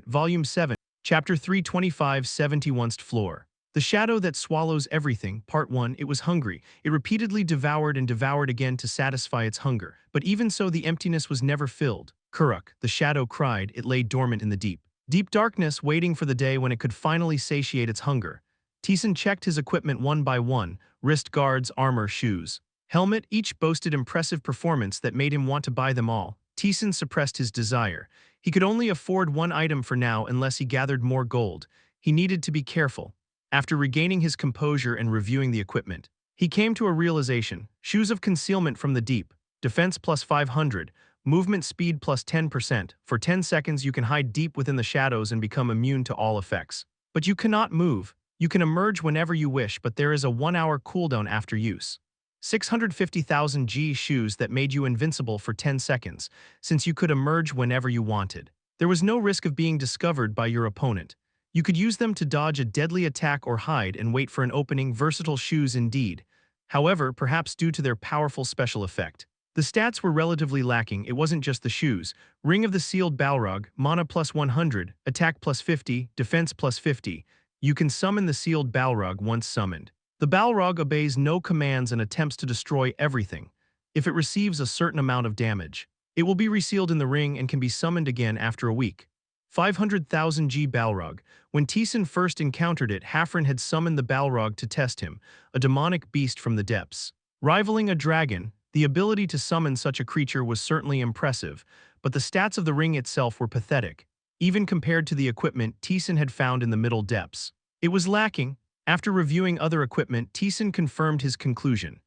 Volume 7, Chapter 325, 71st Floor. The Shadow That Swallows Everything, Part 1. It was hungry. It repeatedly devoured and devoured again to satisfy its hunger. But even so, the emptiness was never filled. Kuruk, the shadow cried. It lay dormant in the deep. Deep darkness, waiting for the day when it could finally satiate its hunger. Taesan checked his equipment one by one: wrist guards, armor, shoes, helmet. Each boasted impressive performance that made him want to buy them all. Taesan suppressed his desire. He could only afford one item for now unless he gathered more gold. He needed to be careful. After regaining his composure and reviewing the equipment, he came to a realization: shoes of concealment from the deep, defense plus 500, movement speed plus 10%. For 10 seconds you can hide deep within the shadows and become immune to all effects. But you cannot move. You can emerge whenever you wish, but there is a 1-hour cooldown after use. 650,000 G shoes that made you invincible for 10 seconds, since you could emerge whenever you wanted. There was no risk of being discovered by your opponent. You could use them to dodge a deadly attack or hide and wait for an opening. Versatile shoes indeed. However, perhaps due to their powerful special effect, the stats were relatively lacking. It wasn't just the shoes. Ring of the Sealed Balrog, mana plus 100, attack plus 50, defense plus 50. You can summon the Sealed Balrog once summoned. The Balrog obeys no commands and attempts to destroy everything. If it receives a certain amount of damage, it will be resealed in the ring and can be summoned again after a week. 500,000 G Balrog. When Taesan first encountered it, Hafren had summoned the Balrog to test him, a demonic beast from the depths. Rivaling a dragon, the ability to summon such a creature was certainly impressive, but the stats of the ring itself were pathetic, even compared to the equipment Taesan had found in the middle depths. It was lacking. After reviewing other equipment, Taesan confirmed his conclusion.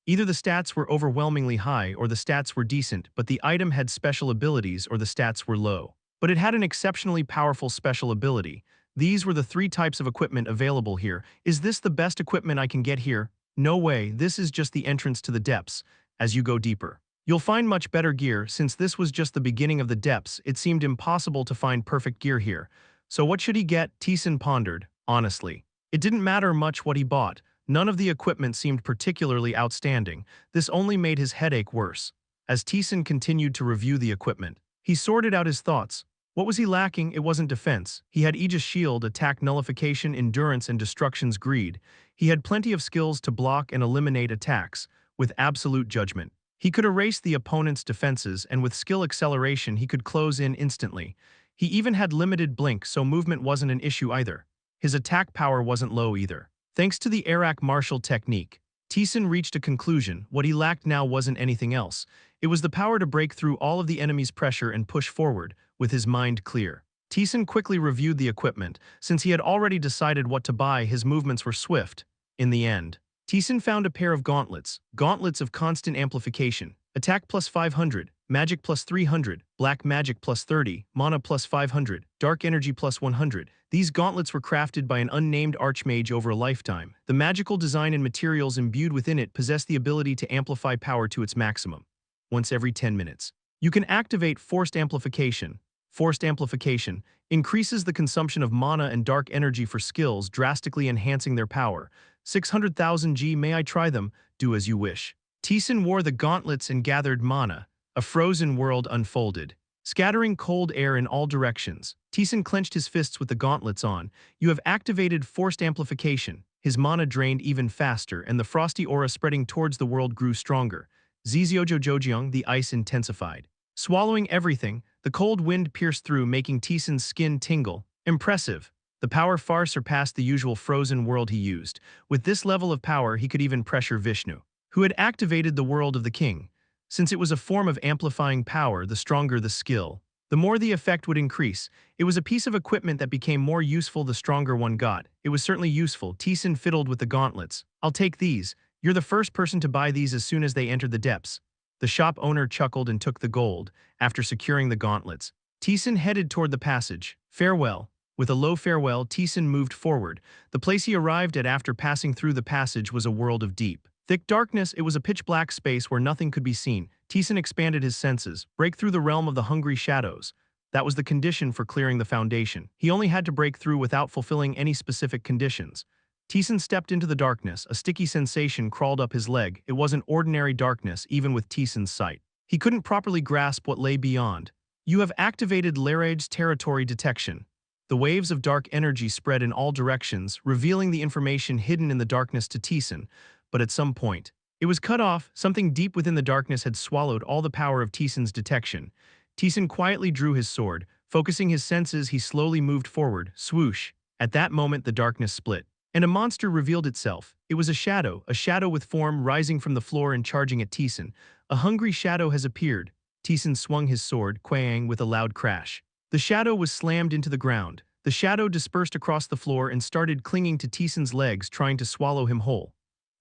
Either the stats were overwhelmingly high or the stats were decent, but the item had special abilities or the stats were low. But it had an exceptionally powerful special ability. These were the 3 types of equipment available here. Is this the best equipment I can get here? No way, this is just the entrance to the depths. As you go deeper, you'll find much better gear. Since this was just the beginning of the depths, it seemed impossible to find perfect gear here. So what should he get? Taesan pondered. Honestly, it didn't matter much what he bought. None of the equipment seemed particularly outstanding. This only made his headache worse. As Taesan continued to review the equipment, he sorted out his thoughts. What was he lacking? It wasn't defense. He had Aegis Shield, attack nullification, endurance, and destruction's greed. He had plenty of skills to block and eliminate attacks. With absolute judgment, he could erase the opponent's defenses, and with skill acceleration he could close in instantly. He even had limited blink, so movement wasn't an issue either. His attack power wasn't low either. Thanks to the Arak martial technique, Taesan reached a conclusion. What he lacked now wasn't anything else. It was the power to break through all of the enemy's pressure and push forward, with his mind clear. Taesan quickly reviewed the equipment. Since he had already decided what to buy, his movements were swift. In the end, Taesan found a pair of gauntlets. Gauntlets of constant amplification. Attack plus 500, magic plus 300, black magic plus 30, mana plus 500, dark energy plus 100. These gauntlets were crafted by an unnamed archmage over a lifetime. The magical design and materials imbued within it possess the ability to amplify power to its maximum. Once every 10 minutes, you can activate Forced Amplification. Forced Amplification increases the consumption of mana and dark energy for skills, drastically enhancing their power. 600,000 G. May I try them? Do as you wish. Taesan wore the gauntlets and gathered mana. A frozen world unfolded, scattering cold air in all directions. Taesan clenched his fists with the gauntlets on. You have activated Forced Amplification. His mana drained even faster, and the frosty aura spreading towards the world grew stronger. Ziziojojojiang, the ice intensified. Swallowing everything, the cold wind pierced through, making Taesan's skin tingle. Impressive. The power far surpassed the usual frozen world he used. With this level of power, he could even pressure Vishnu, who had activated the world of the king. Since it was a form of amplifying power, the stronger the skill, the more the effect would increase. It was a piece of equipment that became more useful the stronger one got. It was certainly useful. Taesan fiddled with the gauntlets. I'll take these. You're the first person to buy these as soon as they entered the depths. The shop owner chuckled and took the gold. After securing the gauntlets, Taesan headed toward the passage. Farewell. With a low farewell, Taesan moved forward. The place he arrived at after passing through the passage was a world of deep, thick darkness. It was a pitch-black space where nothing could be seen. Taesan expanded his senses. Break through the realm of the hungry shadows. That was the condition for clearing the foundation. He only had to break through without fulfilling any specific conditions. Taesan stepped into the darkness. A sticky sensation crawled up his leg. It wasn't ordinary darkness, even with Taesan's sight. He couldn't properly grasp what lay beyond. You have activated labyrinth's territory detection. The waves of dark energy spread in all directions, revealing the information hidden in the darkness to Taesan, but at some point, it was cut off. Something deep within the darkness had swallowed all the power of Taesan's detection. Taesan quietly drew his sword. Focusing his senses, he slowly moved forward. Swoosh! At that moment, the darkness split, and a monster revealed itself. It was a shadow with form rising from the floor and charging at Taesan. A hungry shadow has appeared. Taesan swung his sword, quang with a loud crash. The shadow was slammed into the ground. The shadow dispersed across the floor and started clinging to Taesan's legs, trying to swallow him whole.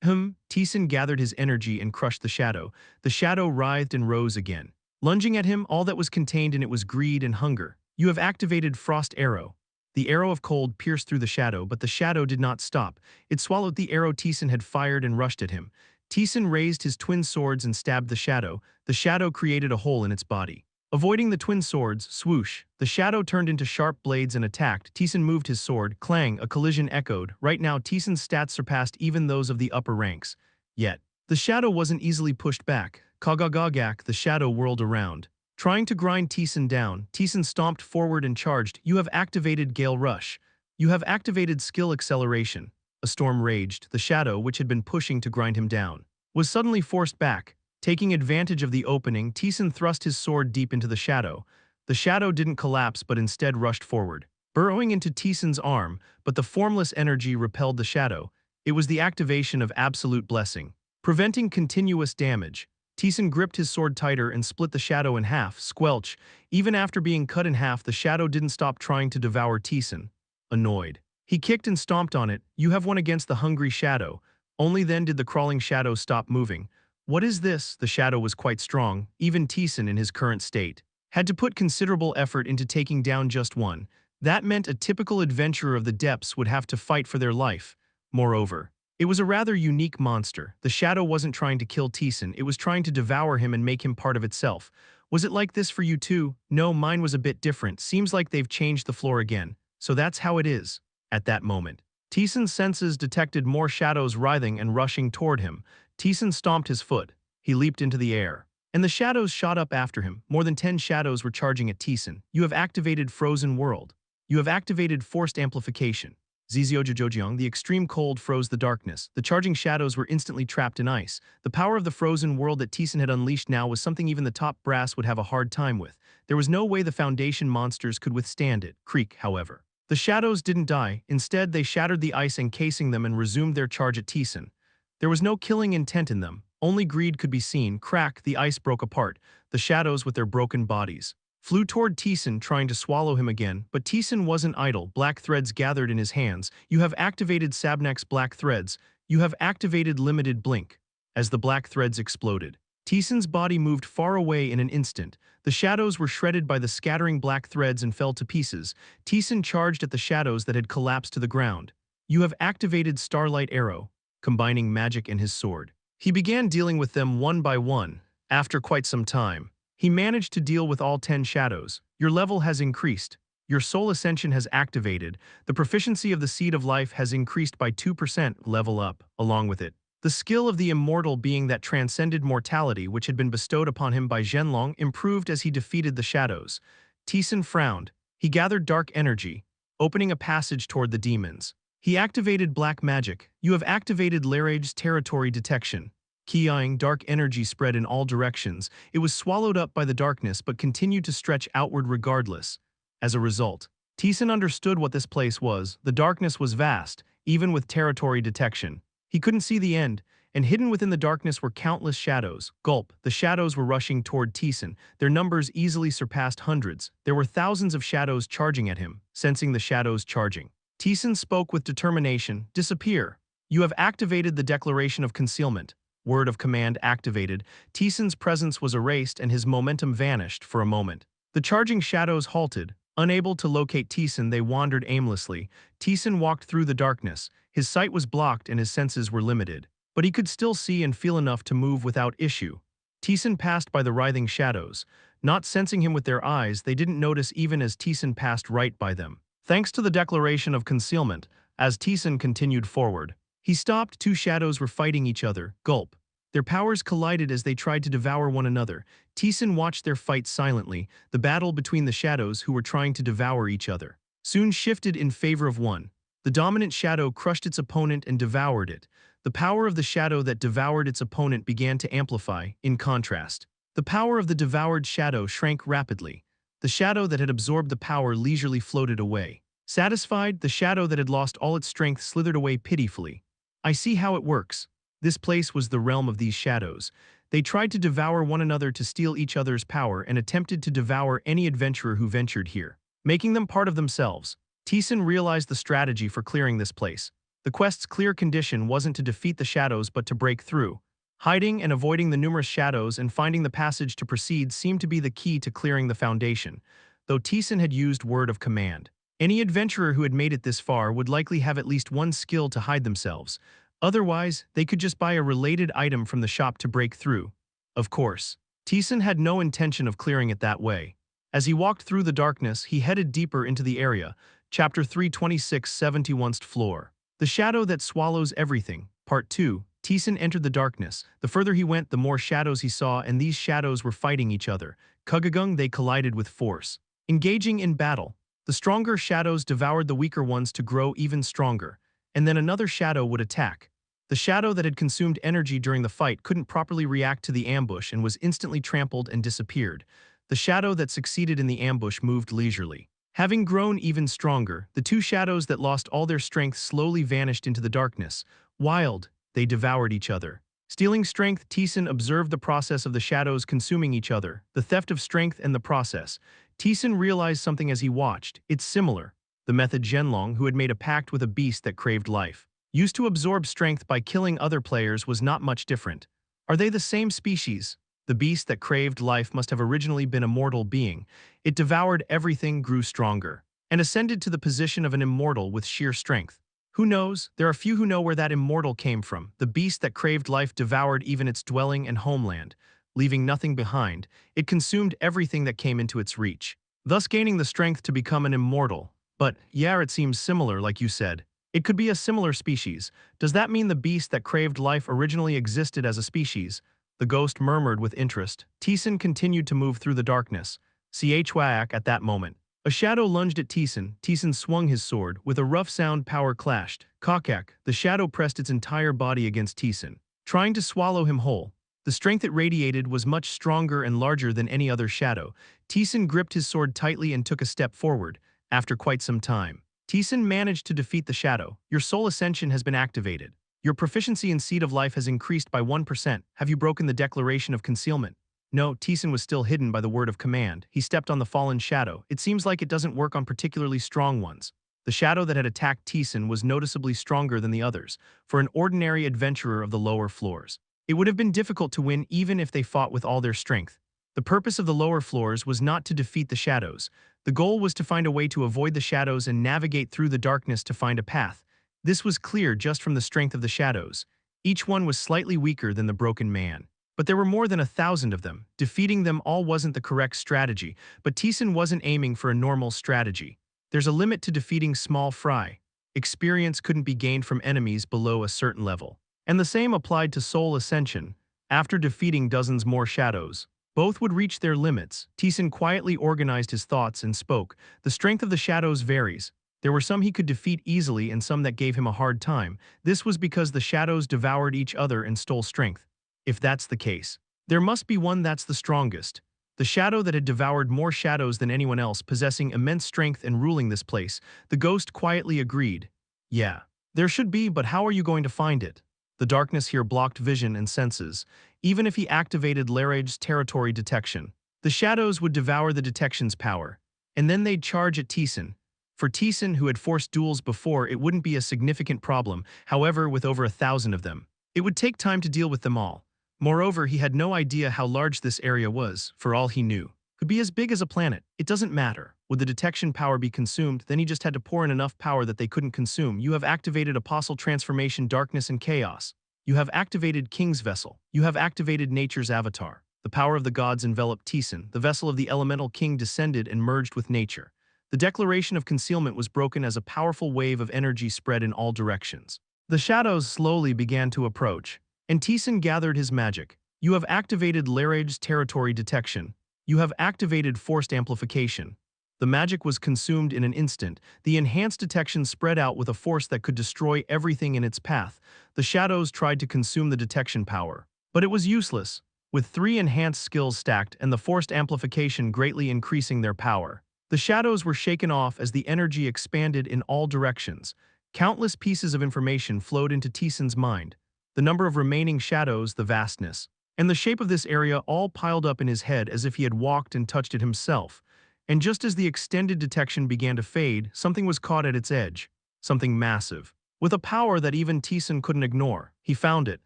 Taesan gathered his energy and crushed the shadow. The shadow writhed and rose again. Lunging at him, all that was contained in it was greed and hunger. You have activated Frost Arrow. The arrow of cold pierced through the shadow, but the shadow did not stop. It swallowed the arrow Taesan had fired and rushed at him. Taesan raised his twin swords and stabbed the shadow. The shadow created a hole in its body. Avoiding the twin swords, swoosh, the shadow turned into sharp blades and attacked. Taesan moved his sword, clang, a collision echoed. Right now, Taesan's stats surpassed even those of the upper ranks. Yet, the shadow wasn't easily pushed back. Kagagagak, the shadow whirled around. Trying to grind Taesan down, Taesan stomped forward and charged. You have activated Gale Rush. You have activated Skill Acceleration. A storm raged. The shadow, which had been pushing to grind him down, was suddenly forced back. Taking advantage of the opening, Taesan thrust his sword deep into the shadow. The shadow didn't collapse but instead rushed forward, burrowing into Taesan's arm, but the formless energy repelled the shadow. It was the activation of Absolute Blessing, preventing continuous damage. Taesan gripped his sword tighter and split the shadow in half. Squelch! Even after being cut in half, the shadow didn't stop trying to devour Taesan. Annoyed, he kicked and stomped on it. You have won against the hungry shadow. Only then did the crawling shadow stop moving. What is this? The shadow was quite strong. Even Taesan, in his current state, had to put considerable effort into taking down just one. That meant a typical adventurer of the depths would have to fight for their life. Moreover, it was a rather unique monster. The shadow wasn't trying to kill Taesan, it was trying to devour him and make him part of itself. Was it like this for you too? No, mine was a bit different. Seems like they've changed the floor again. So that's how it is. At that moment, Taesan's senses detected more shadows writhing and rushing toward him. Taesan stomped his foot. He leaped into the air, and the shadows shot up after him. More than 10 shadows were charging at Taesan. You have activated Frozen World. You have activated Forced Amplification. Ziziojojojiang, the extreme cold froze the darkness. The charging shadows were instantly trapped in ice. The power of the frozen world that Taesan had unleashed now was something even the top brass would have a hard time with. There was no way the Foundation monsters could withstand it. Creak, however. The shadows didn't die. Instead, they shattered the ice encasing them and resumed their charge at Taesan. There was no killing intent in them. Only greed could be seen. Crack, the ice broke apart. The shadows, with their broken bodies, flew toward Taesan, trying to swallow him again. But Taesan wasn't idle. Black threads gathered in his hands. You have activated Sabnak's black threads. You have activated Limited Blink. As the black threads exploded, Taesan's body moved far away in an instant. The shadows were shredded by the scattering black threads and fell to pieces. Taesan charged at the shadows that had collapsed to the ground. You have activated Starlight Arrow, combining magic and his sword. He began dealing with them one by one. After quite some time, he managed to deal with all 10 shadows. Your level has increased. Your soul ascension has activated. The proficiency of the Seed of Life has increased by 2%. Level up, along with it, the skill of the immortal being that transcended mortality which had been bestowed upon him by Zhenlong improved as he defeated the shadows. Taesan frowned. He gathered dark energy, opening a passage toward the demons. He activated black magic. You have activated Labyrinth's territory detection. Keying, dark energy spread in all directions. It was swallowed up by the darkness but continued to stretch outward regardless. As a result, Taesan understood what this place was. The darkness was vast, even with territory detection. He couldn't see the end, and hidden within the darkness were countless shadows. Gulp, the shadows were rushing toward Taesan. Their numbers easily surpassed hundreds. There were thousands of shadows charging at him. Sensing the shadows charging, Taesan spoke with determination. Disappear. You have activated the Declaration of Concealment. Word of command activated. Taesan's presence was erased and his momentum vanished for a moment. The charging shadows halted. Unable to locate Taesan, they wandered aimlessly. Taesan walked through the darkness. His sight was blocked and his senses were limited, but he could still see and feel enough to move without issue. Taesan passed by the writhing shadows. Not sensing him with their eyes, they didn't notice even as Taesan passed right by them. Thanks to the Declaration of Concealment, as Taesan continued forward, he stopped. 2 shadows were fighting each other. Gulp. Their powers collided as they tried to devour one another. Taesan watched their fight silently. The battle between the shadows who were trying to devour each other soon shifted in favor of one. The dominant shadow crushed its opponent and devoured it. The power of the shadow that devoured its opponent began to amplify. In contrast, the power of the devoured shadow shrank rapidly. The shadow that had absorbed the power leisurely floated away. Satisfied, the shadow that had lost all its strength slithered away pitifully. I see how it works. This place was the realm of these shadows. They tried to devour one another to steal each other's power and attempted to devour any adventurer who ventured here, making them part of themselves. Taesan realized the strategy for clearing this place. The quest's clear condition wasn't to defeat the shadows but to break through. Hiding and avoiding the numerous shadows and finding the passage to proceed seemed to be the key to clearing the foundation, though Taesan had used word of command. Any adventurer who had made it this far would likely have at least one skill to hide themselves. Otherwise, they could just buy a related item from the shop to break through. Of course, Taesan had no intention of clearing it that way. As he walked through the darkness, he headed deeper into the area. Chapter 326, 71st Floor. The Shadow That Swallows Everything. Part 2. Taesan entered the darkness. The further he went, the more shadows he saw, and these shadows were fighting each other. Kugagung, they collided with force. Engaging in battle. The stronger shadows devoured the weaker ones to grow even stronger. And then another shadow would attack. The shadow that had consumed energy during the fight couldn't properly react to the ambush and was instantly trampled and disappeared. The shadow that succeeded in the ambush moved leisurely. Having grown even stronger, the two shadows that lost all their strength slowly vanished into the darkness. Wild, they devoured each other. Stealing strength, Taesan observed the process of the shadows consuming each other, the theft of strength and the process. Taesan realized something as he watched. It's similar. The method Zhenlong, who had made a pact with a beast that craved life, used to absorb strength by killing other players, was not much different. Are they the same species? The beast that craved life must have originally been a mortal being. It devoured everything, grew stronger, and ascended to the position of an immortal with sheer strength. Who knows? There are few who know where that immortal came from. The beast that craved life devoured even its dwelling and homeland, leaving nothing behind. It consumed everything that came into its reach, thus gaining the strength to become an immortal. But, yeah, it seems similar, like you said. It could be a similar species. Does that mean the beast that craved life originally existed as a species? The ghost murmured with interest. Taesan continued to move through the darkness. Chwaak at that moment. A shadow lunged at Taesan. Taesan swung his sword. With a rough sound, power clashed. Kakak, the shadow pressed its entire body against Taesan, trying to swallow him whole. The strength it radiated was much stronger and larger than any other shadow. Taesan gripped his sword tightly and took a step forward. After quite some time, Taesan managed to defeat the shadow. Your soul ascension has been activated. Your proficiency in Seed of Life has increased by 1%. Have you broken the declaration of concealment? No, Taesan was still hidden by the word of command. He stepped on the fallen shadow. It seems like it doesn't work on particularly strong ones. The shadow that had attacked Taesan was noticeably stronger than the others. For an ordinary adventurer of the lower floors, it would have been difficult to win even if they fought with all their strength. The purpose of the lower floors was not to defeat the shadows. The goal was to find a way to avoid the shadows and navigate through the darkness to find a path. This was clear just from the strength of the shadows. Each one was slightly weaker than the broken man. But there were more than 1,000 of them. Defeating them all wasn't the correct strategy, but Taesan wasn't aiming for a normal strategy. There's a limit to defeating small fry. Experience couldn't be gained from enemies below a certain level. And the same applied to soul ascension. After defeating dozens more shadows, both would reach their limits. Taesan quietly organized his thoughts and spoke. The strength of the shadows varies. There were some he could defeat easily and some that gave him a hard time. This was because the shadows devoured each other and stole strength. If that's the case, there must be one that's the strongest. The shadow that had devoured more shadows than anyone else, possessing immense strength and ruling this place. The ghost quietly agreed. Yeah, there should be, but how are you going to find it? The darkness here blocked vision and senses. Even if he activated Larrage's territory detection, the shadows would devour the detection's power. And then they'd charge at Taesan. For Taesan, who had forced duels before, it wouldn't be a significant problem. However, with over 1,000 of them, it would take time to deal with them all. Moreover, he had no idea how large this area was. For all he knew, could be as big as a planet. It doesn't matter. Would the detection power be consumed? Then he just had to pour in enough power that they couldn't consume. You have activated Apostle Transformation, Darkness and Chaos. You have activated King's Vessel. You have activated Nature's Avatar. The power of the gods enveloped Taesan. The vessel of the Elemental King descended and merged with nature. The declaration of concealment was broken as a powerful wave of energy spread in all directions. The shadows slowly began to approach, and Taesan gathered his magic. You have activated labyrinth territory detection. You have activated forced amplification. The magic was consumed in an instant. The enhanced detection spread out with a force that could destroy everything in its path. The shadows tried to consume the detection power, but it was useless. With 3 enhanced skills stacked and the forced amplification greatly increasing their power, the shadows were shaken off as the energy expanded in all directions. Countless pieces of information flowed into Taesan's mind. The number of remaining shadows, the vastness, and the shape of this area all piled up in his head as if he had walked and touched it himself. And just as the extended detection began to fade, something was caught at its edge. Something massive. With a power that even Taesan couldn't ignore, he found it.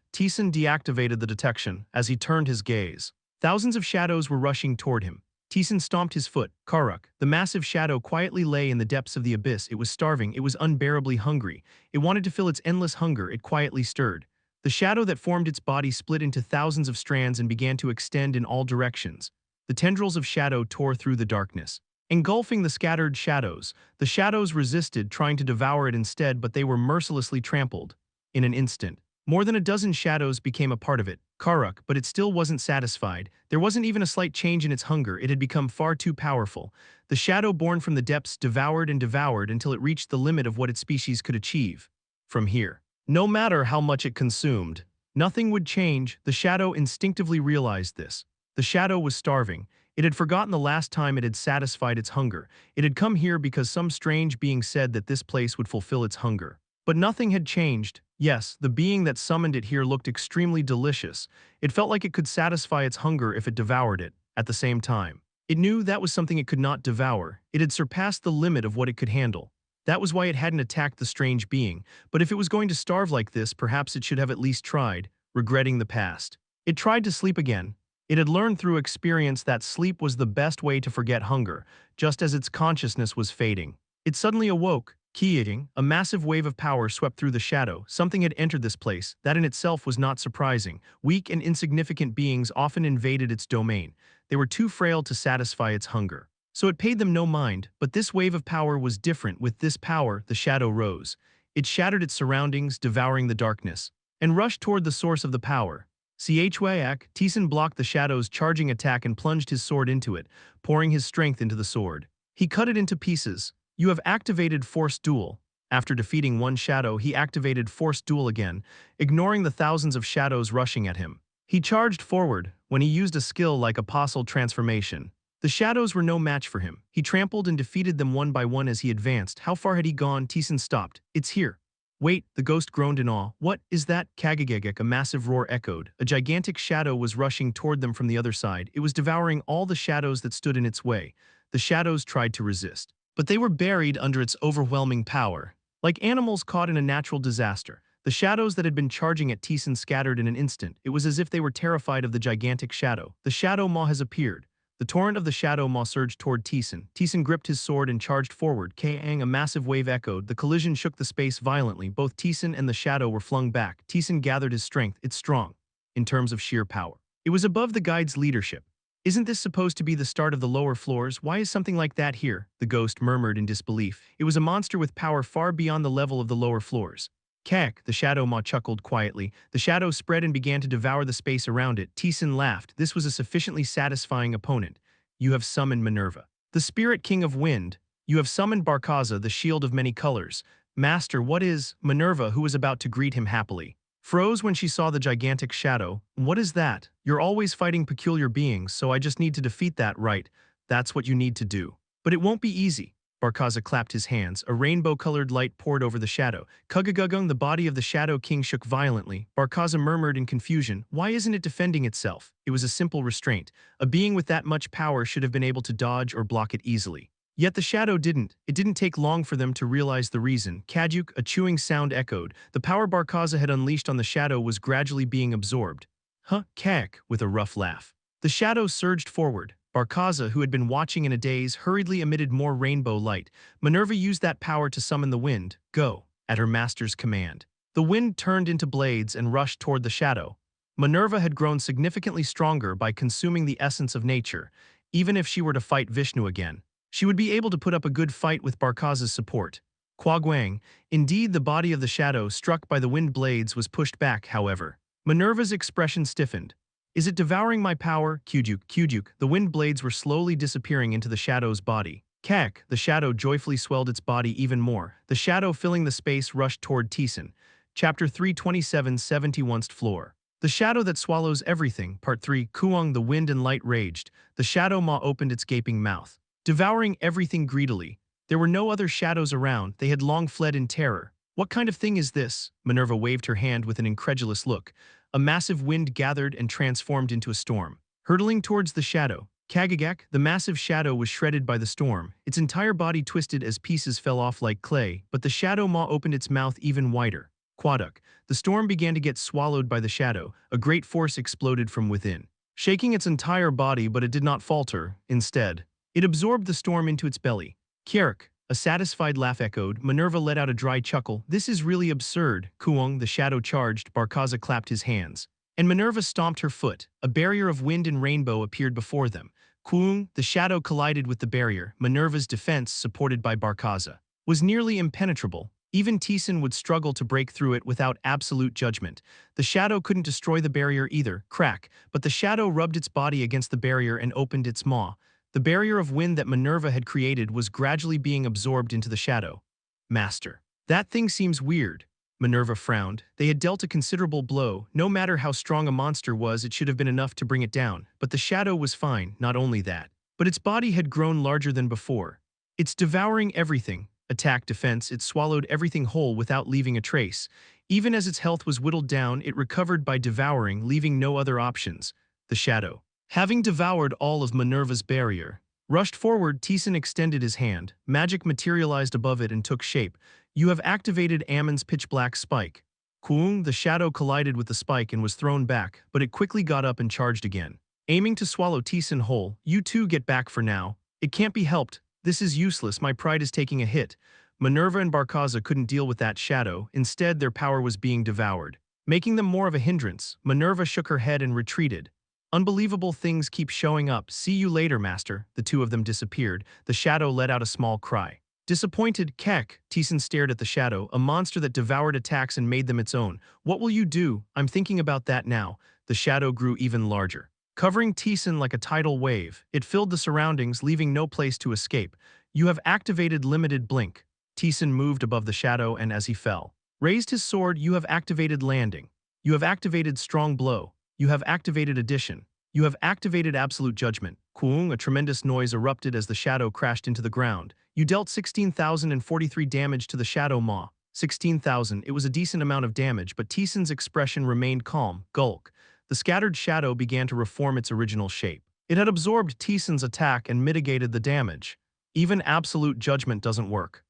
Taesan deactivated the detection as he turned his gaze. Thousands of shadows were rushing toward him. Taesan stomped his foot. Karuk, the massive shadow, quietly lay in the depths of the abyss. It was starving. It was unbearably hungry. It wanted to fill its endless hunger. It quietly stirred. The shadow that formed its body split into thousands of strands and began to extend in all directions. The tendrils of shadow tore through the darkness, engulfing the scattered shadows. The shadows resisted, trying to devour it instead, but they were mercilessly trampled. In an instant, more than a dozen shadows became a part of it. Karuk, but it still wasn't satisfied. There wasn't even a slight change in its hunger. It had become far too powerful. The shadow born from the depths devoured and devoured until it reached the limit of what its species could achieve. From here, no matter how much it consumed, nothing would change. The shadow instinctively realized this. The shadow was starving. It had forgotten the last time it had satisfied its hunger. It had come here because some strange being said that this place would fulfill its hunger. But nothing had changed. Yes, the being that summoned it here looked extremely delicious. It felt like it could satisfy its hunger if it devoured it. At the same time, it knew that was something it could not devour. It had surpassed the limit of what it could handle. That was why it hadn't attacked the strange being. But if it was going to starve like this, perhaps it should have at least tried, regretting the past. It tried to sleep again. It had learned through experience that sleep was the best way to forget hunger, just as its consciousness was fading. It suddenly awoke. Keying, a massive wave of power swept through the shadow. Something had entered this place. That in itself was not surprising. Weak and insignificant beings often invaded its domain. They were too frail to satisfy its hunger. So it paid them no mind, but this wave of power was different. With this power, the shadow rose. It shattered its surroundings, devouring the darkness, and rushed toward the source of the power. Chyak, Taesan blocked the shadow's charging attack and plunged his sword into it, pouring his strength into the sword. He cut it into pieces. You have activated Force Duel. After defeating one shadow, he activated Force Duel again, ignoring the thousands of shadows rushing at him. He charged forward when he used a skill like Apostle Transformation. The shadows were no match for him. He trampled and defeated them one by one as he advanced. How far had he gone? Taesan stopped. It's here. Wait, the ghost groaned in awe. What is that? Kagagagak, a massive roar echoed. A gigantic shadow was rushing toward them from the other side. It was devouring all the shadows that stood in its way. The shadows tried to resist, but they were buried under its overwhelming power. Like animals caught in a natural disaster, the shadows that had been charging at Taesan scattered in an instant. It was as if they were terrified of the gigantic shadow. The Shadow Maw has appeared. The torrent of the Shadow Maw surged toward Taesan. Taesan gripped his sword and charged forward. Kang, a massive wave echoed. The collision shook the space violently. Both Taesan and the shadow were flung back. Taesan gathered his strength. It's strong. In terms of sheer power, it was above the guide's leadership. Isn't this supposed to be the start of the lower floors? Why is something like that here? The ghost murmured in disbelief. It was a monster with power far beyond the level of the lower floors. Kek, the Shadow Maw chuckled quietly. The shadow spread and began to devour the space around it. Taesan laughed. This was a sufficiently satisfying opponent. You have summoned Minerva, the spirit king of wind. You have summoned Barkaza, the shield of many colors. Master, what is? Minerva, who was about to greet him happily, froze when she saw the gigantic shadow. What is that? You're always fighting peculiar beings, so I just need to defeat that, right? That's what you need to do. But it won't be easy. Barkaza clapped his hands. A rainbow-colored light poured over the shadow. Kugagagung, the body of the Shadow King shook violently. Barkaza murmured in confusion. Why isn't it defending itself? It was a simple restraint. A being with that much power should have been able to dodge or block it easily. Yet the shadow didn't. It didn't take long for them to realize the reason. Kajuk, a chewing sound echoed. The power Barkaza had unleashed on the shadow was gradually being absorbed. Huh, Kek, with a rough laugh. The shadow surged forward. Barkaza, who had been watching in a daze, hurriedly emitted more rainbow light. Minerva used that power to summon the wind. Go, at her master's command. The wind turned into blades and rushed toward the shadow. Minerva had grown significantly stronger by consuming the essence of nature. Even if she were to fight Vishnu again, she would be able to put up a good fight with Barkaza's support. Kwagwang, indeed the body of the shadow struck by the wind blades was pushed back, however. Minerva's expression stiffened. Is it devouring my power? Kyujuk. The wind blades were slowly disappearing into the shadow's body. Kek, the shadow joyfully swelled its body even more. The shadow filling the space rushed toward Taesan. Chapter 327 71st Floor. The shadow that swallows everything. Part 3 Kuang, the wind and light raged. The shadow maw opened its gaping mouth, devouring everything greedily. There were no other shadows around. They had long fled in terror. What kind of thing is this? Minerva waved her hand with an incredulous look. A massive wind gathered and transformed into a storm, hurtling towards the shadow. Kagagak, the massive shadow was shredded by the storm. Its entire body twisted as pieces fell off like clay, but the shadow maw opened its mouth even wider. Quaduk, the storm began to get swallowed by the shadow. A great force exploded from within, shaking its entire body, but it did not falter. Instead, it absorbed the storm into its belly. Kierik, a satisfied laugh echoed. Minerva let out a dry chuckle. This is really absurd. Kuang, the shadow charged. Barkaza clapped his hands, and Minerva stomped her foot. A barrier of wind and rainbow appeared before them. Kuang, the shadow collided with the barrier. Minerva's defense, supported by Barkaza, was nearly impenetrable. Even Taesan would struggle to break through it without absolute judgment. The shadow couldn't destroy the barrier either. Crack, but the shadow rubbed its body against the barrier and opened its maw. The barrier of wind that Minerva had created was gradually being absorbed into the shadow. Master, that thing seems weird. Minerva frowned. They had dealt a considerable blow. No matter how strong a monster was, it should have been enough to bring it down. But the shadow was fine. Not only that, but its body had grown larger than before. It's devouring everything. Attack, defense, it swallowed everything whole without leaving a trace. Even as its health was whittled down, it recovered by devouring, leaving no other options. The shadow, having devoured all of Minerva's barrier, rushed forward. Taesan extended his hand. Magic materialized above it and took shape. You have activated Ammon's pitch-black spike. Kuang, the shadow collided with the spike and was thrown back, but it quickly got up and charged again, aiming to swallow Taesan whole. You two get back for now. It can't be helped. This is useless. My pride is taking a hit. Minerva and Barkaza couldn't deal with that shadow. Instead, their power was being devoured, making them more of a hindrance. Minerva shook her head and retreated. Unbelievable things keep showing up. See you later, master. The two of them disappeared. The shadow let out a small cry. Disappointed, Kek. Taesan stared at the shadow, a monster that devoured attacks and made them its own. What will you do? I'm thinking about that now. The shadow grew even larger, covering Taesan like a tidal wave. It filled the surroundings, leaving no place to escape. You have activated limited blink. Taesan moved above the shadow and as he fell, raised his sword. You have activated landing. You have activated strong blow. You have activated addition. You have activated absolute judgment. Kuang, a tremendous noise erupted as the shadow crashed into the ground. You dealt 16,043 damage to the shadow maw. 16,000, it was a decent amount of damage, but Taesan's expression remained calm. Gulk. The scattered shadow began to reform its original shape. It had absorbed Taesan's attack and mitigated the damage. Even absolute judgment doesn't work.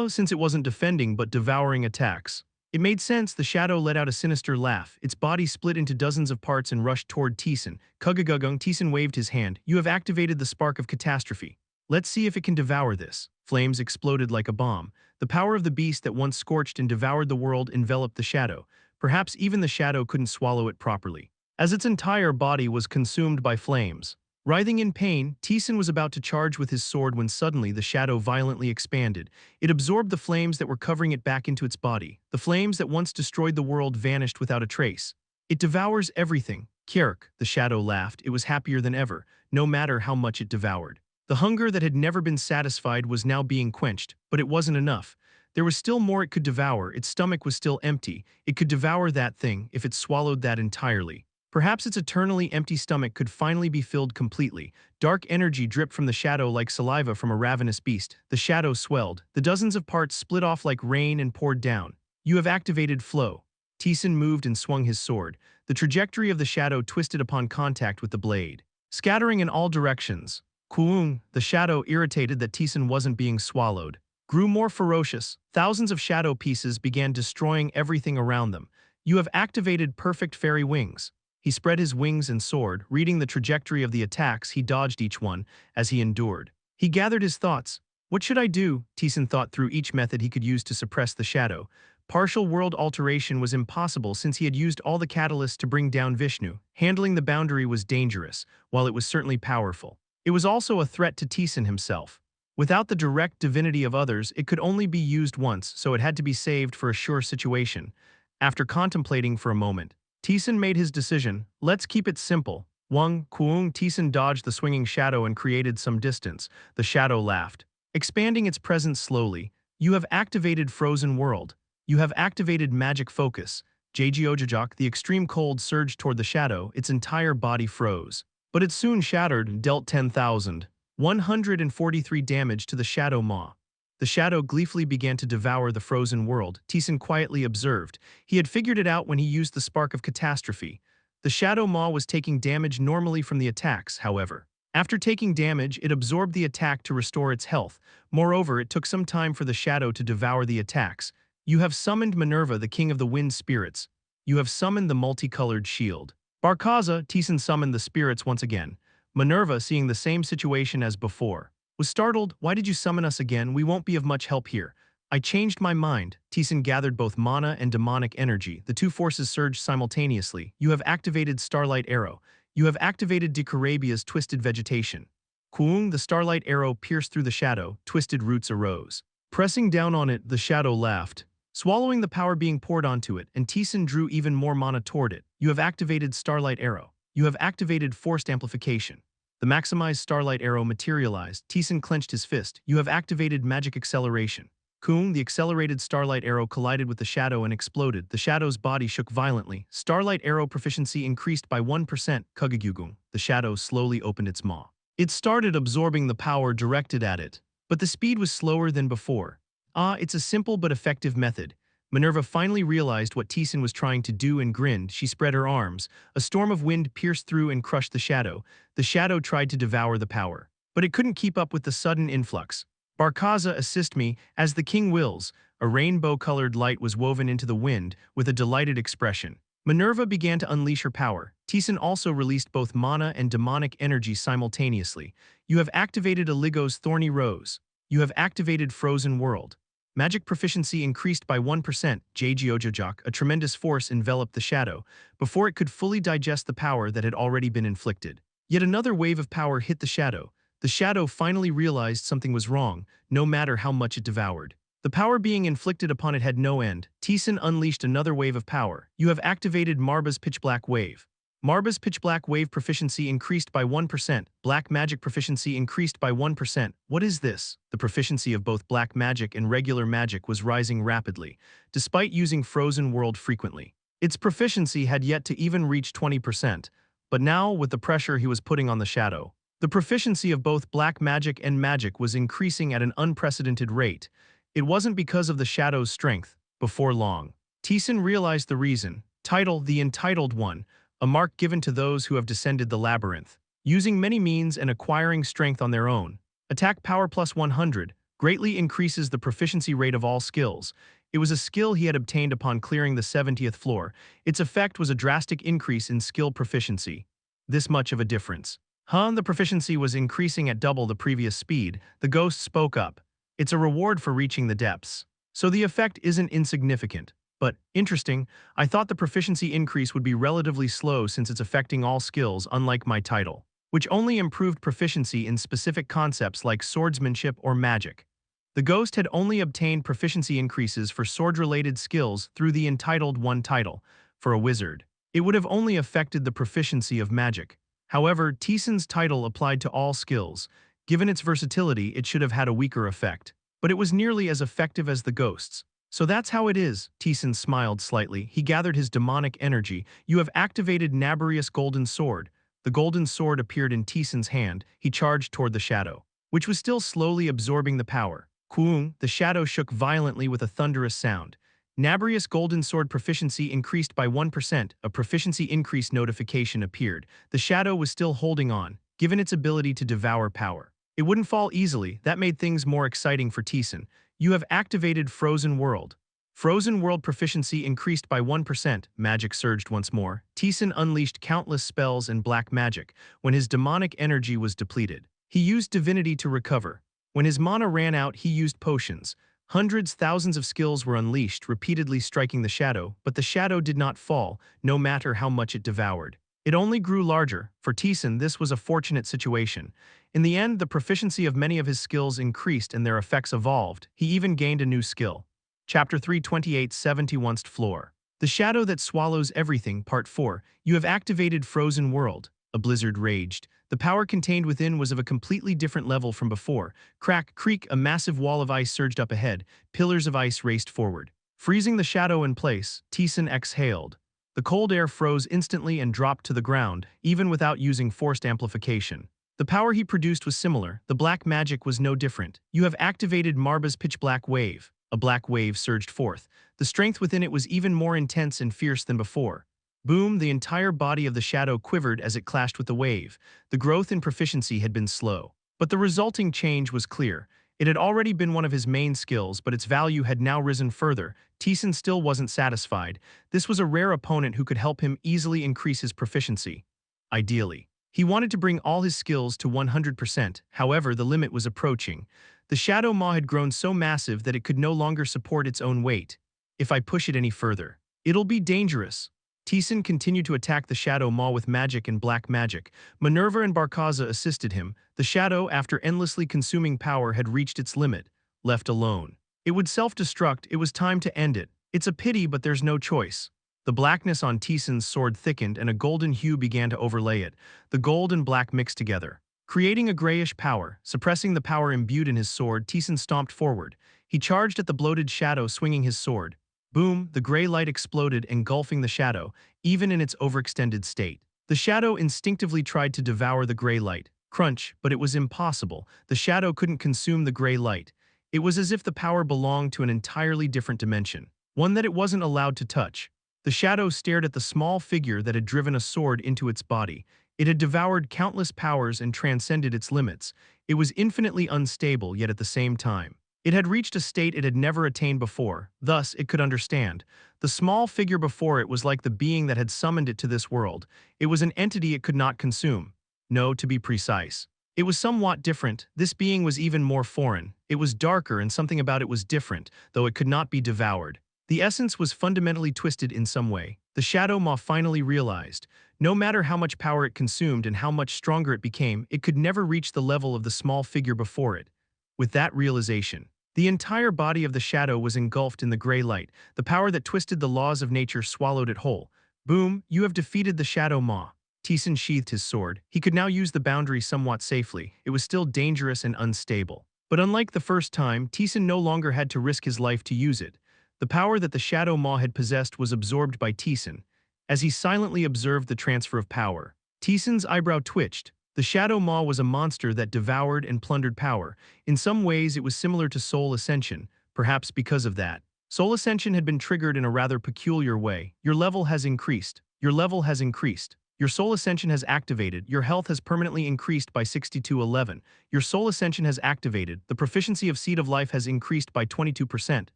Since it wasn't defending but devouring attacks. It made sense. The shadow let out a sinister laugh. Its body split into dozens of parts and rushed toward Taesan. Kugagagung. Taesan waved his hand. You have activated the spark of catastrophe. Let's see if it can devour this. Flames exploded like a bomb. The power of the beast that once scorched and devoured the world enveloped the shadow. Perhaps even the shadow couldn't swallow it properly, as its entire body was consumed by flames. Writhing in pain, Taesan was about to charge with his sword when suddenly the shadow violently expanded. It absorbed the flames that were covering it back into its body. The flames that once destroyed the world vanished without a trace. It devours everything. Kierik, the shadow laughed. It was happier than ever, no matter how much it devoured. The hunger that had never been satisfied was now being quenched, but it wasn't enough. There was still more it could devour. Its stomach was still empty. It could devour that thing if it swallowed that entirely. Perhaps its eternally empty stomach could finally be filled completely. Dark energy dripped from the shadow like saliva from a ravenous beast. The shadow swelled. The dozens of parts split off like rain and poured down. You have activated flow. Taesan moved and swung his sword. The trajectory of the shadow twisted upon contact with the blade, scattering in all directions. Kuang, the shadow, irritated that Taesan wasn't being swallowed, grew more ferocious. Thousands of shadow pieces began destroying everything around them. You have activated perfect fairy wings. He spread his wings and soared. Reading the trajectory of the attacks, he dodged each one as he endured. He gathered his thoughts. What should I do? Taesan thought through each method he could use to suppress the shadow. Partial world alteration was impossible since he had used all the catalysts to bring down Vishnu. Handling the boundary was dangerous, while it was certainly powerful. It was also a threat to Taesan himself. Without the direct divinity of others, it could only be used once, so it had to be saved for a sure situation. After contemplating for a moment, Taesan made his decision. Let's keep it simple. Wang Kuang. Taesan dodged the swinging shadow and created some distance. The shadow laughed, expanding its presence slowly. You have activated Frozen World. You have activated Magic Focus. Jjiojajok. The extreme cold surged toward the shadow, its entire body froze. But it soon shattered and dealt 10,143 damage to the shadow maw. The shadow gleefully began to devour the frozen world. Taesan quietly observed. He had figured it out when he used the spark of catastrophe. The shadow maw was taking damage normally from the attacks, however. After taking damage, it absorbed the attack to restore its health. Moreover, it took some time for the shadow to devour the attacks. You have summoned Minerva, the king of the wind spirits. You have summoned the multicolored shield. Barkaza. Taesan summoned the spirits once again. Minerva, seeing the same situation as before, was startled. Why did you summon us again? We won't be of much help here. I changed my mind. Taesan gathered both mana and demonic energy. The two forces surged simultaneously. You have activated Starlight Arrow. You have activated Decarabia's twisted vegetation. Kuung. The Starlight Arrow pierced through the shadow. Twisted roots arose. Pressing down on it, the shadow laughed, swallowing the power being poured onto it, and Taesan drew even more mana toward it. You have activated Starlight Arrow. You have activated Forced Amplification. The maximized Starlight Arrow materialized. Taesan clenched his fist. You have activated Magic Acceleration. Kuung. The accelerated Starlight Arrow collided with the shadow and exploded. The shadow's body shook violently. Starlight Arrow proficiency increased by 1%. Kugagyugung. The shadow slowly opened its maw. It started absorbing the power directed at it, but the speed was slower than before. It's a simple but effective method. Minerva finally realized what Taesan was trying to do and grinned. She spread her arms. A storm of wind pierced through and crushed the shadow. The shadow tried to devour the power, but it couldn't keep up with the sudden influx. Barkaza, assist me, as the king wills. A rainbow-colored light was woven into the wind with a delighted expression. Minerva began to unleash her power. Taesan also released both mana and demonic energy simultaneously. You have activated Aligo's Thorny Rose. You have activated Frozen World. Magic proficiency increased by 1%. Jjiojajok. A tremendous force enveloped the shadow before it could fully digest the power that had already been inflicted. Yet another wave of power hit the shadow. The shadow finally realized something was wrong, no matter how much it devoured. The power being inflicted upon it had no end. Taesan unleashed another wave of power. You have activated Marba's Pitch Black Wave. Marba's Pitch Black Wave proficiency increased by 1%. Black Magic proficiency increased by 1%. What is this? The proficiency of both Black Magic and regular magic was rising rapidly, despite using Frozen World frequently. Its proficiency had yet to even reach 20%, but now, with the pressure he was putting on the shadow, the proficiency of both Black Magic and Magic was increasing at an unprecedented rate. It wasn't because of the shadow's strength. Before long, Taesan realized the reason. Title: The Entitled One, a mark given to those who have descended the labyrinth, using many means and acquiring strength on their own. Attack power plus 100 greatly increases the proficiency rate of all skills. It was a skill he had obtained upon clearing the 70th floor. Its effect was a drastic increase in skill proficiency. This much of a difference. The proficiency was increasing at double the previous speed. The ghost spoke up. It's a reward for reaching the depths. So the effect isn't insignificant. But, interesting, I thought the proficiency increase would be relatively slow since it's affecting all skills, unlike my title, which only improved proficiency in specific concepts like swordsmanship or magic. The ghost had only obtained proficiency increases for sword-related skills through the Entitled One title. For a wizard, it would have only affected the proficiency of magic. However, Taesan's title applied to all skills. Given its versatility, it should have had a weaker effect, but it was nearly as effective as the ghost's. So that's how it is. Taesan smiled slightly. He gathered his demonic energy. You have activated Nabarius Golden Sword. The golden sword appeared in Taesan's hand. He charged toward the shadow, which was still slowly absorbing the power. Kuung. The shadow shook violently with a thunderous sound. Nabarius Golden Sword proficiency increased by 1%. A proficiency increase notification appeared. The shadow was still holding on, given its ability to devour power. It wouldn't fall easily. That made things more exciting for Taesan. You have activated Frozen World. Frozen World proficiency increased by 1%. Magic surged once more. Taesan unleashed countless spells and black magic. When his demonic energy was depleted, he used divinity to recover. When his mana ran out, he used potions. Hundreds, thousands of skills were unleashed, repeatedly striking the shadow, but the shadow did not fall, no matter how much it devoured. It only grew larger. For Taesan, this was a fortunate situation. In the end, the proficiency of many of his skills increased and their effects evolved. He even gained a new skill. Chapter 328 71st Floor. The Shadow That Swallows Everything, Part 4. You have activated Frozen World. A blizzard raged. The power contained within was of a completely different level from before. Crack, creak, a massive wall of ice surged up ahead. Pillars of ice raced forward. Freezing the shadow in place, Taesan exhaled. The cold air froze instantly and dropped to the ground, even without using forced amplification. The power he produced was similar. The black magic was no different. You have activated Marba's pitch black wave. A black wave surged forth. The strength within it was even more intense and fierce than before. Boom, the entire body of the shadow quivered as it clashed with the wave. The growth in proficiency had been slow. But the resulting change was clear. It had already been one of his main skills, but its value had now risen further. Taesan still wasn't satisfied. This was a rare opponent who could help him easily increase his proficiency. Ideally. He wanted to bring all his skills to 100%, however, the limit was approaching. The Shadow Maw had grown so massive that it could no longer support its own weight. If I push it any further, it'll be dangerous. Taesan continued to attack the Shadow Maw with magic and black magic. Minerva and Barkaza assisted him. The Shadow, after endlessly consuming power, had reached its limit. Left alone, it would self-destruct. It was time to end it. It's a pity, but there's no choice. The blackness on Taesan's sword thickened and a golden hue began to overlay it. The gold and black mixed together, creating a grayish power. Suppressing the power imbued in his sword, Taesan stomped forward. He charged at the bloated shadow, swinging his sword. Boom, the gray light exploded, engulfing the shadow, even in its overextended state. The shadow instinctively tried to devour the gray light. Crunch, but it was impossible. The shadow couldn't consume the gray light. It was as if the power belonged to an entirely different dimension, one that it wasn't allowed to touch. The shadow stared at the small figure that had driven a sword into its body. It had devoured countless powers and transcended its limits. It was infinitely unstable, yet at the same time, it had reached a state it had never attained before. Thus, it could understand. The small figure before it was like the being that had summoned it to this world. It was an entity it could not consume. No, to be precise, it was somewhat different. This being was even more foreign. It was darker, and something about it was different, though it could not be devoured. The essence was fundamentally twisted in some way. The Shadow Maw finally realized, no matter how much power it consumed and how much stronger it became, it could never reach the level of the small figure before it. With that realization, the entire body of the shadow was engulfed in the gray light. The power that twisted the laws of nature swallowed it whole. Boom, you have defeated the Shadow Maw. Taesan sheathed his sword. He could now use the boundary somewhat safely. It was still dangerous and unstable. But unlike the first time, Taesan no longer had to risk his life to use it. The power that the Shadow Maw had possessed was absorbed by Taesan. As he silently observed the transfer of power, Taesan's eyebrow twitched. The Shadow Maw was a monster that devoured and plundered power. In some ways, it was similar to Soul Ascension, perhaps because of that. Soul Ascension had been triggered in a rather peculiar way. Your level has increased. Your level has increased. Your Soul Ascension has activated. Your health has permanently increased by 6211. Your Soul Ascension has activated. The proficiency of Seed of Life has increased by 22%.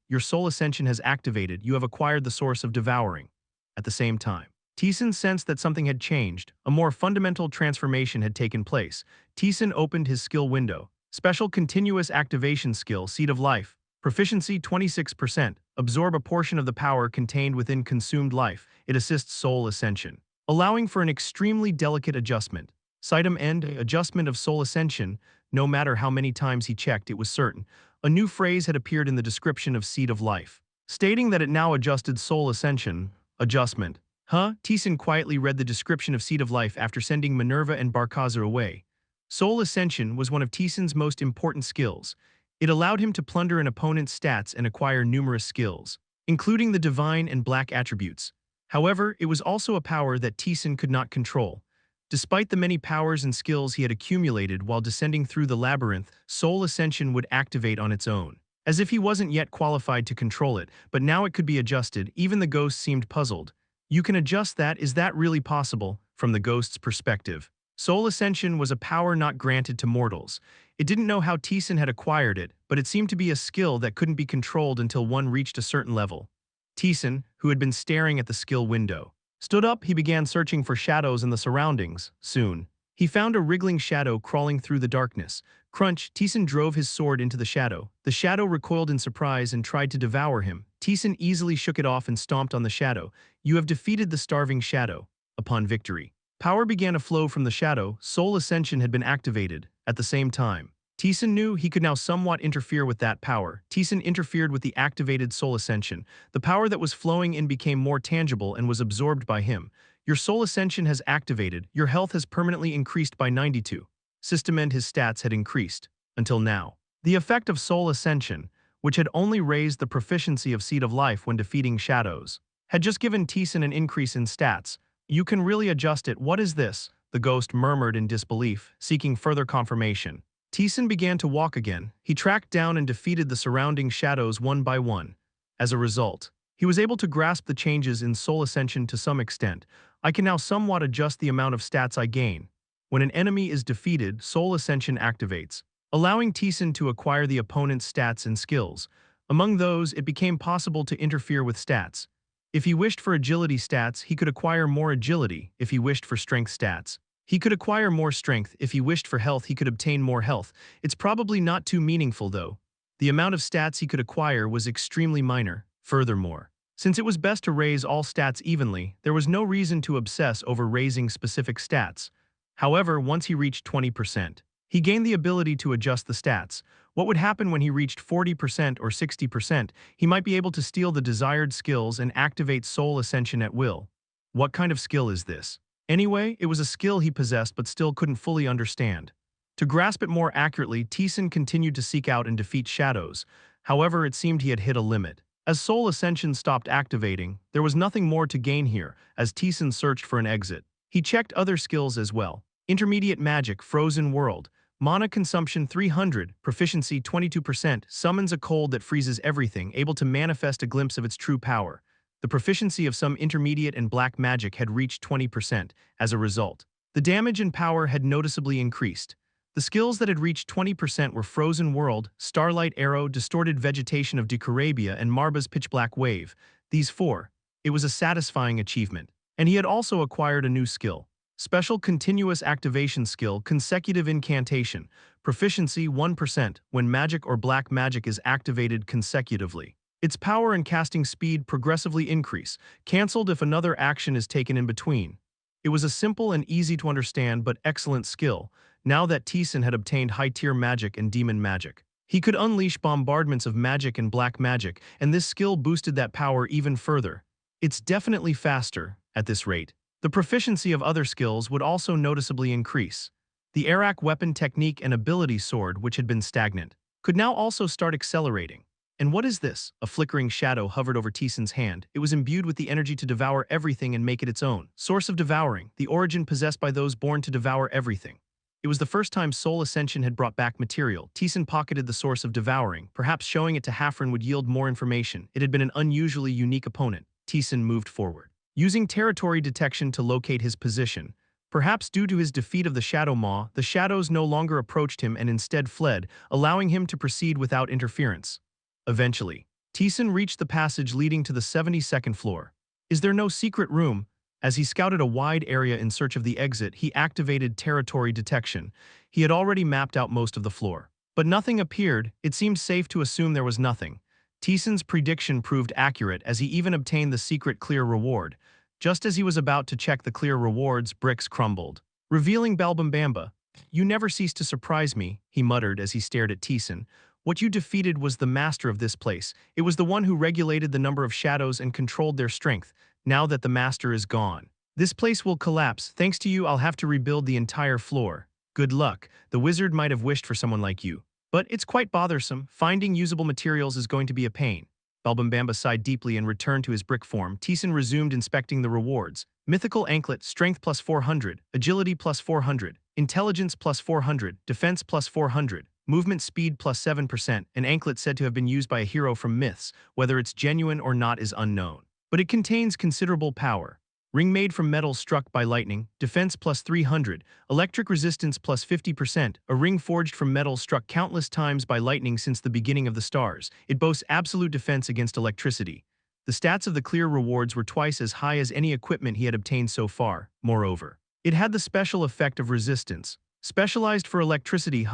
Your Soul Ascension has activated. You have acquired the source of devouring. At the same time, Taesan sensed that something had changed. A more fundamental transformation had taken place. Taesan opened his skill window. Special Continuous Activation Skill, Seed of Life. Proficiency 26%. Absorb a portion of the power contained within consumed life. It assists Soul Ascension, allowing for an extremely delicate adjustment. Sitem End, adjustment of Soul Ascension. No matter how many times he checked, it was certain. A new phrase had appeared in the description of Seed of Life, stating that it now adjusted Soul Ascension. Adjustment. Taesan quietly read the description of Seed of Life after sending Minerva and Barkaza away. Soul Ascension was one of Taesan's most important skills. It allowed him to plunder an opponent's stats and acquire numerous skills, including the divine and black attributes. However, it was also a power that Taesan could not control. Despite the many powers and skills he had accumulated while descending through the labyrinth, Soul Ascension would activate on its own, as if he wasn't yet qualified to control it, but now it could be adjusted. Even the ghost seemed puzzled. You can adjust that? Is that really possible? From the ghost's perspective, Soul Ascension was a power not granted to mortals. It didn't know how Taesan had acquired it, but it seemed to be a skill that couldn't be controlled until one reached a certain level. Taesan, who had been staring at the skill window, stood up. He began searching for shadows in the surroundings. Soon, he found a wriggling shadow crawling through the darkness. Crunch, Taesan drove his sword into the shadow. The shadow recoiled in surprise and tried to devour him. Taesan easily shook it off and stomped on the shadow. You have defeated the starving shadow. Upon victory, power began to flow from the shadow. Soul Ascension had been activated. At the same time, Taesan knew he could now somewhat interfere with that power. Taesan interfered with the activated soul ascension. The power that was flowing in became more tangible and was absorbed by him. Your soul ascension has activated. Your health has permanently increased by 92. System and his stats had increased. Until now. The effect of soul ascension, which had only raised the proficiency of Seed of Life when defeating shadows, had just given Taesan an increase in stats. You can really adjust it. What is this? The ghost murmured in disbelief, seeking further confirmation. Taesan began to walk again. He tracked down and defeated the surrounding shadows one by one. As a result, he was able to grasp the changes in soul ascension to some extent. I can now somewhat adjust the amount of stats I gain. When an enemy is defeated, soul ascension activates, allowing Taesan to acquire the opponent's stats and skills. Among those, it became possible to interfere with stats. If he wished for agility stats, he could acquire more agility. If he wished for strength stats, he could acquire more strength. If he wished for health, he could obtain more health. It's probably not too meaningful though. The amount of stats he could acquire was extremely minor. Furthermore, since it was best to raise all stats evenly, there was no reason to obsess over raising specific stats. However, once he reached 20%, he gained the ability to adjust the stats. What would happen when he reached 40% or 60%? He might be able to steal the desired skills and activate soul ascension at will. What kind of skill is this? Anyway, it was a skill he possessed but still couldn't fully understand. To grasp it more accurately, Taesan continued to seek out and defeat shadows. However, it seemed he had hit a limit. As soul ascension stopped activating, there was nothing more to gain here, as Taesan searched for an exit. He checked other skills as well. Intermediate magic, frozen world. Mana consumption 300, proficiency 22%, summons a cold that freezes everything, able to manifest a glimpse of its true power. The proficiency of some intermediate and black magic had reached 20%. As a result, the damage and power had noticeably increased. The skills that had reached 20% were Frozen World, Starlight Arrow, Distorted Vegetation of Decorabia, and Marba's Pitch Black Wave. These four. It was a satisfying achievement. And he had also acquired a new skill. Special Continuous Activation Skill, Consecutive Incantation. Proficiency 1% when magic or black magic is activated consecutively. Its power and casting speed progressively increase, cancelled if another action is taken in between. It was a simple and easy to understand but excellent skill. Now that Taesan had obtained high-tier magic and demon magic, he could unleash bombardments of magic and black magic, and this skill boosted that power even further. It's definitely faster, at this rate. The proficiency of other skills would also noticeably increase. The Arak weapon technique and ability sword, which had been stagnant, could now also start accelerating. And what is this? A flickering shadow hovered over Taesan's hand. It was imbued with the energy to devour everything and make it its own. Source of devouring, the origin possessed by those born to devour everything. It was the first time Soul Ascension had brought back material. Taesan pocketed the source of devouring. Perhaps showing it to Hafren would yield more information. It had been an unusually unique opponent. Taesan moved forward, using territory detection to locate his position. Perhaps due to his defeat of the Shadow Maw, the shadows no longer approached him and instead fled, allowing him to proceed without interference. Eventually, Taesan reached the passage leading to the 72nd floor. Is there no secret room? As he scouted a wide area in search of the exit, he activated territory detection. He had already mapped out most of the floor. But nothing appeared. It seemed safe to assume there was nothing. Taesan's prediction proved accurate as he even obtained the secret clear reward. Just as he was about to check the clear rewards, bricks crumbled, revealing Balbambamba. "You never cease to surprise me," he muttered as he stared at Taesan. "What you defeated was the master of this place. It was the one who regulated the number of shadows and controlled their strength. Now that the master is gone, this place will collapse. Thanks to you, I'll have to rebuild the entire floor. Good luck. The wizard might have wished for someone like you. But it's quite bothersome. Finding usable materials is going to be a pain." Balbambamba sighed deeply and returned to his brick form. Taesan resumed inspecting the rewards. Mythical Anklet, Strength plus 400, Agility plus 400, Intelligence plus 400, Defense plus 400, Movement Speed plus 7%, an anklet said to have been used by a hero from myths. Whether it's genuine or not is unknown. But it contains considerable power. Ring made from metal struck by lightning, defense plus 300, electric resistance plus 50%, a ring forged from metal struck countless times by lightning since the beginning of the stars. It boasts absolute defense against electricity. The stats of the clear rewards were twice as high as any equipment he had obtained so far. Moreover, it had the special effect of resistance. Specialized for electricity,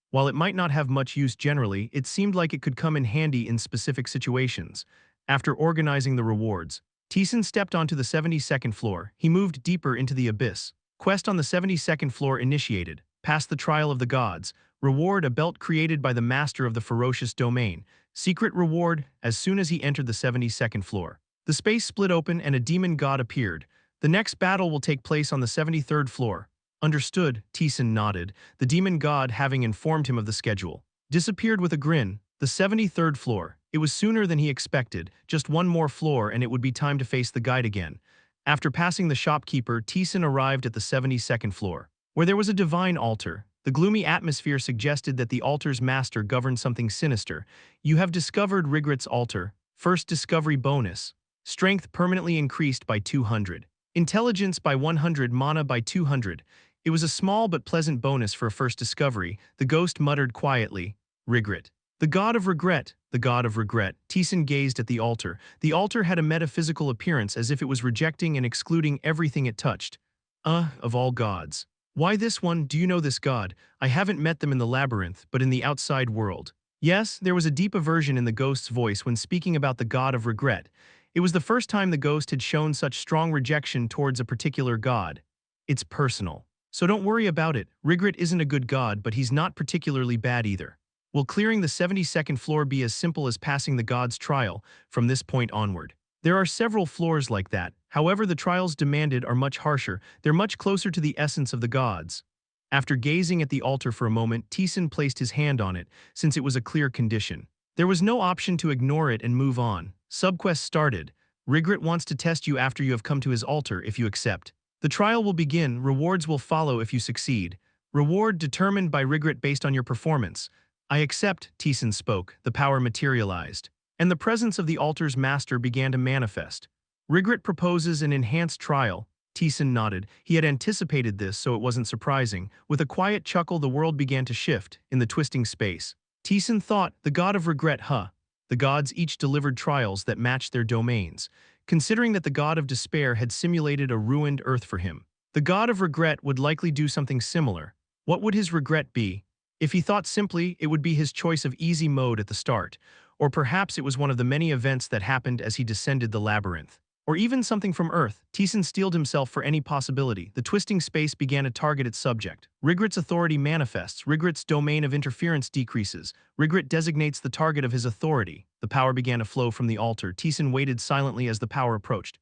While it might not have much use generally, it seemed like it could come in handy in specific situations. After organizing the rewards, Taesan stepped onto the 72nd floor. He moved deeper into the abyss. Quest on the 72nd floor initiated. Past the trial of the gods. Reward: a belt created by the master of the ferocious domain. Secret reward: as soon as he entered the 72nd floor, the space split open and a demon god appeared. The next battle will take place on the 73rd floor. Understood, Taesan nodded, the demon god, having informed him of the schedule, disappeared with a grin. The 73rd floor. It was sooner than he expected, just one more floor and it would be time to face the guide again. After passing the shopkeeper, Taesan arrived at the 72nd floor, where there was a divine altar. The gloomy atmosphere suggested that the altar's master governed something sinister. You have discovered Rigret's altar. First discovery bonus. Strength permanently increased by 200. Intelligence by 100, mana by 200. It was a small but pleasant bonus for a first discovery. The ghost muttered quietly, Rigret. The god of regret, the god of regret. Taesan gazed at the altar. The altar had a metaphysical appearance as if it was rejecting and excluding everything it touched. Of all gods. Why this one? Do you know this god? I haven't met them in the labyrinth, but in the outside world. Yes, there was a deep aversion in the ghost's voice when speaking about the god of regret. It was the first time the ghost had shown such strong rejection towards a particular god. It's personal. So don't worry about it. Rigret isn't a good god, but he's not particularly bad either. Will clearing the 72nd floor be as simple as passing the god's trial from this point onward? There are several floors like that. However, the trials demanded are much harsher. They're much closer to the essence of the gods. After gazing at the altar for a moment, Taesan placed his hand on it, since it was a clear condition. There was no option to ignore it and move on. Subquest started. Rigret wants to test you after you have come to his altar. If you accept, the trial will begin. Rewards will follow if you succeed. Reward determined by Rigret based on your performance. I accept, Taesan spoke. The power materialized, and the presence of the altar's master began to manifest. Rigret proposes an enhanced trial. Taesan nodded. He had anticipated this, so it wasn't surprising. With a quiet chuckle, the world began to shift in the twisting space. Taesan thought, the god of regret, huh? The gods each delivered trials that matched their domains, considering that the god of despair had simulated a ruined earth for him. The god of regret would likely do something similar. What would his regret be? If he thought simply, it would be his choice of easy mode at the start, or perhaps it was one of the many events that happened as he descended the labyrinth. Or even something from Earth. Taesan steeled himself for any possibility. The twisting space began to target its subject. Rigret's authority manifests. Rigret's domain of interference decreases. Rigret designates the target of his authority. The power began to flow from the altar. Taesan waited silently as the power approached.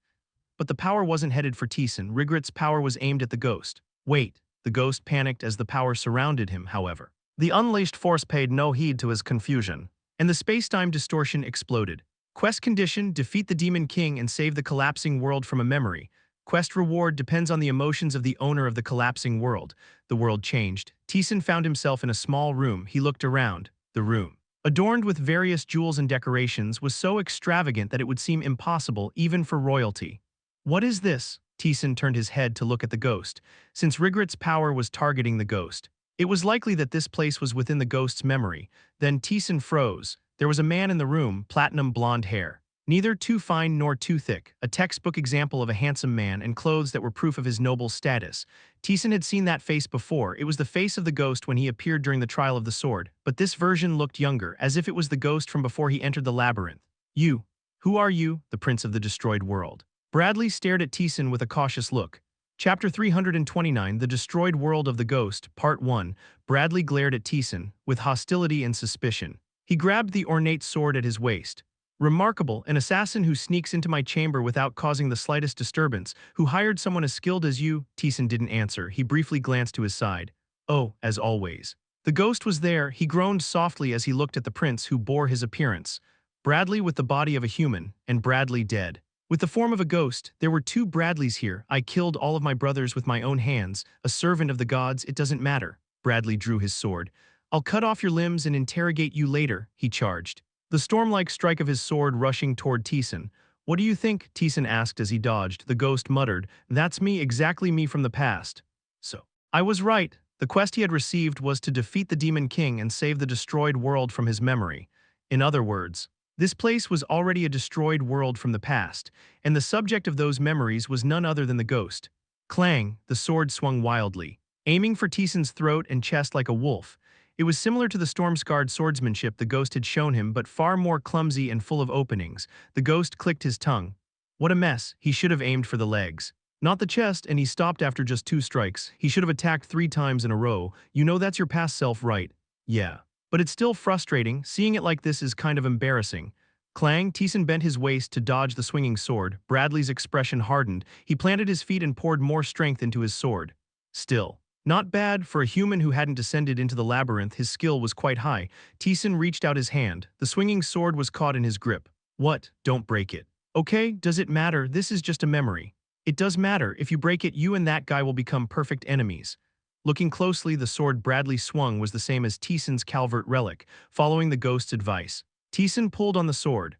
But the power wasn't headed for Taesan. Rigret's power was aimed at the ghost. Wait. The ghost panicked as the power surrounded him, however. The unleashed force paid no heed to his confusion, and the space-time distortion exploded. Quest condition: defeat the Demon King and save the collapsing world from a memory. Quest reward depends on the emotions of the owner of the collapsing world. The world changed. Taesan found himself in a small room. He looked around. The room, adorned with various jewels and decorations, was so extravagant that it would seem impossible even for royalty. What is this? Taesan turned his head to look at the ghost. Since Rigret's power was targeting the ghost, it was likely that this place was within the ghost's memory. Then Taesan froze. There was a man in the room, platinum blonde hair, neither too fine nor too thick, a textbook example of a handsome man, and clothes that were proof of his noble status. Taesan had seen that face before. It was the face of the ghost when he appeared during the trial of the sword, but this version looked younger, as if it was the ghost from before he entered the labyrinth. You. Who are you? The prince of the destroyed world. Bradley stared at Taesan with a cautious look. Chapter 329, The Destroyed World of the Ghost, Part 1. Bradley glared at Taesan with hostility and suspicion. He grabbed the ornate sword at his waist. Remarkable, an assassin who sneaks into my chamber without causing the slightest disturbance, who hired someone as skilled as you. Taesan didn't answer. He briefly glanced to his side. Oh, as always. The ghost was there. He groaned softly as he looked at the prince who bore his appearance. Bradley with the body of a human, and Bradley dead. With the form of a ghost, there were two Bradleys here. I killed all of my brothers with my own hands. A servant of the gods, it doesn't matter. Bradley drew his sword. I'll cut off your limbs and interrogate you later, he charged. The storm-like strike of his sword rushing toward Taesan. What do you think? Taesan asked as he dodged. The ghost muttered, That's me, exactly me from the past. So, I was right. The quest he had received was to defeat the Demon King and save the destroyed world from his memory. In other words, this place was already a destroyed world from the past, and the subject of those memories was none other than the ghost. Clang, the sword swung wildly, aiming for Taesan's throat and chest like a wolf. It was similar to the storm-scarred swordsmanship the ghost had shown him, but far more clumsy and full of openings. The ghost clicked his tongue. What a mess. He should have aimed for the legs, not the chest, and he stopped after just 2 strikes. He should have attacked 3 times in a row. You know that's your past self, right? Yeah. But it's still frustrating. Seeing it like this is kind of embarrassing. Clang, Taesan bent his waist to dodge the swinging sword. Bradley's expression hardened. He planted his feet and poured more strength into his sword. Still. Not bad for a human who hadn't descended into the labyrinth. His skill was quite high. Taesan reached out his hand. The swinging sword was caught in his grip. What? Don't break it. Okay, does it matter? This is just a memory. It does matter. If you break it, you and that guy will become perfect enemies. Looking closely, the sword Bradley swung was the same as Teesan's Calvert relic, following the ghost's advice. Teesan pulled on the sword.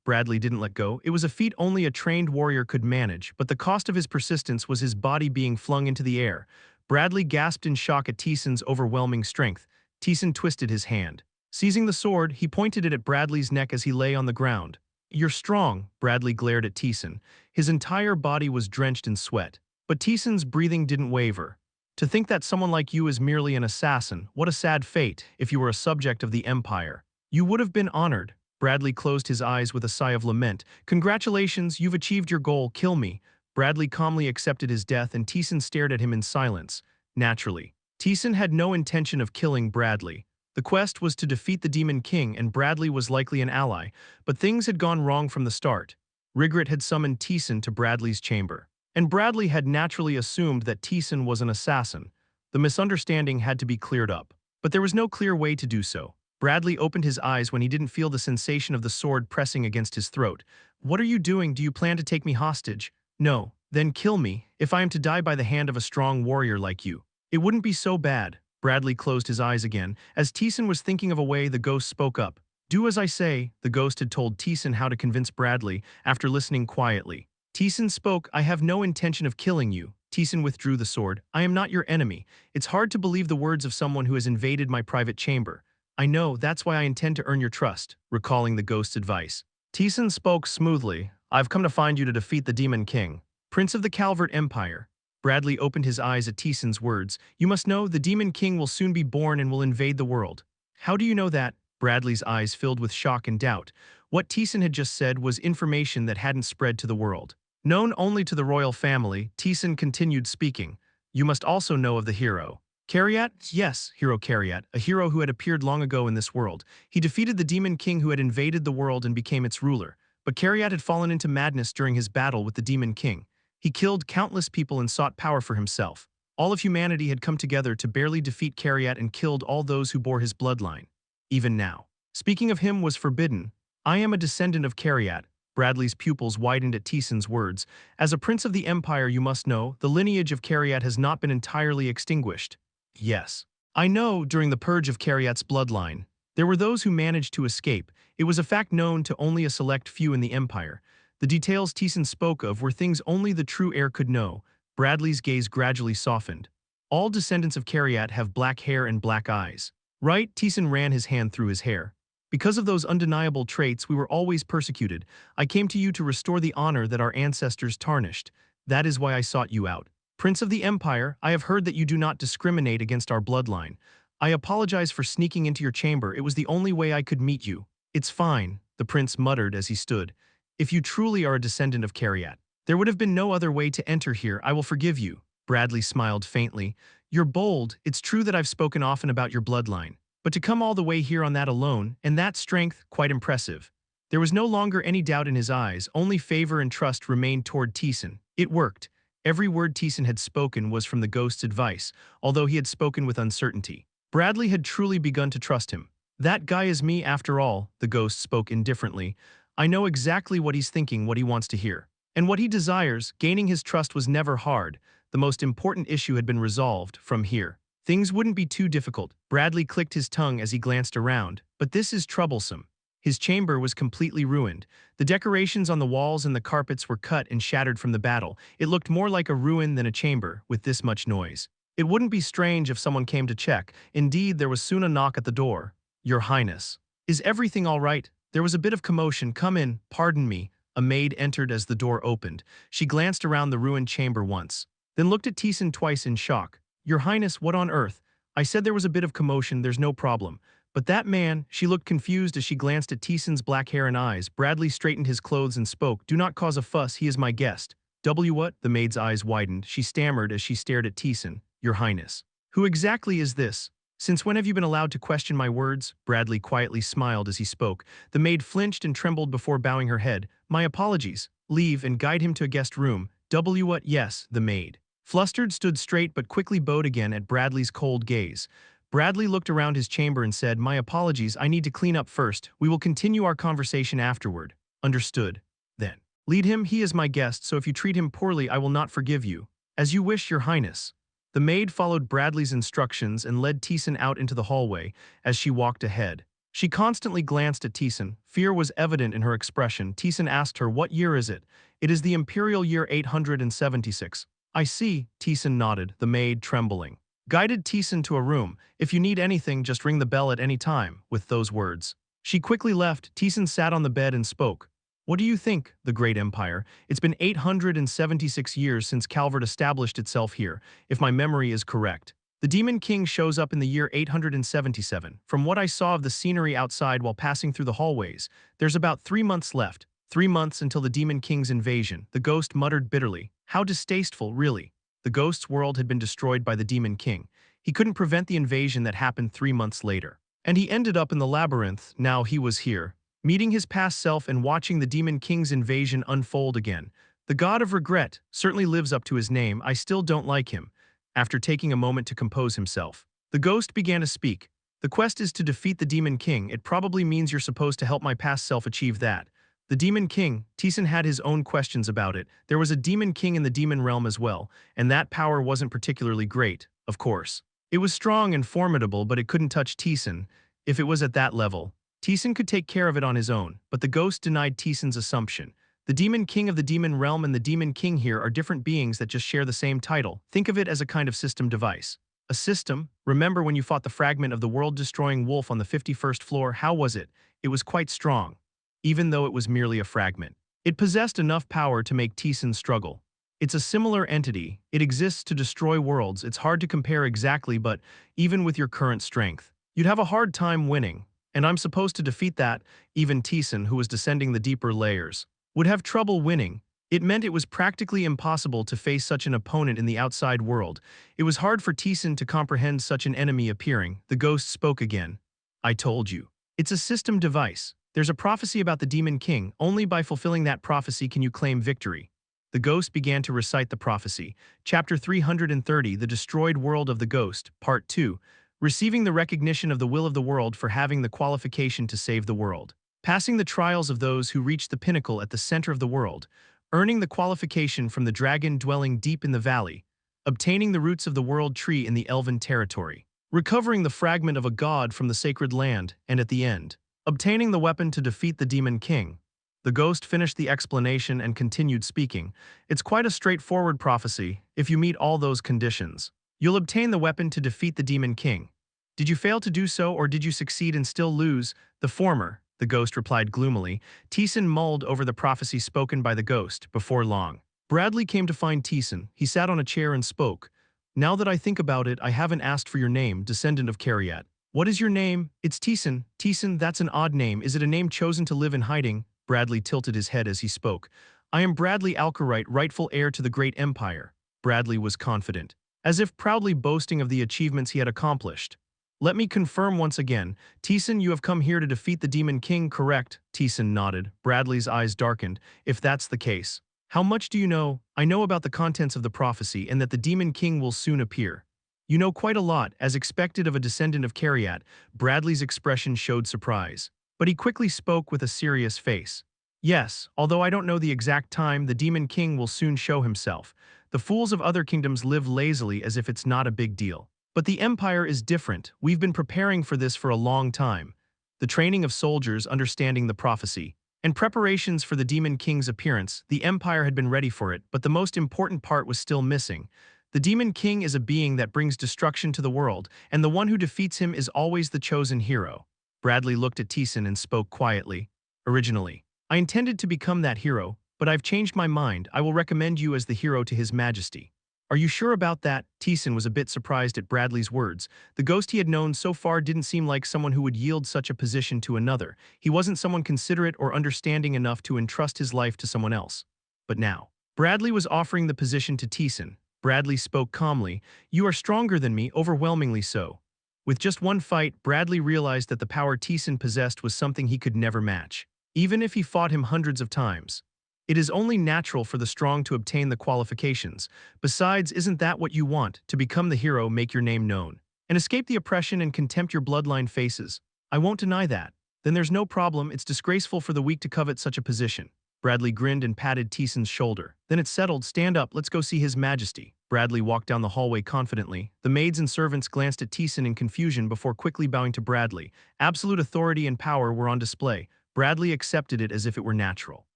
Bradley didn't let go. It was a feat only a trained warrior could manage, but the cost of his persistence was his body being flung into the air. Bradley gasped in shock at Teesan's overwhelming strength. Taesan twisted his hand. Seizing the sword, he pointed it at Bradley's neck as he lay on the ground. You're strong, Bradley glared at Taesan. His entire body was drenched in sweat. But Teesan's breathing didn't waver. To think that someone like you is merely an assassin, what a sad fate if you were a subject of the Empire. You would have been honored. Bradley closed his eyes with a sigh of lament. Congratulations, you've achieved your goal, kill me. Bradley calmly accepted his death and Taesan stared at him in silence. Naturally. Taesan had no intention of killing Bradley. The quest was to defeat the Demon King and Bradley was likely an ally, but things had gone wrong from the start. Rigret had summoned Taesan to Bradley's chamber. And Bradley had naturally assumed that Taesan was an assassin. The misunderstanding had to be cleared up. But there was no clear way to do so. Bradley opened his eyes when he didn't feel the sensation of the sword pressing against his throat. What are you doing? Do you plan to take me hostage? No. Then kill me, if I am to die by the hand of a strong warrior like you. It wouldn't be so bad. Bradley closed his eyes again. As Taesan was thinking of a way, the ghost spoke up. Do as I say, the ghost had told Taesan how to convince Bradley after listening quietly. Taesan spoke, I have no intention of killing you. Taesan withdrew the sword. I am not your enemy. It's hard to believe the words of someone who has invaded my private chamber. I know, that's why I intend to earn your trust, recalling the ghost's advice. Taesan spoke smoothly. I've come to find you to defeat the Demon King, Prince of the Calvert Empire. Bradley opened his eyes at Taesan's words. You must know, the Demon King will soon be born and will invade the world. How do you know that? Bradley's eyes filled with shock and doubt. What Taesan had just said was information that hadn't spread to the world. Known only to the royal family, Taesan continued speaking. You must also know of the hero. Cariat? Yes, hero Cariat, a hero who had appeared long ago in this world. He defeated the Demon King who had invaded the world and became its ruler. But Cariat had fallen into madness during his battle with the Demon King. He killed countless people and sought power for himself. All of humanity had come together to barely defeat Cariat and killed all those who bore his bloodline. Even now. Speaking of him was forbidden. I am a descendant of Cariat. Bradley's pupils widened at Taesan's words. As a prince of the Empire, you must know, the lineage of Cariat has not been entirely extinguished. Yes. I know, during the purge of Cariat's bloodline, there were those who managed to escape. It was a fact known to only a select few in the Empire. The details Taesan spoke of were things only the true heir could know. Bradley's gaze gradually softened. All descendants of Cariat have black hair and black eyes. Right? Taesan ran his hand through his hair. Because of those undeniable traits, we were always persecuted. I came to you to restore the honor that our ancestors tarnished. That is why I sought you out. Prince of the Empire, I have heard that you do not discriminate against our bloodline. I apologize for sneaking into your chamber. It was the only way I could meet you. It's fine, the prince muttered as he stood. If you truly are a descendant of Cariat, there would have been no other way to enter here. I will forgive you. Bradley smiled faintly. You're bold. It's true that I've spoken often about your bloodline. But to come all the way here on that alone, and that strength, quite impressive. There was no longer any doubt in his eyes, only favor and trust remained toward Taesan. It worked. Every word Taesan had spoken was from the ghost's advice, although he had spoken with uncertainty. Bradley had truly begun to trust him. That guy is me after all, the ghost spoke indifferently. I know exactly what he's thinking, what he wants to hear. And what he desires. Gaining his trust was never hard. The most important issue had been resolved. From here, things wouldn't be too difficult. Bradley clicked his tongue as he glanced around. But this is troublesome. His chamber was completely ruined. The decorations on the walls and the carpets were cut and shattered from the battle. It looked more like a ruin than a chamber, with this much noise. It wouldn't be strange if someone came to check. Indeed, there was soon a knock at the door. Your Highness. Is everything all right? There was a bit of commotion. Come in. Pardon me. A maid entered as the door opened. She glanced around the ruined chamber once, then looked at Taesan twice in shock. Your Highness, what on earth? I said there was a bit of commotion. There's no problem. But that man, she looked confused as she glanced at Taesan's black hair and eyes. Bradley straightened his clothes and spoke. Do not cause a fuss, he is my guest. What? The maid's eyes widened. She stammered as she stared at Taesan. Your Highness. Who exactly is this? Since when have you been allowed to question my words? Bradley quietly smiled as he spoke. The maid flinched and trembled before bowing her head. My apologies. Leave and guide him to a guest room. What? Yes, the maid. Flustered stood straight but quickly bowed again at Bradley's cold gaze. Bradley looked around his chamber and said, my apologies, I need to clean up first. We will continue our conversation afterward. Understood. Then. Lead him, he is my guest, so if you treat him poorly I will not forgive you. As you wish, your highness. The maid followed Bradley's instructions and led Taesan out into the hallway. As she walked ahead, she constantly glanced at Taesan. Fear was evident in her expression. Taesan asked her, what year is it? It is the imperial year 876. I see, Taesan nodded, the maid trembling. Guided Taesan to a room. If you need anything, just ring the bell at any time. With those words, she quickly left. Taesan sat on the bed and spoke. What do you think, the great empire? It's been 876 years since Calvert established itself here, if my memory is correct. The Demon King shows up in the year 877. From what I saw of the scenery outside while passing through the hallways, there's about 3 months left. 3 months until the Demon King's invasion, the ghost muttered bitterly. How distasteful, really. The ghost's world had been destroyed by the Demon King. He couldn't prevent the invasion that happened 3 months later. And he ended up in the labyrinth. Now he was here, meeting his past self and watching the Demon King's invasion unfold again. The god of regret certainly lives up to his name. I still don't like him. After taking a moment to compose himself, the ghost began to speak. The quest is to defeat the Demon King. It probably means you're supposed to help my past self achieve that. The Demon King, Taesan had his own questions about it. There was a Demon King in the Demon Realm as well, and that power wasn't particularly great, of course. It was strong and formidable, but it couldn't touch Taesan. If it was at that level, Taesan could take care of it on his own, but the ghost denied Taesan's assumption. The Demon King of the Demon Realm and the Demon King here are different beings that just share the same title. Think of it as a kind of system device. A system? Remember when you fought the fragment of the world-destroying wolf on the 51st floor? How was it? It was quite strong, even though it was merely a fragment. It possessed enough power to make Taesan struggle. It's a similar entity. It exists to destroy worlds. It's hard to compare exactly, but even with your current strength, you'd have a hard time winning. And I'm supposed to defeat that. Even Taesan, who was descending the deeper layers, would have trouble winning. It meant it was practically impossible to face such an opponent in the outside world. It was hard for Taesan to comprehend such an enemy appearing. The ghost spoke again. I told you. It's a system device. There's a prophecy about the Demon King. Only by fulfilling that prophecy can you claim victory. The ghost began to recite the prophecy. Chapter 330, The Destroyed World of the Ghost, Part 2. Receiving the recognition of the will of the world for having the qualification to save the world. Passing the trials of those who reach the pinnacle at the center of the world. Earning the qualification from the dragon dwelling deep in the valley. Obtaining the roots of the world tree in the elven territory. Recovering the fragment of a god from the sacred land, and at the end, obtaining the weapon to defeat the Demon King. The ghost finished the explanation and continued speaking. It's quite a straightforward prophecy. If you meet all those conditions, you'll obtain the weapon to defeat the Demon King. Did you fail to do so, or did you succeed and still lose? The former, the ghost replied gloomily. Taesan mulled over the prophecy spoken by the ghost. Before long, Bradley came to find Taesan. He sat on a chair and spoke. Now that I think about it, I haven't asked for your name, descendant of Kariat. What is your name? It's Taesan. Taesan, that's an odd name. Is it a name chosen to live in hiding? Bradley tilted his head as he spoke. I am Bradley Alkerite, rightful heir to the great empire. Bradley was confident, as if proudly boasting of the achievements he had accomplished. Let me confirm once again. Taesan, you have come here to defeat the Demon King, correct? Taesan nodded. Bradley's eyes darkened. If that's the case, how much do you know? I know about the contents of the prophecy and that the Demon King will soon appear. You know quite a lot, as expected of a descendant of Kariat. Bradley's expression showed surprise, but he quickly spoke with a serious face. Yes, although I don't know the exact time, the Demon King will soon show himself. The fools of other kingdoms live lazily as if it's not a big deal. But the Empire is different. We've been preparing for this for a long time. The training of soldiers, understanding the prophecy, and preparations for the Demon King's appearance, the Empire had been ready for it, but the most important part was still missing. The Demon King is a being that brings destruction to the world, and the one who defeats him is always the chosen hero. Bradley looked at Taesan and spoke quietly. Originally, I intended to become that hero, but I've changed my mind. I will recommend you as the hero to His Majesty. Are you sure about that? Taesan was a bit surprised at Bradley's words. The ghost he had known so far didn't seem like someone who would yield such a position to another. He wasn't someone considerate or understanding enough to entrust his life to someone else. But now, Bradley was offering the position to Taesan. Bradley spoke calmly. You are stronger than me, overwhelmingly so. With just one fight, Bradley realized that the power Taesan possessed was something he could never match, even if he fought him hundreds of times. It is only natural for the strong to obtain the qualifications. Besides, isn't that what you want, to become the hero, make your name known, and escape the oppression and contempt your bloodline faces? I won't deny that. Then there's no problem, it's disgraceful for the weak to covet such a position. Bradley grinned and patted Taesan's shoulder. Then it's settled, stand up, let's go see His Majesty. Bradley walked down the hallway confidently. The maids and servants glanced at Taesan in confusion before quickly bowing to Bradley. Absolute authority and power were on display. Bradley accepted it as if it were natural.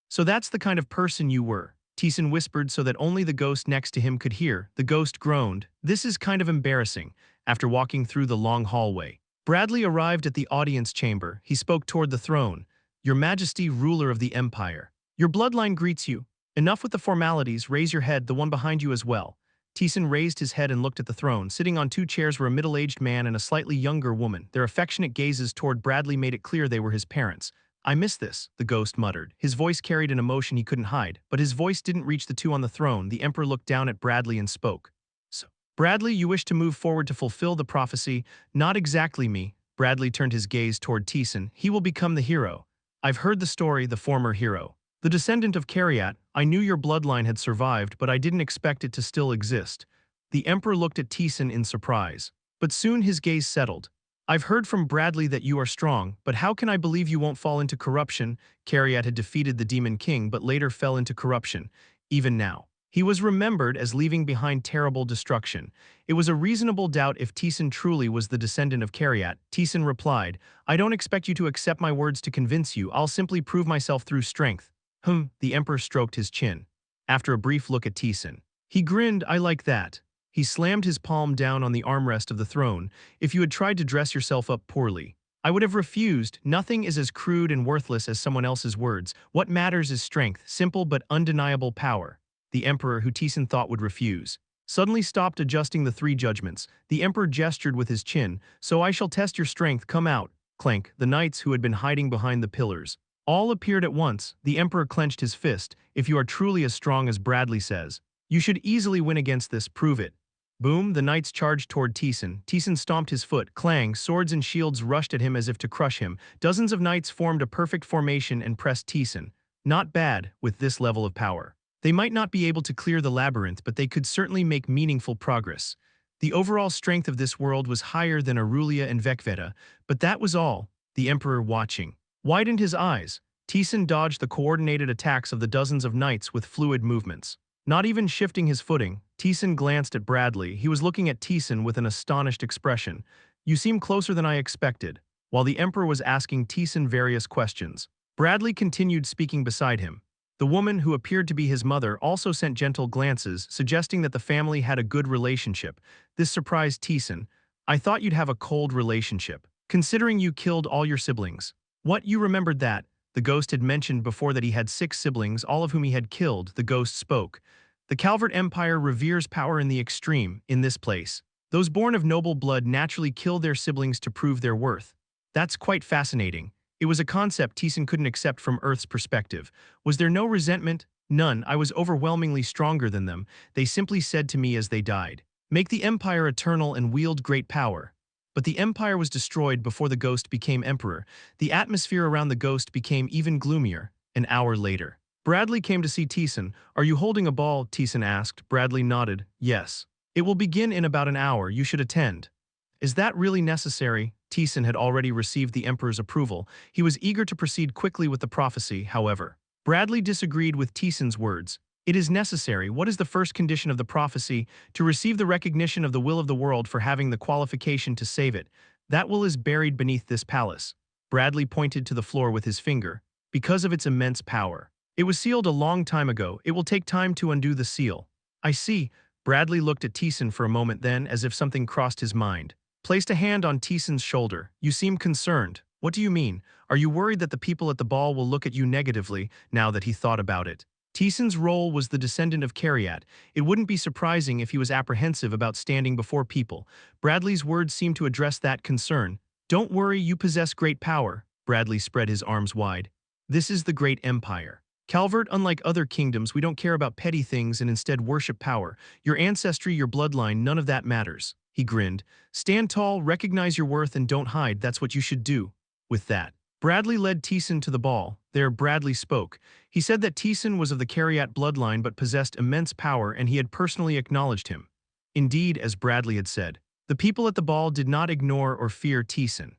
So that's the kind of person you were, Taesan whispered so that only the ghost next to him could hear. The ghost groaned. This is kind of embarrassing. After walking through the long hallway, Bradley arrived at the audience chamber. He spoke toward the throne. Your Majesty, ruler of the Empire. Your bloodline greets you. Enough with the formalities, raise your head, the one behind you as well. Taesan raised his head and looked at the throne. Sitting on two chairs were a middle-aged man and a slightly younger woman. Their affectionate gazes toward Bradley made it clear they were his parents. I miss this, the ghost muttered. His voice carried an emotion he couldn't hide, but his voice didn't reach the two on the throne. The Emperor looked down at Bradley and spoke. So, Bradley, you wish to move forward to fulfill the prophecy? Not exactly me. Bradley turned his gaze toward Taesan. He will become the hero. I've heard the story, the former hero. The descendant of Karyat. I knew your bloodline had survived, but I didn't expect it to still exist. The Emperor looked at Taesan in surprise. But soon his gaze settled. I've heard from Bradley that you are strong, but how can I believe you won't fall into corruption? Karyat had defeated the Demon King but later fell into corruption. Even now, he was remembered as leaving behind terrible destruction. It was a reasonable doubt if Taesan truly was the descendant of Karyat. Taesan replied, I don't expect you to accept my words to convince you. I'll simply prove myself through strength. The Emperor stroked his chin. After a brief look at Taesan, he grinned, I like that. He slammed his palm down on the armrest of the throne. If you had tried to dress yourself up poorly, I would have refused. Nothing is as crude and worthless as someone else's words. What matters is strength, simple but undeniable power. The Emperor, who Taesan thought would refuse, suddenly stopped adjusting the three judgments. The Emperor gestured with his chin. So I shall test your strength, come out. Clank, the knights who had been hiding behind the pillars all appeared at once. The Emperor clenched his fist. If you are truly as strong as Bradley says, you should easily win against this, prove it. Boom, the knights charged toward Taesan. Taesan stomped his foot. Clang, swords and shields rushed at him as if to crush him. Dozens of knights formed a perfect formation and pressed Taesan. Not bad, with this level of power. They might not be able to clear the labyrinth, but they could certainly make meaningful progress. The overall strength of this world was higher than Aurelia and Vecveta, but that was all. The Emperor, watching, widened his eyes. Taesan dodged the coordinated attacks of the dozens of knights with fluid movements. Not even shifting his footing, Taesan glanced at Bradley. He was looking at Taesan with an astonished expression. You seem closer than I expected. While the Emperor was asking Taesan various questions, Bradley continued speaking beside him. The woman, who appeared to be his mother, also sent gentle glances, suggesting that the family had a good relationship. This surprised Taesan. I thought you'd have a cold relationship, considering you killed all your siblings. What, you remembered that? The ghost had mentioned before that he had 6 siblings, all of whom he had killed. The ghost spoke. The Calvert Empire reveres power in the extreme. In this place, those born of noble blood naturally kill their siblings to prove their worth. That's quite fascinating. It was a concept Taesan couldn't accept from Earth's perspective. Was there no resentment? None. I was overwhelmingly stronger than them. They simply said to me as they died, make the Empire eternal and wield great power. But the Empire was destroyed before the ghost became Emperor. The atmosphere around the ghost became even gloomier. An hour later, Bradley came to see Taesan. Are you holding a ball? Taesan asked. Bradley nodded. Yes. It will begin in about an hour. You should attend. Is that really necessary? Taesan had already received the Emperor's approval. He was eager to proceed quickly with the prophecy, however. Bradley disagreed with Taesan's words. It is necessary. What is the first condition of the prophecy? To receive the recognition of the will of the world for having the qualification to save it. That will is buried beneath this palace. Bradley pointed to the floor with his finger. Because of its immense power. It was sealed a long time ago. It will take time to undo the seal. I see. Bradley looked at Taesan for a moment, then, as if something crossed his mind, placed a hand on Taesan's shoulder. You seem concerned. What do you mean? Are you worried that the people at the ball will look at you negatively, now that he thought about it? Taesan's role was the descendant of Karyat. It wouldn't be surprising if he was apprehensive about standing before people. Bradley's words seemed to address that concern. Don't worry, you possess great power. Bradley spread his arms wide. This is the great empire. Calvert, unlike other kingdoms, we don't care about petty things and instead worship power. Your ancestry, your bloodline, none of that matters. He grinned. Stand tall, recognize your worth, and don't hide. That's what you should do. With that, Bradley led Taesan to the ball. There, Bradley spoke. He said that Taesan was of the Cariat bloodline but possessed immense power, and he had personally acknowledged him. Indeed, as Bradley had said, the people at the ball did not ignore or fear Taesan.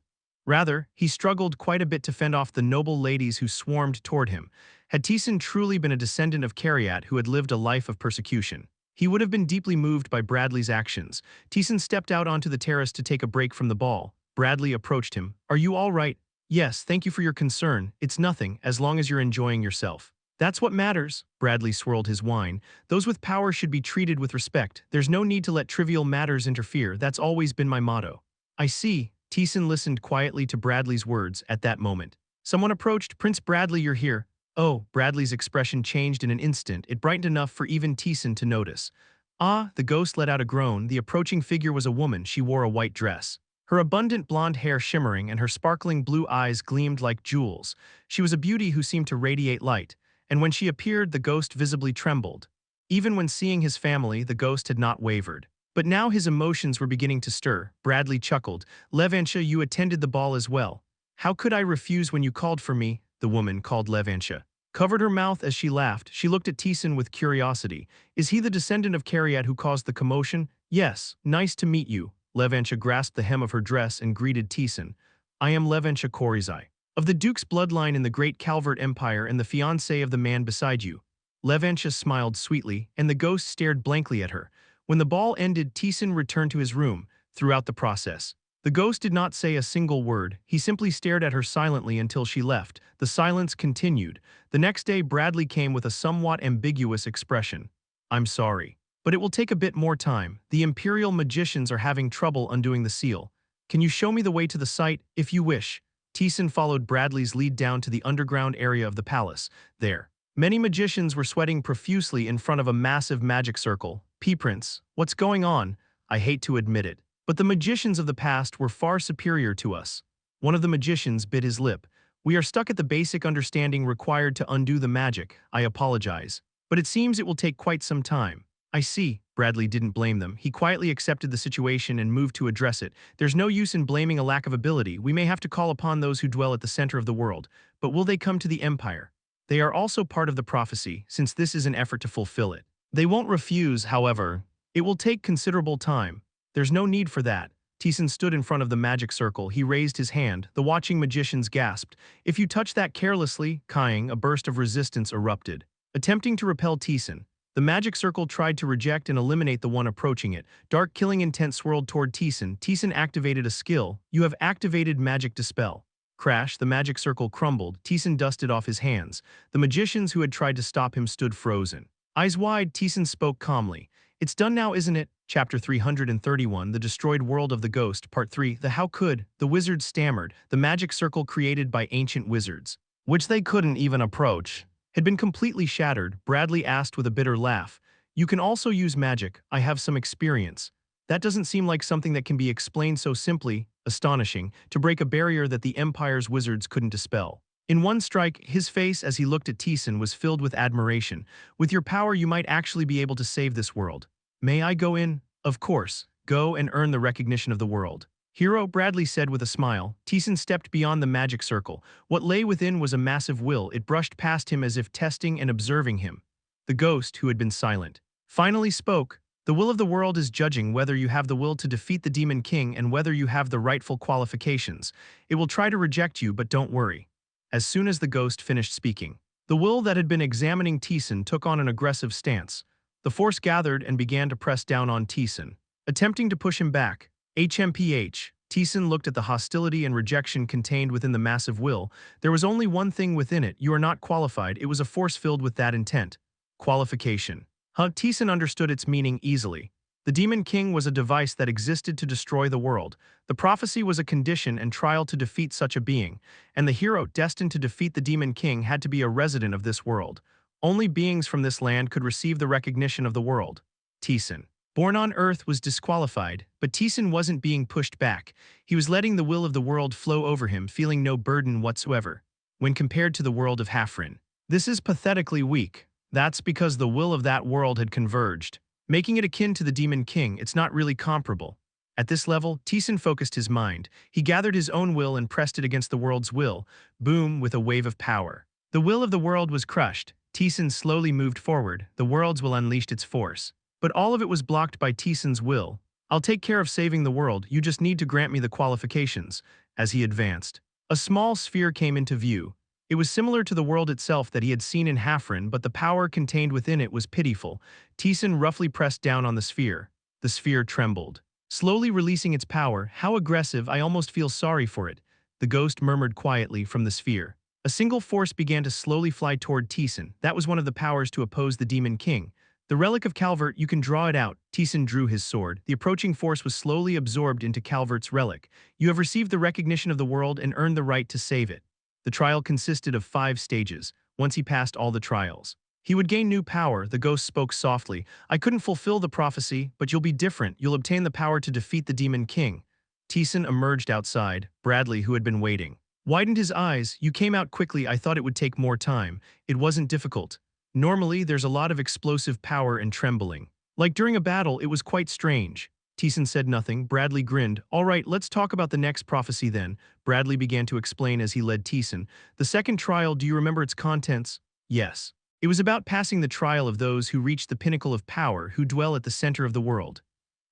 Rather, he struggled quite a bit to fend off the noble ladies who swarmed toward him. Had Taesan truly been a descendant of Cariat who had lived a life of persecution, he would have been deeply moved by Bradley's actions. Taesan stepped out onto the terrace to take a break from the ball. Bradley approached him. Are you all right? Yes, thank you for your concern. It's nothing, as long as you're enjoying yourself. That's what matters. Bradley swirled his wine. Those with power should be treated with respect. There's no need to let trivial matters interfere. That's always been my motto. I see. Taesan listened quietly to Bradley's words at that moment. Someone approached. Prince Bradley, you're here. Oh, Bradley's expression changed in an instant. It brightened enough for even Taesan to notice. Ah, the ghost let out a groan. The approaching figure was a woman. She wore a white dress. Her abundant blonde hair shimmering and her sparkling blue eyes gleamed like jewels. She was a beauty who seemed to radiate light, and when she appeared, the ghost visibly trembled. Even when seeing his family, the ghost had not wavered. But now his emotions were beginning to stir. Bradley chuckled. Levantia, you attended the ball as well. How could I refuse when you called for me? The woman, called Levantia, covered her mouth as she laughed. She looked at Taesan with curiosity. Is he the descendant of Cariat who caused the commotion? Yes, nice to meet you. Levantia grasped the hem of her dress and greeted Taesan. I am Levantia Korizai, of the Duke's bloodline in the great Calvert Empire and the fiancée of the man beside you. Levantia smiled sweetly, and the ghost stared blankly at her. When the ball ended, Taesan returned to his room. Throughout the process, the ghost did not say a single word. He simply stared at her silently until she left. The silence continued. The next day, Bradley came with a somewhat ambiguous expression. I'm sorry, but it will take a bit more time. The Imperial magicians are having trouble undoing the seal. Can you show me the way to the site, if you wish? Taesan followed Bradley's lead down to the underground area of the palace. There, many magicians were sweating profusely in front of a massive magic circle. Prince, what's going on? I hate to admit it, but the magicians of the past were far superior to us. One of the magicians bit his lip. We are stuck at the basic understanding required to undo the magic. I apologize, but it seems it will take quite some time. I see. Bradley didn't blame them. He quietly accepted the situation and moved to address it. There's no use in blaming a lack of ability. We may have to call upon those who dwell at the center of the world, but will they come to the Empire? They are also part of the prophecy, since this is an effort to fulfill it. They won't refuse, however. It will take considerable time. There's no need for that. Taesan stood in front of the magic circle. He raised his hand. The watching magicians gasped. If you touch that carelessly, Kang, a burst of resistance erupted. Attempting to repel Taesan, the magic circle tried to reject and eliminate the one approaching it. Dark killing intent swirled toward Taesan. Taesan activated a skill. You have activated magic dispel. Crash, the magic circle crumbled. Taesan dusted off his hands. The magicians who had tried to stop him stood frozen. Eyes wide, Taesan spoke calmly. It's done now, isn't it? Chapter 331, The Destroyed World of the Ghost, Part 3, The How Could, the wizards stammered. The magic circle created by ancient wizards, which they couldn't even approach, had been completely shattered. Bradley asked with a bitter laugh. You can also use magic. I have some experience. That doesn't seem like something that can be explained so simply. Astonishing, to break a barrier that the Empire's wizards couldn't dispel. In one strike, his face as he looked at Taesan was filled with admiration. With your power, you might actually be able to save this world. May I go in? Of course. Go and earn the recognition of the world. Hero, Bradley said with a smile. Taesan stepped beyond the magic circle. What lay within was a massive will. It brushed past him as if testing and observing him. The ghost, who had been silent, finally spoke. The will of the world is judging whether you have the will to defeat the Demon King and whether you have the rightful qualifications. It will try to reject you, but don't worry. As soon as the ghost finished speaking, the will that had been examining Taesan took on an aggressive stance. The force gathered and began to press down on Taesan, attempting to push him back. HMPH. Taesan looked at the hostility and rejection contained within the massive will. There was only one thing within it. You are not qualified. It was a force filled with that intent. Qualification. Taesan understood its meaning easily. The Demon King was a device that existed to destroy the world. The prophecy was a condition and trial to defeat such a being, and the hero destined to defeat the Demon King had to be a resident of this world. Only beings from this land could receive the recognition of the world. Taesan, born on Earth, was disqualified, but Taesan wasn't being pushed back. He was letting the will of the world flow over him, feeling no burden whatsoever. When compared to the world of Hafren, This is pathetically weak. That's because the will of that world had converged. Making it akin to the Demon King, it's not really comparable. At this level, Taesan focused his mind. He gathered his own will and pressed it against the world's will, boom, with a wave of power. The will of the world was crushed. Taesan slowly moved forward. The world's will unleashed its force. But all of it was blocked by Taesan's will. I'll take care of saving the world, you just need to grant me the qualifications. As he advanced, a small sphere came into view. It was similar to the world itself that he had seen in Hafren, but the power contained within it was pitiful. Taesan roughly pressed down on the sphere. The sphere trembled, slowly releasing its power. How aggressive, I almost feel sorry for it. The ghost murmured quietly from the sphere. A single force began to slowly fly toward Taesan. That was one of the powers to oppose the Demon King. The relic of Calvert, you can draw it out. Taesan drew his sword. The approaching force was slowly absorbed into Calvert's relic. You have received the recognition of the world and earned the right to save it. The trial consisted of 5 stages. Once he passed all the trials, he would gain new power. The ghost spoke softly. I couldn't fulfill the prophecy, but you'll be different. You'll obtain the power to defeat the Demon King. Taesan emerged outside. Bradley, who had been waiting, widened his eyes. You came out quickly. I thought it would take more time. It wasn't difficult. Normally, there's a lot of explosive power and trembling. Like during a battle, it was quite strange. Taesan said nothing. Bradley grinned. All right, let's talk about the next prophecy then. Bradley began to explain as he led Taesan. The second trial, do you remember its contents? Yes. It was about passing the trial of those who reach the pinnacle of power, who dwell at the center of the world.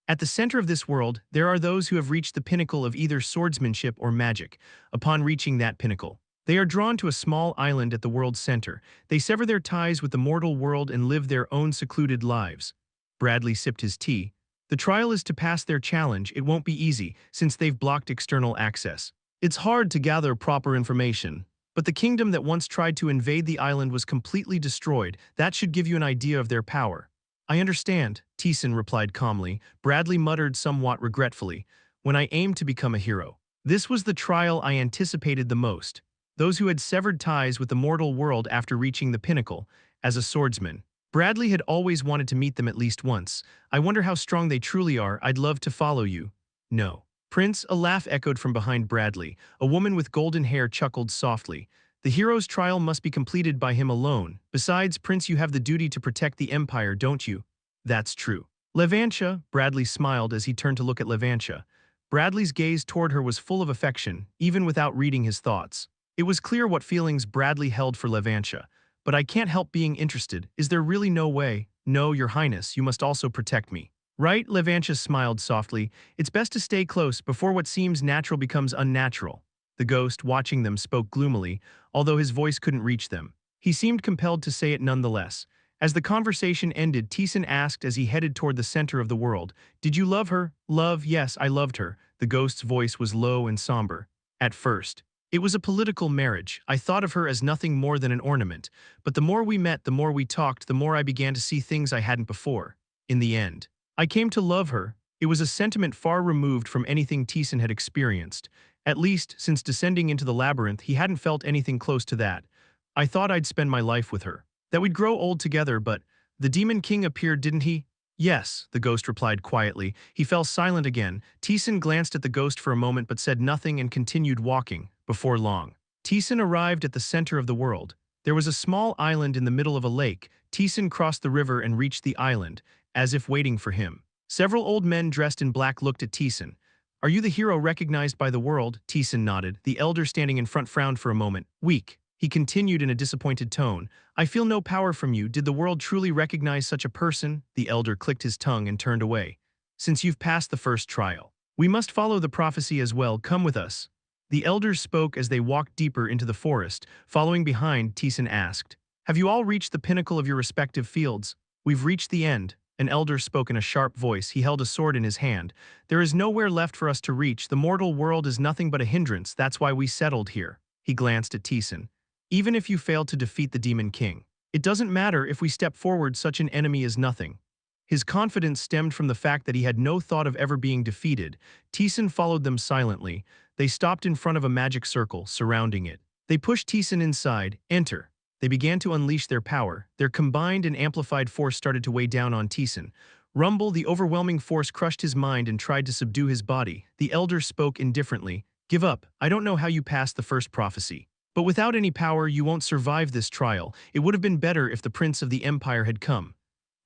At the center of this world, there are those who have reached the pinnacle of either swordsmanship or magic. Upon reaching that pinnacle, they are drawn to a small island at the world's center. They sever their ties with the mortal world and live their own secluded lives. Bradley sipped his tea. The trial is to pass their challenge. It won't be easy, since they've blocked external access. It's hard to gather proper information. But the kingdom that once tried to invade the island was completely destroyed. That should give you an idea of their power. I understand, Taesan replied calmly. Bradley muttered somewhat regretfully. When I aimed to become a hero, this was the trial I anticipated the most. Those who had severed ties with the mortal world after reaching the pinnacle. As a swordsman, Bradley had always wanted to meet them at least once. I wonder how strong they truly are. I'd love to follow you. No. Prince, a laugh echoed from behind Bradley. A woman with golden hair chuckled softly. The hero's trial must be completed by him alone. Besides, Prince, you have the duty to protect the Empire, don't you? That's true. Levantia, Bradley smiled as he turned to look at Levantia. Bradley's gaze toward her was full of affection, even without reading his thoughts. It was clear what feelings Bradley held for Levantia. But I can't help being interested. Is there really no way? No, Your Highness, you must also protect me. Right? Levantia smiled softly. It's best to stay close before what seems natural becomes unnatural. The ghost, watching them, spoke gloomily, although his voice couldn't reach them. He seemed compelled to say it nonetheless. As the conversation ended, Taesan asked as he headed toward the center of the world, Did you love her? Love, yes, I loved her. The ghost's voice was low and somber. At first, it was a political marriage. I thought of her as nothing more than an ornament. But the more we met, the more we talked, the more I began to see things I hadn't before. In the end, I came to love her. It was a sentiment far removed from anything Taesan had experienced. At least, since descending into the labyrinth, he hadn't felt anything close to that. I thought I'd spend my life with her. That we'd grow old together, but the Demon King appeared, didn't he? Yes, the ghost replied quietly. He fell silent again. Taesan glanced at the ghost for a moment but said nothing and continued walking. Before long, Taesan arrived at the center of the world. There was a small island in the middle of a lake. Taesan crossed the river and reached the island, as if waiting for him. Several old men dressed in black looked at Taesan. Are you the hero recognized by the world? Taesan nodded. The elder standing in front frowned for a moment. Weak. He continued in a disappointed tone. I feel no power from you. Did the world truly recognize such a person? The elder clicked his tongue and turned away. Since you've passed the first trial, we must follow the prophecy as well. Come with us. The elders spoke as they walked deeper into the forest. Following behind, Taesan asked, Have you all reached the pinnacle of your respective fields? We've reached the end. An elder spoke in a sharp voice. He held a sword in his hand. There is nowhere left for us to reach. The mortal world is nothing but a hindrance. That's why we settled here. He glanced at Taesan. Even if you fail to defeat the Demon King, it doesn't matter. If we step forward, such an enemy is nothing. His confidence stemmed from the fact that he had no thought of ever being defeated. Taesan followed them silently. They stopped in front of a magic circle, surrounding it. They pushed Taesan inside. Enter. They began to unleash their power. Their combined and amplified force started to weigh down on Taesan. Rumble, the overwhelming force crushed his mind and tried to subdue his body. The elder spoke indifferently. Give up. I don't know how you passed the first prophecy. But without any power, you won't survive this trial. It would have been better if the prince of the empire had come.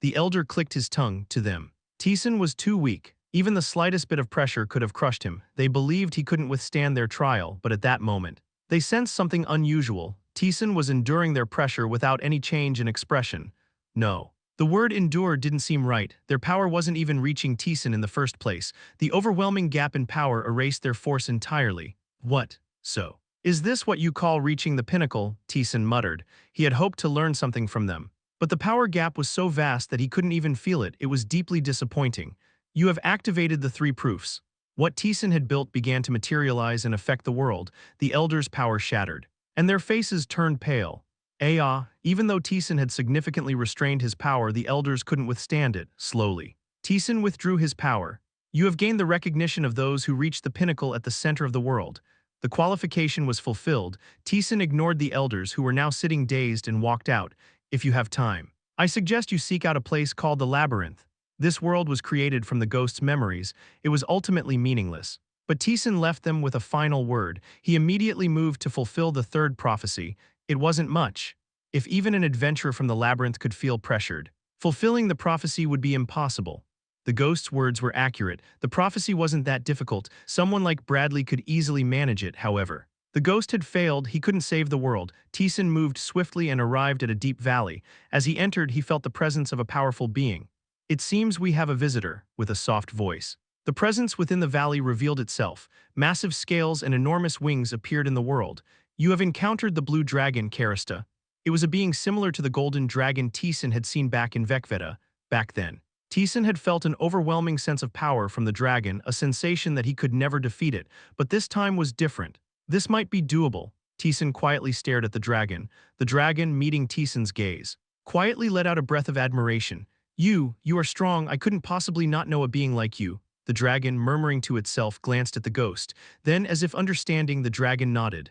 The elder clicked his tongue to them. Taesan was too weak. Even the slightest bit of pressure could have crushed him. They believed he couldn't withstand their trial, but at that moment, they sensed something unusual. Taesan was enduring their pressure without any change in expression. No. The word endure didn't seem right. Their power wasn't even reaching Taesan in the first place. The overwhelming gap in power erased their force entirely. What? So? Is this what you call reaching the pinnacle? Taesan muttered. He had hoped to learn something from them. But the power gap was so vast that he couldn't even feel it. It was deeply disappointing. You have activated the three proofs. What Taesan had built began to materialize and affect the world. The elders' power shattered, and their faces turned pale. Even though Taesan had significantly restrained his power, the elders couldn't withstand it. Slowly, Taesan withdrew his power. You have gained the recognition of those who reached the pinnacle at the center of the world. The qualification was fulfilled. Taesan ignored the elders who were now sitting dazed and walked out. If you have time, I suggest you seek out a place called the labyrinth. This world was created from the ghost's memories. It was ultimately meaningless. But Taesan left them with a final word. He immediately moved to fulfill the third prophecy. It wasn't much. If even an adventurer from the labyrinth could feel pressured, fulfilling the prophecy would be impossible. The ghost's words were accurate. The prophecy wasn't that difficult. Someone like Bradley could easily manage it, however. The ghost had failed. He couldn't save the world. Taesan moved swiftly and arrived at a deep valley. As he entered, he felt the presence of a powerful being. It seems we have a visitor, with a soft voice. The presence within the valley revealed itself. Massive scales and enormous wings appeared in the world. You have encountered the blue dragon, Karista. It was a being similar to the golden dragon Taesan had seen back in Vekveda. Back then, Taesan had felt an overwhelming sense of power from the dragon, a sensation that he could never defeat it. But this time was different. This might be doable. Taesan quietly stared at the dragon. The dragon, meeting Taesan's gaze, quietly let out a breath of admiration. You are strong. I couldn't possibly not know a being like you. The dragon, murmuring to itself, glanced at the ghost. Then, as if understanding, the dragon nodded.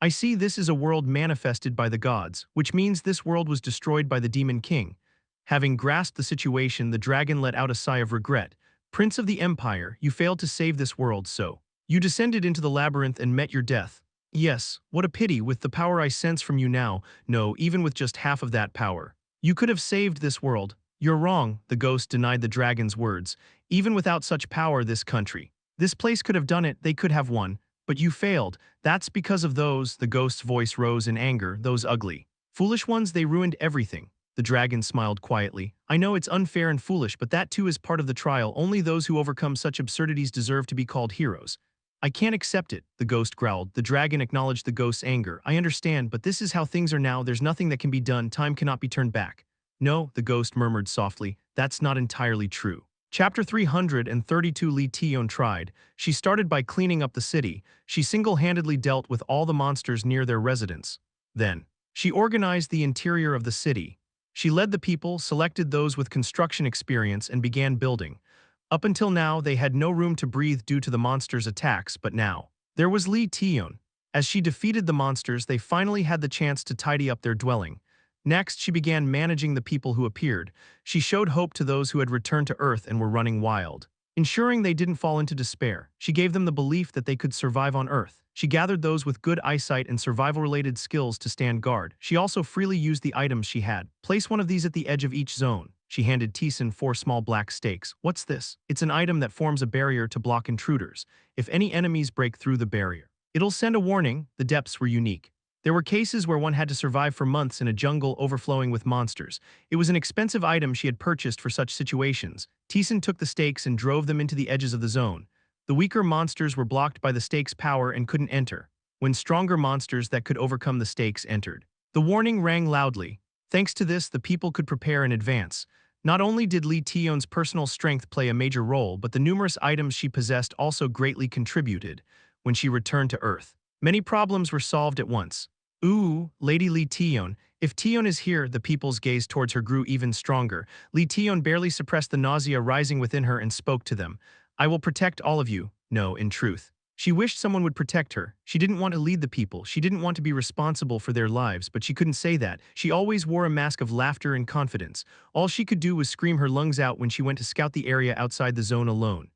I see this is a world manifested by the gods, which means this world was destroyed by the demon king. Having grasped the situation, the dragon let out a sigh of regret. Prince of the Empire, you failed to save this world, so you descended into the labyrinth and met your death. Yes, what a pity. With the power I sense from you now, no, even with just half of that power, you could have saved this world. You're wrong, the ghost denied the dragon's words. Even without such power, this place could have done it. They could have won. But you failed. That's because of those, the ghost's voice rose in anger, those ugly, foolish ones. They ruined everything. The dragon smiled quietly. I know it's unfair and foolish, but that too is part of the trial. Only those who overcome such absurdities deserve to be called heroes. I can't accept it, the ghost growled. The dragon acknowledged the ghost's anger. I understand, but this is how things are now. There's nothing that can be done. Time cannot be turned back. No, the ghost murmured softly. That's not entirely true. Chapter 332. Lee Taeyeon tried. She started by cleaning up the city. She single-handedly dealt with all the monsters near their residence. Then, she organized the interior of the city. She led the people, selected those with construction experience, and began building. Up until now, they had no room to breathe due to the monsters' attacks, but now, there was Lee Taeyeon. As she defeated the monsters, they finally had the chance to tidy up their dwelling. Next, she began managing the people who appeared. She showed hope to those who had returned to Earth and were running wild. Ensuring they didn't fall into despair, she gave them the belief that they could survive on Earth. She gathered those with good eyesight and survival-related skills to stand guard. She also freely used the items she had. Place one of these at the edge of each zone. She handed Taesan 4 small black stakes. What's this? It's an item that forms a barrier to block intruders. If any enemies break through the barrier, it'll send a warning. The depths were unique. There were cases where one had to survive for months in a jungle overflowing with monsters. It was an expensive item she had purchased for such situations. Taesan took the stakes and drove them into the edges of the zone. The weaker monsters were blocked by the stakes' power and couldn't enter. When stronger monsters that could overcome the stakes entered, the warning rang loudly. Thanks to this, the people could prepare in advance. Not only did Lee Taeyeon's personal strength play a major role, but the numerous items she possessed also greatly contributed. When she returned to Earth, many problems were solved at once. Ooh, Lady Lee Taeyeon. If Taeyeon is here, the people's gaze towards her grew even stronger. Lee Taeyeon barely suppressed the nausea rising within her and spoke to them. I will protect all of you. No, in truth, she wished someone would protect her. She didn't want to lead the people. She didn't want to be responsible for their lives, but she couldn't say that. She always wore a mask of laughter and confidence. All she could do was scream her lungs out when she went to scout the area outside the zone alone.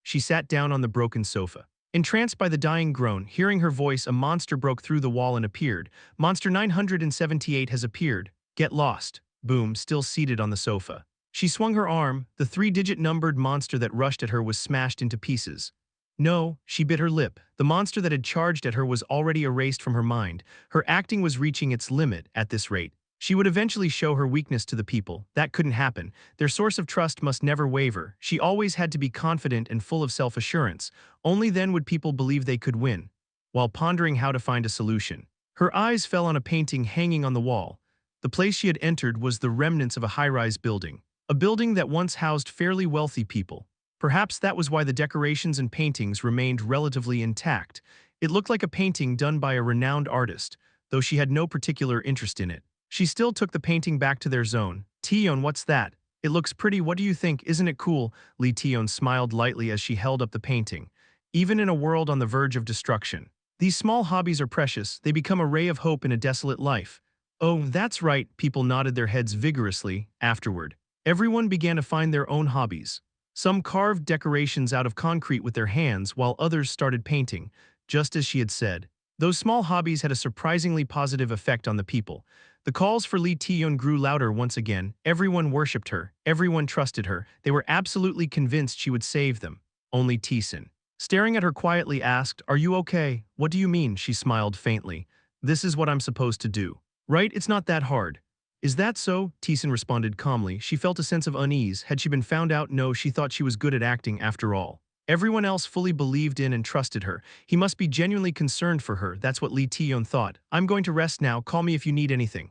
She sat down on the broken sofa. Entranced by the dying groan, hearing her voice, a monster broke through the wall and appeared. Monster 978 has appeared. Get lost. Boom, still seated on the sofa. She swung her arm. The three-digit numbered monster that rushed at her was smashed into pieces. No, she bit her lip. The monster that had charged at her was already erased from her mind. Her acting was reaching its limit at this rate. She would eventually show her weakness to the people. That couldn't happen. Their source of trust must never waver. She always had to be confident and full of self-assurance. Only then would people believe they could win. While pondering how to find a solution, her eyes fell on a painting hanging on the wall. The place she had entered was the remnants of a high-rise building. A building that once housed fairly wealthy people. Perhaps that was why the decorations and paintings remained relatively intact. It looked like a painting done by a renowned artist, though she had no particular interest in it. She still took the painting back to their zone. Tion, what's that? It looks pretty, what do you think, isn't it cool? Lee Tion smiled lightly as she held up the painting. Even in a world on the verge of destruction, these small hobbies are precious, they become a ray of hope in a desolate life. Oh, that's right, people nodded their heads vigorously. Afterward, everyone began to find their own hobbies. Some carved decorations out of concrete with their hands while others started painting, just as she had said. Those small hobbies had a surprisingly positive effect on the people. The calls for Lee Tion grew louder once again. Everyone worshipped her. Everyone trusted her. They were absolutely convinced she would save them. Only Taesan, staring at her quietly, asked, "Are you okay?" "What do you mean?" She smiled faintly. "This is what I'm supposed to do. Right? It's not that hard." "Is that so?" Taesan responded calmly. She felt a sense of unease. Had she been found out? No, she thought she was good at acting after all. Everyone else fully believed in and trusted her. He must be genuinely concerned for her. That's what Lee Tion thought. "I'm going to rest now. Call me if you need anything."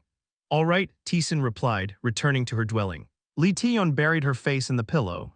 "All right," Taesan replied, returning to her dwelling. Lee Tion buried her face in the pillow.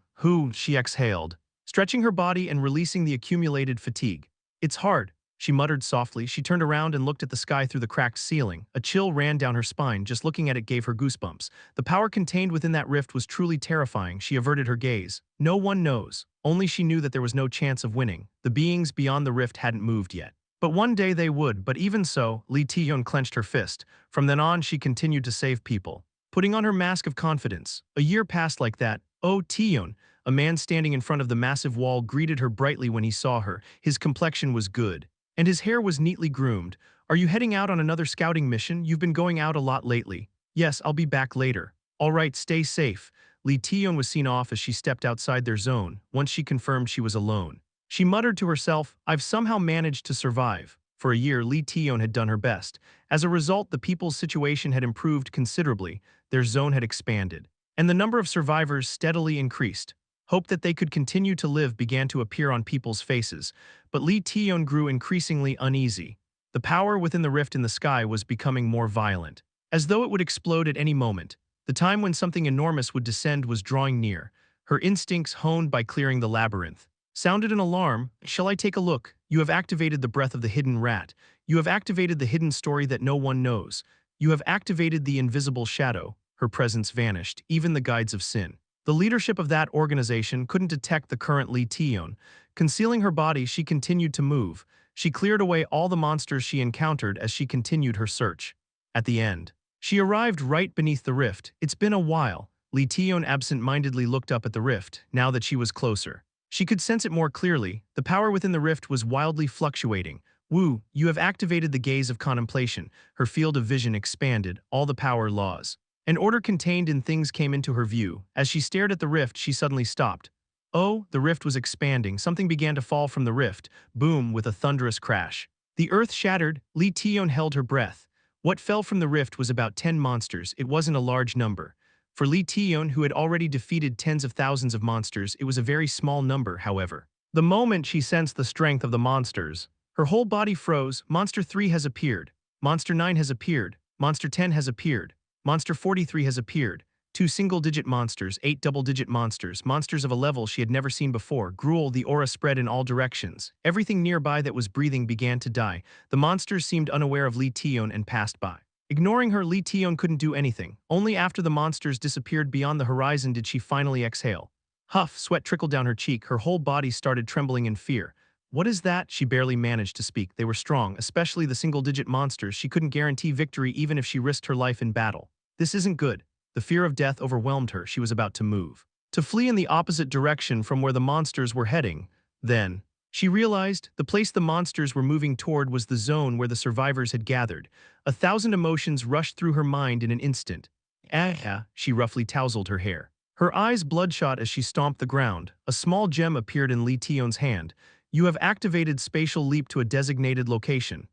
She exhaled, stretching her body and releasing the accumulated fatigue. "It's hard," she muttered softly. She turned around and looked at the sky through the cracked ceiling. A chill ran down her spine. Just looking at it gave her goosebumps. The power contained within that rift was truly terrifying. She averted her gaze. No one knows. Only she knew that there was no chance of winning. The beings beyond the rift hadn't moved yet. But one day they would. But even so, Lee Tion clenched her fist. From then on, she continued to save people, putting on her mask of confidence. A year passed like that. "Oh, Tion." A man standing in front of the massive wall greeted her brightly when he saw her. His complexion was good, and his hair was neatly groomed. "Are you heading out on another scouting mission? You've been going out a lot lately." "Yes, I'll be back later." "All right, stay safe." Lee Tion was seen off as she stepped outside their zone. Once she confirmed she was alone, she muttered to herself, "I've somehow managed to survive." For a year, Lee Tion had done her best. As a result, the people's situation had improved considerably. Their zone had expanded, and the number of survivors steadily increased. Hope that they could continue to live began to appear on people's faces, but Lee Tion grew increasingly uneasy. The power within the rift in the sky was becoming more violent, as though it would explode at any moment. The time when something enormous would descend was drawing near. Her instincts, honed by clearing the labyrinth, sounded an alarm. "Shall I take a look? You have activated the breath of the hidden rat. You have activated the hidden story that no one knows. You have activated the invisible shadow." Her presence vanished, even the guides of sin. The leadership of that organization couldn't detect the current Lee Tion. Concealing her body, she continued to move. She cleared away all the monsters she encountered as she continued her search. At the end, she arrived right beneath the rift. "It's been a while." Lee Tion absent-mindedly looked up at the rift. Now that she was closer, she could sense it more clearly. The power within the rift was wildly fluctuating. You have activated the gaze of contemplation." Her field of vision expanded. All the power, laws, and order contained in things came into her view. As she stared at the rift, she suddenly stopped. Oh, the rift was expanding. Something began to fall from the rift. Boom, with a thunderous crash. The earth shattered. Lee Tion held her breath. What fell from the rift was about 10 monsters. It wasn't a large number. For Lee Tion, who had already defeated tens of thousands of monsters, it was a very small number, however. The moment she sensed the strength of the monsters, her whole body froze. Monster 3 has appeared. Monster 9 has appeared. Monster 10 has appeared. Monster 43 has appeared. 2 single-digit monsters, 8 double-digit monsters, monsters of a level she had never seen before. Gruel, the aura spread in all directions. Everything nearby that was breathing began to die. The monsters seemed unaware of Lee Tion and passed by. Ignoring her, Lee Tion couldn't do anything. Only after the monsters disappeared beyond the horizon did she finally exhale. Huff, sweat trickled down her cheek. Her whole body started trembling in fear. "What is that?" She barely managed to speak. They were strong, especially the single-digit monsters. She couldn't guarantee victory even if she risked her life in battle. This isn't good. The fear of death overwhelmed her. She was about to move, to flee in the opposite direction from where the monsters were heading. Then, She realized the place the monsters were moving toward was the zone where the survivors had gathered. 1,000 emotions rushed through her mind in an instant. Ah, she roughly tousled her hair. Her eyes bloodshot as she stomped the ground. A small gem appeared in Li Tion's hand. You have activated spatial leap to a designated location.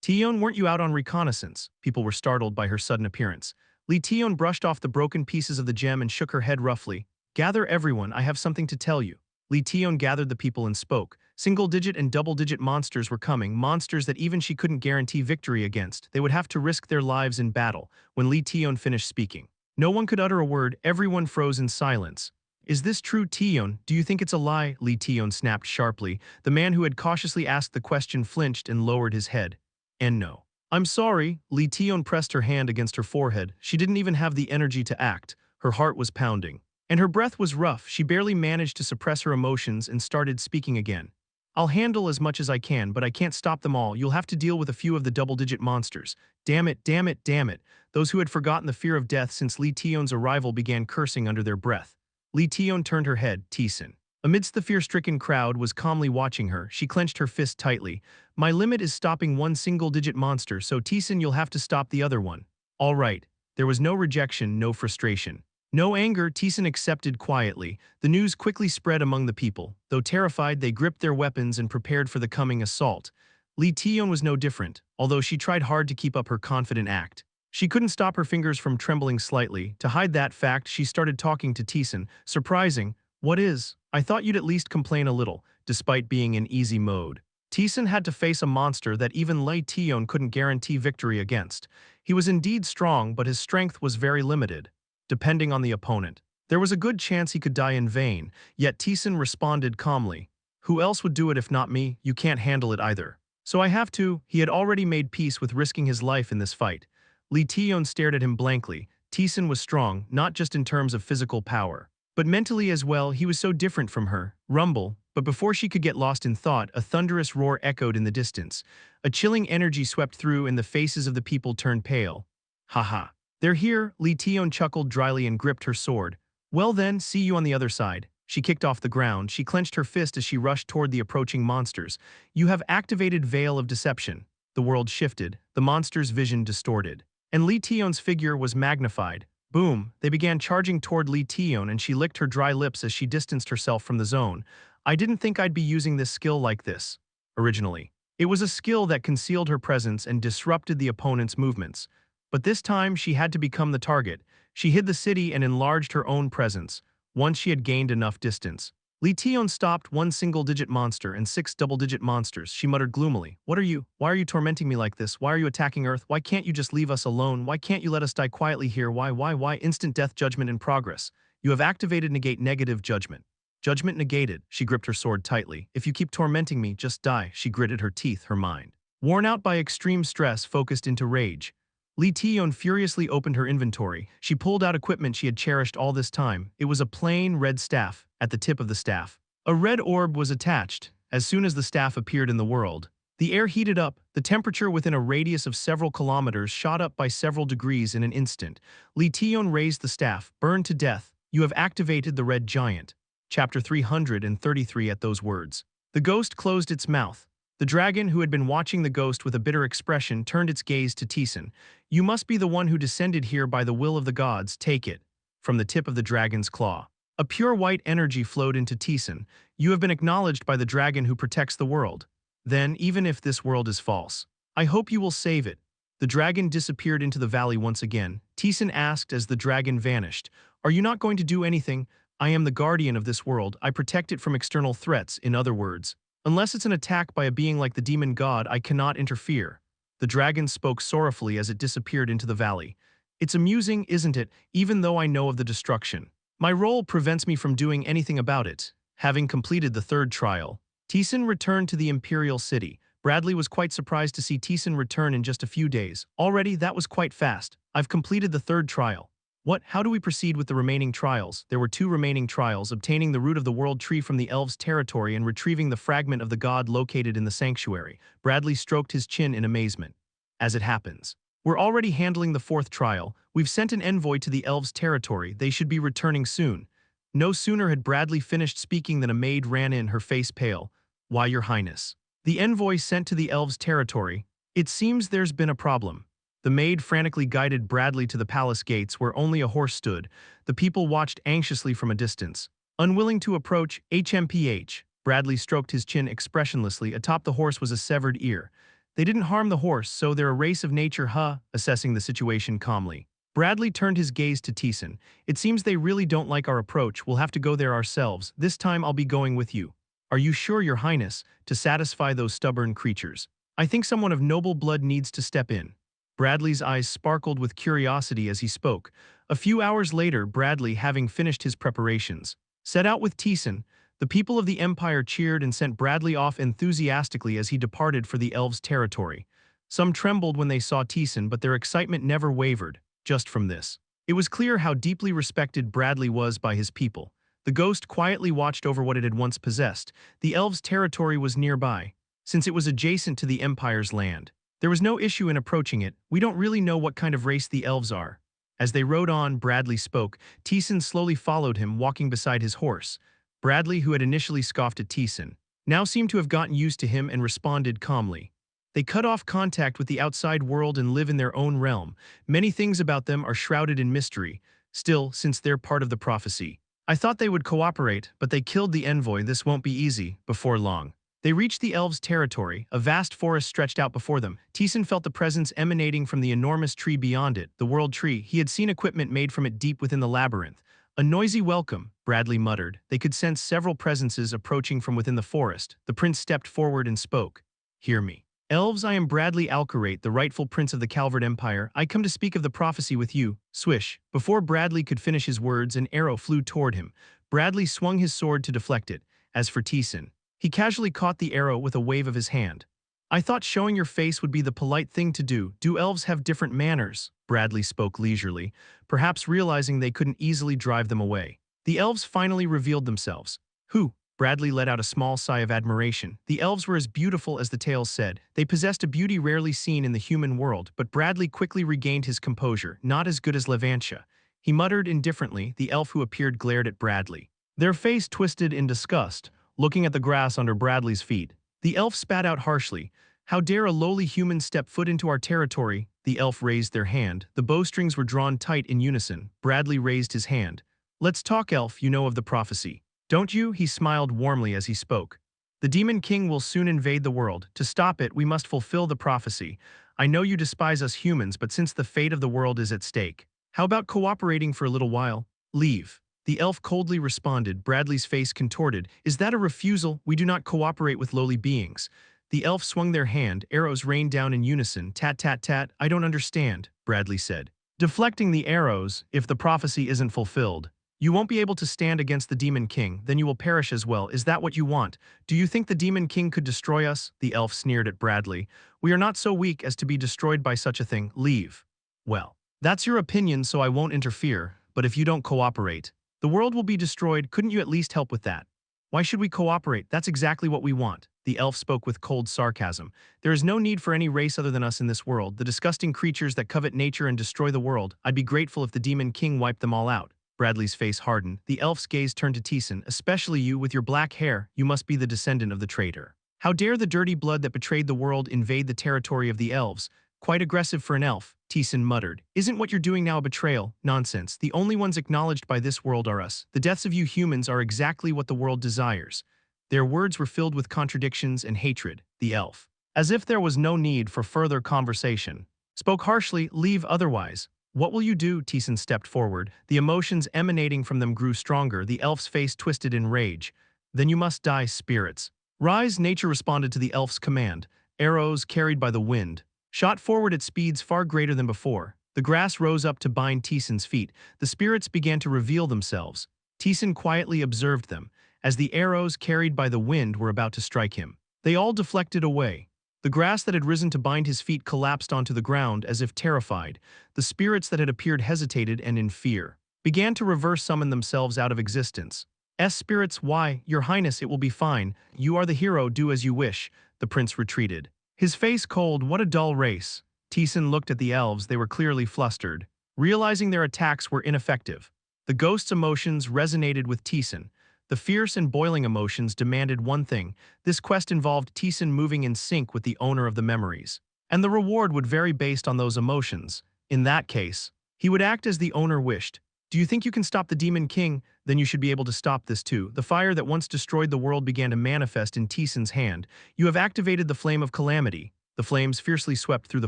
Tion, weren't you out on reconnaissance? People were startled by her sudden appearance. Li Tion brushed off the broken pieces of the gem and shook her head roughly. Gather everyone, I have something to tell you. Li Tion gathered the people and spoke. Single-digit and double-digit monsters were coming, monsters that even she couldn't guarantee victory against. They would have to risk their lives in battle. When Li Tion finished speaking, no one could utter a word, everyone froze in silence. Is this true, Tion? Do you think it's a lie? Li Tion snapped sharply. The man who had cautiously asked the question flinched and lowered his head. And no. I'm sorry. Li Tion pressed her hand against her forehead. She didn't even have the energy to act. Her heart was pounding. And her breath was rough. She barely managed to suppress her emotions and started speaking again. I'll handle as much as I can, but I can't stop them all. You'll have to deal with a few of the double-digit monsters. Damn it, damn it, damn it. Those who had forgotten the fear of death since Li Tion's arrival began cursing under their breath. Li Tion turned her head. Taesan, amidst the fear-stricken crowd, was calmly watching her. She clenched her fist tightly. My limit is stopping one single-digit monster, so Taesan, you'll have to stop the other one. All right. There was no rejection, no frustration. No anger. Taesan accepted quietly. The news quickly spread among the people. Though terrified, they gripped their weapons and prepared for the coming assault. Li Tion was no different, although she tried hard to keep up her confident act. She couldn't stop her fingers from trembling slightly. To hide that fact, she started talking to Taesan. Surprising. What is? I thought you'd at least complain a little, despite being in easy mode. Taesan had to face a monster that even Li Tion couldn't guarantee victory against. He was indeed strong, but his strength was very limited. Depending on the opponent, there was a good chance he could die in vain, yet Taesan responded calmly. Who else would do it if not me? You can't handle it either. So I have to. He had already made peace with risking his life in this fight. Li Tion stared at him blankly. Taesan was strong, not just in terms of physical power, but mentally as well. He was so different from her. Rumble. But before she could get lost in thought, a thunderous roar echoed in the distance. A chilling energy swept through and the faces of the people turned pale. Haha. They're here. Li Tion chuckled dryly and gripped her sword. Well then, see you on the other side. She kicked off the ground. She clenched her fist as she rushed toward the approaching monsters. You have activated Veil of Deception. The world shifted, the monster's vision distorted. And Li Tion's figure was magnified. Boom, they began charging toward Li Tion and she licked her dry lips as she distanced herself from the zone. I didn't think I'd be using this skill like this. Originally, it was a skill that concealed her presence and disrupted the opponent's movements. But this time, she had to become the target. She hid the city and enlarged her own presence. Once she had gained enough distance, Li Tion stopped one single-digit monster and 6 double-digit monsters. She muttered gloomily, What are you? Why are you tormenting me like this? Why are you attacking Earth? Why can't you just leave us alone? Why can't you let us die quietly here? Why? Instant death judgment in progress. You have activated negate negative judgment. Judgment negated. She gripped her sword tightly. If you keep tormenting me, just die. She gritted her teeth, her mind, worn out by extreme stress, focused into rage. Li Tion furiously opened her inventory. She pulled out equipment she had cherished all this time. It was a plain red staff. At the tip of the staff, a red orb was attached. As soon as the staff appeared in the world, the air heated up. The temperature within a radius of several kilometers shot up by several degrees in an instant. Li Tion raised the staff. Burned to death. You have activated the red giant. Chapter 333. At those words, the ghost closed its mouth. The dragon, who had been watching the ghost with a bitter expression, turned its gaze to Taesan. You must be the one who descended here by the will of the gods. Take it. From the tip of the dragon's claw, a pure white energy flowed into Taesan. You have been acknowledged by the dragon who protects the world. Then, even if this world is false, I hope you will save it. The dragon disappeared into the valley once again. Taesan asked as the dragon vanished, Are you not going to do anything? I am the guardian of this world. I protect it from external threats. In other words, unless it's an attack by a being like the demon god, I cannot interfere. The dragon spoke sorrowfully as it disappeared into the valley. It's amusing, isn't it, even though I know of the destruction. My role prevents me from doing anything about it. Having completed the third trial, Taesan returned to the Imperial City. Bradley was quite surprised to see Taesan return in just a few days. Already, that was quite fast. I've completed the third trial. What? How do we proceed with the remaining trials? There were 2 remaining trials, obtaining the root of the world tree from the elves' territory and retrieving the fragment of the god located in the sanctuary. Bradley stroked his chin in amazement. As it happens, we're already handling the 4th trial. We've sent an envoy to the elves' territory. They should be returning soon. No sooner had Bradley finished speaking than a maid ran in, her face pale. Why, your highness? The envoy sent to the elves' territory. It seems there's been a problem. The maid frantically guided Bradley to the palace gates where only a horse stood. The people watched anxiously from a distance. Unwilling to approach, HMPH, Bradley stroked his chin expressionlessly. Atop the horse was a severed ear. They didn't harm the horse, so they're a race of nature, huh? Assessing the situation calmly. Bradley turned his gaze to Taesan. It seems they really don't like our approach. We'll have to go there ourselves. This time I'll be going with you. Are you sure, your highness, to satisfy those stubborn creatures? I think someone of noble blood needs to step in. Bradley's eyes sparkled with curiosity as he spoke. A few hours later, Bradley, having finished his preparations, set out with Taesan. The people of the Empire cheered and sent Bradley off enthusiastically as he departed for the elves' territory. Some trembled when they saw Taesan, but their excitement never wavered, just from this. It was clear how deeply respected Bradley was by his people. The ghost quietly watched over what it had once possessed. The elves' territory was nearby, since it was adjacent to the Empire's land. There was no issue in approaching it. We don't really know what kind of race the elves are. As they rode on, Bradley spoke. Taesan slowly followed him, walking beside his horse. Bradley, who had initially scoffed at Taesan, now seemed to have gotten used to him and responded calmly. They cut off contact with the outside world and live in their own realm. Many things about them are shrouded in mystery. Still, since they're part of the prophecy, I thought they would cooperate, but they killed the envoy. This won't be easy. Before long, they reached the elves' territory. A vast forest stretched out before them. Taesan felt the presence emanating from the enormous tree beyond it, the world tree. He had seen equipment made from it deep within the labyrinth. A noisy welcome, Bradley muttered. They could sense several presences approaching from within the forest. The prince stepped forward and spoke. Hear me. Elves, I am Bradley Alcarate, the rightful prince of the Calvert Empire. I come to speak of the prophecy with you. Swish. Before Bradley could finish his words, an arrow flew toward him. Bradley swung his sword to deflect it. As for Taesan, he casually caught the arrow with a wave of his hand. I thought showing your face would be the polite thing to do. Do elves have different manners? Bradley spoke leisurely, perhaps realizing they couldn't easily drive them away. The elves finally revealed themselves. Who? Bradley let out a small sigh of admiration. The elves were as beautiful as the tales said. They possessed a beauty rarely seen in the human world, but Bradley quickly regained his composure. Not as good as Levantia. He muttered indifferently. The elf who appeared glared at Bradley, their face twisted in disgust, looking at the grass under Bradley's feet. The elf spat out harshly. How dare a lowly human step foot into our territory? The elf raised their hand. The bowstrings were drawn tight in unison. Bradley raised his hand. Let's talk, elf. You know of the prophecy, don't you? He smiled warmly as he spoke. The Demon King will soon invade the world. To stop it, we must fulfill the prophecy. I know you despise us humans, but since the fate of the world is at stake, how about cooperating for a little while? Leave. The elf coldly responded. Bradley's face contorted. Is that a refusal? We do not cooperate with lowly beings. The elf swung their hand. Arrows rained down in unison. Tat, tat, tat. I don't understand, Bradley said, deflecting the arrows. If the prophecy isn't fulfilled, you won't be able to stand against the Demon King. Then you will perish as well. Is that what you want? Do you think the Demon King could destroy us? The elf sneered at Bradley. We are not so weak as to be destroyed by such a thing. Leave. Well, that's your opinion, so I won't interfere. But if you don't cooperate, the world will be destroyed. Couldn't you at least help with that? Why should we cooperate? That's exactly what we want. The elf spoke with cold sarcasm. There is no need for any race other than us in this world, the disgusting creatures that covet nature and destroy the world. I'd be grateful if the Demon King wiped them all out. Bradley's face hardened. The elf's gaze turned to Taesan. Especially you with your black hair. You must be the descendant of the traitor. How dare the dirty blood that betrayed the world invade the territory of the elves? Quite aggressive for an elf, Taesan muttered. Isn't what you're doing now a betrayal? Nonsense. The only ones acknowledged by this world are us. The deaths of you humans are exactly what the world desires. Their words were filled with contradictions and hatred. The elf, as if there was no need for further conversation, spoke harshly. Leave otherwise. What will you do? Taesan stepped forward. The emotions emanating from them grew stronger. The elf's face twisted in rage. Then you must die, spirits. Rise. Nature responded to the elf's command. Arrows, carried by the wind, shot forward at speeds far greater than before. The grass rose up to bind Taesan's feet. The spirits began to reveal themselves. Taesan quietly observed them. As the arrows, carried by the wind, were about to strike him, they all deflected away. The grass that had risen to bind his feet collapsed onto the ground as if terrified. The spirits that had appeared hesitated and in fear began to reverse summon themselves out of existence. Spirits, why, your highness, it will be fine. You are the hero, do as you wish. The prince retreated, his face cold. What a dull race. Taesan looked at the elves. They were clearly flustered, realizing their attacks were ineffective. The ghost's emotions resonated with Taesan. The fierce and boiling emotions demanded one thing. This quest involved Taesan moving in sync with the owner of the memories. And the reward would vary based on those emotions. In that case, he would act as the owner wished. Do you think you can stop the Demon King? Then you should be able to stop this too. The fire that once destroyed the world began to manifest in Taesan's hand. You have activated the flame of calamity. The flames fiercely swept through the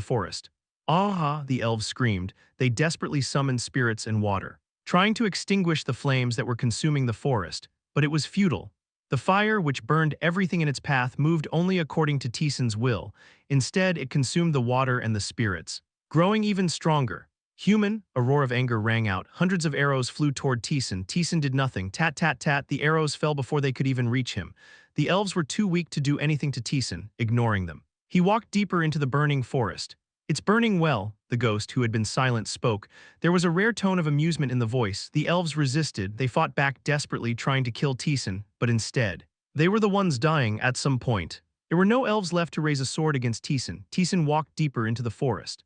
forest. Ah! The elves screamed. They desperately summoned spirits and water, trying to extinguish the flames that were consuming the forest. But it was futile. The fire, which burned everything in its path, moved only according to Taesan's will. Instead, it consumed the water and the spirits, growing even stronger. Human, a roar of anger rang out. Hundreds of arrows flew toward Taesan. Taesan did nothing. Tat, tat, tat. The arrows fell before they could even reach him. The elves were too weak to do anything to Taesan, ignoring them. He walked deeper into the burning forest. It's burning well, the ghost, who had been silent, spoke. There was a rare tone of amusement in the voice. The elves resisted. They fought back desperately, trying to kill Taesan, but instead, they were the ones dying at some point. There were no elves left to raise a sword against Taesan. Taesan walked deeper into the forest.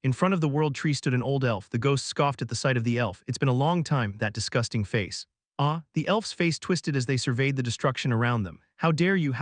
In front of the world tree stood an old elf. The ghost scoffed at the sight of the elf. It's been a long time, that disgusting face. The elf's face twisted as they surveyed the destruction around them. How dare you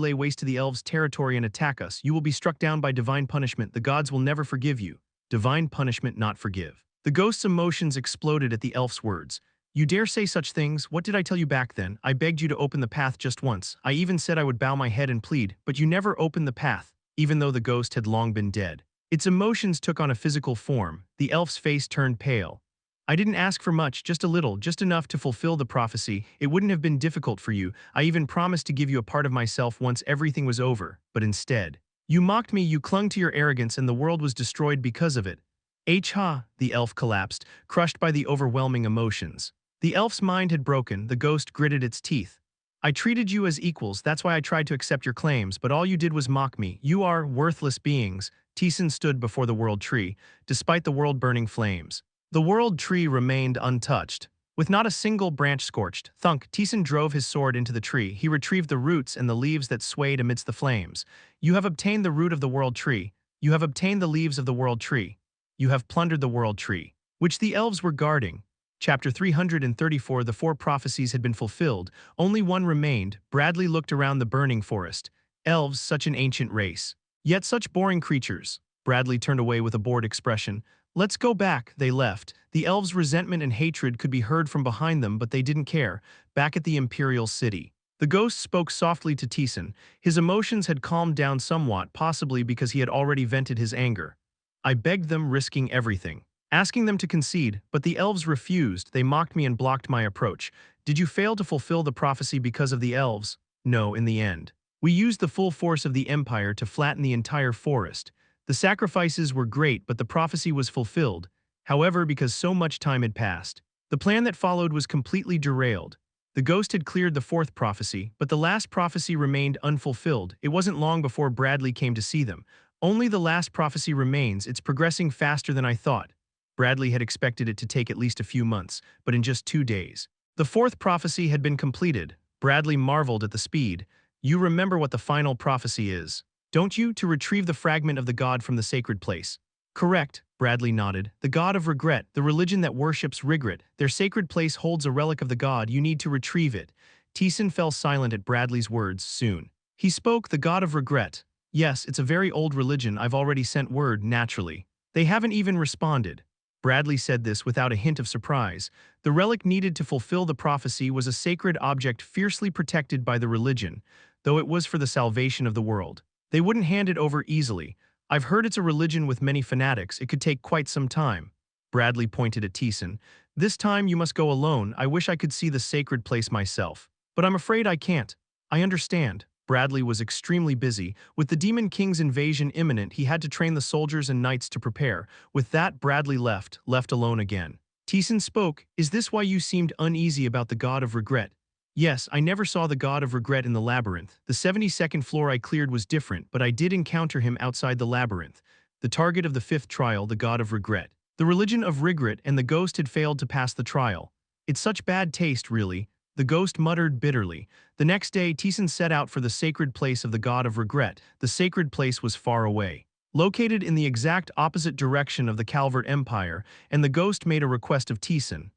lay waste to the elves' territory and attack us? You will be struck down by divine punishment. The gods will never forgive you. Divine punishment, not forgive. The ghost's emotions exploded at the elf's words. You dare say such things? What did I tell you back then? I begged you to open the path just once. I even said I would bow my head and plead, but you never opened the path, even though the ghost had long been dead. Its emotions took on a physical form. The elf's face turned pale. I didn't ask for much, just a little, just enough to fulfill the prophecy. It wouldn't have been difficult for you. I even promised to give you a part of myself once everything was over, but instead, you mocked me, you clung to your arrogance, and the world was destroyed because of it. The elf collapsed, crushed by the overwhelming emotions. The elf's mind had broken. The ghost gritted its teeth. I treated you as equals, that's why I tried to accept your claims, but all you did was mock me. You are worthless beings. Taesan stood before the world tree, despite the world-burning flames. The world tree remained untouched, with not a single branch scorched. Thunk, Taesan drove his sword into the tree. He retrieved the roots and the leaves that swayed amidst the flames. You have obtained the root of the world tree. You have obtained the leaves of the world tree. You have plundered the world tree, which the elves were guarding. Chapter 334. The 4 prophecies had been fulfilled. Only one remained. Bradley looked around the burning forest. Elves, such an ancient race. Yet such boring creatures. Bradley turned away with a bored expression. Let's go back. They left. The elves' resentment and hatred could be heard from behind them, but they didn't care. Back at the Imperial City, the ghost spoke softly to Taesan. His emotions had calmed down somewhat, possibly because he had already vented his anger. I begged them, risking everything, asking them to concede, but the elves refused. They mocked me and blocked my approach. Did you fail to fulfill the prophecy because of the elves? No, in the end. We used the full force of the Empire to flatten the entire forest. The sacrifices were great, but the prophecy was fulfilled. However, because so much time had passed, the plan that followed was completely derailed. The ghost had cleared the 4th prophecy, but the last prophecy remained unfulfilled. It wasn't long before Bradley came to see them. Only the last prophecy remains. It's progressing faster than I thought. Bradley had expected it to take at least a few months, but in just 2 days, the 4th prophecy had been completed. Bradley marveled at the speed. You remember what the final prophecy is, don't you? To retrieve the fragment of the god from the sacred place. Correct, Bradley nodded. The god of regret, the religion that worships regret. Their sacred place holds a relic of the god. You need to retrieve it. Taesan fell silent at Bradley's words. Soon he spoke. The god of regret. Yes, it's a very old religion. I've already sent word, naturally. They haven't even responded. Bradley said this without a hint of surprise. The relic needed to fulfill the prophecy was a sacred object fiercely protected by the religion, though it was for the salvation of the world. They wouldn't hand it over easily. I've heard it's a religion with many fanatics. It could take quite some time. Bradley pointed at Taesan. This time you must go alone. I wish I could see the sacred place myself, but I'm afraid I can't. I understand. Bradley was extremely busy. With the Demon King's invasion imminent, he had to train the soldiers and knights to prepare. With that, Bradley left alone again. Taesan spoke. Is this why you seemed uneasy about the god of regret? Yes, I never saw the god of regret in the labyrinth. The 72nd floor I cleared was different, but I did encounter him outside the labyrinth. The target of the 5th trial, the god of regret. The religion of regret, and the ghost had failed to pass the trial. It's such bad taste, really. The ghost muttered bitterly. The next day, Taesan set out for the sacred place of the god of regret. The sacred place was far away, located in the exact opposite direction of the Calvert Empire, and the ghost made a request of Taesan.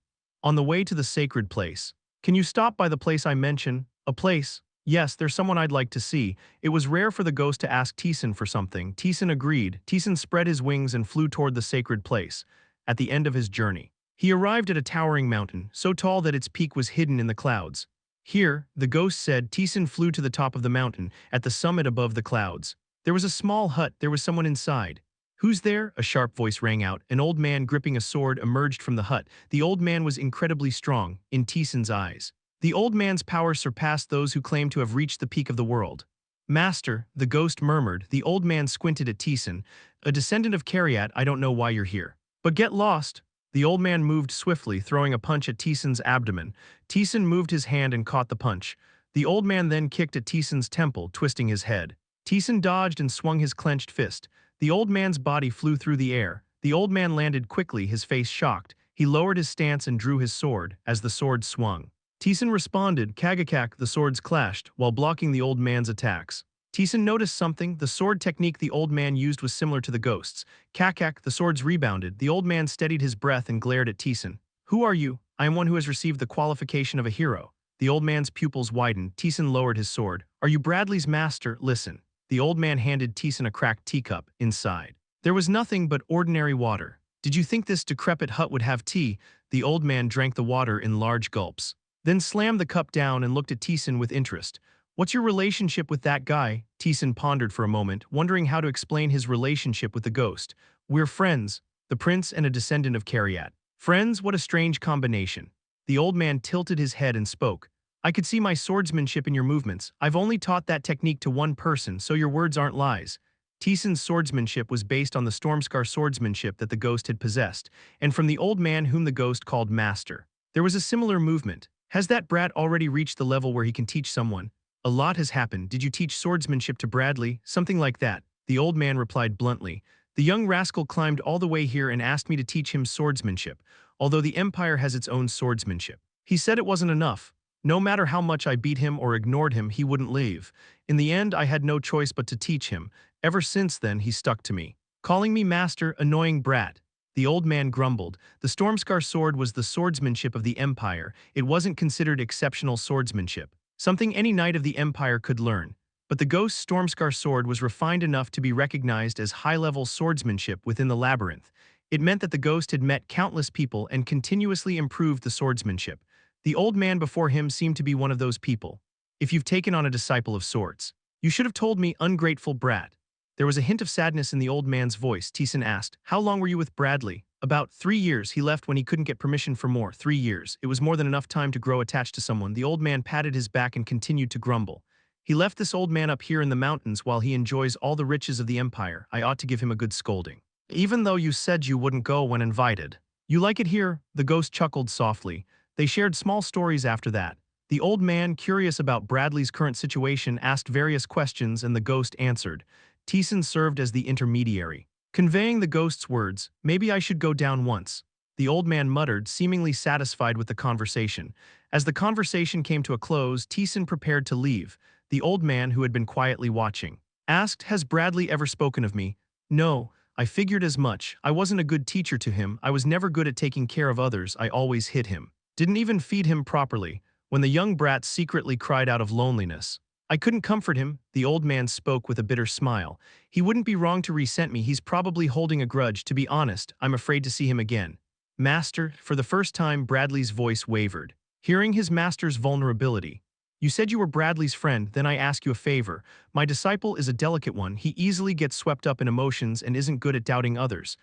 On the way to the sacred place, Can you stop by the place I mention? A place? Yes, there's someone I'd like to see. It was rare for the ghost to ask Taesan for something. Taesan agreed. Taesan spread his wings and flew toward the sacred place. At the end of his journey, he arrived at a towering mountain, so tall that its peak was hidden in the clouds. Here, the ghost said, Taesan flew to the top of the mountain, at the summit above the clouds. There was a small hut, there was someone inside. Who's there? A sharp voice rang out. An old man gripping a sword emerged from the hut. The old man was incredibly strong, in Taesan's eyes. The old man's power surpassed those who claimed to have reached the peak of the world. Master, the ghost murmured. The old man squinted at Taesan. A descendant of Kariat, I don't know why you're here. But get lost. The old man moved swiftly, throwing a punch at Taesan's abdomen. Taesan moved his hand and caught the punch. The old man then kicked at Taesan's temple, twisting his head. Taesan dodged and swung his clenched fist. The old man's body flew through the air. The old man landed quickly, his face shocked. He lowered his stance and drew his sword, as the sword swung. Taesan responded, kagakak, the swords clashed, while blocking the old man's attacks. Taesan noticed something. The sword technique the old man used was similar to the ghost's. Kakak, the swords rebounded. The old man steadied his breath and glared at Taesan. Who are you? I am one who has received the qualification of a hero. The old man's pupils widened. Taesan lowered his sword. Are you Bradley's master? Listen. The old man handed Taesan a cracked teacup. Inside, there was nothing but ordinary water. Did you think this decrepit hut would have tea? The old man drank the water in large gulps, then slammed the cup down and looked at Taesan with interest. What's your relationship with that guy? Taesan pondered for a moment, wondering how to explain his relationship with the ghost. We're friends, the prince and a descendant of Kariat. Friends? What a strange combination. The old man tilted his head and spoke. I could see my swordsmanship in your movements. I've only taught that technique to one person, so your words aren't lies. Taesan's swordsmanship was based on the Stormscar swordsmanship that the ghost had possessed, and from the old man whom the ghost called master. There was a similar movement. Has that brat already reached the level where he can teach someone? A lot has happened. Did you teach swordsmanship to Bradley? Something like that. The old man replied bluntly. The young rascal climbed all the way here and asked me to teach him swordsmanship, although the Empire has its own swordsmanship. He said it wasn't enough. No matter how much I beat him or ignored him, he wouldn't leave. In the end, I had no choice but to teach him. Ever since then, he stuck to me, calling me master, annoying brat. The old man grumbled. The Stormscar sword was the swordsmanship of the Empire. It wasn't considered exceptional swordsmanship, something any knight of the Empire could learn. But the ghost's Stormscar sword was refined enough to be recognized as high-level swordsmanship within the labyrinth. It meant that the ghost had met countless people and continuously improved the swordsmanship. The old man before him seemed to be one of those people. If you've taken on a disciple of sorts, you should have told me, ungrateful brat. There was a hint of sadness in the old man's voice. Taesan asked, how long were you with Bradley? About 3 years. He left when he couldn't get permission for more. 3 years. It was more than enough time to grow attached to someone. The old man patted his back and continued to grumble. He left this old man up here in the mountains while he enjoys all the riches of the Empire. I ought to give him a good scolding. Even though you said you wouldn't go when invited. You like it here? The ghost chuckled softly. They shared small stories after that. The old man, curious about Bradley's current situation, asked various questions and the ghost answered. Taesan served as the intermediary, conveying the ghost's words. Maybe I should go down once. The old man muttered, seemingly satisfied with the conversation. As the conversation came to a close, Taesan prepared to leave. The old man, who had been quietly watching, asked, has Bradley ever spoken of me? No, I figured as much. I wasn't a good teacher to him. I was never good at taking care of others. I always hit him. Didn't even feed him properly. When the young brat secretly cried out of loneliness, I couldn't comfort him. The old man spoke with a bitter smile. He wouldn't be wrong to resent me. He's probably holding a grudge. To be honest, I'm afraid to see him again. Master, for the first time, Bradley's voice wavered. Hearing his master's vulnerability. You said you were Bradley's friend, then I ask you a favor. My disciple is a delicate one. He easily gets swept up in emotions and isn't good at doubting others.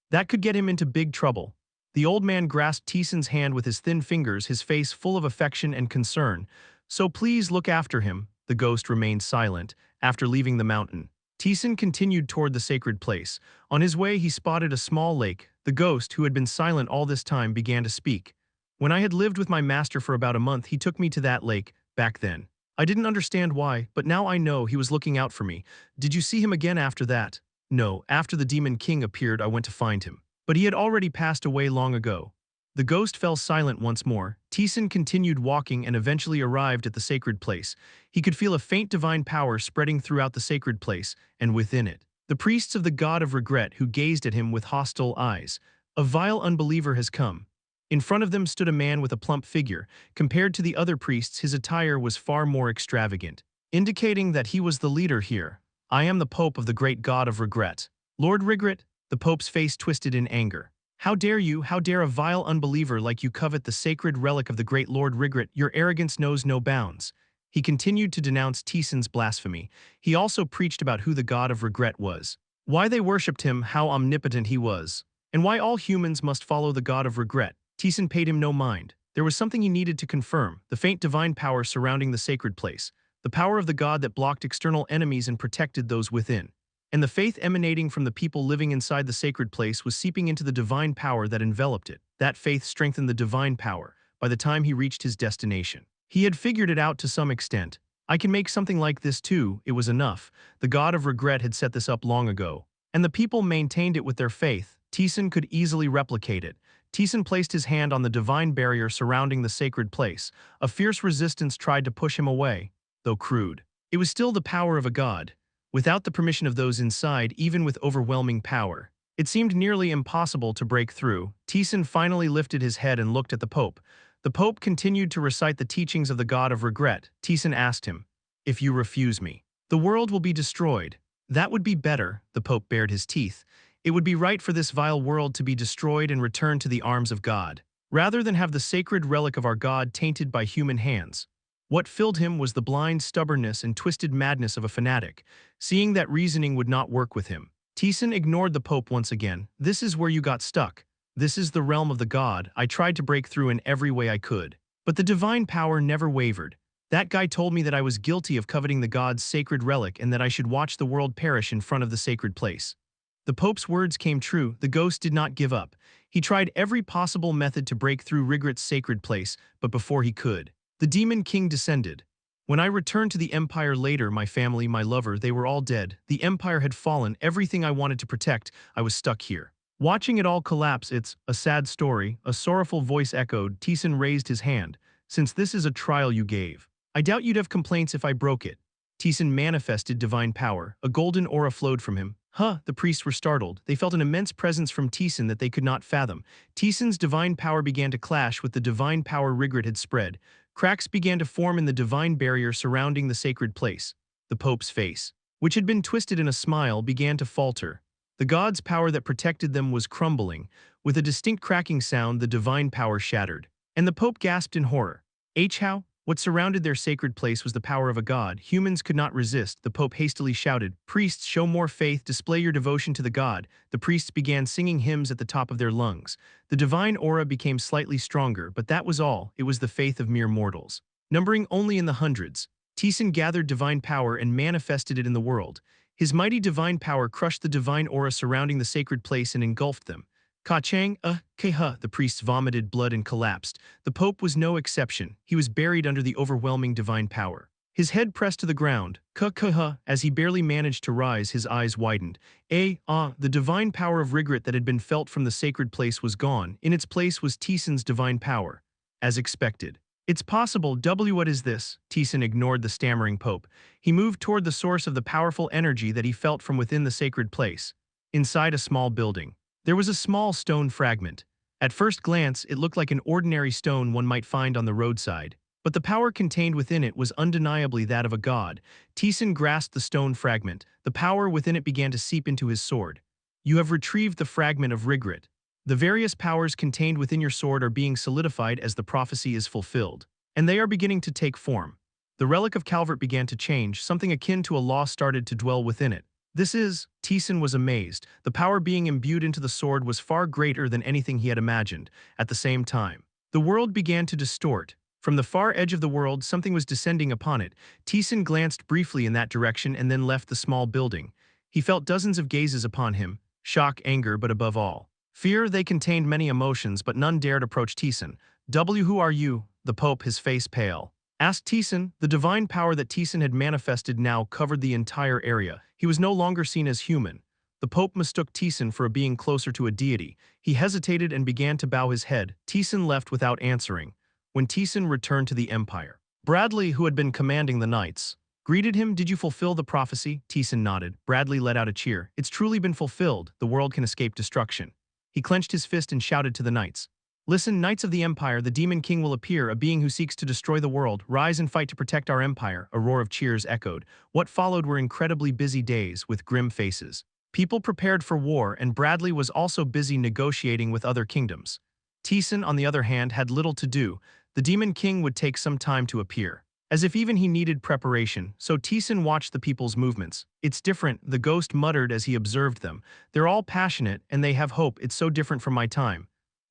That could get him into big trouble. The old man grasped Taesan's hand with his thin fingers, his face full of affection and concern. So please look after him. The ghost remained silent. After leaving the mountain, Taesan continued toward the sacred place. On his way, he spotted a small lake. The ghost, who had been silent all this time, began to speak. When I had lived with my master for about a month, he took me to that lake. Back then, I didn't understand why, but now I know he was looking out for me. Did you see him again after that? No, after the Demon King appeared, I went to find him. But he had already passed away long ago. The ghost fell silent once more. Taesan continued walking and eventually arrived at the sacred place. He could feel a faint divine power spreading throughout the sacred place, and within it, the priests of the god of regret who gazed at him with hostile eyes. A vile unbeliever has come. In front of them stood a man with a plump figure. Compared to the other priests, his attire was far more extravagant, indicating that he was the leader here. I am the Pope of the great god of regret. Lord Regret, the Pope's face twisted in anger. How dare you, how dare a vile unbeliever like you covet the sacred relic of the great Lord Regret? Your arrogance knows no bounds. He continued to denounce Taesan's blasphemy. He also preached about who the god of regret was, why they worshipped him, how omnipotent he was, and why all humans must follow the god of regret. Taesan paid him no mind. There was something he needed to confirm, the faint divine power surrounding the sacred place, the power of the god that blocked external enemies and protected those within. And the faith emanating from the people living inside the sacred place was seeping into the divine power that enveloped it. That faith strengthened the divine power. By the time he reached his destination, he had figured it out to some extent. I can make something like this too, it was enough. The god of regret had set this up long ago, and the people maintained it with their faith. Taesan could easily replicate it. Taesan placed his hand on the divine barrier surrounding the sacred place. A fierce resistance tried to push him away, though crude. It was still the power of a god. Without the permission of those inside, even with overwhelming power, it seemed nearly impossible to break through. Taesan finally lifted his head and looked at the Pope. The Pope continued to recite the teachings of the god of regret. Taesan asked him, "If you refuse me, the world will be destroyed." "That would be better," the Pope bared his teeth. "It would be right for this vile world to be destroyed and returned to the arms of God, rather than have the sacred relic of our God tainted by human hands." What filled him was the blind stubbornness and twisted madness of a fanatic. Seeing that reasoning would not work with him, Taesan ignored the Pope once again. "This is where you got stuck. This is the realm of the god. I tried to break through in every way I could, but the divine power never wavered. That guy told me that I was guilty of coveting the god's sacred relic and that I should watch the world perish in front of the sacred place." The Pope's words came true. The ghost did not give up. He tried every possible method to break through Regret's sacred place, but before he could, the demon king descended. "When I returned to the empire later, my family, my lover, they were all dead. The empire had fallen. Everything I wanted to protect, I was stuck here. Watching it all collapse, it's a sad story," a sorrowful voice echoed. Taesan raised his hand. "Since this is a trial you gave, I doubt you'd have complaints if I broke it." Taesan manifested divine power. A golden aura flowed from him. The priests were startled. They felt an immense presence from Taesan that they could not fathom. Taesan's divine power began to clash with the divine power Regret had spread. Cracks began to form in the divine barrier surrounding the sacred place. The Pope's face, which had been twisted in a smile, began to falter. The god's power that protected them was crumbling. With a distinct cracking sound, the divine power shattered. And the Pope gasped in horror. How? What surrounded their sacred place was the power of a god. Humans could not resist. The Pope hastily shouted, "Priests, show more faith, display your devotion to the god." The priests began singing hymns at the top of their lungs. The divine aura became slightly stronger, but that was all. It was the faith of mere mortals, numbering only in the hundreds. Taesan gathered divine power and manifested it in the world. His mighty divine power crushed the divine aura surrounding the sacred place and engulfed them. Ka-chang, Keha, the priests vomited blood and collapsed. The Pope was no exception. He was buried under the overwhelming divine power. His head pressed to the ground. Ka-keha, as he barely managed to rise, his eyes widened. The divine power of Regret that had been felt from the sacred place was gone. In its place was Taesan's divine power. As expected. "It's possible, what is this?" Taesan ignored the stammering Pope. He moved toward the source of the powerful energy that he felt from within the sacred place. Inside a small building, there was a small stone fragment. At first glance, it looked like an ordinary stone one might find on the roadside, but the power contained within it was undeniably that of a god. Taesan grasped the stone fragment. The power within it began to seep into his sword. "You have retrieved the fragment of Regret. The various powers contained within your sword are being solidified as the prophecy is fulfilled, and they are beginning to take form." The relic of Calvert began to change. Something akin to a law started to dwell within it. Taesan was amazed. The power being imbued into the sword was far greater than anything he had imagined. At the same time, the world began to distort. From the far edge of the world, something was descending upon it. Taesan glanced briefly in that direction and then left the small building. He felt dozens of gazes upon him. Shock, anger, but above all, fear. They contained many emotions, but none dared approach Taesan. Who are you?" The Pope, his face pale, asked Taesan. The divine power that Taesan had manifested now covered the entire area. He was no longer seen as human. The Pope mistook Taesan for a being closer to a deity. He hesitated and began to bow his head. Taesan left without answering. When Taesan returned to the empire, Bradley, who had been commanding the knights, greeted him. "Did you fulfill the prophecy?" Taesan nodded. Bradley let out a cheer. "It's truly been fulfilled. The world can escape destruction." He clenched his fist and shouted to the knights, Listen, Knights of the Empire, the Demon King will appear, a being who seeks to destroy the world. Rise and fight to protect our empire." A roar of cheers echoed. What followed were incredibly busy days, with grim faces. People prepared for war, and Bradley was also busy negotiating with other kingdoms. Taesan, on the other hand, had little to do. The Demon King would take some time to appear. As if even he needed preparation, so Taesan watched the people's movements. "It's different," the ghost muttered as he observed them. "They're all passionate, and they have hope. It's so different from my time."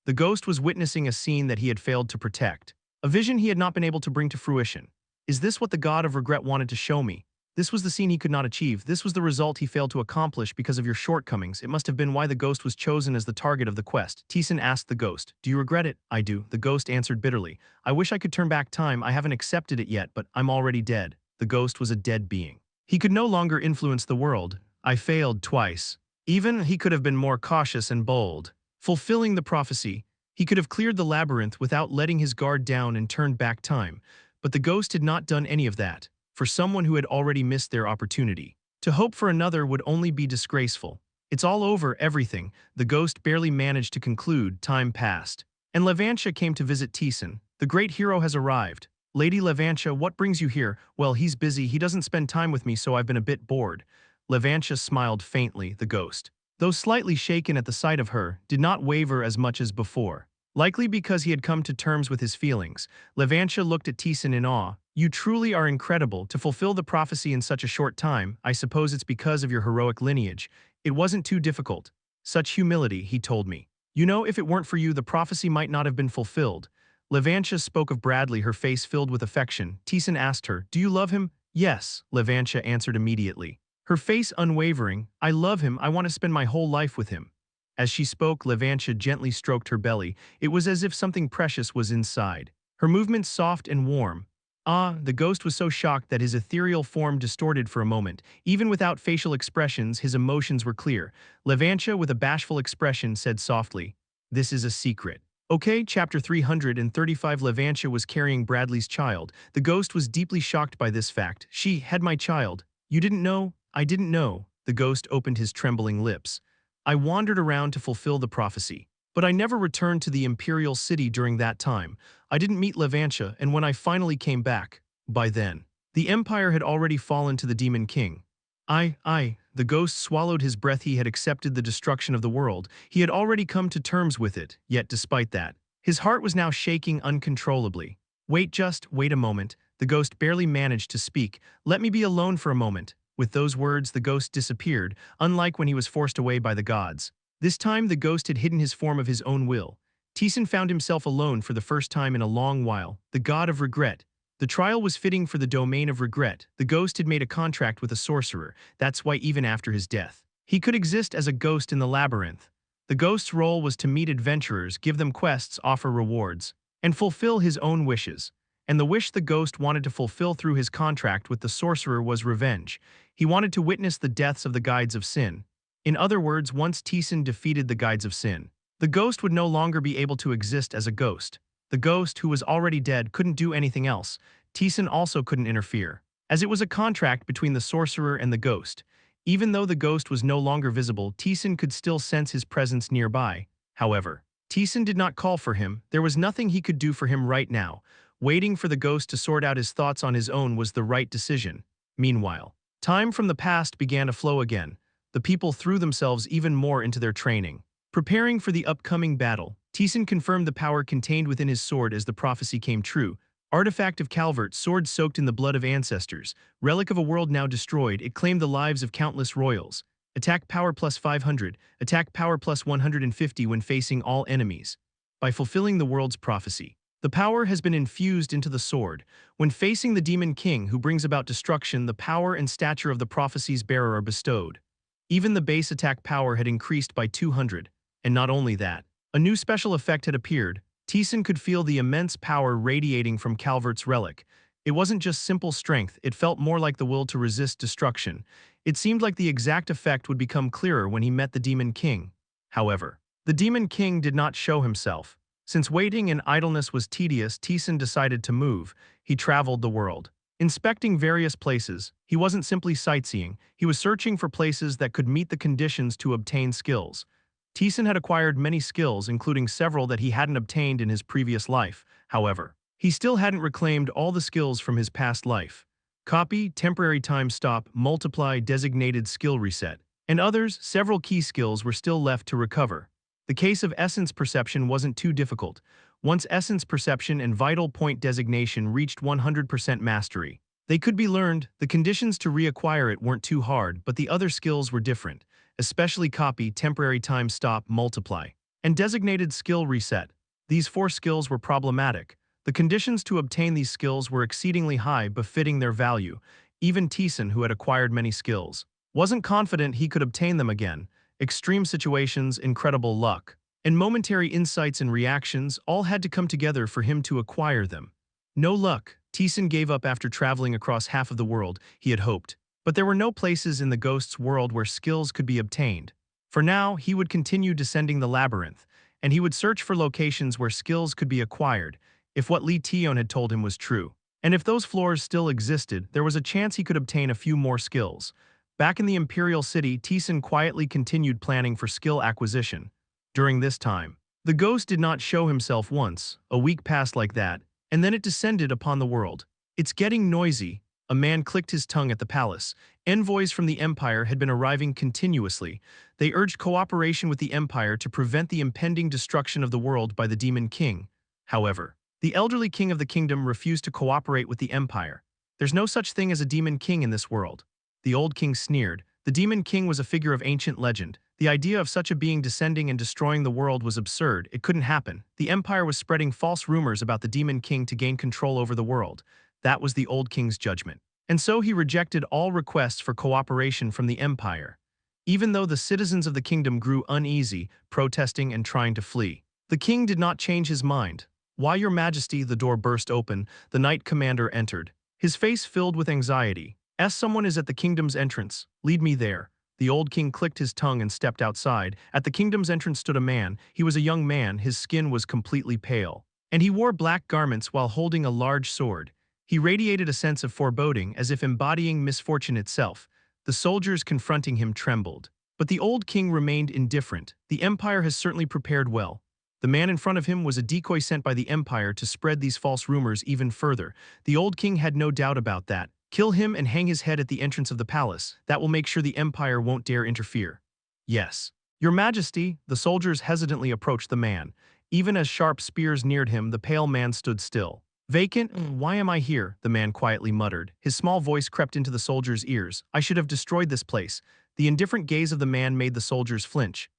The ghost was witnessing a scene that he had failed to protect. A vision he had not been able to bring to fruition. Is this what the god of regret wanted to show me? This was the scene he could not achieve. This was the result he failed to accomplish because of your shortcomings. It must have been why the ghost was chosen as the target of the quest. Taesan asked the ghost, "Do you regret it?" "I do," the ghost answered bitterly. "I wish I could turn back time. I haven't accepted it yet, but I'm already dead." The ghost was a dead being. He could no longer influence the world. "I failed twice." Even he could have been more cautious and bold. Fulfilling the prophecy, he could have cleared the labyrinth without letting his guard down and turned back time. But the ghost had not done any of that. For someone who had already missed their opportunity, to hope for another would only be disgraceful. "It's all over, everything," the ghost barely managed to conclude. Time passed. And Levantia came to visit Taesan. "The great hero has arrived." "Lady Levantia, what brings you here?" "Well, he's busy. He doesn't spend time with me, so I've been a bit bored." Levantia smiled faintly. The ghost, though slightly shaken at the sight of her, did not waver as much as before. Likely because he had come to terms with his feelings, Levantia looked at Taesan in awe. "You truly are incredible to fulfill the prophecy in such a short time. I suppose it's because of your heroic lineage. It wasn't too difficult." "Such humility," he told me. "You know, if it weren't for you, the prophecy might not have been fulfilled." Levantia spoke of Bradley, her face filled with affection. Taesan asked her, "Do you love him?" "Yes," Levantia answered immediately, her face unwavering. "I love him. I want to spend my whole life with him." As she spoke, Levantia gently stroked her belly. It was as if something precious was inside. Her movements soft and warm. "Ah," the ghost was so shocked that his ethereal form distorted for a moment. Even without facial expressions, his emotions were clear. Levantia, with a bashful expression, said softly, "This is a secret." Okay, chapter 335. Levantia was carrying Bradley's child. The ghost was deeply shocked by this fact. "She had my child. You didn't know?" "I didn't know." The ghost opened his trembling lips. "I wandered around to fulfill the prophecy. But I never returned to the imperial city during that time. I didn't meet Levantia, and when I finally came back, by then, the empire had already fallen to the Demon King." The ghost swallowed his breath. He had accepted the destruction of the world. He had already come to terms with it, yet despite that, his heart was now shaking uncontrollably. Just wait a moment." The ghost barely managed to speak. "Let me be alone for a moment." With those words, the ghost disappeared, unlike when he was forced away by the gods. This time, the ghost had hidden his form of his own will. Taesan found himself alone for the first time in a long while. The god of regret. The trial was fitting for the domain of regret. The ghost had made a contract with a sorcerer. That's why even after his death, he could exist as a ghost in the labyrinth. The ghost's role was to meet adventurers, give them quests, offer rewards, and fulfill his own wishes. And the wish the ghost wanted to fulfill through his contract with the sorcerer was revenge. He wanted to witness the deaths of the Guides of Sin. In other words, once Taesan defeated the Guides of Sin, the ghost would no longer be able to exist as a ghost. The ghost, who was already dead, couldn't do anything else. Taesan also couldn't interfere, as it was a contract between the sorcerer and the ghost. Even though the ghost was no longer visible, Taesan could still sense his presence nearby. However, Taesan did not call for him. There was nothing he could do for him right now. Waiting for the ghost to sort out his thoughts on his own was the right decision. Meanwhile, time from the past began to flow again. The people threw themselves even more into their training. Preparing for the upcoming battle, Taesan confirmed the power contained within his sword as the prophecy came true. Artifact of Calvert, sword soaked in the blood of ancestors. Relic of a world now destroyed, it claimed the lives of countless royals. Attack power plus 500, attack power plus 150 when facing all enemies. By fulfilling the world's prophecy, the power has been infused into the sword. When facing the Demon King who brings about destruction, the power and stature of the prophecy's bearer are bestowed. Even the base attack power had increased by 200. And not only that, a new special effect had appeared. Taesan could feel the immense power radiating from Calvert's relic. It wasn't just simple strength, it felt more like the will to resist destruction. It seemed like the exact effect would become clearer when he met the Demon King. However, the Demon King did not show himself. Since waiting and idleness was tedious, Taesan decided to move. He traveled the world, inspecting various places. He wasn't simply sightseeing, he was searching for places that could meet the conditions to obtain skills. Taesan had acquired many skills, including several that he hadn't obtained in his previous life. However, he still hadn't reclaimed all the skills from his past life. Copy, temporary time stop, multiply, designated skill reset, and others, several key skills were still left to recover. The case of essence perception wasn't too difficult. Once essence perception and vital point designation reached 100% mastery, they could be learned. The conditions to reacquire it weren't too hard, but the other skills were different, especially copy, temporary time stop, multiply, and designated skill reset. These 4 skills were problematic. The conditions to obtain these skills were exceedingly high, befitting their value. Even Taesan, who had acquired many skills, wasn't confident he could obtain them again. Extreme situations, incredible luck, and momentary insights and reactions all had to come together for him to acquire them. No luck. Taesan gave up after traveling across half of the world he had hoped. But there were no places in the ghost's world where skills could be obtained. For now, he would continue descending the labyrinth, and he would search for locations where skills could be acquired, if what Lee Tion had told him was true. And if those floors still existed, there was a chance he could obtain a few more skills. Back in the Imperial City, Taesan quietly continued planning for skill acquisition. During this time, the ghost did not show himself once. A week passed like that, and then it descended upon the world. It's getting noisy. A man clicked his tongue at the palace. Envoys from the Empire had been arriving continuously. They urged cooperation with the Empire to prevent the impending destruction of the world by the Demon King. However, the elderly king of the kingdom refused to cooperate with the Empire. There's no such thing as a Demon King in this world. The old king sneered. The Demon King was a figure of ancient legend. The idea of such a being descending and destroying the world was absurd. It couldn't happen. The Empire was spreading false rumors about the Demon King to gain control over the world. That was the old king's judgment. And so he rejected all requests for cooperation from the Empire. Even though the citizens of the kingdom grew uneasy, protesting and trying to flee, the king did not change his mind. "Why, Your Majesty," the door burst open. The knight commander entered, his face filled with anxiety. "Someone is at the kingdom's entrance. Lead me there." The old king clicked his tongue and stepped outside. At the kingdom's entrance stood a man. He was a young man, his skin was completely pale, and he wore black garments while holding a large sword. He radiated a sense of foreboding, as if embodying misfortune itself. The soldiers confronting him trembled. But the old king remained indifferent. The Empire has certainly prepared well. The man in front of him was a decoy sent by the Empire to spread these false rumors even further. The old king had no doubt about that. Kill him and hang his head at the entrance of the palace. That will make sure the Empire won't dare interfere. Yes. Your Majesty, the soldiers hesitantly approached the man. Even as sharp spears neared him, the pale man stood still. "Vacant? Why am I here?" the man quietly muttered. His small voice crept into the soldiers' ears. "I should have destroyed this place." The indifferent gaze of the man made the soldiers flinch.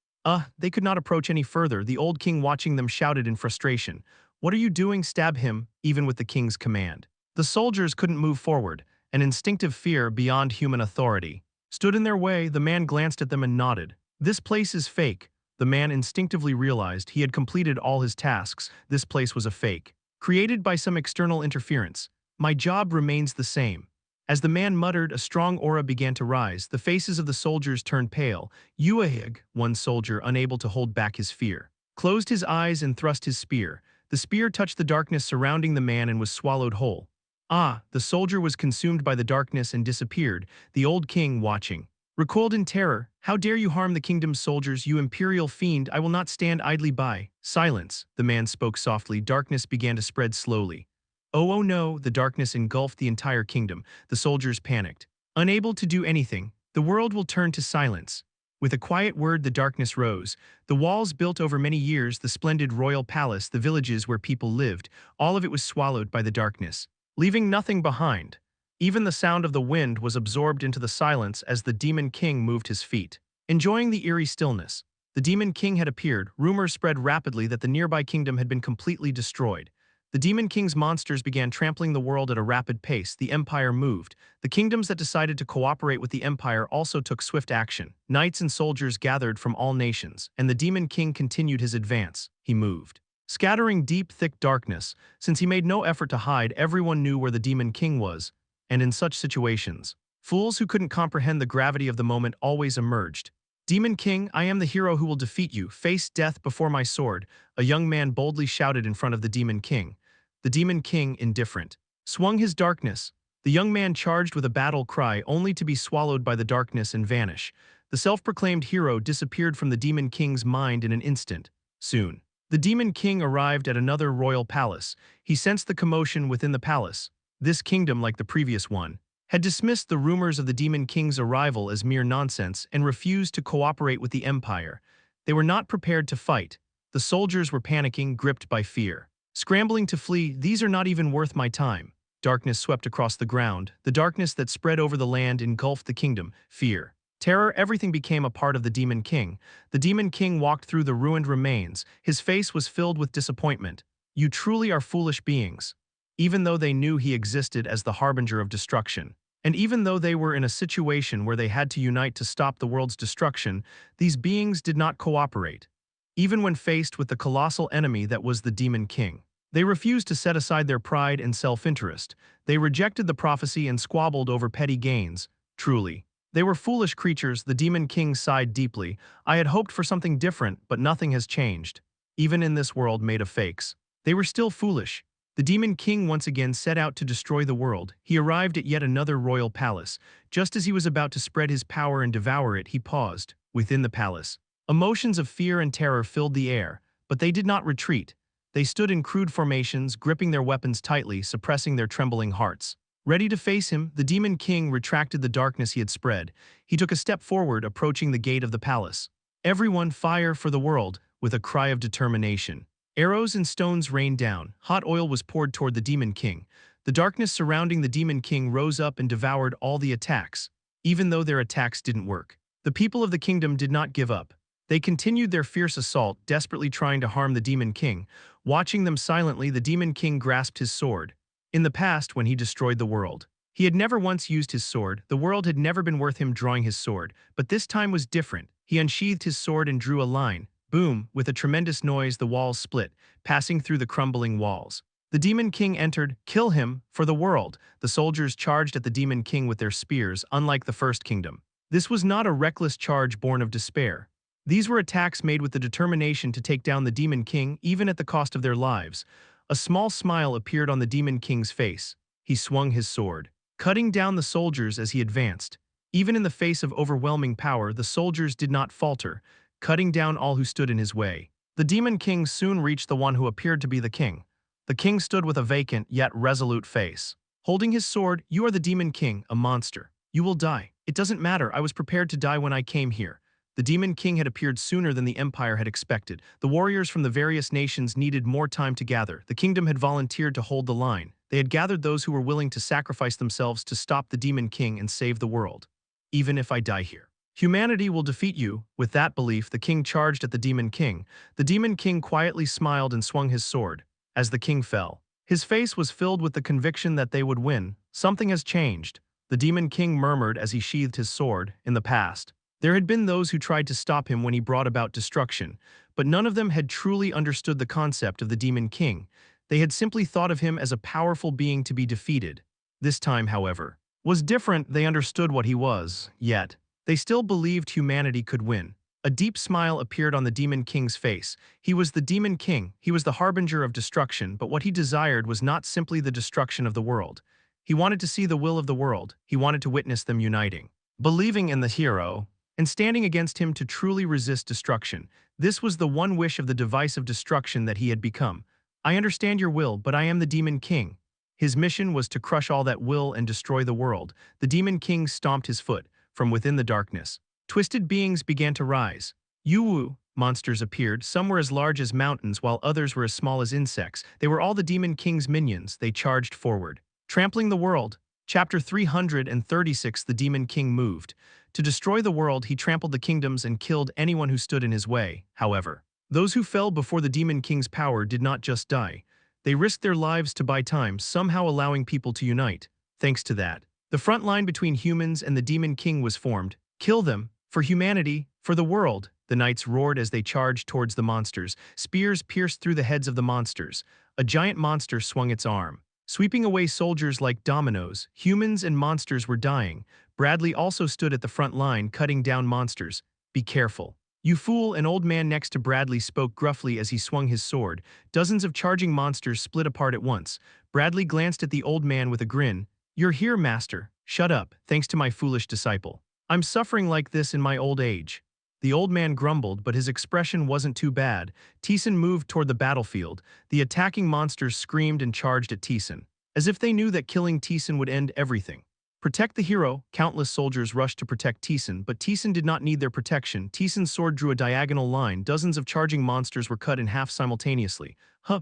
They could not approach any further. The old king, watching them, shouted in frustration. "What are you doing? Stab him," even with the king's command. The soldiers couldn't move forward. An instinctive fear beyond human authority stood in their way. The man glanced at them and nodded. "This place is fake." The man instinctively realized he had completed all his tasks. This place was a fake, created by some external interference. "My job remains the same." As the man muttered, a strong aura began to rise. The faces of the soldiers turned pale. "Uahig," one soldier, unable to hold back his fear, closed his eyes and thrust his spear. The spear touched the darkness surrounding the man and was swallowed whole. The soldier was consumed by the darkness and disappeared. The old king, watching, recoiled in terror. "How dare you harm the kingdom's soldiers, you imperial fiend! I will not stand idly by." "Silence," the man spoke softly. Darkness began to spread slowly. Oh no, the darkness engulfed the entire kingdom. The soldiers panicked. Unable to do anything, the world will turn to silence. With a quiet word, the darkness rose. The walls built over many years, the splendid royal palace, the villages where people lived, all of it was swallowed by the darkness, leaving nothing behind. Even the sound of the wind was absorbed into the silence as the Demon King moved his feet, enjoying the eerie stillness. The Demon King had appeared. Rumors spread rapidly that the nearby kingdom had been completely destroyed. The Demon King's monsters began trampling the world at a rapid pace. The Empire moved. The kingdoms that decided to cooperate with the Empire also took swift action. Knights and soldiers gathered from all nations, and the Demon King continued his advance. He moved, scattering deep, thick darkness. Since he made no effort to hide, everyone knew where the Demon King was. And in such situations, fools who couldn't comprehend the gravity of the moment always emerged. "Demon King, I am the hero who will defeat you. Face death before my sword," a young man boldly shouted in front of the Demon King. The Demon King, indifferent, swung his darkness. The young man charged with a battle cry, only to be swallowed by the darkness and vanish. The self-proclaimed hero disappeared from the Demon King's mind in an instant. Soon, the Demon King arrived at another royal palace. He sensed the commotion within the palace. This kingdom, like the previous one, had dismissed the rumors of the Demon King's arrival as mere nonsense and refused to cooperate with the Empire. They were not prepared to fight. The soldiers were panicking, gripped by fear. Scrambling to flee, these are not even worth my time. Darkness swept across the ground. The darkness that spread over the land engulfed the kingdom. Fear, terror, everything became a part of the Demon King. The Demon King walked through the ruined remains. His face was filled with disappointment. You truly are foolish beings. Even though they knew he existed as the harbinger of destruction, and even though they were in a situation where they had to unite to stop the world's destruction, these beings did not cooperate. Even when faced with the colossal enemy that was the Demon King, they refused to set aside their pride and self-interest. They rejected the prophecy and squabbled over petty gains. Truly, they were foolish creatures. The Demon King sighed deeply. I had hoped for something different, but nothing has changed. Even in this world made of fakes, they were still foolish. The Demon King once again set out to destroy the world. He arrived at yet another royal palace. Just as he was about to spread his power and devour it, he paused. Within the palace, emotions of fear and terror filled the air, but they did not retreat. They stood in crude formations, gripping their weapons tightly, suppressing their trembling hearts. Ready to face him, the Demon King retracted the darkness he had spread. He took a step forward, approaching the gate of the palace. Everyone, fire for the world, with a cry of determination. Arrows and stones rained down. Hot oil was poured toward the Demon King. The darkness surrounding the Demon King rose up and devoured all the attacks. Even though their attacks didn't work, the people of the kingdom did not give up. They continued their fierce assault, desperately trying to harm the Demon King. Watching them silently, the Demon King grasped his sword. In the past, when he destroyed the world, he had never once used his sword. The world had never been worth him drawing his sword, but this time was different. He unsheathed his sword and drew a line. Boom! With a tremendous noise, the walls split, passing through the crumbling walls. The Demon King entered. Kill him, for the world! The soldiers charged at the Demon King with their spears, unlike the first kingdom. This was not a reckless charge born of despair. These were attacks made with the determination to take down the Demon King, even at the cost of their lives. A small smile appeared on the Demon King's face. He swung his sword, cutting down the soldiers as he advanced. Even in the face of overwhelming power, the soldiers did not falter, cutting down all who stood in his way. The Demon King soon reached the one who appeared to be the king. The king stood with a vacant yet resolute face. Holding his sword, "You are the Demon King, a monster. You will die." "It doesn't matter, I was prepared to die when I came here." The Demon King had appeared sooner than the Empire had expected. The warriors from the various nations needed more time to gather. The kingdom had volunteered to hold the line. They had gathered those who were willing to sacrifice themselves to stop the Demon King and save the world. "Even if I die here, humanity will defeat you." With that belief, the king charged at the Demon King. The Demon King quietly smiled and swung his sword. As the king fell, his face was filled with the conviction that they would win. "Something has changed," the Demon King murmured as he sheathed his sword. In the past, there had been those who tried to stop him when he brought about destruction, but none of them had truly understood the concept of the Demon King. They had simply thought of him as a powerful being to be defeated. This time, however, was different. They understood what he was, yet they still believed humanity could win. A deep smile appeared on the Demon King's face. He was the Demon King. He was the harbinger of destruction, but what he desired was not simply the destruction of the world. He wanted to see the will of the world. He wanted to witness them uniting, believing in the hero, and standing against him to truly resist destruction. This was the one wish of the device of destruction that he had become. "I understand your will, but I am the Demon King." His mission was to crush all that will and destroy the world. The Demon King stomped his foot. From within the darkness, twisted beings began to rise. Yuwu monsters appeared. Some were as large as mountains, while others were as small as insects. They were all the Demon King's minions. They charged forward, trampling the world. Chapter 336. The Demon King moved. To destroy the world, he trampled the kingdoms and killed anyone who stood in his way. However, those who fell before the Demon King's power did not just die. They risked their lives to buy time, somehow allowing people to unite. Thanks to that, the front line between humans and the Demon King was formed. "Kill them, for humanity, for the world." The knights roared as they charged towards the monsters. Spears pierced through the heads of the monsters. A giant monster swung its arm, sweeping away soldiers like dominoes. Humans and monsters were dying. Bradley also stood at the front line, cutting down monsters. "Be careful, you fool!" An old man next to Bradley spoke gruffly as he swung his sword. Dozens of charging monsters split apart at once. Bradley glanced at the old man with a grin. "You're here, master." "Shut up, thanks to my foolish disciple." I'm suffering like this in my old age. The old man grumbled, but his expression wasn't too bad. Taesan moved toward the battlefield. The attacking monsters screamed and charged at Taesan, as if they knew that killing Taesan would end everything. Protect the hero. Countless soldiers rushed to protect Taesan, but Taesan did not need their protection. Taesan's sword drew a diagonal line. Dozens of charging monsters were cut in half simultaneously.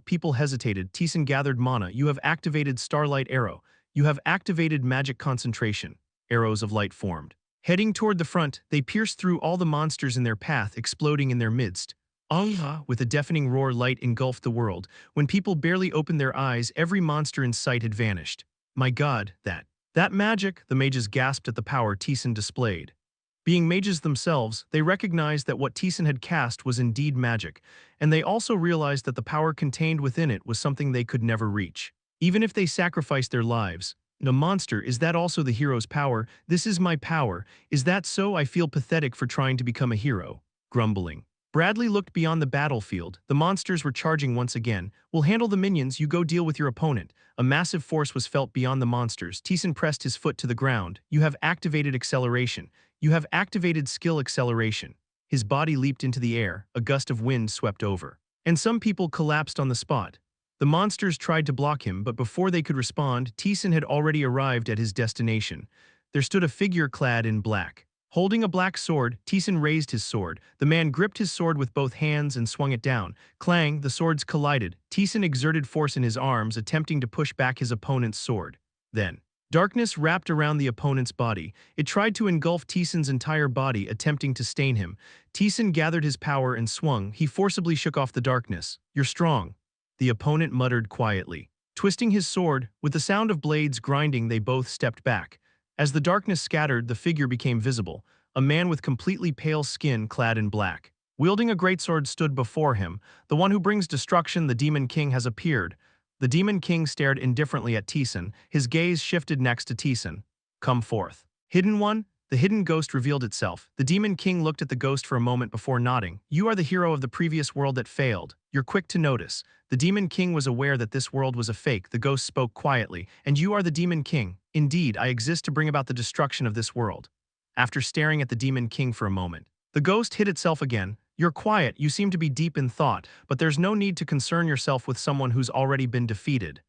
People hesitated. Taesan gathered mana. You have activated Starlight Arrow. You have activated Magic Concentration. Arrows of light formed. Heading toward the front, they pierced through all the monsters in their path, exploding in their midst. With a deafening roar, light engulfed the world. When people barely opened their eyes, every monster in sight had vanished. My god, that magic, the mages gasped at the power Taesan displayed. Being mages themselves, they recognized that what Taesan had cast was indeed magic, and they also realized that the power contained within it was something they could never reach. Even if they sacrificed their lives, no monster, is that also the hero's power? This is my power. Is that so? I feel pathetic for trying to become a hero. Grumbling. Bradley looked beyond the battlefield. The monsters were charging once again. We'll handle the minions, you go deal with your opponent. A massive force was felt beyond the monsters. Taesan pressed his foot to the ground. You have activated acceleration. You have activated skill acceleration. His body leaped into the air. A gust of wind swept over. And some people collapsed on the spot. The monsters tried to block him, but before they could respond, Taesan had already arrived at his destination. There stood a figure clad in black. Holding a black sword, Taesan raised his sword. The man gripped his sword with both hands and swung it down. Clang, the swords collided. Taesan exerted force in his arms, attempting to push back his opponent's sword. Then, darkness wrapped around the opponent's body. It tried to engulf Taesan's entire body, attempting to stain him. Taesan gathered his power and swung. He forcibly shook off the darkness. You're strong. The opponent muttered quietly. Twisting his sword, with the sound of blades grinding, they both stepped back. As the darkness scattered, the figure became visible. A man with completely pale skin clad in black. Wielding a greatsword stood before him. The one who brings destruction, the Demon King, has appeared. The Demon King stared indifferently at Taesan. His gaze shifted next to Taesan. Come forth. Hidden one? The hidden ghost revealed itself. The Demon King looked at the ghost for a moment before nodding. You are the hero of the previous world that failed. You're quick to notice. The Demon King was aware that this world was a fake. The ghost spoke quietly. And you are the Demon King. Indeed, I exist to bring about the destruction of this world. After staring at the Demon King for a moment, the ghost hid itself again. You're quiet, you seem to be deep in thought, but there's no need to concern yourself with someone who's already been defeated.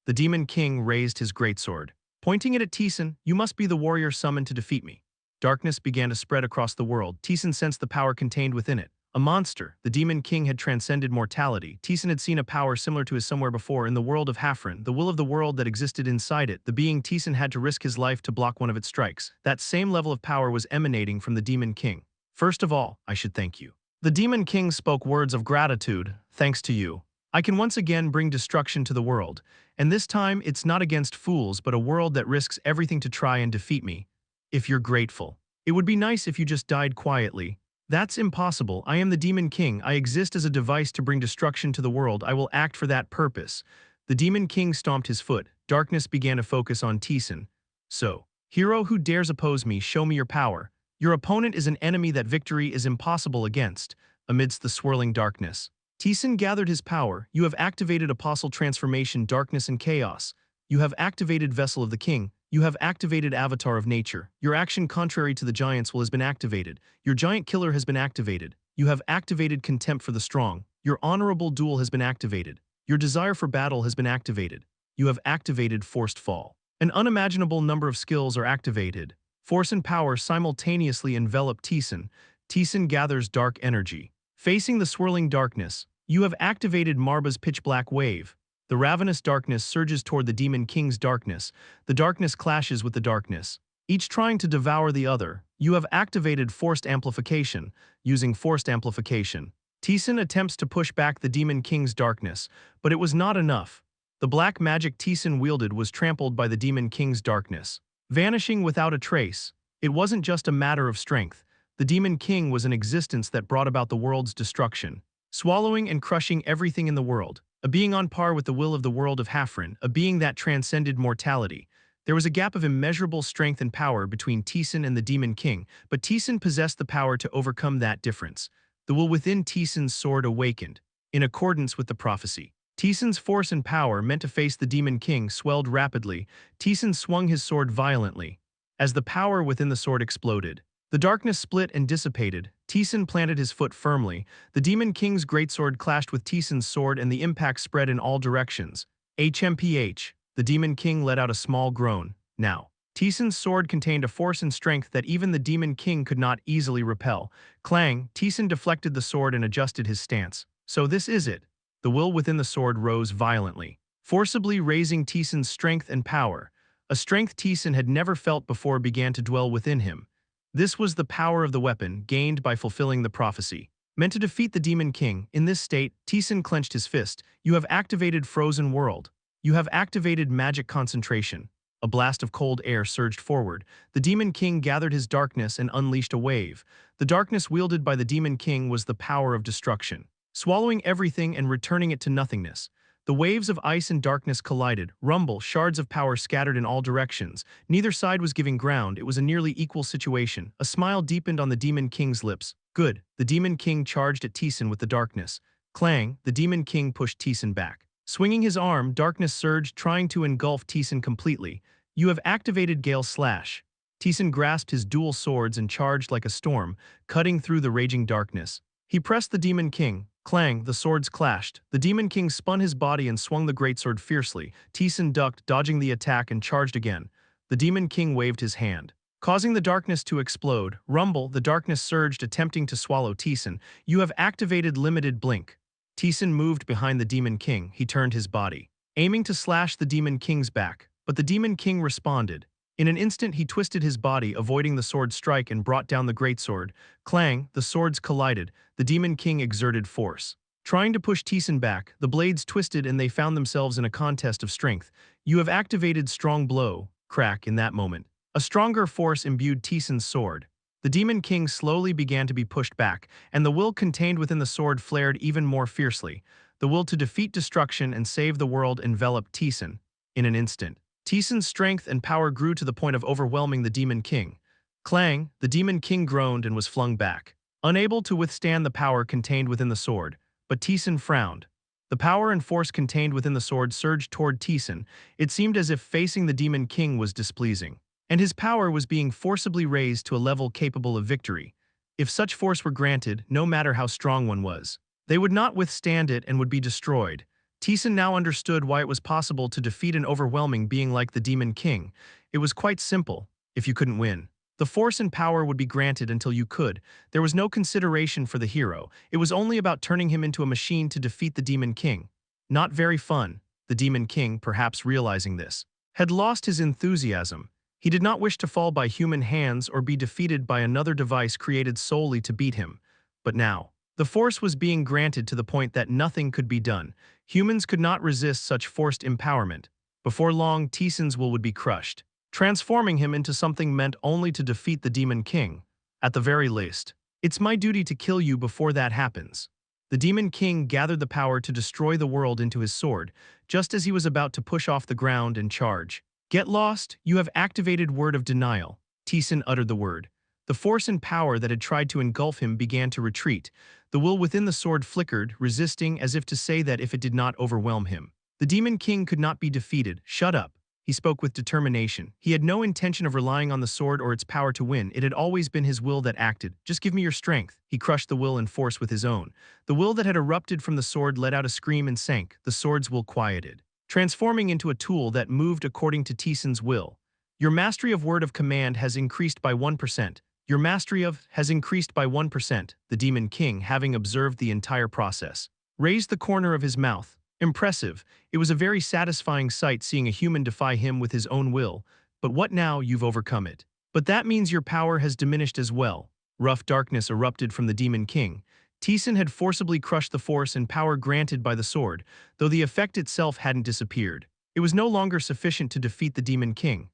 The Demon King raised his greatsword. Pointing it at Taesan, you must be the warrior summoned to defeat me. Darkness began to spread across the world. Taesan sensed the power contained within it. A monster, the Demon King had transcended mortality. Taesan had seen a power similar to his somewhere before in the world of Hafren, the will of the world that existed inside it. The being Taesan had to risk his life to block one of its strikes. That same level of power was emanating from the Demon King. First of all, I should thank you. The Demon King spoke words of gratitude. Thanks to you, I can once again bring destruction to the world. And this time, it's not against fools, but a world that risks everything to try and defeat me. If you're grateful. It would be nice if you just died quietly. That's impossible. I am the Demon King. I exist as a device to bring destruction to the world. I will act for that purpose. The Demon King stomped his foot. Darkness began to focus on Taesan. So, hero who dares oppose me, show me your power. Your opponent is an enemy that victory is impossible against. Amidst the swirling darkness, Taesan gathered his power. You have activated Apostle Transformation, Darkness and Chaos. You have activated Vessel of the King. You have activated Avatar of Nature. Your action contrary to the Giant's will has been activated. Your Giant Killer has been activated. You have activated Contempt for the Strong. Your Honorable Duel has been activated. Your Desire for Battle has been activated. You have activated Forced Fall. An unimaginable number of skills are activated. Force and power simultaneously envelop Taesan. Taesan gathers dark energy. Facing the swirling darkness, you have activated Marba's Pitch Black Wave. The ravenous darkness surges toward the Demon King's darkness. The darkness clashes with the darkness, each trying to devour the other. You have activated Forced Amplification. Using Forced Amplification, Taesan attempts to push back the Demon King's darkness, but it was not enough. The black magic Taesan wielded was trampled by the Demon King's darkness, vanishing without a trace. It wasn't just a matter of strength. The Demon King was an existence that brought about the world's destruction, swallowing and crushing everything in the world. A being on par with the will of the world of Hafren, a being that transcended mortality. There was a gap of immeasurable strength and power between Taesan and the Demon King, but Taesan possessed the power to overcome that difference. The will within Taesan's sword awakened. In accordance with the prophecy, Taesan's force and power meant to face the Demon King swelled rapidly. Taesan swung his sword violently. As the power within the sword exploded, The darkness split and dissipated. Taesan planted his foot firmly. The Demon King's greatsword clashed with Taesan's sword and the impact spread in all directions. HMPH. The Demon King let out a small groan. Now, Taesan's sword contained a force and strength that even the Demon King could not easily repel. Clang, Taesan deflected the sword and adjusted his stance. So this is it. The will within the sword rose violently, forcibly raising Taesan's strength and power. A strength Taesan had never felt before began to dwell within him. This was the power of the weapon, gained by fulfilling the prophecy. Meant to defeat the Demon King, in this state, Taesan clenched his fist. You have activated Frozen World. You have activated magic concentration. A blast of cold air surged forward. The Demon King gathered his darkness and unleashed a wave. The darkness wielded by the Demon King was the power of destruction, swallowing everything and returning it to nothingness. The waves of ice and darkness collided. Rumble, shards of power scattered in all directions. Neither side was giving ground. It was a nearly equal situation. A smile deepened on the Demon King's lips. Good. The Demon King charged at Taesan with the darkness. Clang, the Demon King pushed Taesan back. Swinging his arm, darkness surged, trying to engulf Taesan completely. You have activated Gale Slash. Taesan grasped his dual swords and charged like a storm, cutting through the raging darkness. He pressed the Demon King. Clang, the swords clashed. The Demon King spun his body and swung the greatsword fiercely. Taesan ducked, dodging the attack, and charged again. The Demon King waved his hand, causing the darkness to explode. Rumble, the darkness surged, attempting to swallow Taesan. You have activated Limited Blink. Taesan moved behind the Demon King. He turned his body, aiming to slash the Demon King's back. But the Demon King responded. In an instant, he twisted his body, avoiding the sword strike, and brought down the greatsword. Clang, the swords collided. The Demon King exerted force, trying to push Taesan back. The blades twisted and they found themselves in a contest of strength. You have activated Strong Blow. Crack. In that moment, a stronger force imbued Taesan's sword. The Demon King slowly began to be pushed back, and the will contained within the sword flared even more fiercely. The will to defeat destruction and save the world enveloped Taesan. In an instant, Taesan's strength and power grew to the point of overwhelming the Demon King. Clang, the Demon King groaned and was flung back, unable to withstand the power contained within the sword. But Taesan frowned. The power and force contained within the sword surged toward Taesan. It seemed as if facing the Demon King was displeasing, and his power was being forcibly raised to a level capable of victory. If such force were granted, no matter how strong one was, they would not withstand it and would be destroyed. Taesan now understood why it was possible to defeat an overwhelming being like the Demon King. It was quite simple. If you couldn't win, the force and power would be granted until you could. There was no consideration for the hero. It was only about turning him into a machine to defeat the Demon King. Not very fun. The Demon King, perhaps realizing this, had lost his enthusiasm. He did not wish to fall by human hands or be defeated by another device created solely to beat him. But now, the force was being granted to the point that nothing could be done. Humans could not resist such forced empowerment. Before long, Taesan's will would be crushed, transforming him into something meant only to defeat the Demon King. At the very least, it's my duty to kill you before that happens. The Demon King gathered the power to destroy the world into his sword, just as he was about to push off the ground and charge. Get lost, you have activated Word of Denial. Taesan uttered the word. The force and power that had tried to engulf him began to retreat. The will within the sword flickered, resisting as if to say that if it did not overwhelm him, the Demon King could not be defeated. Shut up. He spoke with determination. He had no intention of relying on the sword or its power to win. It had always been his will that acted. Just give me your strength. He crushed the will and force with his own. The will that had erupted from the sword let out a scream and sank. The sword's will quieted, transforming into a tool that moved according to Taesan's will. Your mastery of word of command has increased by 1%. Your mastery of has increased by 1%. The Demon King, having observed the entire process, raised the corner of his mouth. Impressive. It was a very satisfying sight seeing a human defy him with his own will. But what now? You've overcome it. But that means your power has diminished as well. Rough darkness erupted from the Demon King. Taesan had forcibly crushed the force and power granted by the sword, though the effect itself hadn't disappeared. It was no longer sufficient to defeat the Demon King.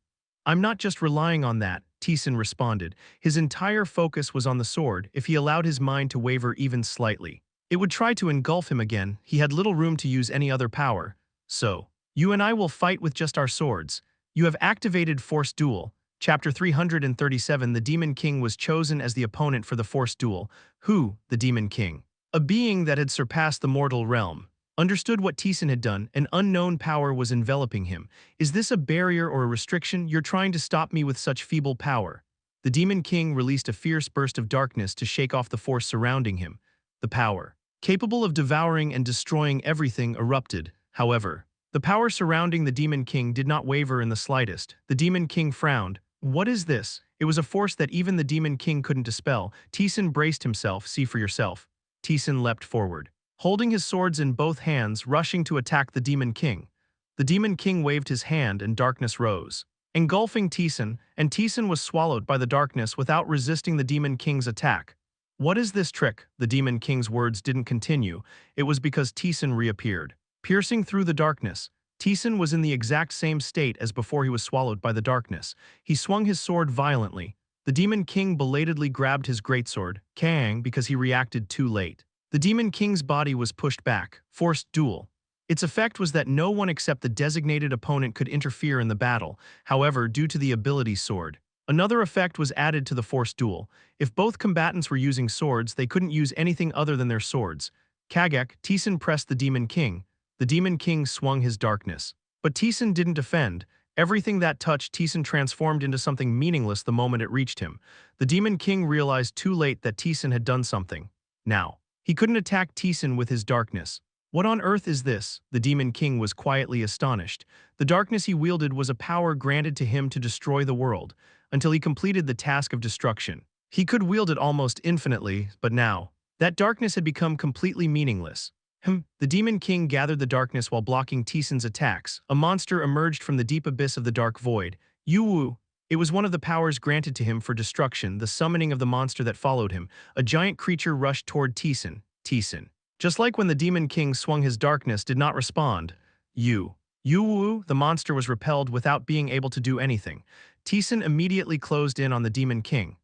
I'm not just relying on that, Taesan responded. His entire focus was on the sword. If he allowed his mind to waver even slightly, it would try to engulf him again. He had little room to use any other power. So, you and I will fight with just our swords. You have activated Force Duel. Chapter 337. The Demon King was chosen as the opponent for the Force Duel. Who? The Demon King, a being that had surpassed the mortal realm, understood what Taesan had done. An unknown power was enveloping him. Is this a barrier or a restriction? You're trying to stop me with such feeble power. The Demon King released a fierce burst of darkness to shake off the force surrounding him. The power, capable of devouring and destroying everything, erupted. However, the power surrounding the Demon King did not waver in the slightest. The Demon King frowned. What is this? It was a force that even the Demon King couldn't dispel. Taesan braced himself. See for yourself. Taesan leapt forward, holding his swords in both hands, rushing to attack the Demon King. The Demon King waved his hand and darkness rose, engulfing Taesan, and Taesan was swallowed by the darkness without resisting the Demon King's attack. What is this trick? The Demon King's words didn't continue. It was because Taesan reappeared, piercing through the darkness. Taesan was in the exact same state as before he was swallowed by the darkness. He swung his sword violently. The Demon King belatedly grabbed his greatsword, Kang, because he reacted too late. The Demon King's body was pushed back, forced duel. Its effect was that no one except the designated opponent could interfere in the battle, however, due to the ability sword. Another effect was added to the forced duel. If both combatants were using swords, they couldn't use anything other than their swords. Kagek, Taesan pressed the Demon King. The Demon King swung his darkness. But Taesan didn't defend. Everything that touched Taesan transformed into something meaningless the moment it reached him. The Demon King realized too late that Taesan had done something. Now, he couldn't attack Taesan with his darkness. What on earth is this? The Demon King was quietly astonished. The darkness he wielded was a power granted to him to destroy the world, until he completed the task of destruction. He could wield it almost infinitely, but now, that darkness had become completely meaningless. The Demon King gathered the darkness while blocking Taesan's attacks. A monster emerged from the deep abyss of the dark void. Yu-Wu. It was one of the powers granted to him for destruction, the summoning of the monster that followed him. A giant creature rushed toward Taesan. Just like when the Demon King swung his darkness, did not respond. Yu-Wu, the monster was repelled without being able to do anything. Taesan immediately closed in on the Demon King.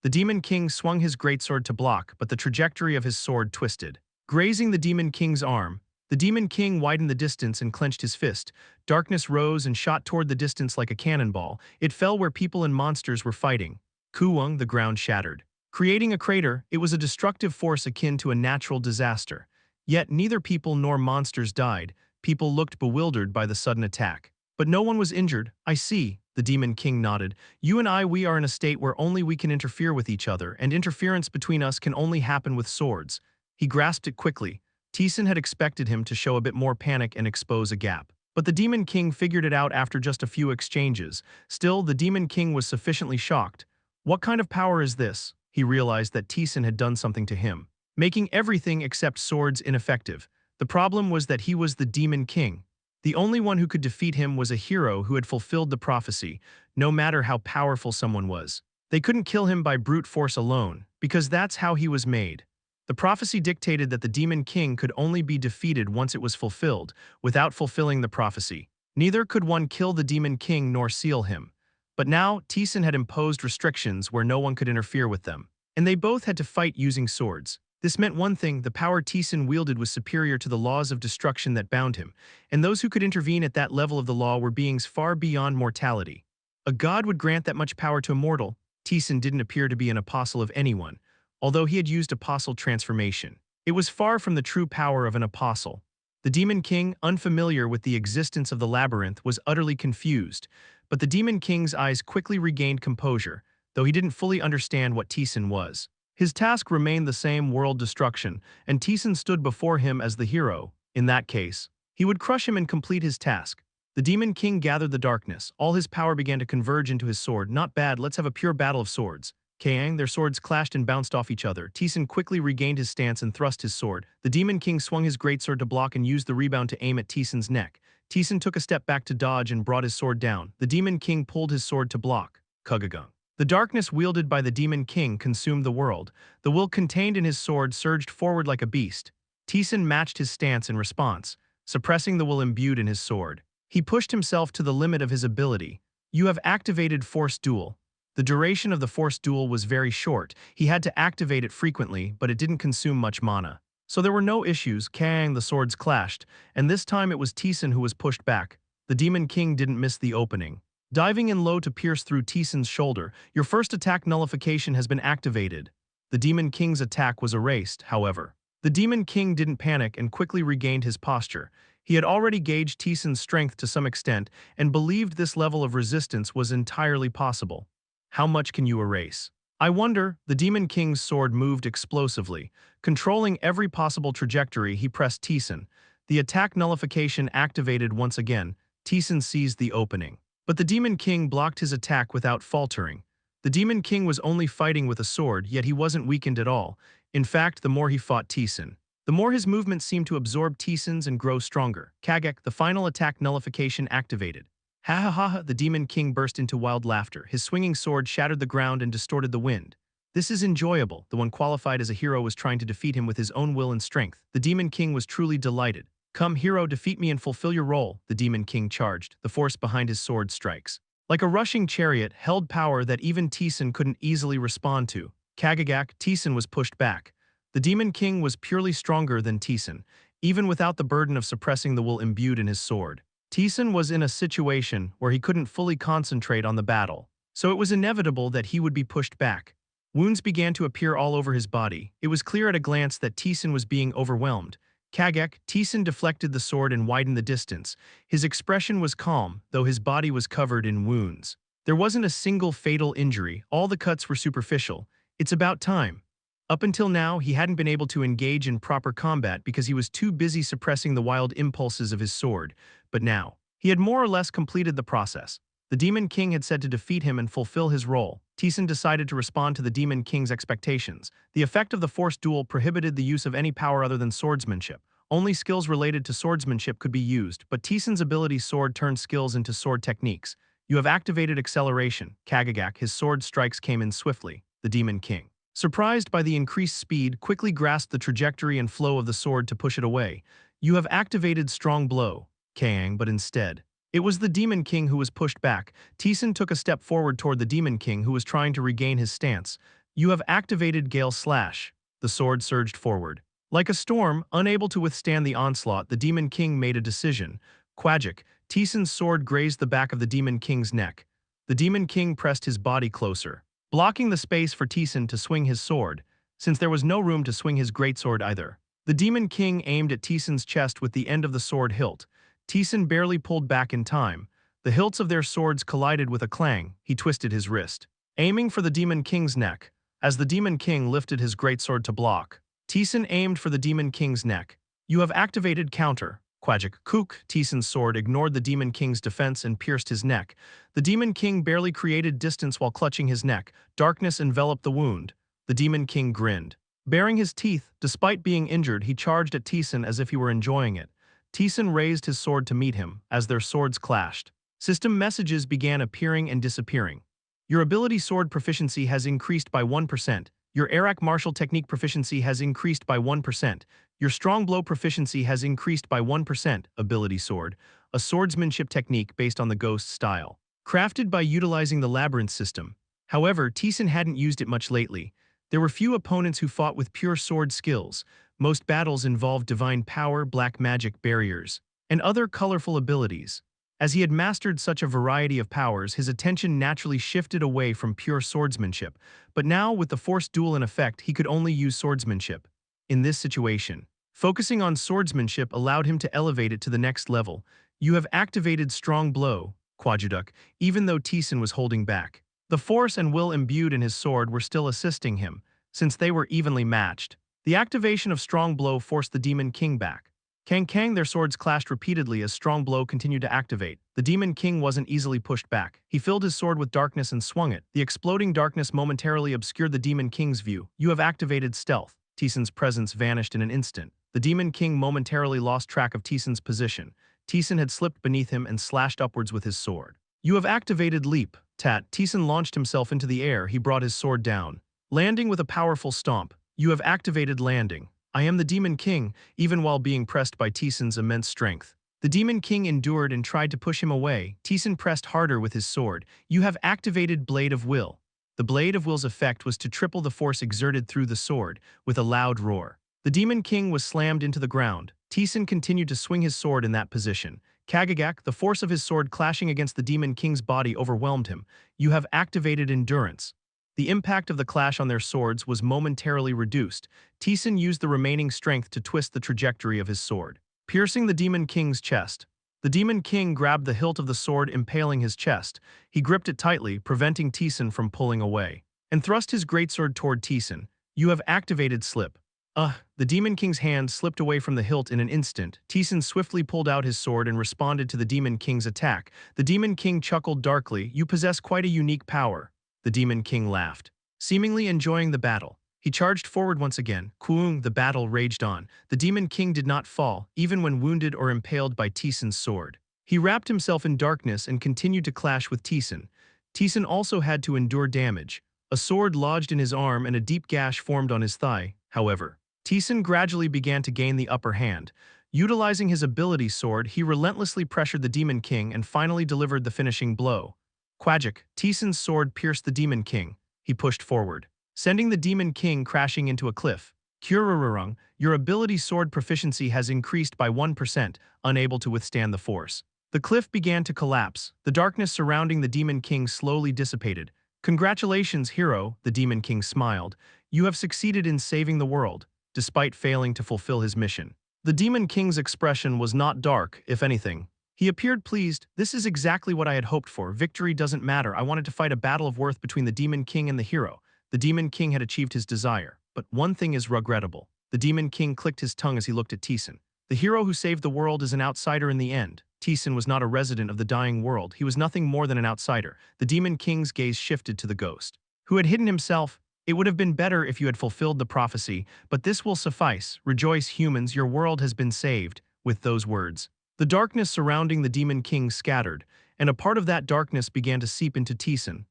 The Demon King swung his greatsword to block, but the trajectory of his sword twisted, grazing the Demon King's arm. The Demon King widened the distance and clenched his fist. Darkness rose and shot toward the distance like a cannonball. It fell where people and monsters were fighting. Kuwang, the ground shattered, creating a crater. It was a destructive force akin to a natural disaster. Yet neither people nor monsters died. People looked bewildered by the sudden attack. But no one was injured. I see. The Demon King nodded. You and I, we are in a state where only we can interfere with each other, and interference between us can only happen with swords. He grasped it quickly. Taesan had expected him to show a bit more panic and expose a gap. But the Demon King figured it out after just a few exchanges. Still, the Demon King was sufficiently shocked. What kind of power is this? He realized that Taesan had done something to him, making everything except swords ineffective. The problem was that he was the Demon King. The only one who could defeat him was a hero who had fulfilled the prophecy, no matter how powerful someone was. They couldn't kill him by brute force alone, because that's how he was made. The prophecy dictated that the Demon King could only be defeated once it was fulfilled. Without fulfilling the prophecy, neither could one kill the Demon King nor seal him. But now, Taesan had imposed restrictions where no one could interfere with them, and they both had to fight using swords. This meant one thing: the power Taesan wielded was superior to the laws of destruction that bound him, and those who could intervene at that level of the law were beings far beyond mortality. A god would grant that much power to a mortal. Taesan didn't appear to be an apostle of anyone, although he had used apostle transformation. It was far from the true power of an apostle. The Demon King, unfamiliar with the existence of the labyrinth, was utterly confused, but the Demon King's eyes quickly regained composure, though he didn't fully understand what Taesan was. His task remained the same: world destruction, and Taesan stood before him as the hero. In that case, he would crush him and complete his task. The Demon King gathered the darkness. All his power began to converge into his sword. Not bad, let's have a pure battle of swords. Kang, their swords clashed and bounced off each other. Taesan quickly regained his stance and thrust his sword. The Demon King swung his greatsword to block and used the rebound to aim at Taesan's neck. Taesan took a step back to dodge and brought his sword down. The Demon King pulled his sword to block. Kugagung. The darkness wielded by the Demon King consumed the world. The will contained in his sword surged forward like a beast. Taesan matched his stance in response, suppressing the will imbued in his sword. He pushed himself to the limit of his ability. You have activated Force Duel. The duration of the Force Duel was very short. He had to activate it frequently, but it didn't consume much mana. So there were no issues. Kang, the swords clashed, and this time it was Taesan who was pushed back. The Demon King didn't miss the opening, diving in low to pierce through Taesan's shoulder. Your first attack nullification has been activated. The Demon King's attack was erased, however. The Demon King didn't panic and quickly regained his posture. He had already gauged Taesan's strength to some extent and believed this level of resistance was entirely possible. How much can you erase? I wonder, the Demon King's sword moved explosively. Controlling every possible trajectory, he pressed Taesan. The attack nullification activated once again. Taesan seized the opening. But the Demon King blocked his attack without faltering. The Demon King was only fighting with a sword, yet he wasn't weakened at all. In fact, the more he fought Taesan, the more his movements seemed to absorb Taesan's and grow stronger. Kagek, the final attack nullification activated. Ha ha ha ha, the Demon King burst into wild laughter. His swinging sword shattered the ground and distorted the wind. This is enjoyable. The one qualified as a hero was trying to defeat him with his own will and strength. The Demon King was truly delighted. Come, hero, defeat me and fulfill your role, the Demon King charged. The force behind his sword strikes. Like a rushing chariot, held power that even Taesan couldn't easily respond to. Kagagak, Taesan was pushed back. The Demon King was purely stronger than Taesan, even without the burden of suppressing the will imbued in his sword. Taesan was in a situation where he couldn't fully concentrate on the battle, so it was inevitable that he would be pushed back. Wounds began to appear all over his body. It was clear at a glance that Taesan was being overwhelmed. Kagek, Taesan deflected the sword and widened the distance. His expression was calm, though his body was covered in wounds. There wasn't a single fatal injury, all the cuts were superficial. It's about time. Up until now, he hadn't been able to engage in proper combat because he was too busy suppressing the wild impulses of his sword. But now, he had more or less completed the process. The Demon King had said to defeat him and fulfill his role. Taesan decided to respond to the Demon King's expectations. The effect of the forced duel prohibited the use of any power other than swordsmanship. Only skills related to swordsmanship could be used, but Taesan's ability sword turned skills into sword techniques. You have activated acceleration. Kagagak, his sword strikes came in swiftly. The Demon King, surprised by the increased speed, quickly grasped the trajectory and flow of the sword to push it away. You have activated strong blow, Kang, but instead, it was the Demon King who was pushed back. Taesan took a step forward toward the Demon King who was trying to regain his stance. You have activated Gale Slash. The sword surged forward. Like a storm, unable to withstand the onslaught, the Demon King made a decision. Quajik, Taesan's sword grazed the back of the Demon King's neck. The Demon King pressed his body closer, blocking the space for Taesan to swing his sword, since there was no room to swing his greatsword either. The Demon King aimed at Taesan's chest with the end of the sword hilt. Taesan barely pulled back in time. The hilts of their swords collided with a clang. He twisted his wrist, aiming for the Demon King's neck. As the Demon King lifted his greatsword to block, Taesan aimed for the Demon King's neck. You have activated counter. Quajik Kook, Taesan's sword ignored the Demon King's defense and pierced his neck. The Demon King barely created distance while clutching his neck. Darkness enveloped the wound. The Demon King grinned. Baring his teeth, despite being injured, he charged at Taesan as if he were enjoying it. Taesan raised his sword to meet him. As their swords clashed, system messages began appearing and disappearing. Your ability sword proficiency has increased by 1%. Your Arak martial technique proficiency has increased by 1%. Your strong blow proficiency has increased by 1%. Ability sword, a swordsmanship technique based on the ghost style, crafted by utilizing the labyrinth system. However, Taesan hadn't used it much lately. There were few opponents who fought with pure sword skills. Most battles involved divine power, black magic barriers, and other colorful abilities. As he had mastered such a variety of powers, his attention naturally shifted away from pure swordsmanship. But now, with the forced duel in effect, he could only use swordsmanship. In this situation, focusing on swordsmanship allowed him to elevate it to the next level. You have activated strong blow, Quajuduk, even though Taesan was holding back. The force and will imbued in his sword were still assisting him, since they were evenly matched. The activation of strong blow forced the Demon King back. Kang, their swords clashed repeatedly as strong blow continued to activate. The Demon King wasn't easily pushed back. He filled his sword with darkness and swung it. The exploding darkness momentarily obscured the Demon King's view. You have activated stealth. Taesan's presence vanished in an instant. The Demon King momentarily lost track of Taesan's position. Taesan had slipped beneath him and slashed upwards with his sword. You have activated leap. Taesan launched himself into the air. He brought his sword down, landing with a powerful stomp. You have activated landing. I am the Demon King, even while being pressed by Taesan's immense strength. The Demon King endured and tried to push him away. Taesan pressed harder with his sword. You have activated Blade of Will. The Blade of Will's effect was to triple the force exerted through the sword, with a loud roar. The Demon King was slammed into the ground. Taesan continued to swing his sword in that position. Kagagak, the force of his sword clashing against the Demon King's body overwhelmed him. You have activated Endurance. The impact of the clash on their swords was momentarily reduced. Taesan used the remaining strength to twist the trajectory of his sword, piercing the Demon King's chest. The Demon King grabbed the hilt of the sword impaling his chest. He gripped it tightly, preventing Taesan from pulling away, and thrust his greatsword toward Taesan. You have activated slip. The Demon King's hand slipped away from the hilt in an instant. Taesan swiftly pulled out his sword and responded to the Demon King's attack. The Demon King chuckled darkly. You possess quite a unique power. The Demon King laughed, seemingly enjoying the battle. He charged forward once again. Kuung, the battle raged on. The Demon King did not fall, even when wounded or impaled by Taesan's sword. He wrapped himself in darkness and continued to clash with Taesan. Taesan also had to endure damage. A sword lodged in his arm and a deep gash formed on his thigh, however. Taesan gradually began to gain the upper hand. Utilizing his ability sword, he relentlessly pressured the Demon King and finally delivered the finishing blow. Quagic, Taesan's sword pierced the Demon King. He pushed forward, sending the Demon King crashing into a cliff. Kurururung, your ability sword proficiency has increased by 1%, unable to withstand the force. The cliff began to collapse. The darkness surrounding the Demon King slowly dissipated. Congratulations, hero, the Demon King smiled. You have succeeded in saving the world, despite failing to fulfill his mission. The Demon King's expression was not dark, if anything. He appeared pleased. This is exactly what I had hoped for. Victory doesn't matter. I wanted to fight a battle of worth between the Demon King and the hero. The Demon King had achieved his desire. But one thing is regrettable. The Demon King clicked his tongue as he looked at Taesan. The hero who saved the world is an outsider in the end. Taesan was not a resident of the dying world. He was nothing more than an outsider. The Demon King's gaze shifted to the ghost, who had hidden himself. It would have been better if you had fulfilled the prophecy, but this will suffice. Rejoice, humans, your world has been saved. With those words, the darkness surrounding the Demon King scattered, and a part of that darkness began to seep into Taesan.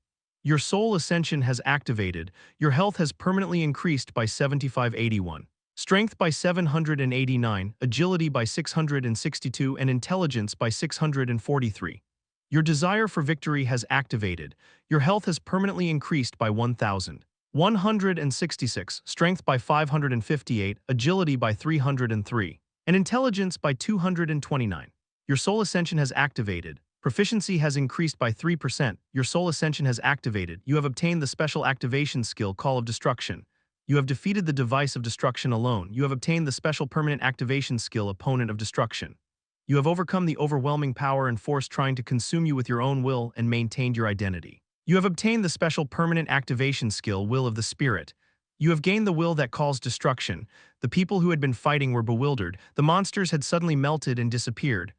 Your soul ascension has activated. Your health has permanently increased by 7581. Strength by 789, agility by 662, and intelligence by 643. Your desire for victory has activated. Your health has permanently increased by 1,166, strength by 558, agility by 303, and intelligence by 229. Your soul ascension has activated. Proficiency has increased by 3%. Your soul ascension has activated. You have obtained the special activation skill Call of Destruction. You have defeated the device of destruction alone. You have obtained the special permanent activation skill Opponent of Destruction. You have overcome the overwhelming power and force trying to consume you with your own will and maintained your identity. You have obtained the special permanent activation skill Will of the Spirit. You have gained the will that calls destruction. The people who had been fighting were bewildered. The monsters had suddenly melted and disappeared.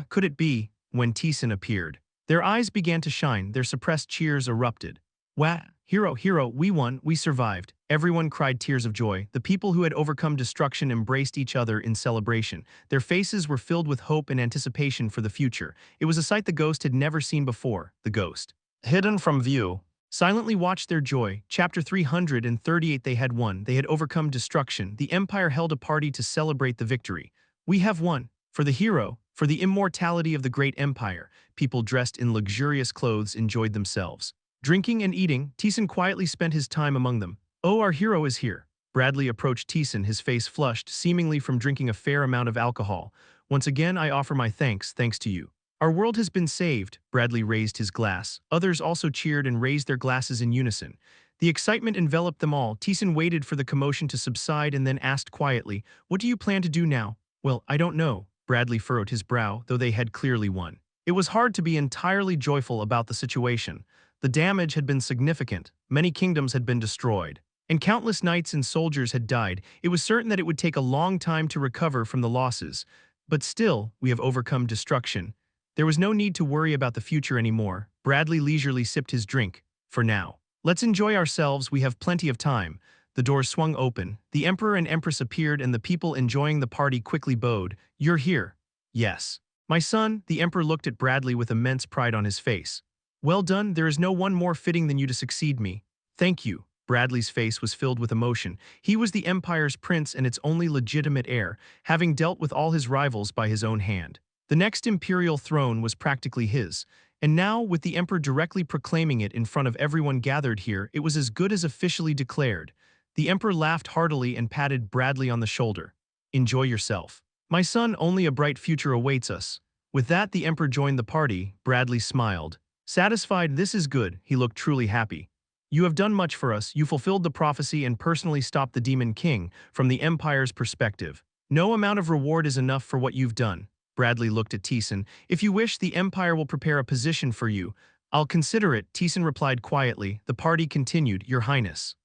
Could it be? When Taesan appeared, their eyes began to shine. Their suppressed cheers erupted. Wah! Hero, we won, we survived. Everyone cried tears of joy. The people who had overcome destruction embraced each other in celebration. Their faces were filled with hope and anticipation for the future. It was a sight the ghost had never seen before. The ghost, hidden from view, silently watched their joy. Chapter 338. They had won. They had overcome destruction. The Empire held a party to celebrate the victory. We have won. For the hero, for the immortality of the great empire, people dressed in luxurious clothes enjoyed themselves. Drinking and eating, Taesan quietly spent his time among them. Oh, our hero is here. Bradley approached Taesan, his face flushed, seemingly from drinking a fair amount of alcohol. Once again, I offer my thanks to you. Our world has been saved. Bradley raised his glass. Others also cheered and raised their glasses in unison. The excitement enveloped them all. Taesan waited for the commotion to subside and then asked quietly, what do you plan to do now? Well, I don't know. Bradley furrowed his brow, though they had clearly won. It was hard to be entirely joyful about the situation. The damage had been significant. Many kingdoms had been destroyed, and countless knights and soldiers had died. It was certain that it would take a long time to recover from the losses. But still, we have overcome destruction. There was no need to worry about the future anymore. Bradley leisurely sipped his drink. For now, let's enjoy ourselves. We have plenty of time. The doors swung open. The Emperor and Empress appeared, and the people enjoying the party quickly bowed. You're here. Yes. My son, the Emperor looked at Bradley with immense pride on his face. Well done, there is no one more fitting than you to succeed me. Thank you. Bradley's face was filled with emotion. He was the Empire's prince and its only legitimate heir, having dealt with all his rivals by his own hand. The next imperial throne was practically his, and now, with the Emperor directly proclaiming it in front of everyone gathered here, it was as good as officially declared. The Emperor laughed heartily and patted Bradley on the shoulder. Enjoy yourself. My son, only a bright future awaits us. With that, the Emperor joined the party. Bradley smiled. Satisfied, this is good, he looked truly happy. You have done much for us. You fulfilled the prophecy and personally stopped the Demon King from the Empire's perspective. No amount of reward is enough for what you've done. Bradley looked at Taesan. If you wish, the Empire will prepare a position for you. I'll consider it, Taesan replied quietly. The party continued, Your Highness.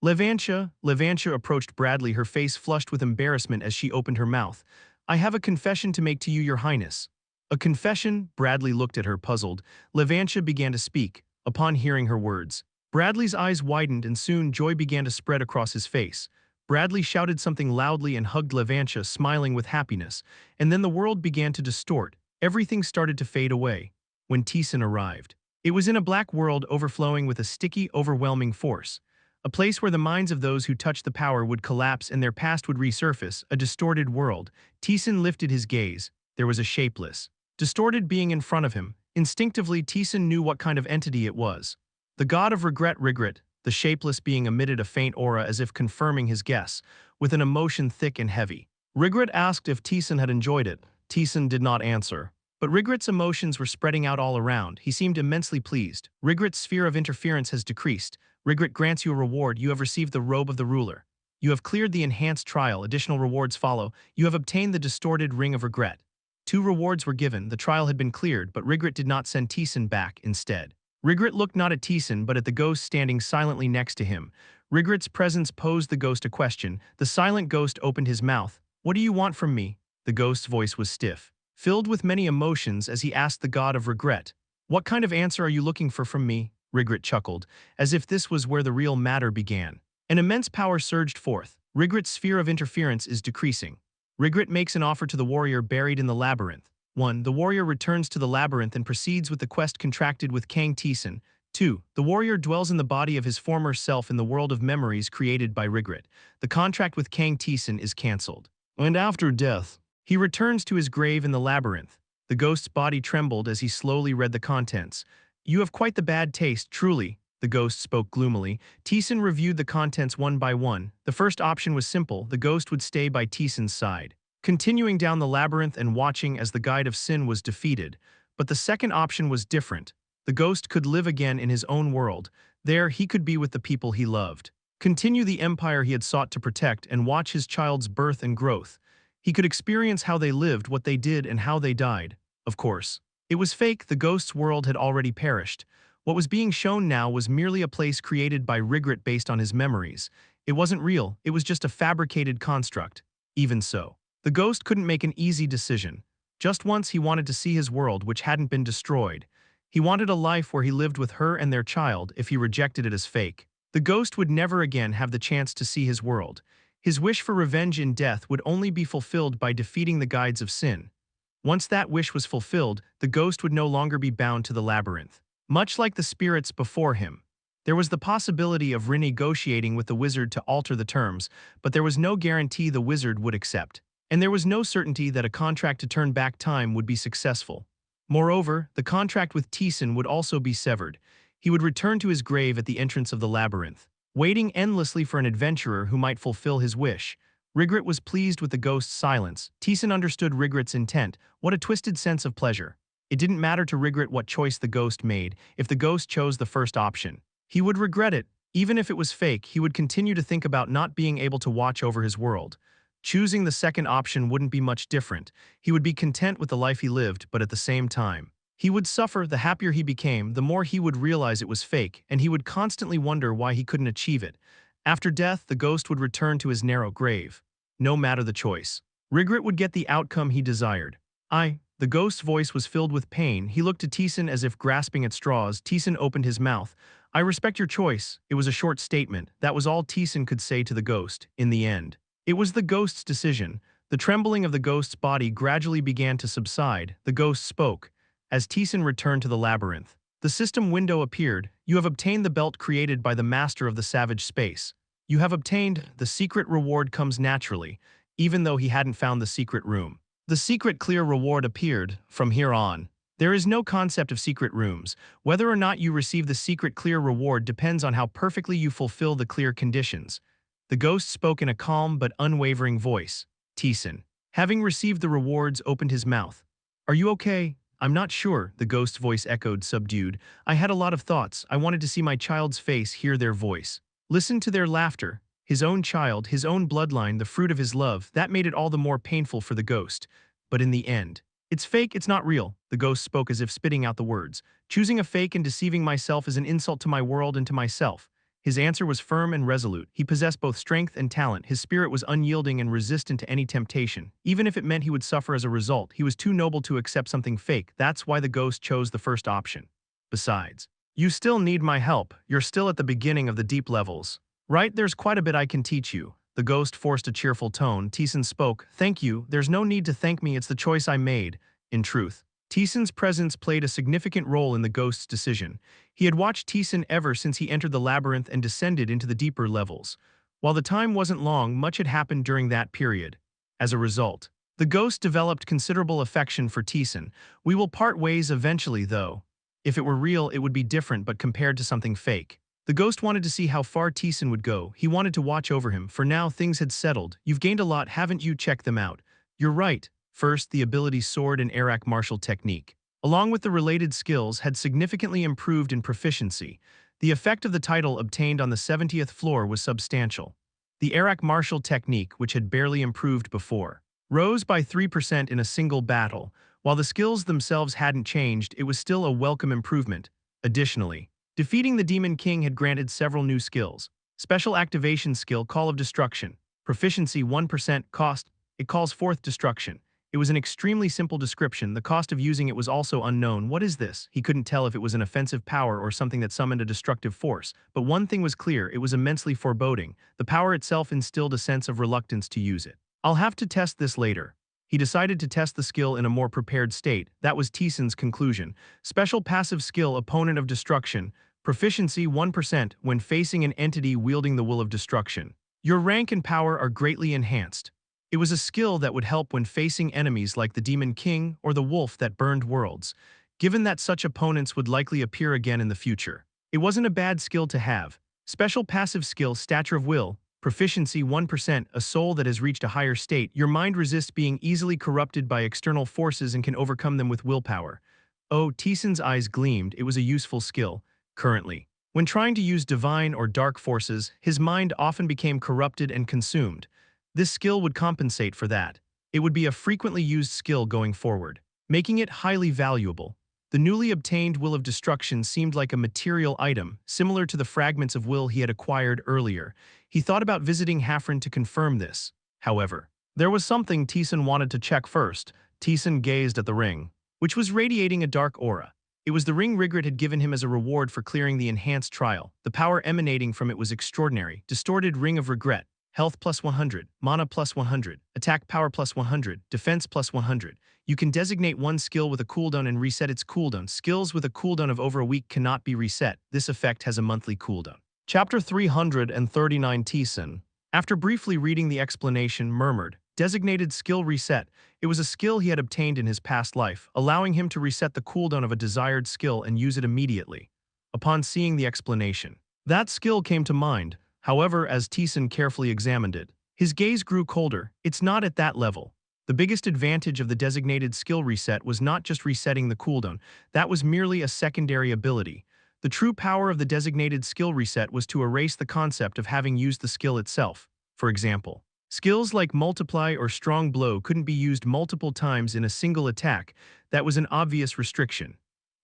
Levantia approached Bradley, her face flushed with embarrassment as she opened her mouth. I have a confession to make to you, Your Highness. A confession? Bradley looked at her, puzzled. Levantia began to speak. Upon hearing her words, Bradley's eyes widened and soon joy began to spread across his face. Bradley shouted something loudly and hugged Levantia, smiling with happiness, and then the world began to distort. Everything started to fade away. When Taesan arrived, it was in a black world overflowing with a sticky, overwhelming force. A place where the minds of those who touched the power would collapse and their past would resurface, a distorted world. Taesan lifted his gaze. There was a shapeless, distorted being in front of him. Instinctively, Taesan knew what kind of entity it was. The god of regret. The shapeless being emitted a faint aura as if confirming his guess, with an emotion thick and heavy. Rigret asked if Taesan had enjoyed it. Taesan did not answer. But Rigret's emotions were spreading out all around. He seemed immensely pleased. Rigret's sphere of interference has decreased. Rigret grants you a reward. You have received the robe of the ruler. You have cleared the enhanced trial. Additional rewards follow. You have obtained the distorted ring of regret. 2 rewards were given. The trial had been cleared, but Rigret did not send Taesan back instead. Rigret looked not at Taesan but at the ghost standing silently next to him. Rigret's presence posed the ghost a question. The silent ghost opened his mouth. What do you want from me? The ghost's voice was stiff, filled with many emotions as he asked the god of regret. What kind of answer are you looking for from me? Rigret chuckled, as if this was where the real matter began. An immense power surged forth. Rigret's sphere of interference is decreasing. Rigret makes an offer to the warrior buried in the labyrinth. 1. The warrior returns to the labyrinth and proceeds with the quest contracted with Kang Taesan. 2. The warrior dwells in the body of his former self in the world of memories created by Rigret. The contract with Kang Taesan is cancelled. And after death, he returns to his grave in the labyrinth. The ghost's body trembled as he slowly read the contents. You have quite the bad taste, truly, the ghost spoke gloomily. Taesan reviewed the contents one by one. The first option was simple. The ghost would stay by Taesan's side, continuing down the labyrinth and watching as the guide of sin was defeated. But the second option was different. The ghost could live again in his own world. There, he could be with the people he loved, continue the empire he had sought to protect, and watch his child's birth and growth. He could experience how they lived, what they did, and how they died. Of course, it was fake. The ghost's world had already perished. What was being shown now was merely a place created by Rigret based on his memories. It wasn't real. It was just a fabricated construct. Even so, the ghost couldn't make an easy decision. Just once he wanted to see his world, which hadn't been destroyed. He wanted a life where he lived with her and their child. If he rejected it as fake, the ghost would never again have the chance to see his world. His wish for revenge in death would only be fulfilled by defeating the guides of sin. Once that wish was fulfilled, the ghost would no longer be bound to the labyrinth. Much like the spirits before him, there was the possibility of renegotiating with the wizard to alter the terms, but there was no guarantee the wizard would accept. And there was no certainty that a contract to turn back time would be successful. Moreover, the contract with Taesan would also be severed. He would return to his grave at the entrance of the labyrinth, waiting endlessly for an adventurer who might fulfill his wish. Rigret was pleased with the ghost's silence. Taesan understood Rigret's intent. What a twisted sense of pleasure. It didn't matter to Rigret what choice the ghost made. If the ghost chose the first option, he would regret it. Even if it was fake, he would continue to think about not being able to watch over his world. Choosing the second option wouldn't be much different. He would be content with the life he lived, but at the same time, he would suffer. The happier he became, the more he would realize it was fake, and he would constantly wonder why he couldn't achieve it. After death, the ghost would return to his narrow grave. No matter the choice, Rigret would get the outcome he desired. The ghost's voice was filled with pain. He looked to Taesan as if grasping at straws. Taesan opened his mouth. I respect your choice. It was a short statement. That was all Taesan could say to the ghost. In the end, it was the ghost's decision. The trembling of the ghost's body gradually began to subside. The ghost spoke. As Taesan returned to the labyrinth, the system window appeared. You have obtained the belt created by the master of the savage space. You have obtained the secret reward comes naturally, even though he hadn't found the secret room. The secret clear reward appeared. From here on, there is no concept of secret rooms. Whether or not you receive the secret clear reward depends on how perfectly you fulfill the clear conditions. The ghost spoke in a calm but unwavering voice. Taesan, having received the rewards, opened his mouth. Are you okay? I'm not sure, the ghost's voice echoed, subdued. I had a lot of thoughts. I wanted to see my child's face, hear their voice, listen to their laughter. His own child, his own bloodline, the fruit of his love, that made it all the more painful for the ghost. But in the end, it's fake, it's not real, the ghost spoke as if spitting out the words. Choosing a fake and deceiving myself is an insult to my world and to myself. His answer was firm and resolute. He possessed both strength and talent. His spirit was unyielding and resistant to any temptation. Even if it meant he would suffer as a result, he was too noble to accept something fake. That's why the ghost chose the first option. Besides, you still need my help. You're still at the beginning of the deep levels. Right, there's quite a bit I can teach you. The ghost forced a cheerful tone. Taesan spoke. Thank you. There's no need to thank me. It's the choice I made. In truth, Taesan's presence played a significant role in the ghost's decision. He had watched Taesan ever since he entered the labyrinth and descended into the deeper levels. While the time wasn't long, much had happened during that period. As a result, the ghost developed considerable affection for Taesan. We will part ways eventually, though. If it were real, it would be different, but compared to something fake. The ghost wanted to see how far Taesan would go. He wanted to watch over him. For now, things had settled. You've gained a lot, haven't you? Check them out. You're right. First, the ability sword and Arak martial technique, along with the related skills, had significantly improved in proficiency. The effect of the title obtained on the 70th floor was substantial. The Arak martial technique, which had barely improved before, rose by 3% in a single battle. While the skills themselves hadn't changed, it was still a welcome improvement. Additionally, defeating the Demon King had granted several new skills. Special activation skill, Call of Destruction. Proficiency 1%, cost, it calls forth destruction. It was an extremely simple description. The cost of using it was also unknown. What is this? He couldn't tell if it was an offensive power or something that summoned a destructive force. But one thing was clear, it was immensely foreboding. The power itself instilled a sense of reluctance to use it. I'll have to test this later. He decided to test the skill in a more prepared state. That was Taesan's conclusion. Special passive skill, Opponent of Destruction. Proficiency 1% when facing an entity wielding the will of destruction. Your rank and power are greatly enhanced. It was a skill that would help when facing enemies like the Demon King or the Wolf that burned worlds, given that such opponents would likely appear again in the future. It wasn't a bad skill to have. Special passive skill, Stature of Will. Proficiency 1%, a soul that has reached a higher state. Your mind resists being easily corrupted by external forces and can overcome them with willpower. Oh, Taesan's eyes gleamed. It was a useful skill. Currently, when trying to use divine or dark forces, his mind often became corrupted and consumed. This skill would compensate for that. It would be a frequently used skill going forward, making it highly valuable. The newly obtained Will of Destruction seemed like a material item, similar to the fragments of will he had acquired earlier. He thought about visiting Hafren to confirm this. However, there was something Taesan wanted to check first. Taesan gazed at the ring, which was radiating a dark aura. It was the ring Rigret had given him as a reward for clearing the enhanced trial. The power emanating from it was extraordinary. Distorted Ring of Regret. Health plus 100, Mana plus 100, Attack Power plus 100, Defense plus 100. You can designate one skill with a cooldown and reset its cooldown. Skills with a cooldown of over a week cannot be reset. This effect has a monthly cooldown. Chapter 339 Taesan, after briefly reading the explanation, murmured, Designated skill reset. It was a skill he had obtained in his past life, allowing him to reset the cooldown of a desired skill and use it immediately. Upon seeing the explanation, that skill came to mind. However, as Taesan carefully examined it, his gaze grew colder. It's not at that level. The biggest advantage of the designated skill reset was not just resetting the cooldown. That was merely a secondary ability. The true power of the designated skill reset was to erase the concept of having used the skill itself. For example, skills like Multiply or Strong Blow couldn't be used multiple times in a single attack. That was an obvious restriction.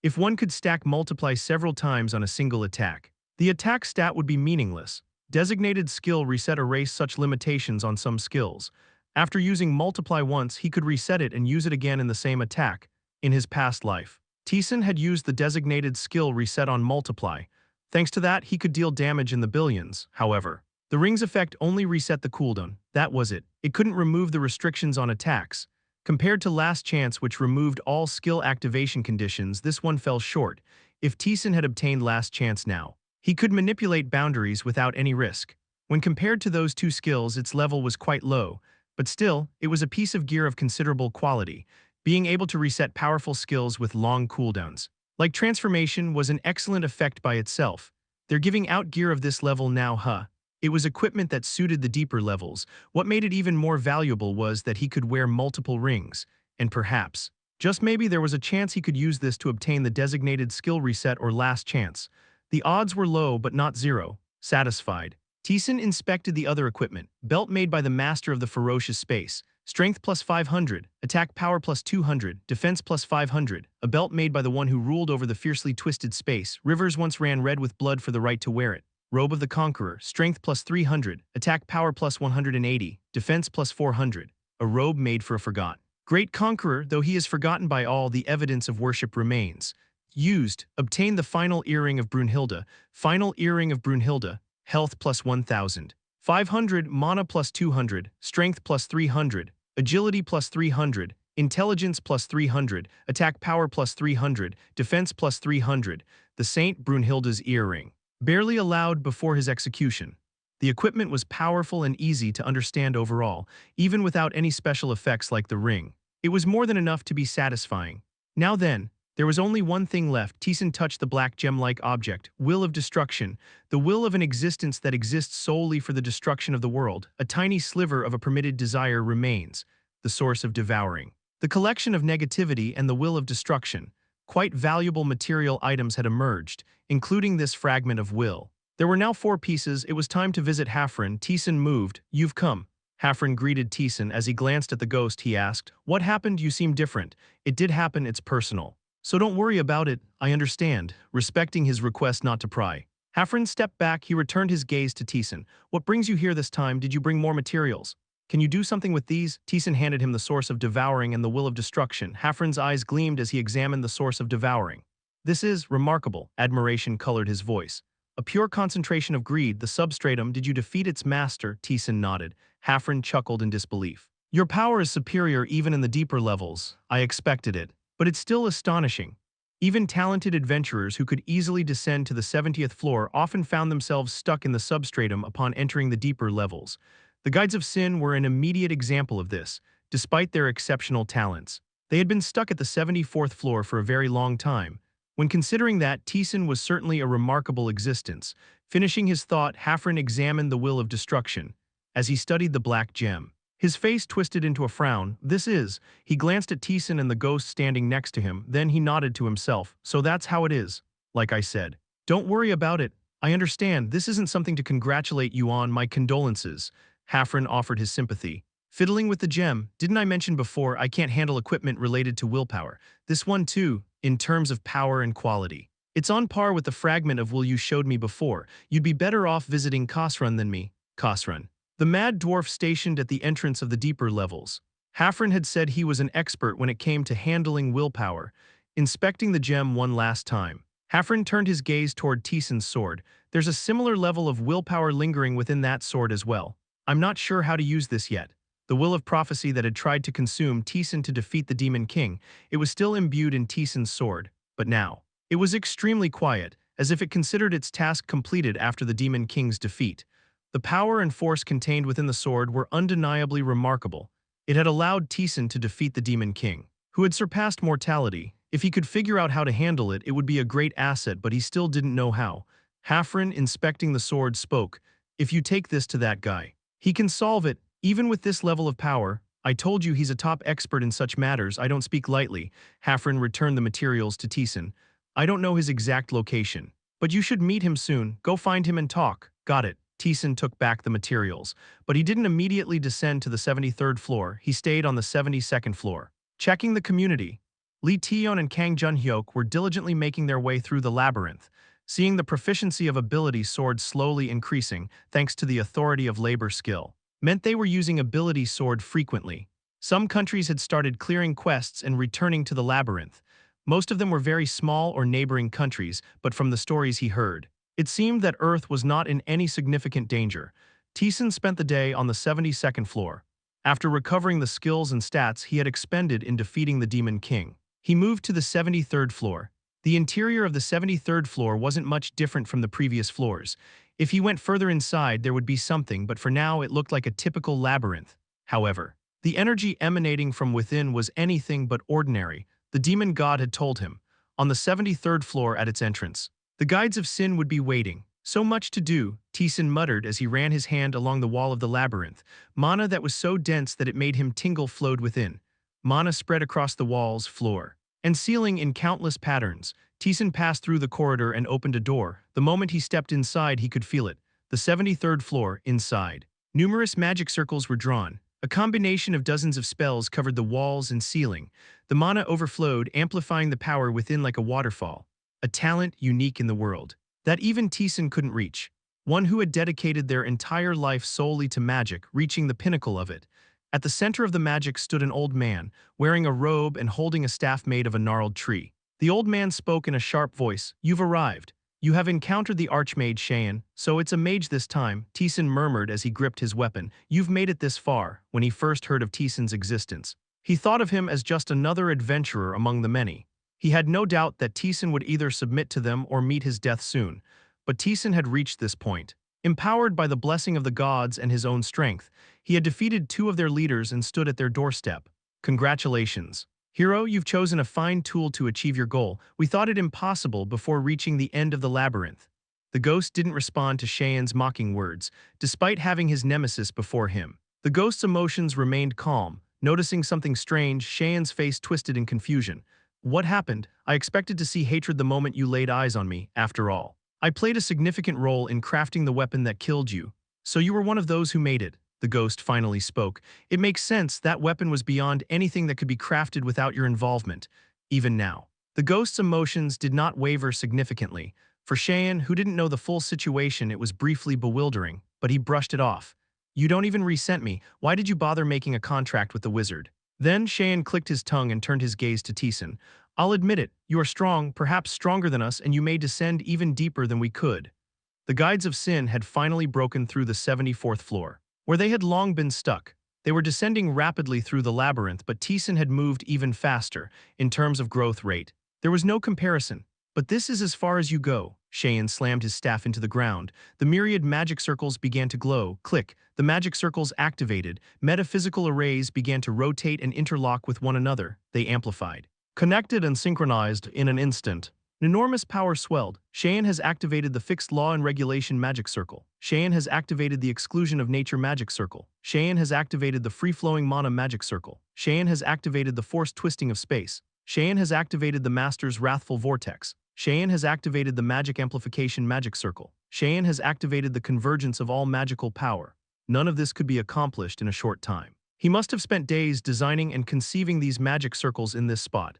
If one could stack Multiply several times on a single attack, the attack stat would be meaningless. Designated skill reset erased such limitations on some skills. After using Multiply once, he could reset it and use it again in the same attack. In his past life, Taesan had used the designated skill reset on Multiply. Thanks to that, he could deal damage in the billions. However, the ring's effect only reset the cooldown. That was it. It couldn't remove the restrictions on attacks. Compared to Last Chance, which removed all skill activation conditions, this one fell short. If Taesan had obtained Last Chance now, he could manipulate boundaries without any risk. When compared to those two skills, its level was quite low, but still, it was a piece of gear of considerable quality. Being able to reset powerful skills with long cooldowns, like Transformation, was an excellent effect by itself. They're giving out gear of this level now, huh? It was equipment that suited the deeper levels. What made it even more valuable was that he could wear multiple rings, and perhaps, just maybe, there was a chance he could use this to obtain the designated skill reset or Last Chance. The odds were low but not zero. Satisfied, Taesan inspected the other equipment. Belt made by the master of the ferocious space. strength plus 500, attack power plus 200, defense plus 500, a belt made by the one who ruled over the fiercely twisted space. Rivers once ran red with blood for the right to wear it. Robe of the Conqueror, strength plus 300, attack power plus 180, defense plus 400, a robe made for a forgot. Great Conqueror, though he is forgotten by all, the evidence of worship remains. Used, obtain the final earring of Brunhilde, final earring of Brunhilde, health plus 1000. 500, mana plus 200, strength plus 300, agility plus 300, intelligence plus 300, attack power plus 300, defense plus 300, the Saint Brunhilde's earring. Barely allowed before his execution. The equipment was powerful and easy to understand overall, even without any special effects like the ring. It was more than enough to be satisfying. Now then, there was only one thing left. Taesan touched the black gem-like object, will of destruction, the will of an existence that exists solely for the destruction of the world. A tiny sliver of a permitted desire remains, the source of devouring. The collection of negativity and the will of destruction. Quite valuable material items had emerged, including this fragment of will. There were now 4 pieces. It was time to visit Hafren. Taesan moved. You've come. Hafren greeted Taesan. As he glanced at the ghost, he asked, "What happened? You seem different." "It did happen. It's personal. So don't worry about it, I understand," respecting his request not to pry. Hafren stepped back. He returned his gaze to Taesan. "What brings you here this time? Did you bring more materials? Can you do something with these?" Taesan handed him the source of devouring and the will of destruction. Hafren's eyes gleamed as he examined the source of devouring. "This is remarkable," admiration colored his voice. "A pure concentration of greed, the substratum. Did you defeat its master?" Taesan nodded. Hafren chuckled in disbelief. "Your power is superior even in the deeper levels. I expected it. But it's still astonishing. Even talented adventurers who could easily descend to the 70th floor often found themselves stuck in the substratum upon entering the deeper levels. The Guides of Sin were an immediate example of this, despite their exceptional talents. They had been stuck at the 74th floor for a very long time. When considering that, Taesan was certainly a remarkable existence. Finishing his thought, Hafren examined the will of destruction. As he studied the black gem, his face twisted into a frown. "This is..." He glanced at Taesan and the ghost standing next to him, then he nodded to himself. "So that's how it is. Like I said. Don't worry about it. I understand, this isn't something to congratulate you on. My condolences." Hafren offered his sympathy. "Fiddling with the gem, didn't I mention before I can't handle equipment related to willpower? This one too, in terms of power and quality. It's on par with the fragment of will you showed me before. You'd be better off visiting Khosrun than me." Khosrun, the mad dwarf stationed at the entrance of the deeper levels. Hafren had said he was an expert when it came to handling willpower. Inspecting the gem one last time, Hafren turned his gaze toward Taesan's sword. "There's a similar level of willpower lingering within that sword as well. I'm not sure how to use this yet." The will of prophecy that had tried to consume Taesan to defeat the Demon King, it was still imbued in Taesan's sword, but now, it was extremely quiet, as if it considered its task completed after the Demon King's defeat. The power and force contained within the sword were undeniably remarkable. It had allowed Taesan to defeat the Demon King, who had surpassed mortality. If he could figure out how to handle it, it would be a great asset, but he still didn't know how. Hafren, inspecting the sword, spoke. "If you take this to that guy, he can solve it, even with this level of power. I told you he's a top expert in such matters. I don't speak lightly." Hafren returned the materials to Taesan. "I don't know his exact location, but you should meet him soon. Go find him and talk." "Got it." Taesan took back the materials, but he didn't immediately descend to the 73rd floor. He stayed on the 72nd floor. Checking the community, Lee Taeyeon and Kang Junhyuk were diligently making their way through the labyrinth, seeing the proficiency of ability sword slowly increasing thanks to the authority of labor skill. Meant they were using ability sword frequently. Some countries had started clearing quests and returning to the labyrinth. Most of them were very small or neighboring countries, but from the stories he heard, it seemed that Earth was not in any significant danger. Taesan spent the day on the 72nd floor. After recovering the skills and stats he had expended in defeating the Demon King, he moved to the 73rd floor. The interior of the 73rd floor wasn't much different from the previous floors. If he went further inside, there would be something, but for now it looked like a typical labyrinth. However, the energy emanating from within was anything but ordinary. The demon god had told him, on the 73rd floor at its entrance, the Guides of Sin would be waiting. "So much to do," Taesan muttered as he ran his hand along the wall of the labyrinth. Mana that was so dense that it made him tingle flowed within. Mana spread across the walls, floor, and ceiling in countless patterns. Taesan passed through the corridor and opened a door. The moment he stepped inside, he could feel it. The 73rd floor, inside. Numerous magic circles were drawn. A combination of dozens of spells covered the walls and ceiling. The mana overflowed, amplifying the power within like a waterfall. A talent unique in the world that even Taesan couldn't reach. One who had dedicated their entire life solely to magic, reaching the pinnacle of it. At the center of the magic stood an old man, wearing a robe and holding a staff made of a gnarled tree. The old man spoke in a sharp voice. "You've arrived. You have encountered the Archmage Shayan, so it's a mage this time," Taesan murmured as he gripped his weapon. "You've made it this far." When he first heard of Taesan's existence, he thought of him as just another adventurer among the many. He had no doubt that Taesan would either submit to them or meet his death soon. But Taesan had reached this point. Empowered by the blessing of the gods and his own strength, he had defeated two of their leaders and stood at their doorstep. "Congratulations. Hero, you've chosen a fine tool to achieve your goal. We thought it impossible before reaching the end of the labyrinth." The ghost didn't respond to Shayan's mocking words, despite having his nemesis before him. The ghost's emotions remained calm. Noticing something strange, Shayan's face twisted in confusion. "What happened? I expected to see hatred the moment you laid eyes on me, after all. I played a significant role in crafting the weapon that killed you. So you were one of those who made it." The ghost finally spoke. "It makes sense. That weapon was beyond anything that could be crafted without your involvement, even now." The ghost's emotions did not waver significantly. For Shayan, who didn't know the full situation, it was briefly bewildering, but he brushed it off. "You don't even resent me. Why did you bother making a contract with the wizard?" Then Shayan clicked his tongue and turned his gaze to Taesan. "I'll admit it, you are strong, perhaps stronger than us, and you may descend even deeper than we could." The guides of Sin had finally broken through the 74th floor. Where they had long been stuck, they were descending rapidly through the labyrinth, but Taesan had moved even faster, in terms of growth rate. There was no comparison. "But this is as far as you go." Shayan slammed his staff into the ground. The myriad magic circles began to glow. Click. The magic circles activated. Metaphysical arrays began to rotate and interlock with one another. They amplified. Connected and synchronized in an instant. An enormous power swelled. Shayan has activated the fixed law and regulation magic circle. Shayan has activated the exclusion of nature magic circle. Shayan has activated the free-flowing mana magic circle. Shayan has activated the forced twisting of space. Shayan has activated the master's wrathful vortex. Shayan has activated the magic amplification magic circle. Shayan has activated the convergence of all magical power. None of this could be accomplished in a short time. He must have spent days designing and conceiving these magic circles in this spot.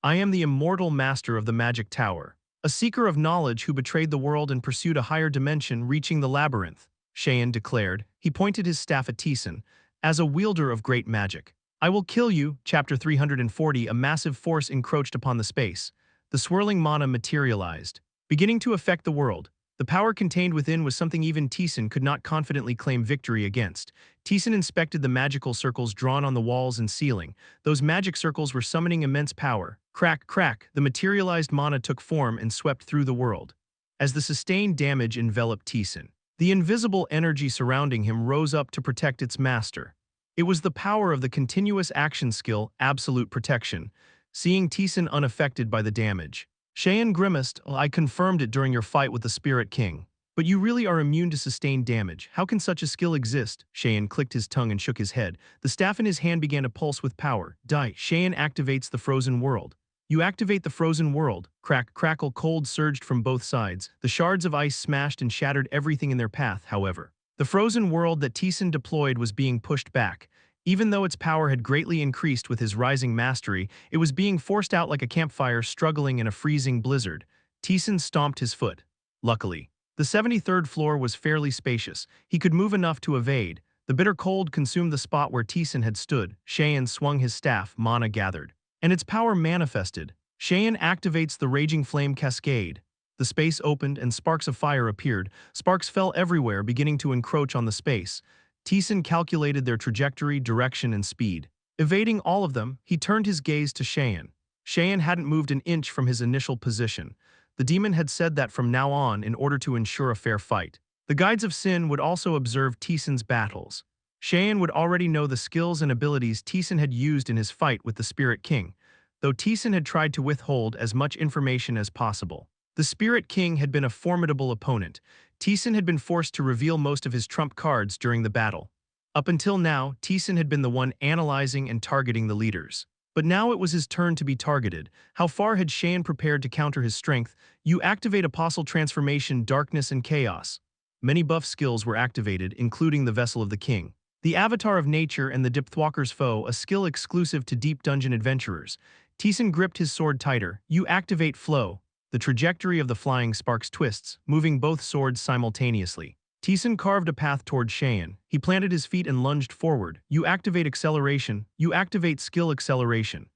"I am the immortal master of the magic tower, a seeker of knowledge who betrayed the world and pursued a higher dimension, reaching the labyrinth," Shayan declared. He pointed his staff at Taesan. "As a wielder of great magic, I will kill you." Chapter 340. A massive force encroached upon the space. The swirling mana materialized, beginning to affect the world. The power contained within was something even Taesan could not confidently claim victory against. Taesan inspected the magical circles drawn on the walls and ceiling. Those magic circles were summoning immense power. Crack, crack, the materialized mana took form and swept through the world. As the sustained damage enveloped Taesan, the invisible energy surrounding him rose up to protect its master. It was the power of the continuous action skill, absolute protection. Seeing Taesan unaffected by the damage, Shayan grimaced. "I confirmed it during your fight with the Spirit King. But you really are immune to sustained damage. How can such a skill exist?" Shayan clicked his tongue and shook his head. The staff in his hand began to pulse with power. "Die." Shayan activates the frozen world. "You activate the frozen world." Crack, crackle, cold surged from both sides. The shards of ice smashed and shattered everything in their path, however. The frozen world that Taesan deployed was being pushed back. Even though its power had greatly increased with his rising mastery, it was being forced out like a campfire struggling in a freezing blizzard. Taesan stomped his foot. Luckily, the 73rd floor was fairly spacious. He could move enough to evade. The bitter cold consumed the spot where Taesan had stood. Shayan swung his staff, mana gathered, and its power manifested. Shayan activates the raging flame cascade. The space opened and sparks of fire appeared. Sparks fell everywhere, beginning to encroach on the space. Taesan calculated their trajectory, direction, and speed. Evading all of them, he turned his gaze to Shayan. Shayan hadn't moved an inch from his initial position. The demon had said that from now on in order to ensure a fair fight. The guides of Sin would also observe Taesan's battles. Shayan would already know the skills and abilities Taesan had used in his fight with the Spirit King, though Taesan had tried to withhold as much information as possible. The Spirit King had been a formidable opponent. Taesan had been forced to reveal most of his trump cards during the battle. Up until now, Taesan had been the one analyzing and targeting the leaders. But now it was his turn to be targeted. How far had Shayan prepared to counter his strength? You activate Apostle Transformation, Darkness, and Chaos. Many buff skills were activated, including the Vessel of the King. The avatar of nature and the Dipthwalker's foe, a skill exclusive to deep dungeon adventurers. Taesan gripped his sword tighter. You activate flow. The trajectory of the flying sparks twists, moving both swords simultaneously. Taesan carved a path toward Cheyenne. He planted his feet and lunged forward. You activate acceleration. You activate skill acceleration.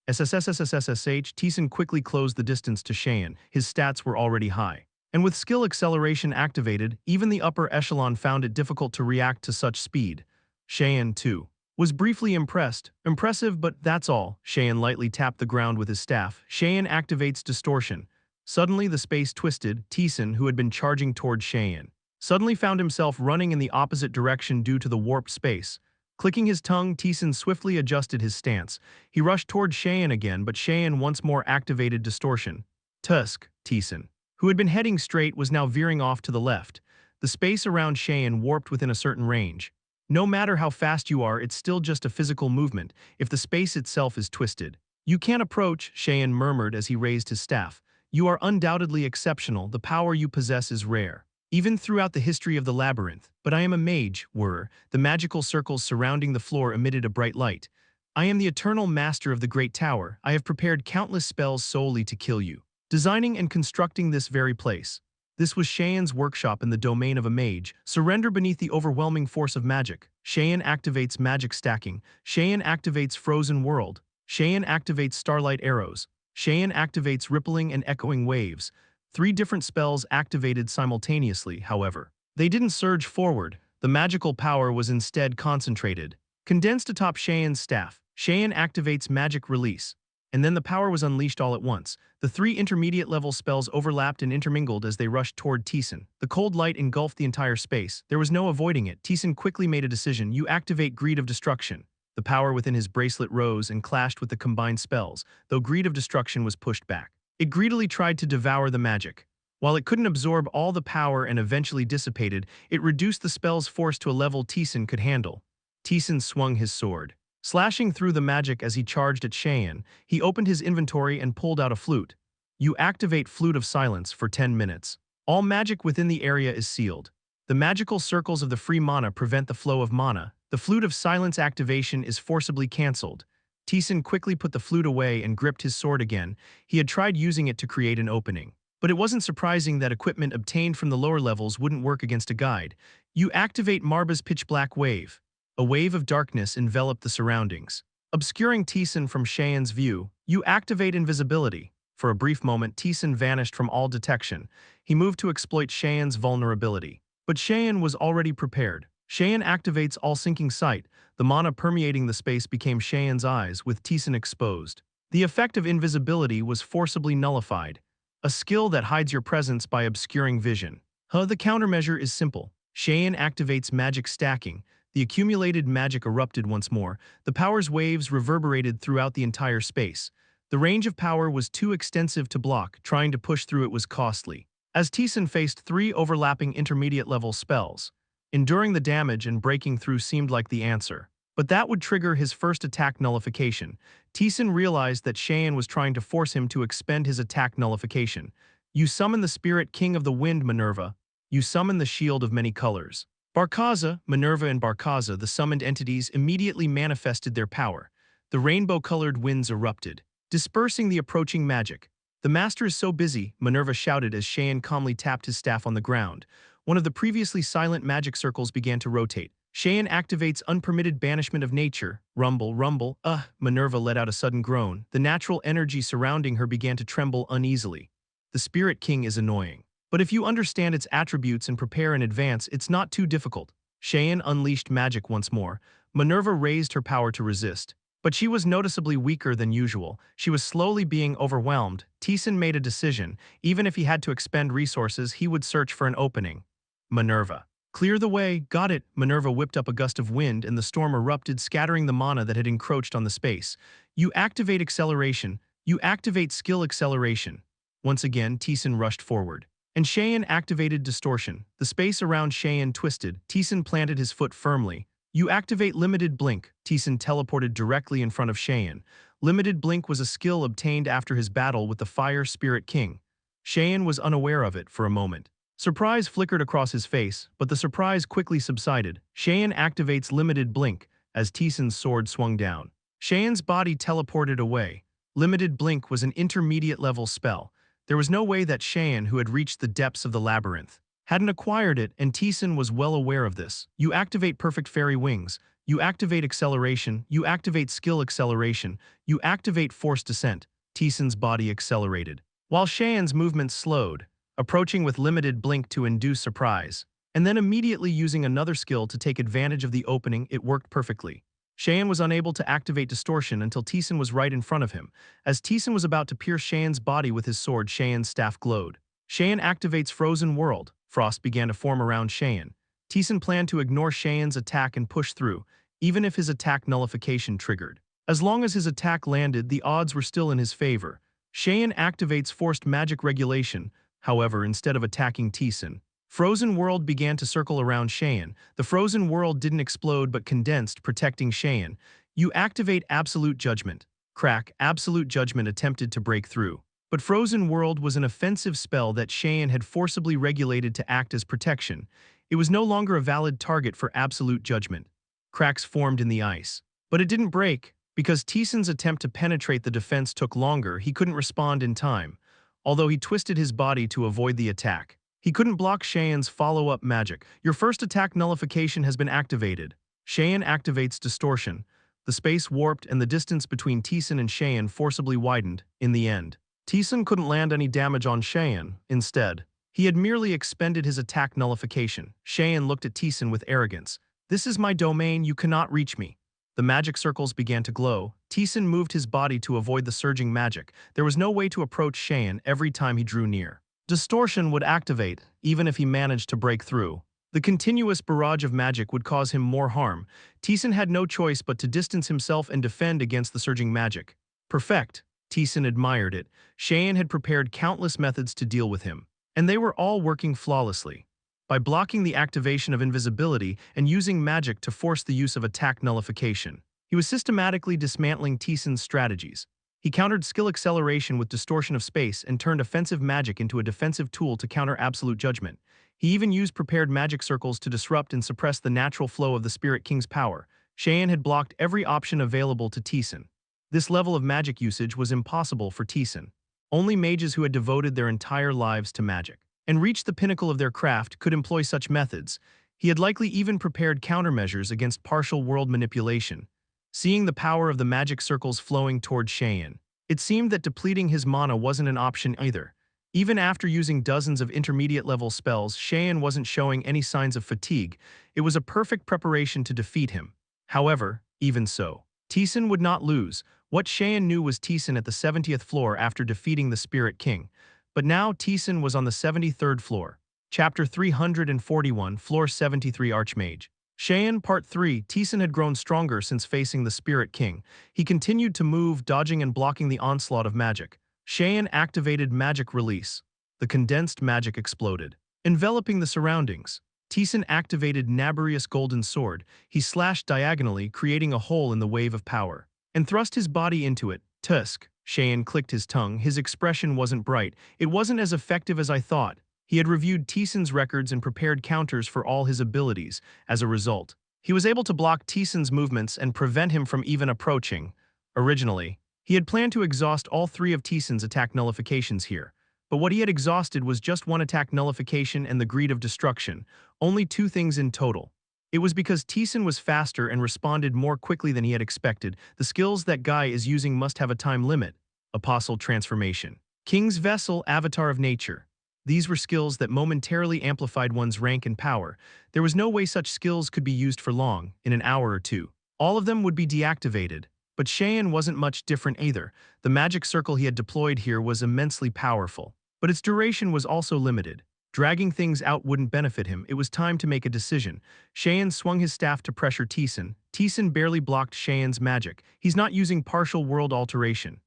SSSSSSSH, Taesan quickly closed the distance to Cheyenne. His stats were already high. And with skill acceleration activated, even the upper echelon found it difficult to react to such speed. Cheyenne, too, was briefly impressed. Impressive, but that's all. Cheyenne lightly tapped the ground with his staff. Cheyenne activates distortion. Suddenly the space twisted. Taesan, who had been charging toward Cheyenne, suddenly found himself running in the opposite direction due to the warped space. Clicking his tongue, Taesan swiftly adjusted his stance. He rushed toward Cheyenne again, but Cheyenne once more activated distortion. Tusk, Taesan, who had been heading straight, was now veering off to the left. The space around Cheyenne warped within a certain range. No matter how fast you are, it's still just a physical movement if the space itself is twisted. You can't approach, Cheyenne murmured as he raised his staff. You are undoubtedly exceptional. The power you possess is rare, even throughout the history of the labyrinth. But I am a mage, Whirr. The magical circles surrounding the floor emitted a bright light. I am the eternal master of the great tower. I have prepared countless spells solely to kill you, designing and constructing this very place. This was Cheyenne's workshop in the domain of a mage. Surrender beneath the overwhelming force of magic. Cheyenne activates magic stacking. Cheyenne activates frozen world. Cheyenne activates starlight arrows. Cheyenne activates rippling and echoing waves. 3 different spells activated simultaneously, however. They didn't surge forward. The magical power was instead concentrated, condensed atop Cheyenne's staff. Cheyenne activates magic release. And then the power was unleashed all at once. The 3 intermediate-level spells overlapped and intermingled as they rushed toward Taesan. The cold light engulfed the entire space. There was no avoiding it. Taesan quickly made a decision. You activate Greed of Destruction. The power within his bracelet rose and clashed with the combined spells, though Greed of Destruction was pushed back. It greedily tried to devour the magic. While it couldn't absorb all the power and eventually dissipated, it reduced the spell's force to a level Taesan could handle. Taesan swung his sword, slashing through the magic as he charged at Cheyenne. He opened his inventory and pulled out a flute. You activate Flute of Silence for 10 minutes. All magic within the area is sealed. The magical circles of the free mana prevent the flow of mana. The Flute of Silence activation is forcibly cancelled. Taesan quickly put the flute away and gripped his sword again. He had tried using it to create an opening. But it wasn't surprising that equipment obtained from the lower levels wouldn't work against a guide. You activate Marba's Pitch Black Wave. A wave of darkness enveloped the surroundings, obscuring Taesan from Cheyenne's view. You activate Invisibility. For a brief moment, Taesan vanished from all detection. He moved to exploit Cheyenne's vulnerability. But Cheyenne was already prepared. Cheyenne activates All-Sinking Sight. The mana permeating the space became Cheyenne's eyes, with Taesan exposed. The effect of invisibility was forcibly nullified, a skill that hides your presence by obscuring vision. The countermeasure is simple. Cheyenne activates Magic Stacking. The accumulated magic erupted once more. The power's waves reverberated throughout the entire space. The range of power was too extensive to block. Trying to push through it was costly, as Taesan faced 3 overlapping intermediate-level spells. Enduring the damage and breaking through seemed like the answer. But that would trigger his first attack nullification. Taesan realized that Cheyenne was trying to force him to expend his attack nullification. You summon the Spirit King of the Wind, Minerva. You summon the Shield of Many Colors. Barkaza, Minerva and Barkaza, the summoned entities, immediately manifested their power. The rainbow-colored winds erupted, dispersing the approaching magic. The master is so busy, Minerva shouted as Cheyenne calmly tapped his staff on the ground. One of the previously silent magic circles began to rotate. Cheyenne activates Unpermitted Banishment of Nature. Rumble, rumble, Minerva let out a sudden groan. The natural energy surrounding her began to tremble uneasily. The Spirit King is annoying, but if you understand its attributes and prepare in advance, it's not too difficult. Cheyenne unleashed magic once more. Minerva raised her power to resist, but she was noticeably weaker than usual. She was slowly being overwhelmed. Taesan made a decision. Even if he had to expend resources, he would search for an opening. Minerva, clear the way. Got it. Minerva whipped up a gust of wind and the storm erupted, scattering the mana that had encroached on the space. You activate acceleration. You activate skill acceleration. Once again, Taesan rushed forward, and Cheyenne activated distortion. The space around Cheyenne twisted. Taesan planted his foot firmly. You activate limited blink. Taesan teleported directly in front of Cheyenne. Limited blink was a skill obtained after his battle with the Fire Spirit King. Cheyenne was unaware of it for a moment. Surprise flickered across his face, but the surprise quickly subsided. Cheyenne activates limited blink as Taesan's sword swung down. Cheyenne's body teleported away. Limited blink was an intermediate-level spell. There was no way that Cheyenne, who had reached the depths of the labyrinth, hadn't acquired it, and Taesan was well aware of this. You activate perfect fairy wings. You activate acceleration. You activate skill acceleration. You activate force descent. Taesan's body accelerated, while Cheyenne's movement slowed, approaching with limited blink to induce surprise, and then immediately using another skill to take advantage of the opening. It worked perfectly. Cheyenne was unable to activate distortion until Taesan was right in front of him. As Taesan was about to pierce Cheyenne's body with his sword, Cheyenne's staff glowed. Cheyenne activates Frozen World. Frost began to form around Cheyenne. Taesan planned to ignore Cheyenne's attack and push through, even if his attack nullification triggered. As long as his attack landed, the odds were still in his favor. Cheyenne activates Forced Magic Regulation. However, instead of attacking Taesan, Frozen World began to circle around Cheyenne. The Frozen World didn't explode but condensed, protecting Cheyenne. You activate Absolute Judgment. Crack. Absolute Judgment attempted to break through, but Frozen World was an offensive spell that Cheyenne had forcibly regulated to act as protection. It was no longer a valid target for Absolute Judgment. Cracks formed in the ice, but it didn't break. Because Taesan's attempt to penetrate the defense took longer, he couldn't respond in time. Although he twisted his body to avoid the attack, he couldn't block Cheyenne's follow-up magic. Your first attack nullification has been activated. Cheyenne activates Distortion. The space warped and the distance between Taesan and Cheyenne forcibly widened. In the end, Taesan couldn't land any damage on Cheyenne. Instead, he had merely expended his attack nullification. Cheyenne looked at Taesan with arrogance. This is my domain, you cannot reach me. The magic circles began to glow. Taesan moved his body to avoid the surging magic. There was no way to approach Cheyenne every time he drew near. Distortion would activate, even if he managed to break through. The continuous barrage of magic would cause him more harm. Taesan had no choice but to distance himself and defend against the surging magic. Perfect. Taesan admired it. Cheyenne had prepared countless methods to deal with him, and they were all working flawlessly. By blocking the activation of invisibility and using magic to force the use of attack nullification, he was systematically dismantling Taesan's strategies. He countered skill acceleration with distortion of space and turned offensive magic into a defensive tool to counter Absolute Judgment. He even used prepared magic circles to disrupt and suppress the natural flow of the Spirit King's power. Cheyenne had blocked every option available to Taesan. This level of magic usage was impossible for Taesan. Only mages who had devoted their entire lives to magic and reached the pinnacle of their craft could employ such methods. He had likely even prepared countermeasures against partial world manipulation. Seeing the power of the magic circles flowing toward Cheyenne, it seemed that depleting his mana wasn't an option either. Even after using dozens of intermediate-level spells, Cheyenne wasn't showing any signs of fatigue. It was a perfect preparation to defeat him. However, even so, Taesan would not lose. What Cheyenne knew was Taesan at the 70th floor after defeating the Spirit King. But now Taesan was on the 73rd floor. Chapter 341, Floor 73, Archmage. Cheyenne Part 3. Taesan had grown stronger since facing the Spirit King. He continued to move, dodging and blocking the onslaught of magic. Cheyenne activated Magic Release. The condensed magic exploded, enveloping the surroundings. Taesan activated Naburius Golden Sword. He slashed diagonally, creating a hole in the wave of power, and thrust his body into it. Tusk. Cheyenne clicked his tongue. His expression wasn't bright. It wasn't as effective as I thought. He had reviewed Taesan's records and prepared counters for all his abilities. As a result, he was able to block Taesan's movements and prevent him from even approaching. Originally, he had planned to exhaust all three of Taesan's attack nullifications here, but what he had exhausted was just one attack nullification and the Greed of Destruction, only two things in total. It was because Taesan was faster and responded more quickly than he had expected. The skills that guy is using must have a time limit. Apostle Transformation. King's Vessel, Avatar of Nature. These were skills that momentarily amplified one's rank and power. There was no way such skills could be used for long, in an hour or two. All of them would be deactivated. But Cheyenne wasn't much different either. The magic circle he had deployed here was immensely powerful, but its duration was also limited. Dragging things out wouldn't benefit him. It was time to make a decision. Cheyenne swung his staff to pressure Taesan. Taesan barely blocked Cheyenne's magic. He's not using partial world alteration.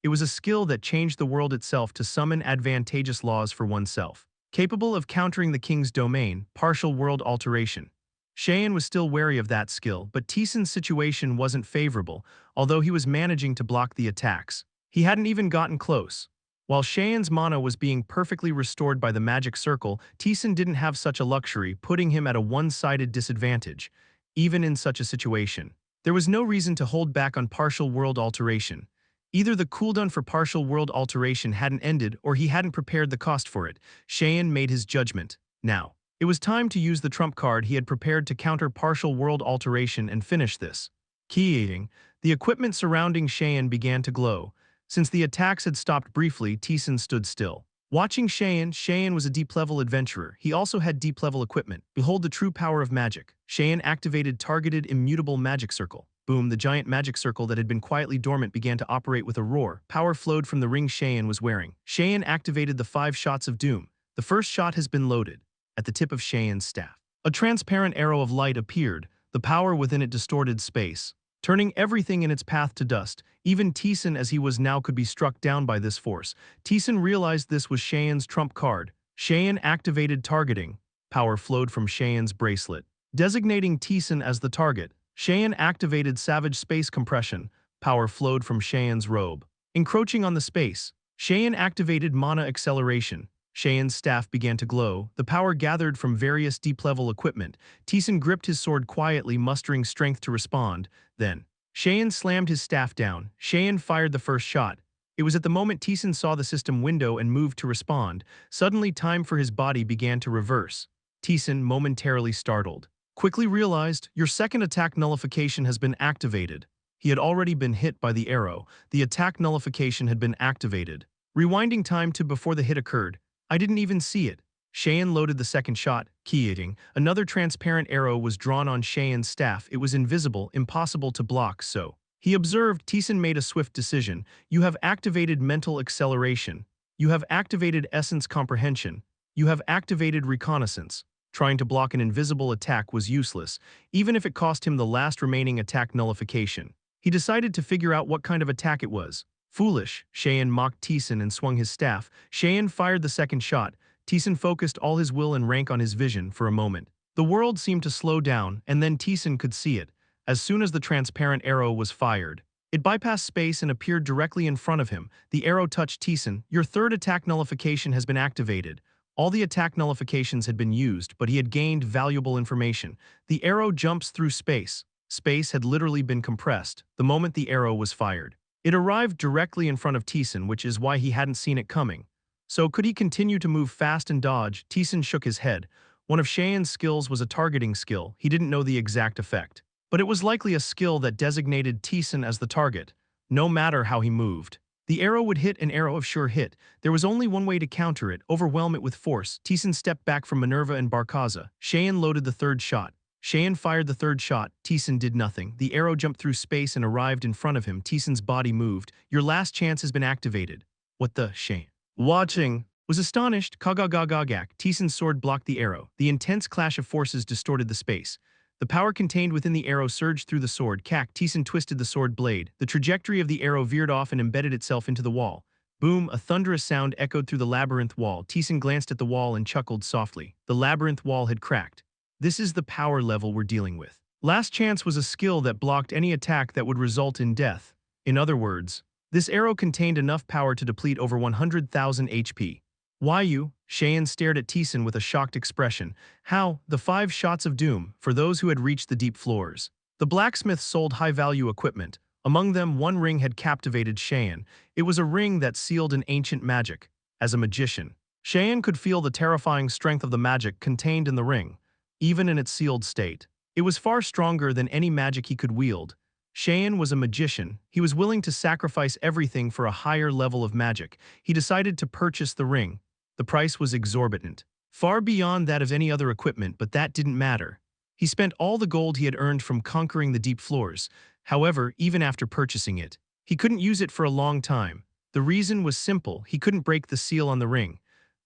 It was a skill that changed the world itself to summon advantageous laws for oneself, capable of countering the king's domain, partial world alteration. Cheyenne was still wary of that skill, but Taesan's situation wasn't favorable, although he was managing to block the attacks. He hadn't even gotten close. While Cheyen's mana was being perfectly restored by the magic circle, Taesan didn't have such a luxury, putting him at a one-sided disadvantage. Even in such a situation, there was no reason to hold back on partial world alteration. Either the cooldown for partial world alteration hadn't ended or he hadn't prepared the cost for it. Cheyen made his judgment. Now, it was time to use the trump card he had prepared to counter partial world alteration and finish this. Keying, the equipment surrounding Cheyen began to glow. Since the attacks had stopped briefly, Taesan stood still. Watching Cheyen was a deep-level adventurer. He also had deep-level equipment. Behold the true power of magic. Cheyen activated targeted immutable magic circle. Boom, the giant magic circle that had been quietly dormant began to operate with a roar. Power flowed from the ring Cheyen was wearing. Cheyen activated the 5 shots of doom. The first shot has been loaded. At the tip of Cheyen's staff, a transparent arrow of light appeared. The power within it distorted space, turning everything in its path to dust. Even Taesan as he was now could be struck down by this force. Taesan realized this was Cheyen's trump card. Cheyen activated targeting. Power flowed from Cheyen's bracelet, designating Taesan as the target. Cheyen activated savage space compression. Power flowed from Cheyen's robe, encroaching on the space. Cheyen activated mana acceleration. Cheyen's staff began to glow. The power gathered from various deep-level equipment. Taesan gripped his sword quietly, mustering strength to respond. Then, Cheyen slammed his staff down. Cheyen fired the first shot. It was at the moment Taesan saw the system window and moved to respond. Suddenly, time for his body began to reverse. Taesan, momentarily startled, quickly realized, your second attack nullification has been activated. He had already been hit by the arrow. The attack nullification had been activated. Rewinding time to before the hit occurred, I didn't even see it. Cheyen loaded the second shot, keying. Another transparent arrow was drawn on Cheyen's staff. It was invisible, impossible to block, so he observed. Taesan made a swift decision. You have activated mental acceleration. You have activated essence comprehension. You have activated reconnaissance. Trying to block an invisible attack was useless, even if it cost him the last remaining attack nullification. He decided to figure out what kind of attack it was. Foolish, Cheyen mocked Taesan and swung his staff. Cheyen fired the second shot. Taesan focused all his will and rank on his vision for a moment. The world seemed to slow down, and then Taesan could see it. As soon as the transparent arrow was fired, it bypassed space and appeared directly in front of him. The arrow touched Taesan. Your third attack nullification has been activated. All the attack nullifications had been used, but he had gained valuable information. The arrow jumps through space. Space had literally been compressed the moment the arrow was fired. It arrived directly in front of Taesan, which is why he hadn't seen it coming. So could he continue to move fast and dodge? Taesan shook his head. One of Cheyen's skills was a targeting skill. He didn't know the exact effect, but it was likely a skill that designated Taesan as the target, no matter how he moved. The arrow would hit an arrow of sure hit. There was only one way to counter it, overwhelm it with force. Taesan stepped back from Minerva and Barkaza. Cheyen loaded the third shot. Cheyen fired the third shot. Taesan did nothing. The arrow jumped through space and arrived in front of him. Taesan's body moved. Your last chance has been activated. What the? Cheyen, watching, was astonished. Kagagagagak. Taesan's sword blocked the arrow. The intense clash of forces distorted the space. The power contained within the arrow surged through the sword. Kak. Taesan twisted the sword blade. The trajectory of the arrow veered off and embedded itself into the wall. Boom, a thunderous sound echoed through the labyrinth wall. Taesan glanced at the wall and chuckled softly. The labyrinth wall had cracked. This is the power level we're dealing with. Last chance was a skill that blocked any attack that would result in death. In other words, this arrow contained enough power to deplete over 100,000 HP. Why you? Cheyen stared at Taesan with a shocked expression. How? The 5 shots of doom, for those who had reached the deep floors. The blacksmith sold high-value equipment. Among them, one ring had captivated Cheyen. It was a ring that sealed an ancient magic. As a magician, Cheyen could feel the terrifying strength of the magic contained in the ring. Even in its sealed state, it was far stronger than any magic he could wield. Cheyen was a magician. He was willing to sacrifice everything for a higher level of magic. He decided to purchase the ring. The price was exorbitant, far beyond that of any other equipment, but that didn't matter. He spent all the gold he had earned from conquering the deep floors. However, even after purchasing it, he couldn't use it for a long time. The reason was simple: he couldn't break the seal on the ring.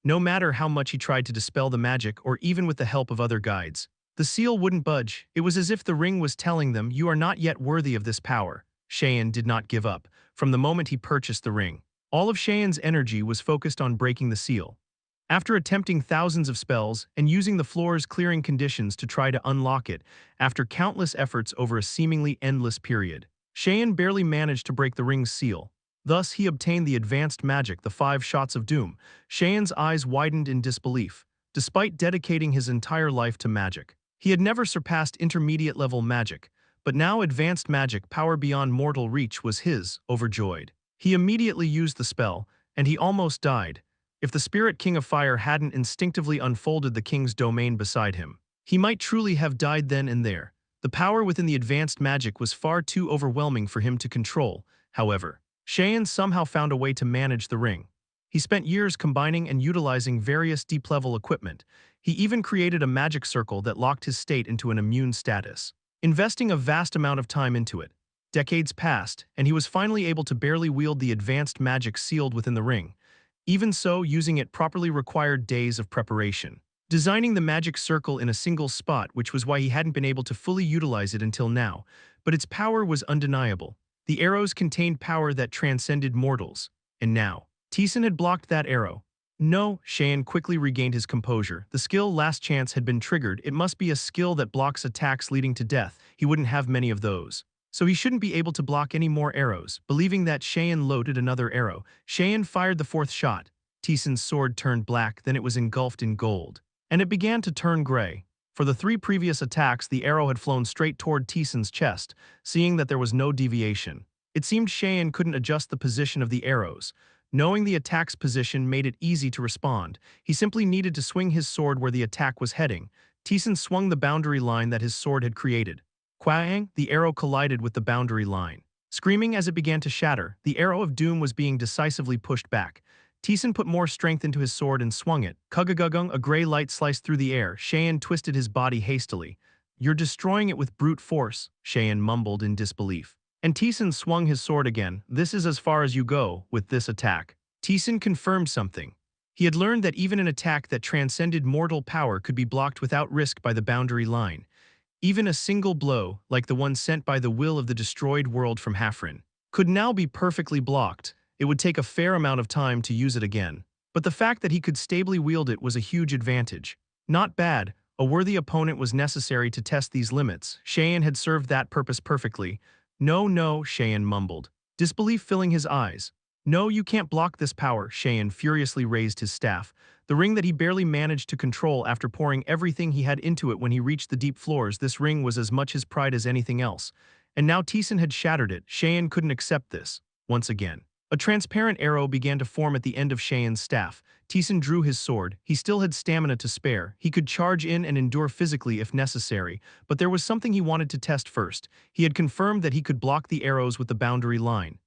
No matter how much he tried to dispel the magic, or even with the help of other guides, the seal wouldn't budge. It was as if the ring was telling them, you are not yet worthy of this power. Cheyen did not give up. From the moment he purchased the ring, all of Cheyen's energy was focused on breaking the seal. After attempting thousands of spells and using the floor's clearing conditions to try to unlock it, after countless efforts over a seemingly endless period, Cheyen barely managed to break the ring's seal. Thus, he obtained the advanced magic, the 5 shots of doom. Cheyon's eyes widened in disbelief. Despite dedicating his entire life to magic, he had never surpassed intermediate-level magic, but now advanced magic, power beyond mortal reach, was his. Overjoyed, he immediately used the spell, and he almost died. If the Spirit King of Fire hadn't instinctively unfolded the king's domain beside him, he might truly have died then and there. The power within the advanced magic was far too overwhelming for him to control. However, Cheyon somehow found a way to manage the ring. He spent years combining and utilizing various deep-level equipment. He even created a magic circle that locked his state into an immune status, investing a vast amount of time into it. Decades passed, and he was finally able to barely wield the advanced magic sealed within the ring. Even so, using it properly required days of preparation, designing the magic circle in a single spot, which was why he hadn't been able to fully utilize it until now. But its power was undeniable. The arrows contained power that transcended mortals. And now, Taesan had blocked that arrow. No, Cheyon quickly regained his composure. The skill Last Chance had been triggered. It must be a skill that blocks attacks leading to death. He wouldn't have many of those, so he shouldn't be able to block any more arrows. Believing that, Cheyon loaded another arrow. Cheyon fired the 4th shot. Taesan's sword turned black, then it was engulfed in gold, and it began to turn gray. For the 3 previous attacks, the arrow had flown straight toward Taesan's chest. Seeing that there was no deviation, it seemed Cheyon couldn't adjust the position of the arrows. Knowing the attack's position made it easy to respond. He simply needed to swing his sword where the attack was heading. Taesan swung the boundary line that his sword had created. Quang! The arrow collided with the boundary line. Screaming as it began to shatter, the arrow of doom was being decisively pushed back. Taesan put more strength into his sword and swung it. Kugagugung, a gray light sliced through the air. Cheyon twisted his body hastily. "You're destroying it with brute force," Cheyon mumbled in disbelief. And Taesan swung his sword again. "This is as far as you go with this attack." Taesan confirmed something. He had learned that even an attack that transcended mortal power could be blocked without risk by the boundary line. Even a single blow, like the one sent by the will of the destroyed world from Hafren, could now be perfectly blocked. It would take a fair amount of time to use it again. But the fact that he could stably wield it was a huge advantage. Not bad. A worthy opponent was necessary to test these limits. Cheyon had served that purpose perfectly. "No, no," Cheyon mumbled, disbelief filling his eyes. "No, you can't block this power." Cheyon furiously raised his staff, the ring that he barely managed to control after pouring everything he had into it when he reached the deep floors. This ring was as much his pride as anything else. And now Taesan had shattered it. Cheyon couldn't accept this. Once again, a transparent arrow began to form at the end of Cheyon's staff. Taesan drew his sword. He still had stamina to spare. He could charge in and endure physically if necessary, but there was something he wanted to test first. He had confirmed that he could block the arrows with the boundary line.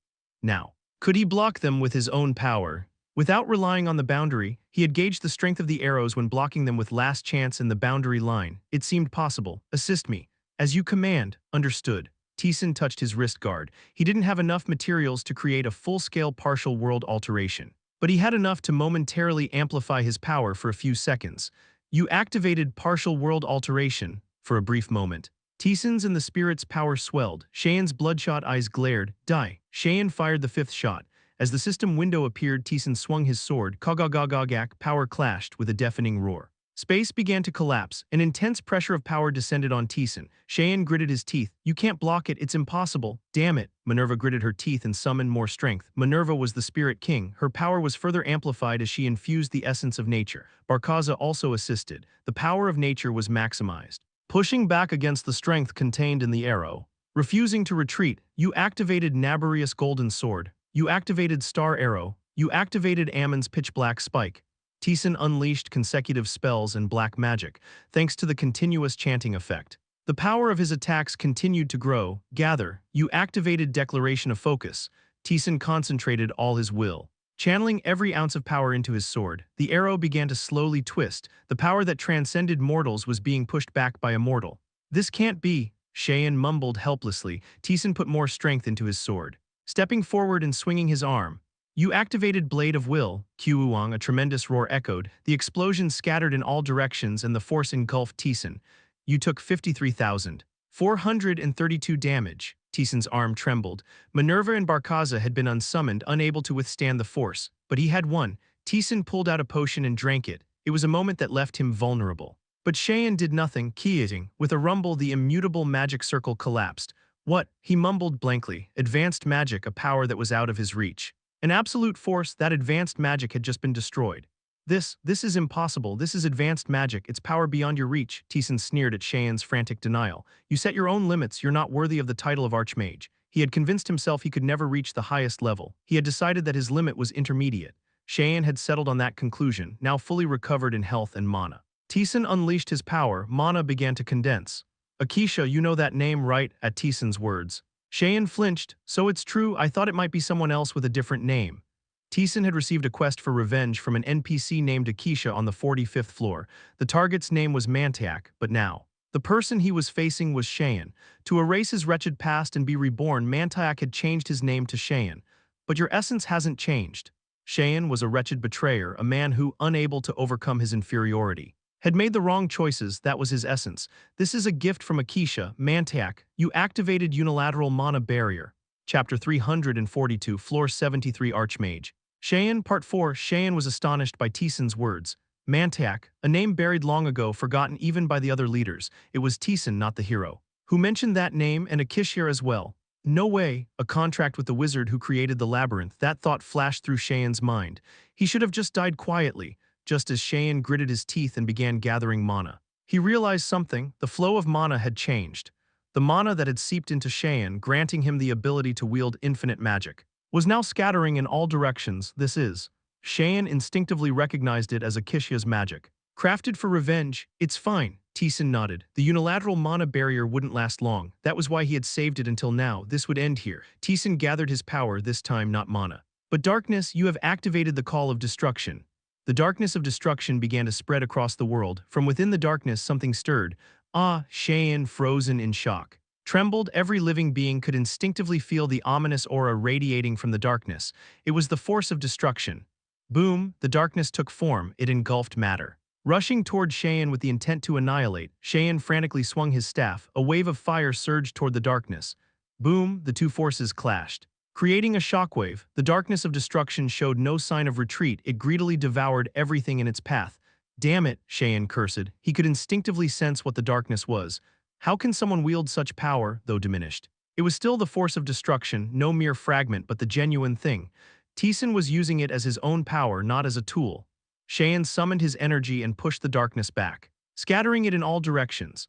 Now, could he block them with his own power? Without relying on the boundary, he had gauged the strength of the arrows when blocking them with Last Chance and the boundary line. It seemed possible. "Assist me." "As you command." "Understood." Taesan touched his wrist guard. He didn't have enough materials to create a full-scale partial world alteration, but he had enough to momentarily amplify his power for a few seconds. "You activated partial world alteration." For a brief moment, Taesan's and the spirit's power swelled. Cheyon's bloodshot eyes glared. "Die." Cheyon fired the 5th shot. As the system window appeared, Taesan swung his sword. Kagagagagak, power clashed with a deafening roar. Space began to collapse. An intense pressure of power descended on Taesan. Cheyon gritted his teeth. "You can't block it. It's impossible." "Damn it." Minerva gritted her teeth and summoned more strength. Minerva was the Spirit King. Her power was further amplified as she infused the essence of nature. Barkaza also assisted. The power of nature was maximized, pushing back against the strength contained in the arrow. Refusing to retreat, you activated Nabarius Golden Sword. You activated Star Arrow. You activated Ammon's Pitch Black Spike. Taesan unleashed consecutive spells and black magic, thanks to the continuous chanting effect. The power of his attacks continued to grow. Gather. You activated Declaration of Focus. Taesan concentrated all his will, channeling every ounce of power into his sword. The arrow began to slowly twist. The power that transcended mortals was being pushed back by a mortal. "This can't be." Cheyon mumbled helplessly. Taesan put more strength into his sword, stepping forward and swinging his arm. You activated Blade of Will. Kyuuang, a tremendous roar echoed. The explosion scattered in all directions and the force engulfed Taesan. You took 53,432 damage. Taesan's arm trembled. Minerva and Barkaza had been unsummoned, unable to withstand the force, but he had won. Taesan pulled out a potion and drank it. It was a moment that left him vulnerable. But Cheyon did nothing, keying. With a rumble, the immutable magic circle collapsed. What? He mumbled blankly. Advanced magic, a power that was out of his reach. An absolute force, that advanced magic had just been destroyed. This is impossible. This is advanced magic. It's power beyond your reach. Taesan sneered at Cheyen's frantic denial. You set your own limits. You're not worthy of the title of Archmage. He had convinced himself he could never reach the highest level. He had decided that his limit was intermediate. Cheyen had settled on that conclusion, now fully recovered in health and mana. Taesan unleashed his power. Mana began to condense. Akisha, you know that name, right? At Taesan's words. Cheyen flinched. So it's true, I thought it might be someone else with a different name. Taesan had received a quest for revenge from an NPC named Akisha on the 45th floor. The target's name was Mantiak, but now, the person he was facing was Cheyen. To erase his wretched past and be reborn, Mantiak had changed his name to Cheyen. But your essence hasn't changed. Cheyen was a wretched betrayer, a man who, unable to overcome his inferiority, had made the wrong choices. That was his essence. This is a gift from Akisha. Mantiak, you activated unilateral mana barrier. Chapter 342, Floor 73, Archmage. Cheyen, Part 4. Cheyen was astonished by Taesan's words. Mantiak, a name buried long ago, forgotten even by the other leaders. It was Taesan, not the hero, who mentioned that name, and Akisha as well. No way, a contract with the wizard who created the labyrinth. That thought flashed through Cheyen's mind. He should have just died quietly. Just as Cheyen gritted his teeth and began gathering mana, he realized something. The flow of mana had changed. The mana that had seeped into Cheyen, granting him the ability to wield infinite magic, was now scattering in all directions. Cheyen instinctively recognized it as Akisha's magic. Crafted for revenge, it's fine. Taesan nodded. The unilateral mana barrier wouldn't last long. That was why he had saved it until now. This would end here. Taesan gathered his power, this time not mana, but darkness. You have activated the call of destruction. The darkness of destruction began to spread across the world. From within the darkness, something stirred. Cheyen, frozen in shock, trembled. Every living being could instinctively feel the ominous aura radiating from the darkness. It was the force of destruction. Boom, the darkness took form. It engulfed matter. Rushing toward Cheyen with the intent to annihilate, Cheyen frantically swung his staff. A wave of fire surged toward the darkness. Boom, the two forces clashed, creating a shockwave. The darkness of destruction showed no sign of retreat. It greedily devoured everything in its path. Damn it, Cheyen cursed. He could instinctively sense what the darkness was. How can someone wield such power, though diminished? It was still the force of destruction, no mere fragment but the genuine thing. Taesan was using it as his own power, not as a tool. Cheyen summoned his energy and pushed the darkness back, scattering it in all directions.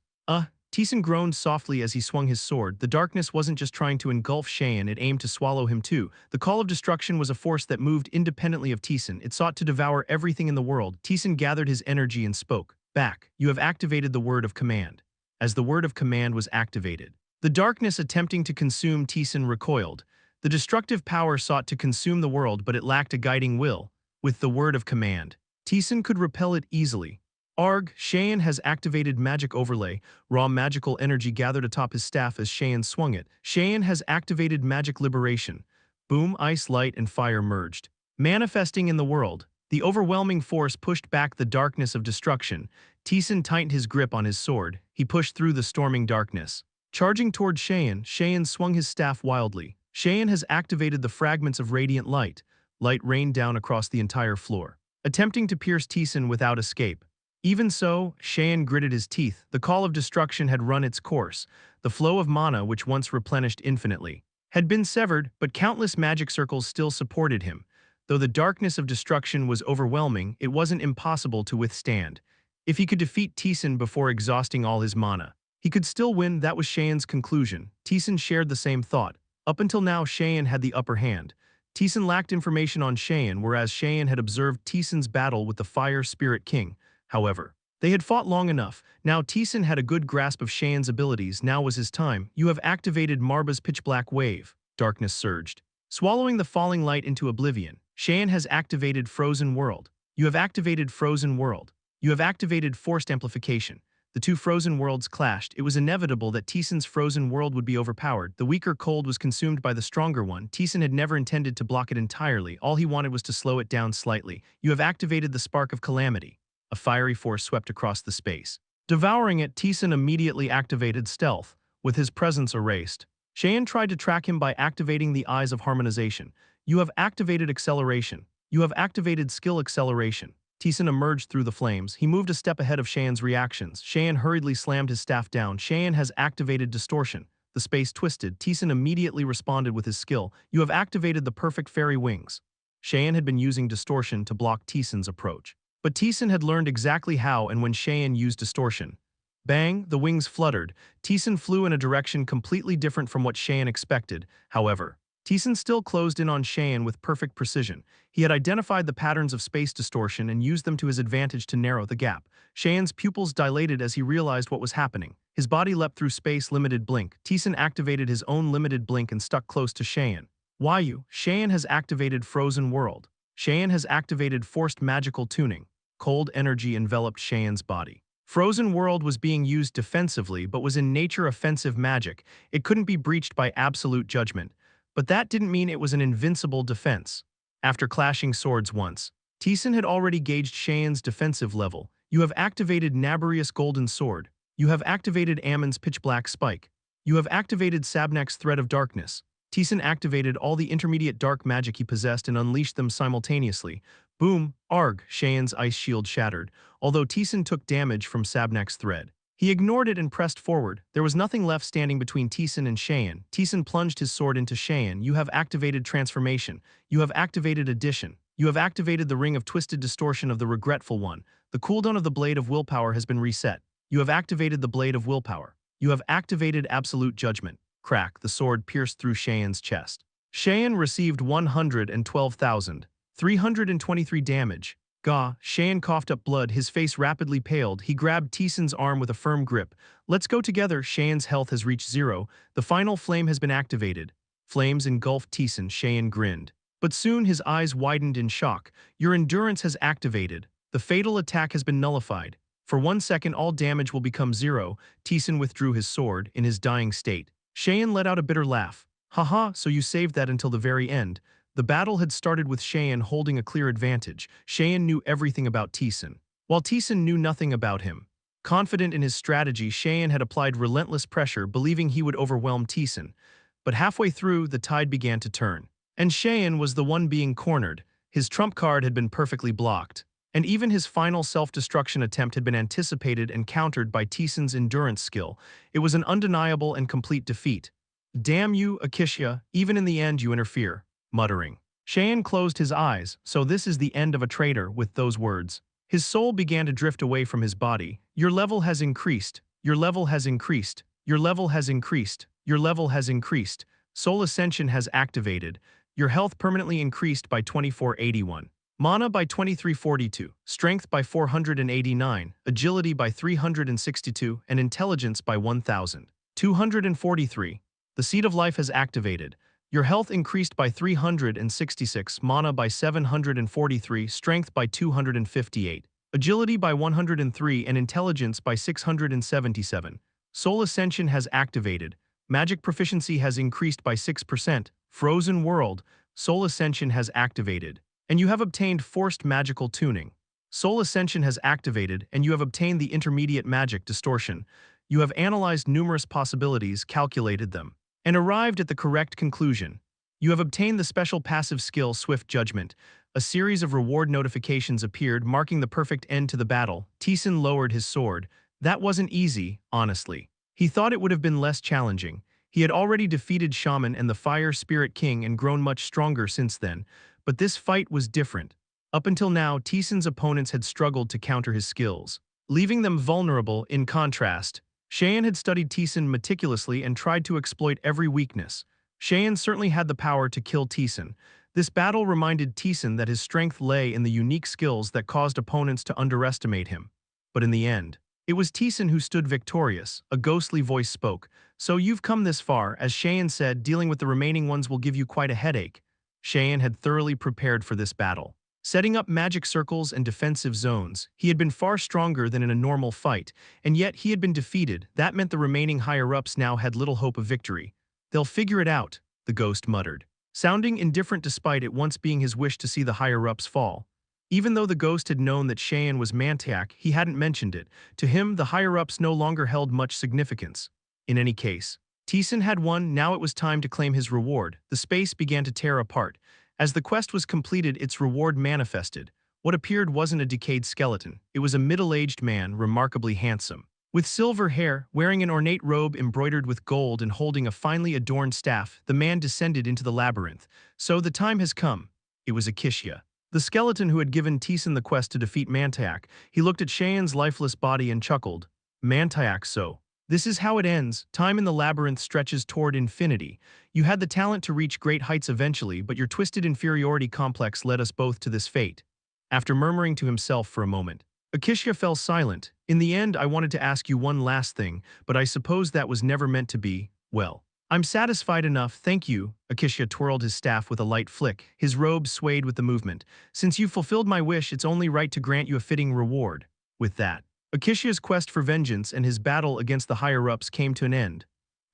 Taesan groaned softly as he swung his sword. The darkness wasn't just trying to engulf Cheyen, it aimed to swallow him too. The call of destruction was a force that moved independently of Taesan. It sought to devour everything in the world. Taesan gathered his energy and spoke. Back. You have activated the word of command. As the word of command was activated, the darkness attempting to consume Taesan recoiled. The destructive power sought to consume the world, but it lacked a guiding will. With the word of command, Taesan could repel it easily. Cheyen has activated magic overlay. Raw magical energy gathered atop his staff as Cheyen swung it. Cheyen has activated magic liberation. Boom, ice, light, and fire merged, manifesting in the world. The overwhelming force pushed back the darkness of destruction. Taesan tightened his grip on his sword. He pushed through the storming darkness. Charging toward Cheyen, Cheyen swung his staff wildly. Cheyen has activated the fragments of radiant light. Light rained down across the entire floor, attempting to pierce Taesan without escape. Even so, Cheyen gritted his teeth. The call of destruction had run its course. The flow of mana, which once replenished infinitely, had been severed, but countless magic circles still supported him. Though the darkness of destruction was overwhelming, it wasn't impossible to withstand. If he could defeat Taesan before exhausting all his mana, he could still win. That was Cheyen's conclusion. Taesan shared the same thought. Up until now, Cheyen had the upper hand. Taesan lacked information on Cheyen, whereas Cheyen had observed Taesan's battle with the Fire Spirit King. However, they had fought long enough. Now Taesan had a good grasp of Cheyen's abilities. Now was his time. You have activated Marba's pitch-black wave. Darkness surged, swallowing the falling light into oblivion. Cheyen has activated Frozen World. You have activated Frozen World. You have activated Forced Amplification. The two frozen worlds clashed. It was inevitable that Taesan's frozen world would be overpowered. The weaker cold was consumed by the stronger one. Taesan had never intended to block it entirely. All he wanted was to slow it down slightly. You have activated the Spark of Calamity. A fiery force swept across the space, devouring it. Taesan immediately activated Stealth, with his presence erased. Cheyen tried to track him by activating the Eyes of Harmonization. You have activated Acceleration. You have activated Skill Acceleration. Taesan emerged through the flames. He moved a step ahead of Cheyen's reactions. Cheyen hurriedly slammed his staff down. Cheyen has activated Distortion. The space twisted. Taesan immediately responded with his skill. You have activated the perfect fairy wings. Cheyenne had been using distortion to block Taesan's approach. But Taesan had learned exactly how and when Cheyenne used distortion. Bang, the wings fluttered. Taesan flew in a direction completely different from what Cheyenne expected, however. Taesan still closed in on Cheyenne with perfect precision. He had identified the patterns of space distortion and used them to his advantage to narrow the gap. Cheyenne's pupils dilated as he realized what was happening. His body leapt through space limited blink. Taesan activated his own limited blink and stuck close to Cheyenne. Cheyenne has activated Frozen World. Cheyenne has activated Forced Magical Tuning. Cold energy enveloped Cheyenne's body. Frozen World was being used defensively but was in nature offensive magic. It couldn't be breached by absolute judgment. But that didn't mean it was an invincible defense. After clashing swords once, Taesan had already gauged Cheyenne's defensive level. You have activated Nabarius Golden Sword. You have activated Ammon's Pitch Black Spike. You have activated Sabnak's Thread of Darkness. Taesan activated all the intermediate dark magic he possessed and unleashed them simultaneously. Boom, arg, Cheyenne's ice shield shattered, although Taesan took damage from Sabnak's thread. He ignored it and pressed forward. There was nothing left standing between Taesan and Cheyenne. Taesan plunged his sword into Cheyenne. You have activated Transformation. You have activated Addition. You have activated the Ring of Twisted Distortion of the Regretful One. The cooldown of the Blade of Willpower has been reset. You have activated the Blade of Willpower. You have activated Absolute Judgment. Crack, the sword pierced through Cheyenne's chest. Cheyenne received 112,323 damage. Cheyenne coughed up blood, his face rapidly paled. He grabbed Taesan's arm with a firm grip. Let's go together. Cheyenne's health has reached 0. The final flame has been activated. Flames engulfed Taesan. Cheyenne grinned. But soon his eyes widened in shock. Your endurance has activated. The fatal attack has been nullified. For 1 second all damage will become 0. Taesan withdrew his sword in his dying state. Cheyenne let out a bitter laugh. Haha, so you saved that until the very end. The battle had started with Cheyenne holding a clear advantage. Cheyenne knew everything about Taesan, while Taesan knew nothing about him. Confident in his strategy, Cheyenne had applied relentless pressure, believing he would overwhelm Taesan. But halfway through, the tide began to turn. And Cheyenne was the one being cornered. His trump card had been perfectly blocked. And even his final self-destruction attempt had been anticipated and countered by Taesan's endurance skill. It was an undeniable and complete defeat. Damn you, Akishia, even in the end you interfere. Muttering. Cheyenne closed his eyes. So this is the end of a traitor. With those words, his soul began to drift away from his body. Your level has increased. Your level has increased. Your level has increased. Your level has increased. Soul Ascension has activated. Your health permanently increased by 2481. Mana by 2342. Strength by 489. Agility by 362. And Intelligence by 1243. The Seed of Life has activated. Your health increased by 366, mana by 743, strength by 258, agility by 103, and intelligence by 677. Soul Ascension has activated. Magic proficiency has increased by 6%. Frozen World, Soul Ascension has activated. And you have obtained Forced Magical Tuning. Soul Ascension has activated, and you have obtained the Intermediate Magic Distortion. You have analyzed numerous possibilities, calculated them, and arrived at the correct conclusion. You have obtained the special passive skill Swift Judgment. A series of reward notifications appeared, marking the perfect end to the battle. Taesan lowered his sword. That wasn't easy, honestly. He thought it would have been less challenging. He had already defeated Shaman and the Fire Spirit King and grown much stronger since then, but this fight was different. Up until now, Taesan's opponents had struggled to counter his skills, leaving them vulnerable. In contrast, Cheyenne had studied Taesan meticulously and tried to exploit every weakness. Cheyenne certainly had the power to kill Taesan. This battle reminded Taesan that his strength lay in the unique skills that caused opponents to underestimate him. But in the end, it was Taesan who stood victorious. A ghostly voice spoke. So you've come this far. As Cheyenne said, dealing with the remaining ones will give you quite a headache. Cheyenne had thoroughly prepared for this battle. Setting up magic circles and defensive zones, he had been far stronger than in a normal fight, and yet he had been defeated. That meant the remaining higher-ups now had little hope of victory. They'll figure it out, the ghost muttered, sounding indifferent despite it once being his wish to see the higher-ups fall. Even though the ghost had known that Cheyenne was Mantiac, he hadn't mentioned it. To him, the higher-ups no longer held much significance. In any case, Taesan had won. Now it was time to claim his reward. The space began to tear apart. As the quest was completed, its reward manifested. What appeared wasn't a decayed skeleton. It was a middle-aged man, remarkably handsome. With silver hair, wearing an ornate robe embroidered with gold and holding a finely adorned staff, the man descended into the labyrinth. So the time has come. It was Akishia, the skeleton who had given Taesan the quest to defeat Mantayak. He looked at Shayan's lifeless body and chuckled. Mantayak, so. This is how it ends. Time in the labyrinth stretches toward infinity. You had the talent to reach great heights eventually, but your twisted inferiority complex led us both to this fate. After murmuring to himself for a moment, Akishia fell silent. In the end, I wanted to ask you one last thing, but I suppose that was never meant to be. Well, I'm satisfied enough, thank you. Akishia twirled his staff with a light flick. His robe swayed with the movement. Since you've fulfilled my wish, it's only right to grant you a fitting reward. With that, Akishia's quest for vengeance and his battle against the higher-ups came to an end.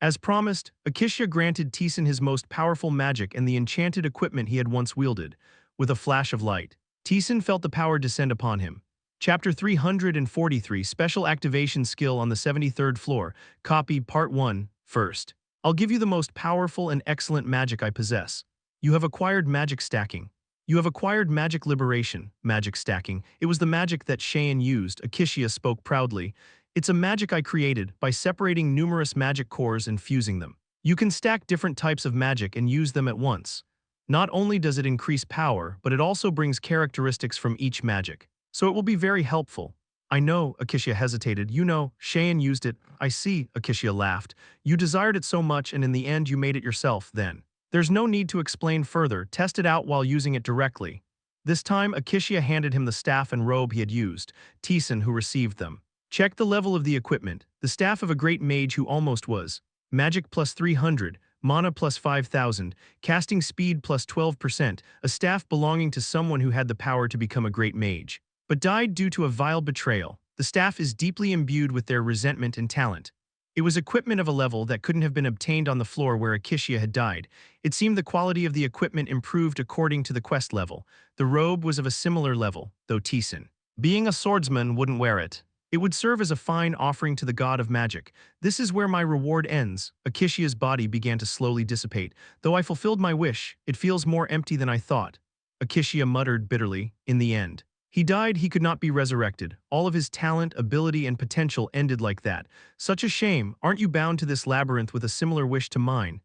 As promised, Akishia granted Taesan his most powerful magic and the enchanted equipment he had once wielded. With a flash of light, Taesan felt the power descend upon him. Chapter 343 Special Activation Skill on the 73rd Floor. Copy Part 1. First, I'll give you the most powerful and excellent magic I possess. You have acquired magic stacking. You have acquired magic liberation, magic stacking. It was the magic that Shayan used, Akishia spoke proudly. It's a magic I created by separating numerous magic cores and fusing them. You can stack different types of magic and use them at once. Not only does it increase power, but it also brings characteristics from each magic. So it will be very helpful. I know, Akishia hesitated. You know, Shayan used it. I see, Akishia laughed. You desired it so much and in the end you made it yourself then. There's no need to explain further, test it out while using it directly. This time, Akishia handed him the staff and robe he had used, Taesan who received them. Check the level of the equipment, the staff of a great mage who almost was. Magic plus 300, mana plus 5,000, casting speed plus 12%, a staff belonging to someone who had the power to become a great mage, but died due to a vile betrayal. The staff is deeply imbued with their resentment and talent. It was equipment of a level that couldn't have been obtained on the floor where Akishia had died. It seemed the quality of the equipment improved according to the quest level. The robe was of a similar level, though Taesan, being a swordsman, wouldn't wear it. It would serve as a fine offering to the god of magic. This is where my reward ends. Akishia's body began to slowly dissipate. Though I fulfilled my wish, it feels more empty than I thought. Akishia muttered bitterly. In the end, he died. He could not be resurrected. All of his talent, ability, and potential ended like that. Such a shame. Aren't you bound to this labyrinth with a similar wish to mine?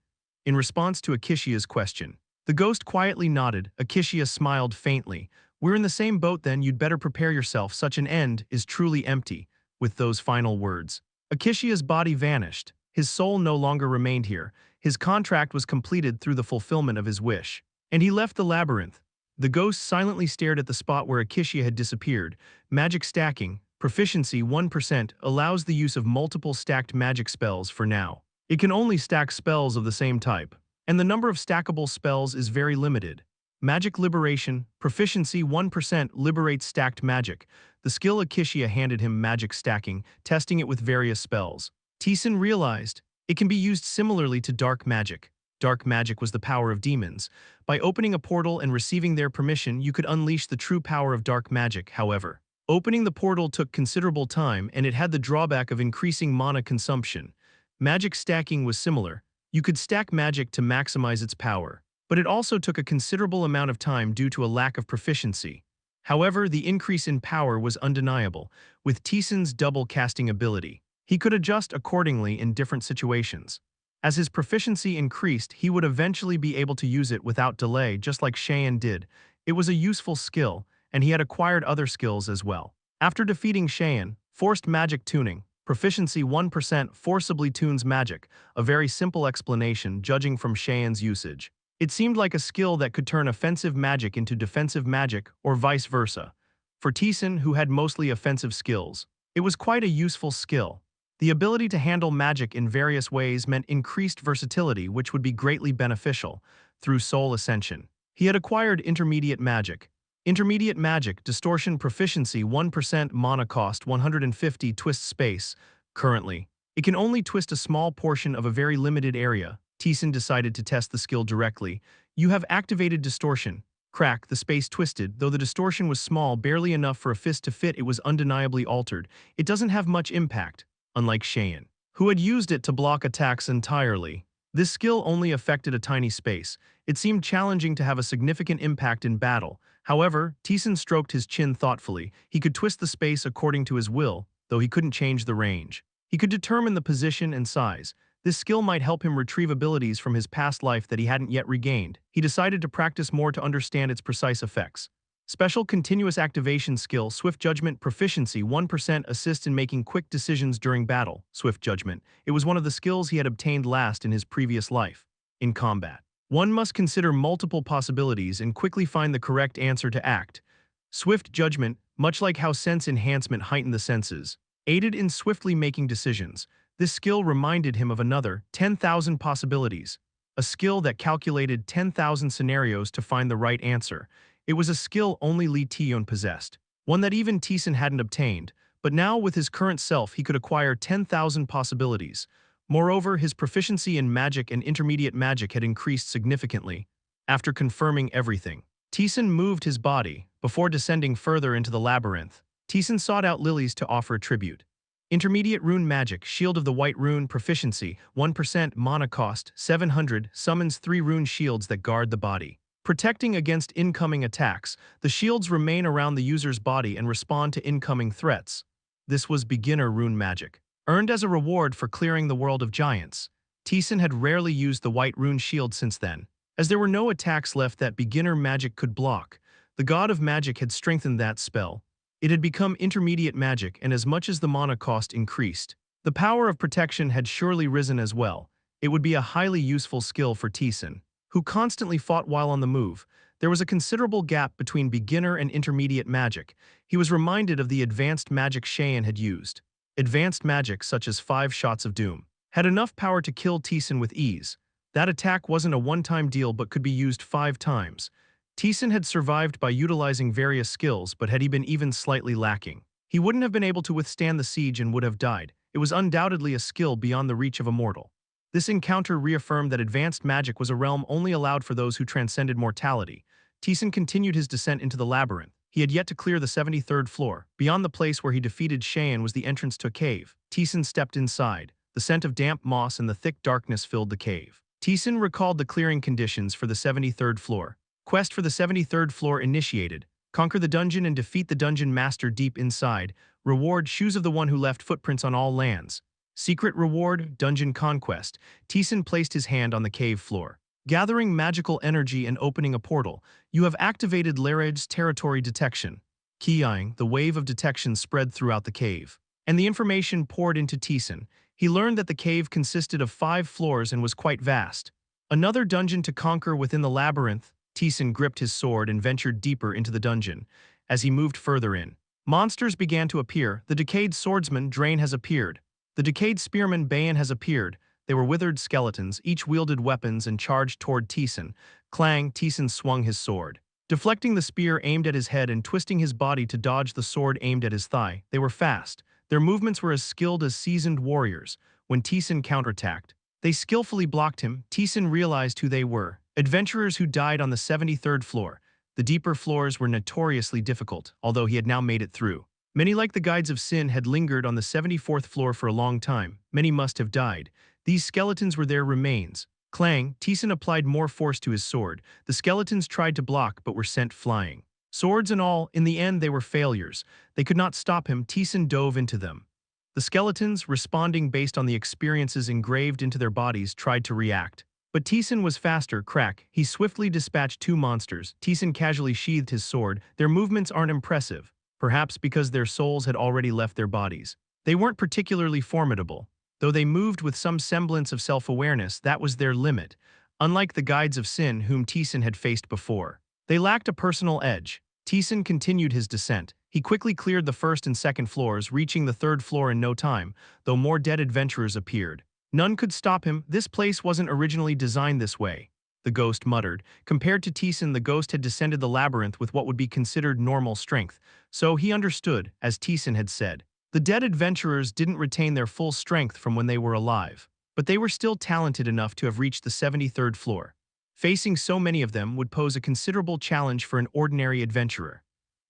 In response to Akishia's question, the ghost quietly nodded. Akishia smiled faintly. We're in the same boat then, you'd better prepare yourself. Such an end is truly empty. With those final words, Akishia's body vanished. His soul no longer remained here. His contract was completed through the fulfillment of his wish. And he left the labyrinth. The ghost silently stared at the spot where Akishia had disappeared. Magic stacking, proficiency 1%, allows the use of multiple stacked magic spells for now. It can only stack spells of the same type, and the number of stackable spells is very limited. Magic liberation, proficiency 1%, liberates stacked magic. The skill Akishia handed him magic stacking, testing it with various spells. Taesan realized it can be used similarly to dark magic. Dark magic was the power of demons. By opening a portal and receiving their permission, you could unleash the true power of dark magic. However, opening the portal took considerable time and it had the drawback of increasing mana consumption. Magic stacking was similar. You could stack magic to maximize its power, but it also took a considerable amount of time due to a lack of proficiency. However, the increase in power was undeniable. With Taesan's double casting ability, he could adjust accordingly in different situations. As his proficiency increased, he would eventually be able to use it without delay, just like Shayan did. It was a useful skill, and he had acquired other skills as well. After defeating Shayan, forced magic tuning, proficiency 1% forcibly tunes magic, a very simple explanation judging from Shayan's usage. It seemed like a skill that could turn offensive magic into defensive magic, or vice versa. For Taesan, who had mostly offensive skills, it was quite a useful skill. The ability to handle magic in various ways meant increased versatility, which would be greatly beneficial. Through soul ascension, he had acquired intermediate magic. Intermediate magic, distortion proficiency 1%, mana cost 150, twist space. Currently, it can only twist a small portion of a very limited area. Taesan decided to test the skill directly. You have activated distortion. Crack, the space twisted. Though the distortion was small, barely enough for a fist to fit, it was undeniably altered. It doesn't have much impact, unlike Shayan, who had used it to block attacks entirely. This skill only affected a tiny space. It seemed challenging to have a significant impact in battle. However, Taesan stroked his chin thoughtfully. He could twist the space according to his will, though he couldn't change the range. He could determine the position and size. This skill might help him retrieve abilities from his past life that he hadn't yet regained. He decided to practice more to understand its precise effects. Special continuous activation skill, Swift Judgment Proficiency, 1% assist in making quick decisions during battle. Swift Judgment. It was one of the skills he had obtained last in his previous life. In combat, one must consider multiple possibilities and quickly find the correct answer to act. Swift Judgment, much like how sense enhancement heightened the senses, aided in swiftly making decisions. This skill reminded him of another, 10,000 possibilities. A skill that calculated 10,000 scenarios to find the right answer. It was a skill only Lee Taeyeon possessed, one that even Taesan hadn't obtained, but now with his current self he could acquire 10,000 possibilities. Moreover, his proficiency in magic and intermediate magic had increased significantly. After confirming everything, Taesan moved his body. Before descending further into the labyrinth, Taesan sought out lilies to offer a tribute. Intermediate Rune Magic, Shield of the White Rune Proficiency, 1% mana cost, 700, summons 3 rune shields that guard the body. Protecting against incoming attacks, the shields remain around the user's body and respond to incoming threats. This was beginner rune magic, earned as a reward for clearing the world of giants. Taesan had rarely used the white rune shield since then, as there were no attacks left that beginner magic could block. The god of magic had strengthened that spell. It had become intermediate magic, and as much as the mana cost increased, the power of protection had surely risen as well. It would be a highly useful skill for Taesan, who constantly fought while on the move. There was a considerable gap between beginner and intermediate magic. He was reminded of the advanced magic Cheyenne had used. Advanced magic, such as 5 shots of doom, had enough power to kill Taesan with ease. That attack wasn't a one-time deal but could be used 5 times. Taesan had survived by utilizing various skills, but had he been even slightly lacking, he wouldn't have been able to withstand the siege and would have died. It was undoubtedly a skill beyond the reach of a mortal. This encounter reaffirmed that advanced magic was a realm only allowed for those who transcended mortality. Taesan continued his descent into the labyrinth. He had yet to clear the 73rd floor. Beyond the place where he defeated Cheyenne was the entrance to a cave. Taesan stepped inside. The scent of damp moss and the thick darkness filled the cave. Taesan recalled the clearing conditions for the 73rd floor. Quest for the 73rd floor initiated. Conquer the dungeon and defeat the dungeon master deep inside. Reward: Shoes of the one who left footprints on all lands. Secret reward: Dungeon conquest. Taesan placed his hand on the cave floor. Gathering magical energy and opening a portal. You have activated labyrinth's territory detection. Keying, the wave of detection spread throughout the cave, and the information poured into Taesan. He learned that the cave consisted of 5 floors and was quite vast. Another dungeon to conquer within the labyrinth. Taesan gripped his sword and ventured deeper into the dungeon. As he moved further in, monsters began to appear. The decayed swordsman Drain has appeared. The decayed spearman Bayan has appeared. They were withered skeletons, each wielded weapons and charged toward Taesan. Clang, Taesan swung his sword, deflecting the spear aimed at his head and twisting his body to dodge the sword aimed at his thigh. They were fast. Their movements were as skilled as seasoned warriors. When Taesan counterattacked, they skillfully blocked him. Taesan realized who they were. Adventurers who died on the 73rd floor. The deeper floors were notoriously difficult, although he had now made it through. Many, like the Guides of Sin, had lingered on the 74th floor for a long time. Many must have died. These skeletons were their remains. Clang, Taesan applied more force to his sword. The skeletons tried to block but were sent flying. Swords and all, in the end they were failures. They could not stop him. Taesan dove into them. The skeletons, responding based on the experiences engraved into their bodies, tried to react. But Taesan was faster. Crack. He swiftly dispatched 2 monsters. Taesan casually sheathed his sword. Their movements aren't impressive, perhaps because their souls had already left their bodies. They weren't particularly formidable. Though they moved with some semblance of self-awareness, that was their limit, unlike the Guides of Sin whom Taesan had faced before. They lacked a personal edge. Taesan continued his descent. He quickly cleared the 1st and 2nd floors, reaching the 3rd floor in no time, though more dead adventurers appeared. None could stop him. This place wasn't originally designed this way, the ghost muttered. Compared to Taesan, the ghost had descended the labyrinth with what would be considered normal strength, so he understood, as Taesan had said. The dead adventurers didn't retain their full strength from when they were alive, but they were still talented enough to have reached the 73rd floor. Facing so many of them would pose a considerable challenge for an ordinary adventurer.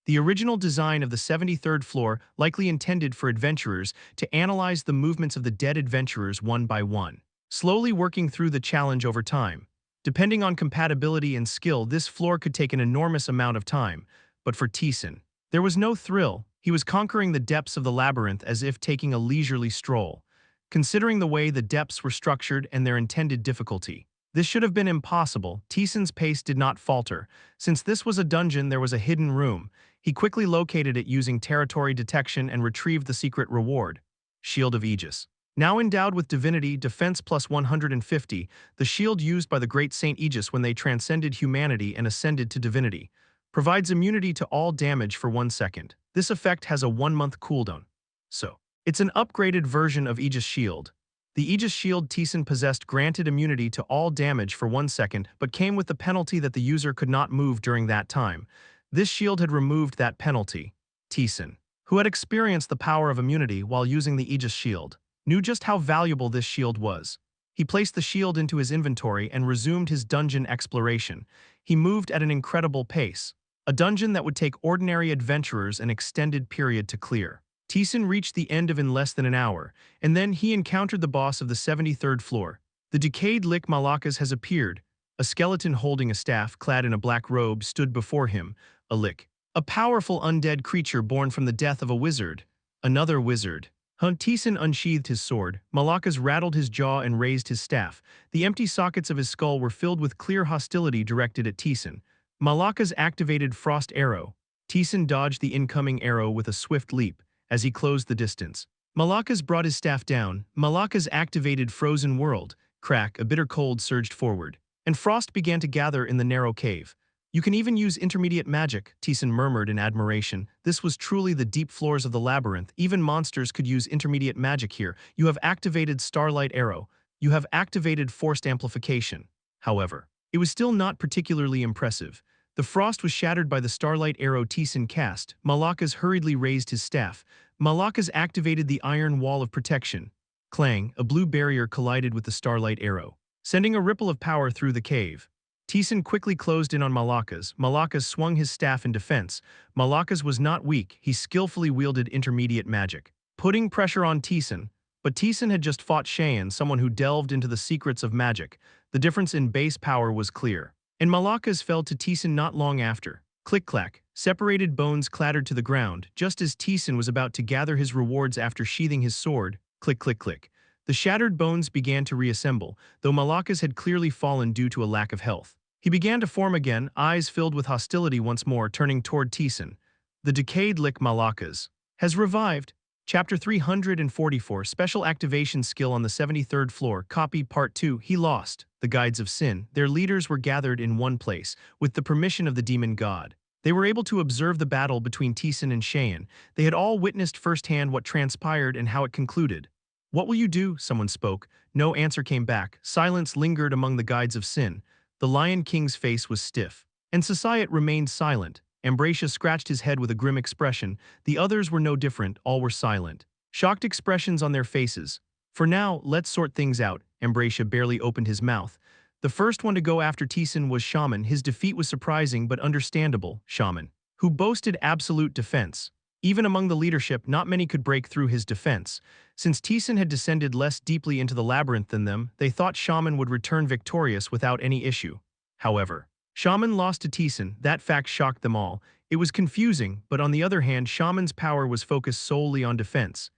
The original design of the 73rd floor likely intended for adventurers to analyze the movements of the dead adventurers one by one, slowly working through the challenge over time. Depending on compatibility and skill, this floor could take an enormous amount of time, but for Taesan, there was no thrill. He was conquering the depths of the labyrinth as if taking a leisurely stroll. considering the way the depths were structured and their intended difficulty. This should have been impossible. Taesan's pace did not falter. Since this was a dungeon, there was a hidden room. He quickly located it using territory detection and retrieved the secret reward. Shield of Aegis. Now endowed with divinity, defense plus 150, the shield used by the great Saint Aegis when they transcended humanity and ascended to divinity. Provides immunity to all damage for 1 second. This effect has a 1-month cooldown. So, it's an upgraded version of Aegis Shield. The Aegis Shield Taesan possessed granted immunity to all damage for 1 second, but came with the penalty that the user could not move during that time. This shield had removed that penalty. Taesan, who had experienced the power of immunity while using the Aegis Shield, knew just how valuable this shield was. He placed the shield into his inventory and resumed his dungeon exploration. He moved at an incredible pace. A dungeon that would take ordinary adventurers an extended period to clear. Taesan reached the end of in less than an hour, and then he encountered the boss of the 73rd floor. The decayed Lik Malakas has appeared. A skeleton holding a staff clad in a black robe stood before him. A Lik. A powerful undead creature born from the death of a wizard. Another wizard. Taesan unsheathed his sword. Malakas rattled his jaw and raised his staff. The empty sockets of his skull were filled with clear hostility directed at Taesan. Malakas activated Frost Arrow. Taesan dodged the incoming arrow with a swift leap as he closed the distance. Malakas brought his staff down. Malakas activated Frozen World. Crack, a bitter cold surged forward, and frost began to gather in the narrow cave. You can even use intermediate magic, Taesan murmured in admiration. This was truly the deep floors of the labyrinth. Even monsters could use intermediate magic here. You have activated Starlight Arrow. You have activated Forced Amplification. However, it was still not particularly impressive. The frost was shattered by the Starlight Arrow Taesan cast. Malakas hurriedly raised his staff. Malakas activated the Iron Wall of Protection. Clang, a blue barrier collided with the Starlight Arrow, sending a ripple of power through the cave. Taesan quickly closed in on Malakas. Malakas swung his staff in defense. Malakas was not weak. He skillfully wielded intermediate magic, putting pressure on Taesan. But Taesan had just fought Cheyenne, someone who delved into the secrets of magic. The difference in base power was clear. And Malakas fell to Taesan not long after. Click-clack, separated bones clattered to the ground, just as Taesan was about to gather his rewards after sheathing his sword. Click-click-click. The shattered bones began to reassemble, though Malakas had clearly fallen due to a lack of health. He began to form again, eyes filled with hostility once more, turning toward Taesan. The decayed Lik Malakas has revived. Chapter 344, Special Activation Skill on the 73rd Floor, Copy Part 2, He Lost. The Guides of Sin. Their leaders were gathered in one place, with the permission of the demon god. They were able to observe the battle between Taesan and Cheyenne. They had all witnessed firsthand what transpired and how it concluded. What will you do? Someone spoke. No answer came back. Silence lingered among the Guides of Sin. The Lion King's face was stiff, and Society remained silent. Ambracia scratched his head with a grim expression. The others were no different, all were silent. Shocked expressions on their faces. For now, let's sort things out. Ambracia barely opened his mouth. The first one to go after Taesan was Shaman. His defeat was surprising but understandable. Shaman, who boasted absolute defense. Even among the leadership, not many could break through his defense. Since Taesan had descended less deeply into the labyrinth than them, they thought Shaman would return victorious without any issue. However, Shaman lost to Taesan. That fact shocked them all. It was confusing, but on the other hand, Shaman's power was focused solely on defense.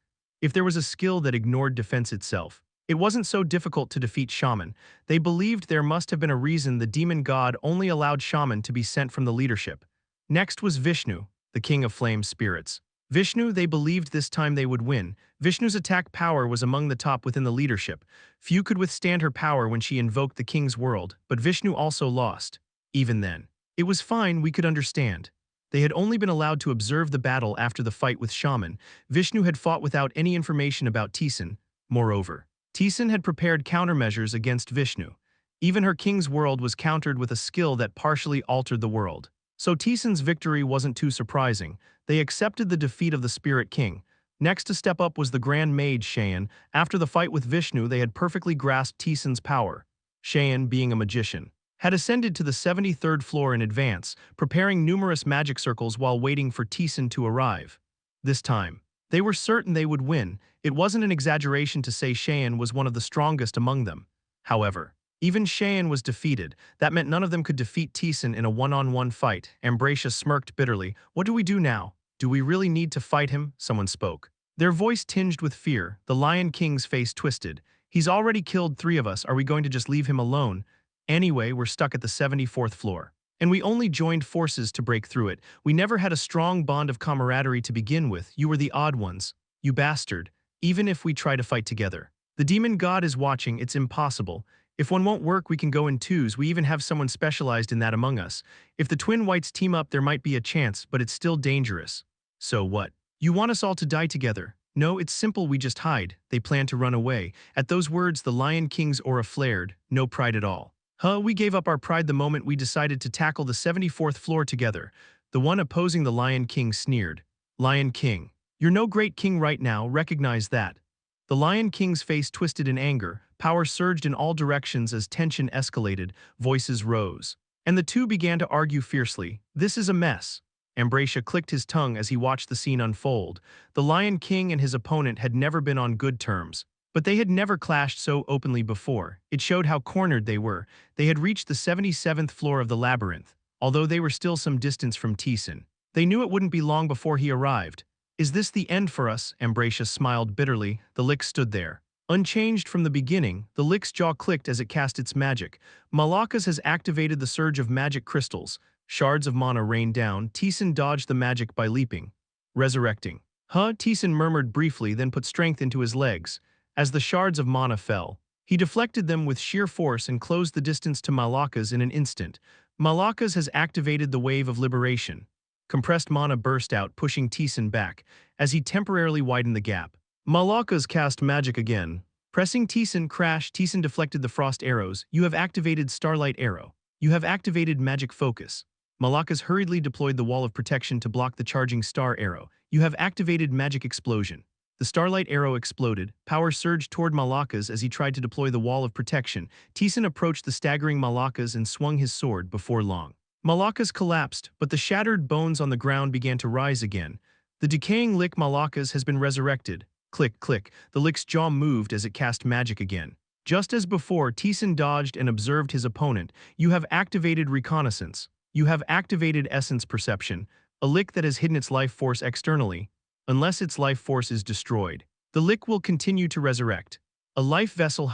If there was a skill that ignored defense itself, it wasn't so difficult to defeat Shaman. They believed there must have been a reason the demon god only allowed Shaman to be sent from the leadership. Next was Vishnu, the king of flame spirits. Vishnu, they believed this time they would win. Vishnu's attack power was among the top within the leadership. Few could withstand her power when she invoked the king's world, but Vishnu also lost. Even then, it was fine, we could understand. They had only been allowed to observe the battle after the fight with Shaman. Vishnu had fought without any information about Taesan. Moreover, Taesan had prepared countermeasures against Vishnu. Even her king's world was countered with a skill that partially altered the world. So Taesan's victory wasn't too surprising. They accepted the defeat of the Spirit King. Next to step up was the Grand Mage Cheyenne. After the fight with Vishnu, they had perfectly grasped Taesan's power. Cheyenne, being a magician, had ascended to the 73rd floor in advance, preparing numerous magic circles while waiting for Taesan to arrive. This time, they were certain they would win. It wasn't an exaggeration to say Cheyenne was one of the strongest among them. However, even Cheyenne was defeated. That meant none of them could defeat Taesan in a one-on-one fight. Ambracia smirked bitterly. What do we do now? Do we really need to fight him? Someone spoke. Their voice tinged with fear, the Lion King's face twisted. He's already killed 3 of us, are we going to just leave him alone? Anyway, we're stuck at the 74th floor. And we only joined forces to break through it. We never had a strong bond of camaraderie to begin with. You were the odd ones. You bastard. Even if we try to fight together. The demon god is watching, it's impossible. If one won't work, we can go in twos, we even have someone specialized in that among us. If the twin whites team up, there might be a chance, but it's still dangerous. So what? You want us all to die together? No, it's simple, we just hide. They plan to run away. At those words, the Lion King's aura flared, no pride at all. We gave up our pride the moment we decided to tackle the 74th floor together. The one opposing the Lion King sneered. Lion King. You're no great king right now, recognize that. The Lion King's face twisted in anger, power surged in all directions as tension escalated, voices rose. And the two began to argue fiercely. This is a mess. Ambracia clicked his tongue as he watched the scene unfold. The Lion King and his opponent had never been on good terms. But they had never clashed so openly before. It showed how cornered they were. They had reached the 77th floor of the labyrinth, although they were still some distance from Taesan. They knew it wouldn't be long before he arrived. Is this the end for us? Ambracia smiled bitterly. The Lick stood there. Unchanged from the beginning, the Lick's jaw clicked as it cast its magic. Malakas has activated the surge of magic crystals. Shards of mana rained down. Taesan dodged the magic by leaping. Resurrecting. Taesan murmured briefly, then put strength into his legs. As the shards of mana fell, he deflected them with sheer force and closed the distance to Malakas in an instant. Malakas has activated the wave of liberation. Compressed mana burst out, pushing Taesan back, as he temporarily widened the gap. Malakas cast magic again. Pressing Taesan, crash, Taesan deflected the frost arrows. You have activated Starlight Arrow. You have activated Magic Focus. Malakas hurriedly deployed the wall of protection to block the charging star arrow. You have activated Magic Explosion. The Starlight Arrow exploded, power surged toward Malakas as he tried to deploy the wall of protection. Taesan approached the staggering Malakas and swung his sword before long. Malakas collapsed, but the shattered bones on the ground began to rise again. The decaying Lick Malakas has been resurrected. Click, click, the Lick's jaw moved as it cast magic again. Just as before, Taesan dodged and observed his opponent. You have activated Reconnaissance. You have activated Essence Perception, a Lick that has hidden its life force externally. Unless its life force is destroyed, the Lick will continue to resurrect. A life vessel,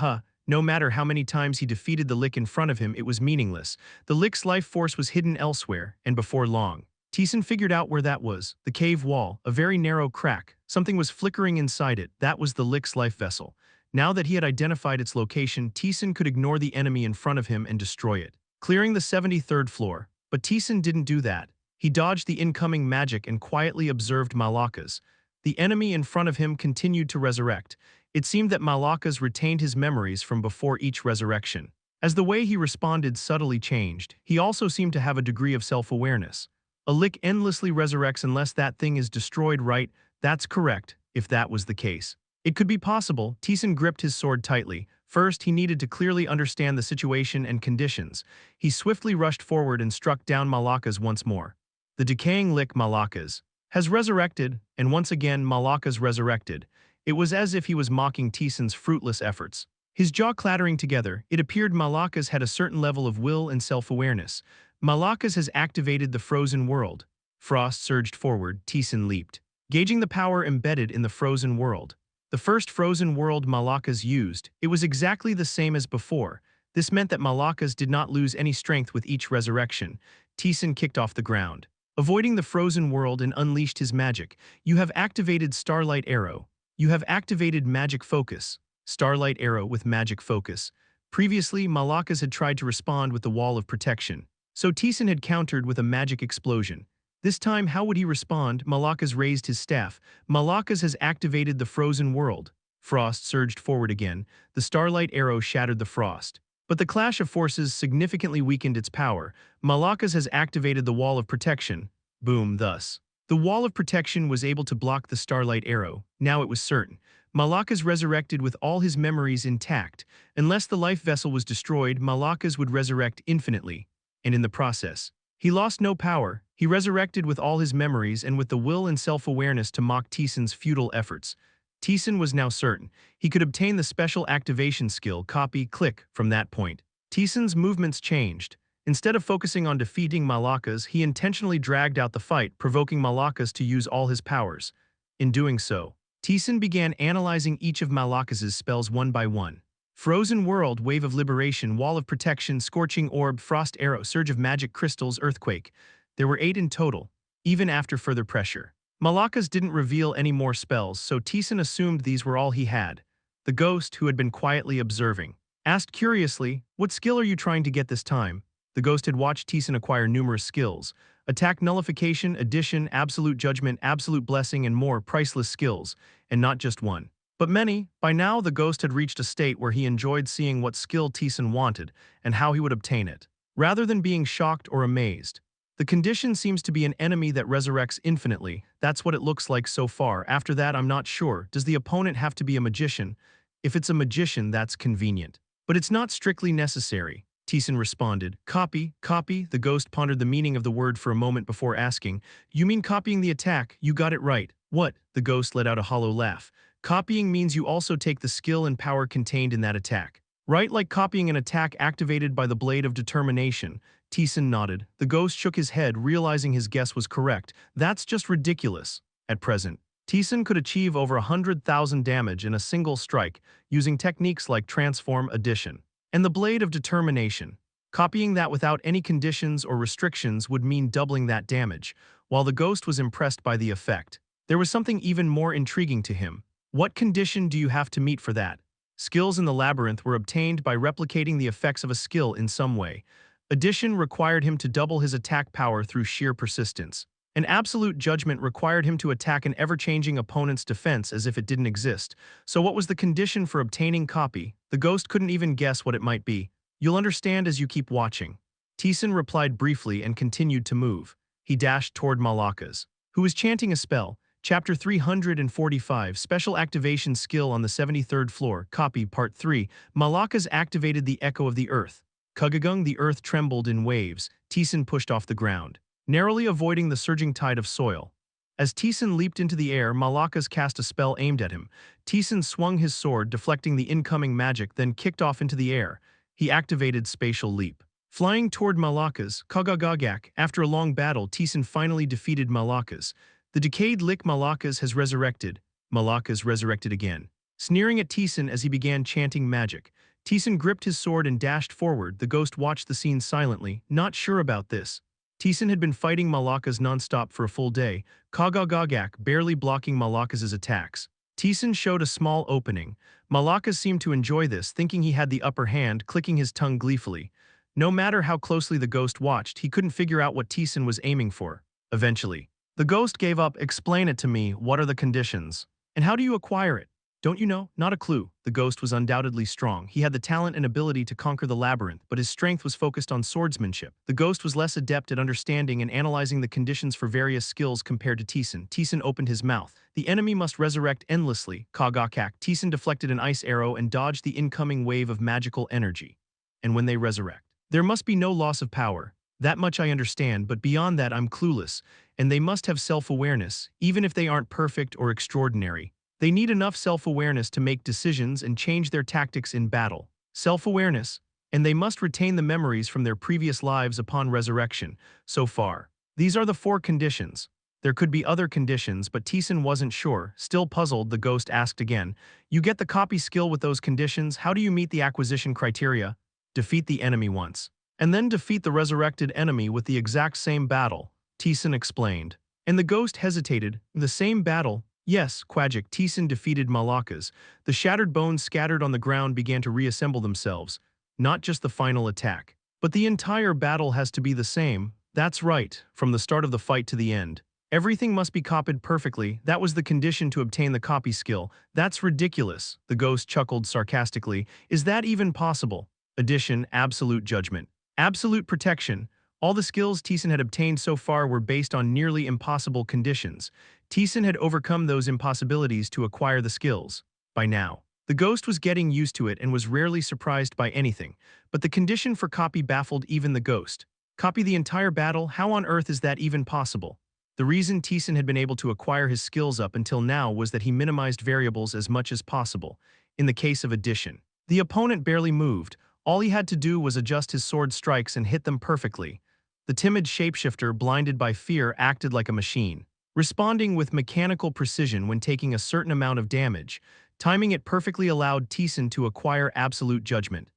no matter how many times he defeated the Lick in front of him, it was meaningless. The Lick's life force was hidden elsewhere, and before long, Taesan figured out where that was. The cave wall, a very narrow crack. Something was flickering inside it. That was the Lick's life vessel. Now that he had identified its location, Taesan could ignore the enemy in front of him and destroy it, clearing the 73rd floor. But Taesan didn't do that. He dodged the incoming magic and quietly observed Malakas. The enemy in front of him continued to resurrect. It seemed that Malakas retained his memories from before each resurrection. As the way he responded subtly changed, he also seemed to have a degree of self-awareness. A Lick endlessly resurrects unless that thing is destroyed, right? That's correct, if that was the case. It could be possible. Taesan gripped his sword tightly. First, he needed to clearly understand the situation and conditions. He swiftly rushed forward and struck down Malakas once more. The decaying Lick Malakas has resurrected, and once again Malakas resurrected. It was as if he was mocking Taesan's fruitless efforts. His jaw clattering together, it appeared Malakas had a certain level of will and self-awareness. Malakas has activated the frozen world. Frost surged forward, Taesan leaped, gauging the power embedded in the frozen world. The first frozen world Malakas used, it was exactly the same as before. This meant that Malakas did not lose any strength with each resurrection. Taesan kicked off the ground, avoiding the frozen world, and unleashed his magic. You have activated Starlight Arrow. You have activated Magic Focus. Starlight Arrow with Magic Focus. Previously, Malakas had tried to respond with the wall of protection. So Taesan had countered with a magic explosion. This time, how would he respond? Malakas raised his staff. Malakas has activated the frozen world. Frost surged forward again. The Starlight Arrow shattered the frost. But the clash of forces significantly weakened its power. Malakas has activated the wall of protection. Boom, thus. The wall of protection was able to block the Starlight Arrow. Now it was certain. Malakas resurrected with all his memories intact. Unless the life vessel was destroyed, Malakas would resurrect infinitely. And in the process, he lost no power. He resurrected with all his memories and with the will and self-awareness to mock Taesan's futile efforts. Taesan was now certain. He could obtain the special activation skill copy click from that point. Taesan's movements changed. Instead of focusing on defeating Malakas, he intentionally dragged out the fight, provoking Malakas to use all his powers. In doing so, Taesan began analyzing each of Malakaz's spells one by one. Frozen World, Wave of Liberation, Wall of Protection, Scorching Orb, Frost Arrow, Surge of Magic Crystals, Earthquake. There were 8 in total, even after further pressure. Malakaz didn't reveal any more spells, so Taesan assumed these were all he had. The ghost, who had been quietly observing, asked curiously, "What skill are you trying to get this time?" The ghost had watched Taesan acquire numerous skills: attack nullification, addition, absolute judgment, absolute blessing, and more priceless skills, and not just one, but many. By now, the ghost had reached a state where he enjoyed seeing what skill Taesan wanted and how he would obtain it, rather than being shocked or amazed. The condition seems to be an enemy that resurrects infinitely. That's what it looks like so far. After that, I'm not sure. Does the opponent have to be a magician? If it's a magician, that's convenient. But it's not strictly necessary. Taesan responded. Copy, copy. The ghost pondered the meaning of the word for a moment before asking. You mean copying the attack? You got it right. What? The ghost let out a hollow laugh. Copying means you also take the skill and power contained in that attack. Right, like copying an attack activated by the Blade of Determination. Taesan nodded. The ghost shook his head, realizing his guess was correct. That's just ridiculous. At present, Taesan could achieve over 100,000 damage in a single strike, using techniques like Transform, Addition, and the Blade of Determination. Copying that without any conditions or restrictions would mean doubling that damage. While the ghost was impressed by the effect, there was something even more intriguing to him. What condition do you have to meet for that? Skills in the labyrinth were obtained by replicating the effects of a skill in some way. Addition required him to double his attack power through sheer persistence. An absolute judgment required him to attack an ever-changing opponent's defense as if it didn't exist. So what was the condition for obtaining copy? The ghost couldn't even guess what it might be. You'll understand as you keep watching. Taesan replied briefly and continued to move. He dashed toward Malakaz, who was chanting a spell. Chapter 345, Special Activation Skill on the 73rd Floor, Copy, Part 3. Malakaz activated the Echo of the Earth. Kugagung, the earth trembled in waves. Taesan pushed off the ground, narrowly avoiding the surging tide of soil. As Taesan leaped into the air, Malakaz cast a spell aimed at him. Taesan swung his sword, deflecting the incoming magic, then kicked off into the air. He activated Spatial Leap. Flying toward Malakaz, Kagagagak. After a long battle, Taesan finally defeated Malakaz. The decayed Lick Malakaz has resurrected. Malakaz resurrected again, sneering at Taesan as he began chanting magic. Taesan gripped his sword and dashed forward. The ghost watched the scene silently, not sure about this. Taesan had been fighting Malakaz non-stop for a full day, Kagagagak barely blocking Malakaz's attacks. Taesan showed a small opening. Malakaz seemed to enjoy this, thinking he had the upper hand, clicking his tongue gleefully. No matter how closely the ghost watched, he couldn't figure out what Taesan was aiming for. Eventually, the ghost gave up. Explain it to me. What are the conditions? And how do you acquire it? Don't you know? Not a clue. The ghost was undoubtedly strong. He had the talent and ability to conquer the labyrinth, but his strength was focused on swordsmanship. The ghost was less adept at understanding and analyzing the conditions for various skills compared to Taesan. Taesan opened his mouth. The enemy must resurrect endlessly. Kagakak. Taesan deflected an ice arrow and dodged the incoming wave of magical energy. And when they resurrect, there must be no loss of power. That much I understand, but beyond that I'm clueless. And they must have self-awareness, even if they aren't perfect or extraordinary. They need enough self-awareness to make decisions and change their tactics in battle. Self-awareness, and they must retain the memories from their previous lives upon resurrection. So far, these are the 4 conditions. There could be other conditions, but Taesan wasn't sure. Still puzzled, the ghost asked again. You get the copy skill with those conditions. How do you meet the acquisition criteria? Defeat the enemy once, and then defeat the resurrected enemy with the exact same battle, Taesan explained. And the ghost hesitated. The same battle? Yes, Quajik. Taesan defeated Malakaz. The shattered bones scattered on the ground began to reassemble themselves. Not just the final attack, but the entire battle has to be the same. That's right, from the start of the fight to the end. Everything must be copied perfectly. That was the condition to obtain the copy skill. That's ridiculous, the ghost chuckled sarcastically. Is that even possible? Addition, absolute judgment, absolute protection. All the skills Taesan had obtained so far were based on nearly impossible conditions. Taesan had overcome those impossibilities to acquire the skills. By now, the ghost was getting used to it and was rarely surprised by anything, but the condition for copy baffled even the ghost. Copy the entire battle? How on earth is that even possible? The reason Taesan had been able to acquire his skills up until now was that he minimized variables as much as possible. In the case of addition, the opponent barely moved. All he had to do was adjust his sword strikes and hit them perfectly. The timid shapeshifter, blinded by fear, acted like a machine. Responding with mechanical precision when taking a certain amount of damage, timing it perfectly allowed Taesan to acquire absolute judgment.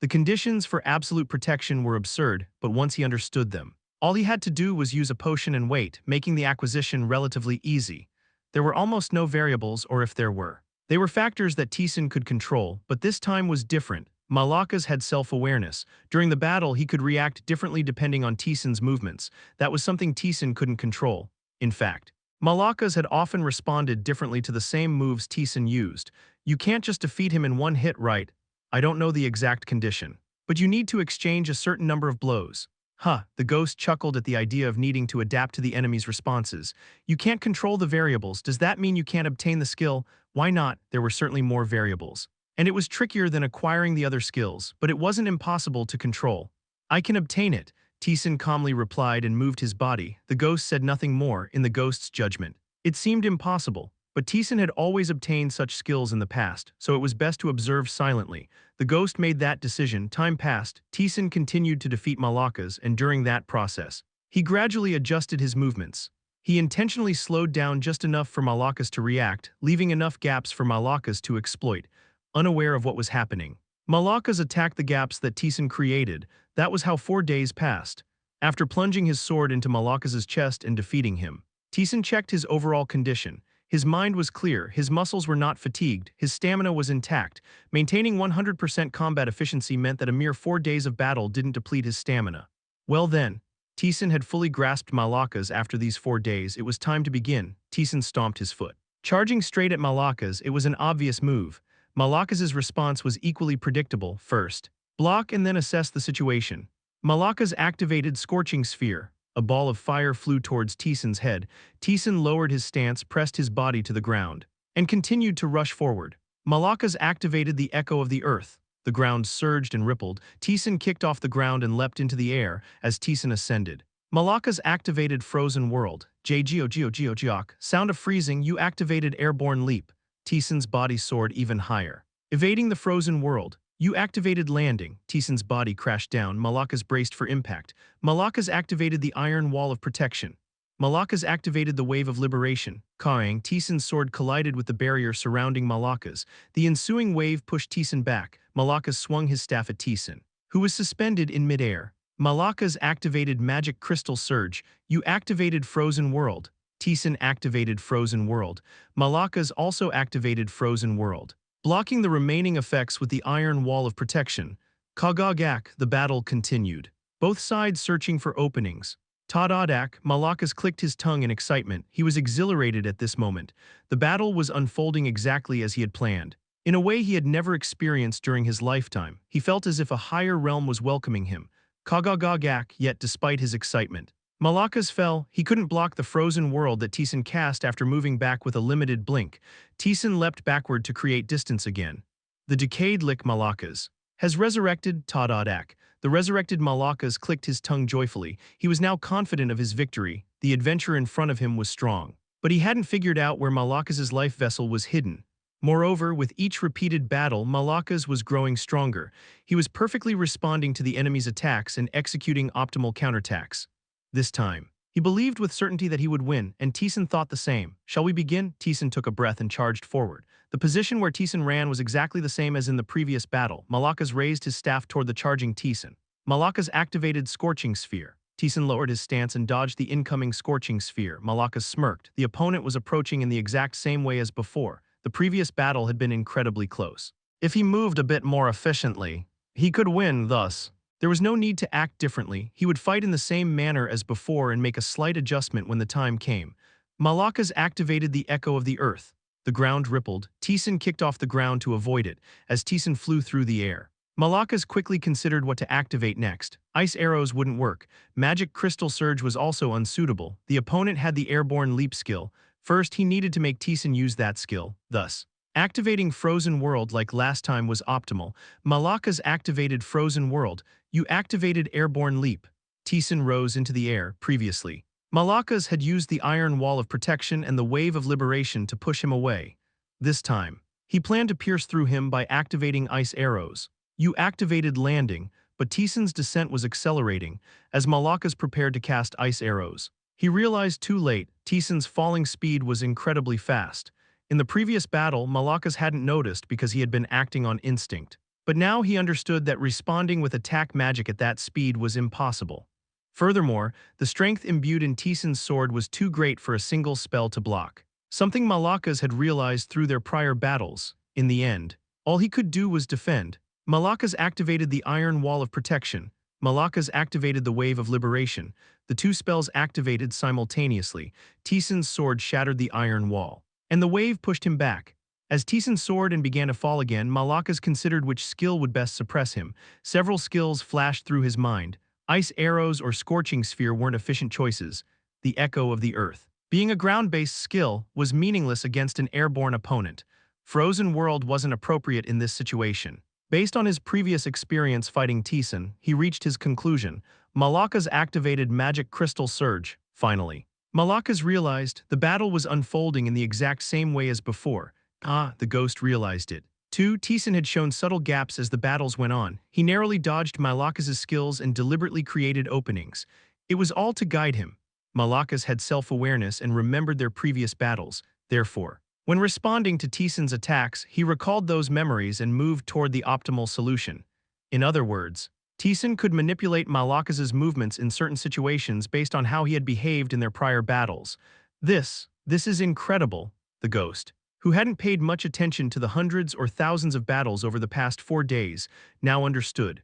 The conditions for absolute protection were absurd, but once he understood them, all he had to do was use a potion and wait, making the acquisition relatively easy. There were almost no variables, or if there were, they were factors that Taesan could control, but this time was different. Malakas had self-awareness. During the battle, he could react differently depending on Taesan's movements. That was something Taesan couldn't control. In fact, Malakas had often responded differently to the same moves Taesan used. You can't just defeat him in one hit, right? I don't know the exact condition, but you need to exchange a certain number of blows. Huh, the ghost chuckled at the idea of needing to adapt to the enemy's responses. You can't control the variables. Does that mean you can't obtain the skill? Why not? There were certainly more variables. And it was trickier than acquiring the other skills, but it wasn't impossible to control. I can obtain it, Taesan calmly replied and moved his body. The ghost said nothing more in the ghost's judgment. It seemed impossible, but Taesan had always obtained such skills in the past, so it was best to observe silently. The ghost made that decision. Time passed. Taesan continued to defeat Malakas, and during that process, he gradually adjusted his movements. He intentionally slowed down just enough for Malakas to react, leaving enough gaps for Malakas to exploit, unaware of what was happening. Malakas attacked the gaps that Taesan created. That was how 4 days passed. After plunging his sword into Malakas's chest and defeating him, Taesan checked his overall condition. His mind was clear, his muscles were not fatigued, his stamina was intact. Maintaining 100% combat efficiency meant that a mere 4 days of battle didn't deplete his stamina. Well then, Taesan had fully grasped Malakas after these 4 days. It was time to begin. Taesan stomped his foot. Charging straight at Malakas, it was an obvious move. Malakas's response was equally predictable. First, block and then assess the situation. Malakas activated Scorching Sphere. A ball of fire flew towards Taesan's head. Taesan lowered his stance, pressed his body to the ground, and continued to rush forward. Malakas activated the Echo of the Earth. The ground surged and rippled. Taesan kicked off the ground and leapt into the air as Taesan ascended. Malakas activated Frozen World. Sound of freezing, you activated Airborne Leap. Taesan's body soared even higher. Evading the Frozen World. You activated Landing. Taesan's body crashed down. Malakas braced for impact. Malakas activated the Iron Wall of Protection. Malakas activated the Wave of Liberation. Kang Taesan's sword collided with the barrier surrounding Malakas. The ensuing wave pushed Taesan back. Malakas swung his staff at Taesan, who was suspended in midair. Malakas activated Magic Crystal Surge. You activated Frozen World. Taesan activated Frozen World. Malakas also activated Frozen World, blocking the remaining effects with the Iron Wall of Protection. Kagagak, the battle continued, both sides searching for openings. Tadadak, Malakas clicked his tongue in excitement. He was exhilarated at this moment. The battle was unfolding exactly as he had planned. In a way he had never experienced during his lifetime. He felt as if a higher realm was welcoming him. Kagagagak, yet despite his excitement, Malakas fell. He couldn't block the Frozen World that Taesan cast after moving back with a limited blink. Taesan leapt backward to create distance again. The decayed lick Malakas has resurrected. Tadadak. The resurrected Malakas clicked his tongue joyfully. He was now confident of his victory. The adventure in front of him was strong, but he hadn't figured out where Malakas's life vessel was hidden. Moreover, with each repeated battle, Malakas was growing stronger. He was perfectly responding to the enemy's attacks and executing optimal counterattacks. This time, he believed with certainty that he would win, and Taesan thought the same. Shall we begin? Taesan took a breath and charged forward. The position where Taesan ran was exactly the same as in the previous battle. Malakas raised his staff toward the charging Taesan. Malakas activated Scorching Sphere. Taesan lowered his stance and dodged the incoming Scorching Sphere. Malakas smirked. The opponent was approaching in the exact same way as before. The previous battle had been incredibly close. If he moved a bit more efficiently, he could win. Thus, there was no need to act differently. He would fight in the same manner as before and make a slight adjustment when the time came. Malakas activated the Echo of the Earth. The ground rippled. Taesan kicked off the ground to avoid it, as Taesan flew through the air. Malakas quickly considered what to activate next. Ice arrows wouldn't work. Magic Crystal Surge was also unsuitable. The opponent had the Airborne Leap skill. First, he needed to make Taesan use that skill. Thus, activating Frozen World like last time was optimal. Malakas activated Frozen World. You activated Airborne Leap. Taesan rose into the air. Previously, Malakas had used the Iron Wall of Protection and the Wave of Liberation to push him away. This time, he planned to pierce through him by activating Ice Arrows. You activated Landing, but Taesan's descent was accelerating as Malakas prepared to cast Ice Arrows. He realized too late, Taesan's falling speed was incredibly fast. In the previous battle, Malakas hadn't noticed because he had been acting on instinct. But now he understood that responding with attack magic at that speed was impossible. Furthermore, the strength imbued in Taesan's sword was too great for a single spell to block. Something Malakas had realized through their prior battles. In the end, all he could do was defend. Malakas activated the Iron Wall of Protection. Malakas activated the Wave of Liberation. The two spells activated simultaneously. Taesan's sword shattered the iron wall, and the wave pushed him back. As Taesan soared and began to fall again, Malakas considered which skill would best suppress him. Several skills flashed through his mind. Ice arrows or scorching sphere weren't efficient choices. The echo of the earth, being a ground-based skill, was meaningless against an airborne opponent. Frozen World wasn't appropriate in this situation. Based on his previous experience fighting Taesan, he reached his conclusion. Malakas activated Magic Crystal Surge, finally. Malakas realized the battle was unfolding in the exact same way as before. The ghost realized it. Taesan had shown subtle gaps as the battles went on. He narrowly dodged Malakas' skills and deliberately created openings. It was all to guide him. Malakas had self-awareness and remembered their previous battles. Therefore, when responding to Taesan's attacks, he recalled those memories and moved toward the optimal solution. In other words, Taesan could manipulate Malakas' movements in certain situations based on how he had behaved in their prior battles. This is incredible, the ghost, who hadn't paid much attention to the hundreds or thousands of battles over the past 4 days, now understood.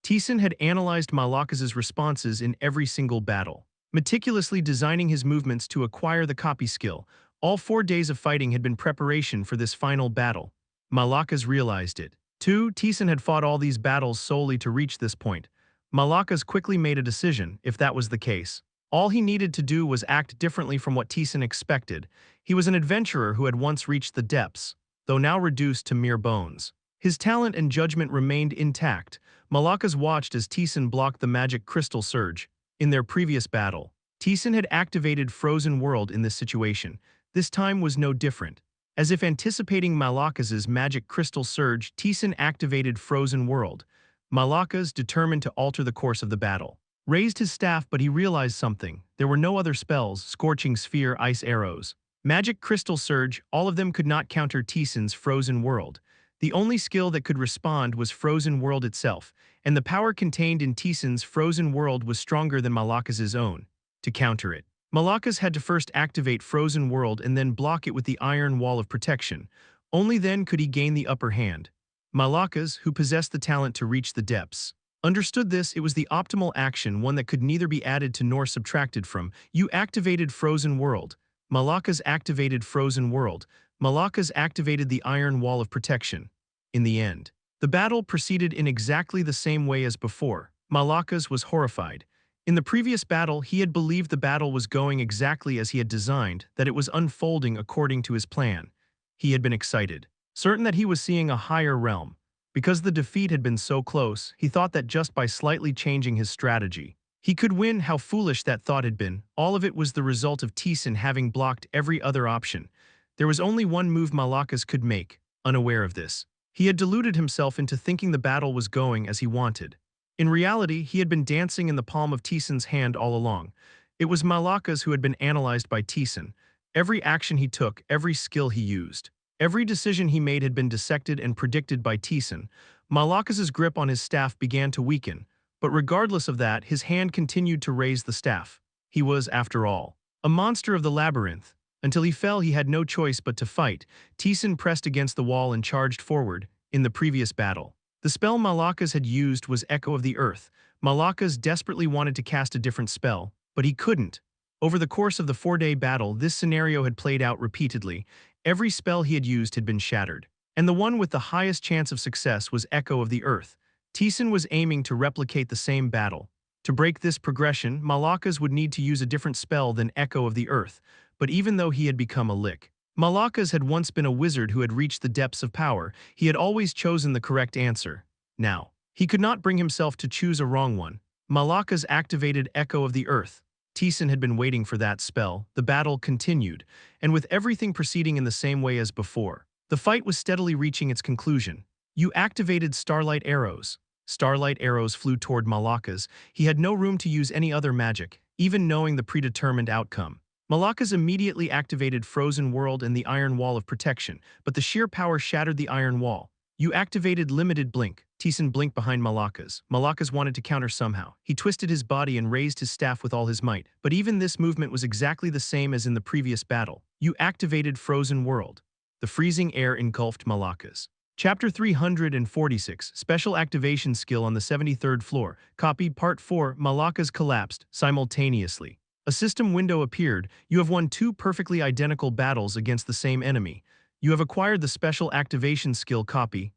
Taesan had analyzed Malakas' responses in every single battle, meticulously designing his movements to acquire the copy skill. All 4 days of fighting had been preparation for this final battle. Malakas realized it. Taesan had fought all these battles solely to reach this point. Malakas quickly made a decision. If that was the case, all he needed to do was act differently from what Taesan expected. He was an adventurer who had once reached the depths, though now reduced to mere bones. His talent and judgment remained intact. Malakas watched as Taesan blocked the Magic Crystal Surge. In their previous battle, Taesan had activated Frozen World in this situation. This time was no different. As if anticipating Malakas' Magic Crystal Surge, Taesan activated Frozen World. Malakas, determined to alter the course of the battle, raised his staff, but he realized something. There were no other spells, Scorching Sphere, Ice Arrows, Magic Crystal Surge, all of them could not counter Taesan's Frozen World. The only skill that could respond was Frozen World itself, and the power contained in Taesan's Frozen World was stronger than Malakas' own. To counter it, Malakas had to first activate Frozen World and then block it with the Iron Wall of Protection. Only then could he gain the upper hand. Malakas, who possessed the talent to reach the depths, understood this. It was the optimal action, one that could neither be added to nor subtracted from. You activated Frozen World. Malakas activated Frozen World. Malakas activated the Iron Wall of Protection. In the end, the battle proceeded in exactly the same way as before. Malakas was horrified. In the previous battle, he had believed the battle was going exactly as he had designed, that it was unfolding according to his plan. He had been excited, certain that he was seeing a higher realm. Because the defeat had been so close, he thought that just by slightly changing his strategy, he could win. How foolish that thought had been. All of it was the result of Taesan having blocked every other option. There was only one move Malakas could make. Unaware of this, he had deluded himself into thinking the battle was going as he wanted. In reality, he had been dancing in the palm of Taesan's hand all along. It was Malakas who had been analyzed by Taesan. Every action he took, every skill he used, every decision he made had been dissected and predicted by Taesan. Malakas' grip on his staff began to weaken, but regardless of that, his hand continued to raise the staff. He was, after all, a monster of the labyrinth. Until he fell, he had no choice but to fight. Taesan pressed against the wall and charged forward. In the previous battle, the spell Malakas had used was Echo of the Earth. Malakas desperately wanted to cast a different spell, but he couldn't. Over the course of the 4-day battle, this scenario had played out repeatedly. Every spell he had used had been shattered, and the one with the highest chance of success was Echo of the Earth. Taesan was aiming to replicate the same battle. To break this progression, Malakas would need to use a different spell than Echo of the Earth, but even though he had become a lick, Malakas had once been a wizard who had reached the depths of power. He had always chosen the correct answer. Now, he could not bring himself to choose a wrong one. Malakas activated Echo of the Earth. Taesan had been waiting for that spell. The battle continued, and with everything proceeding in the same way as before, the fight was steadily reaching its conclusion. You activated Starlight Arrows. Starlight Arrows flew toward Malakas. He had no room to use any other magic. even knowing the predetermined outcome. Malacca's immediately activated Frozen World and the Iron Wall of Protection, but the sheer power shattered the Iron Wall. You activated Limited Blink. Taesan blinked behind Malacca's. Malacca's wanted to counter somehow. He twisted his body and raised his staff with all his might, but even this movement was exactly the same as in the previous battle. You activated Frozen World. The freezing air engulfed Malacca's. Chapter 346, Special Activation Skill on the 73rd Floor. Copy Part 4, Malacca's collapsed, simultaneously. A system window appeared. You have won 2 perfectly identical battles against the same enemy. You have acquired the Special Activation Skill Copy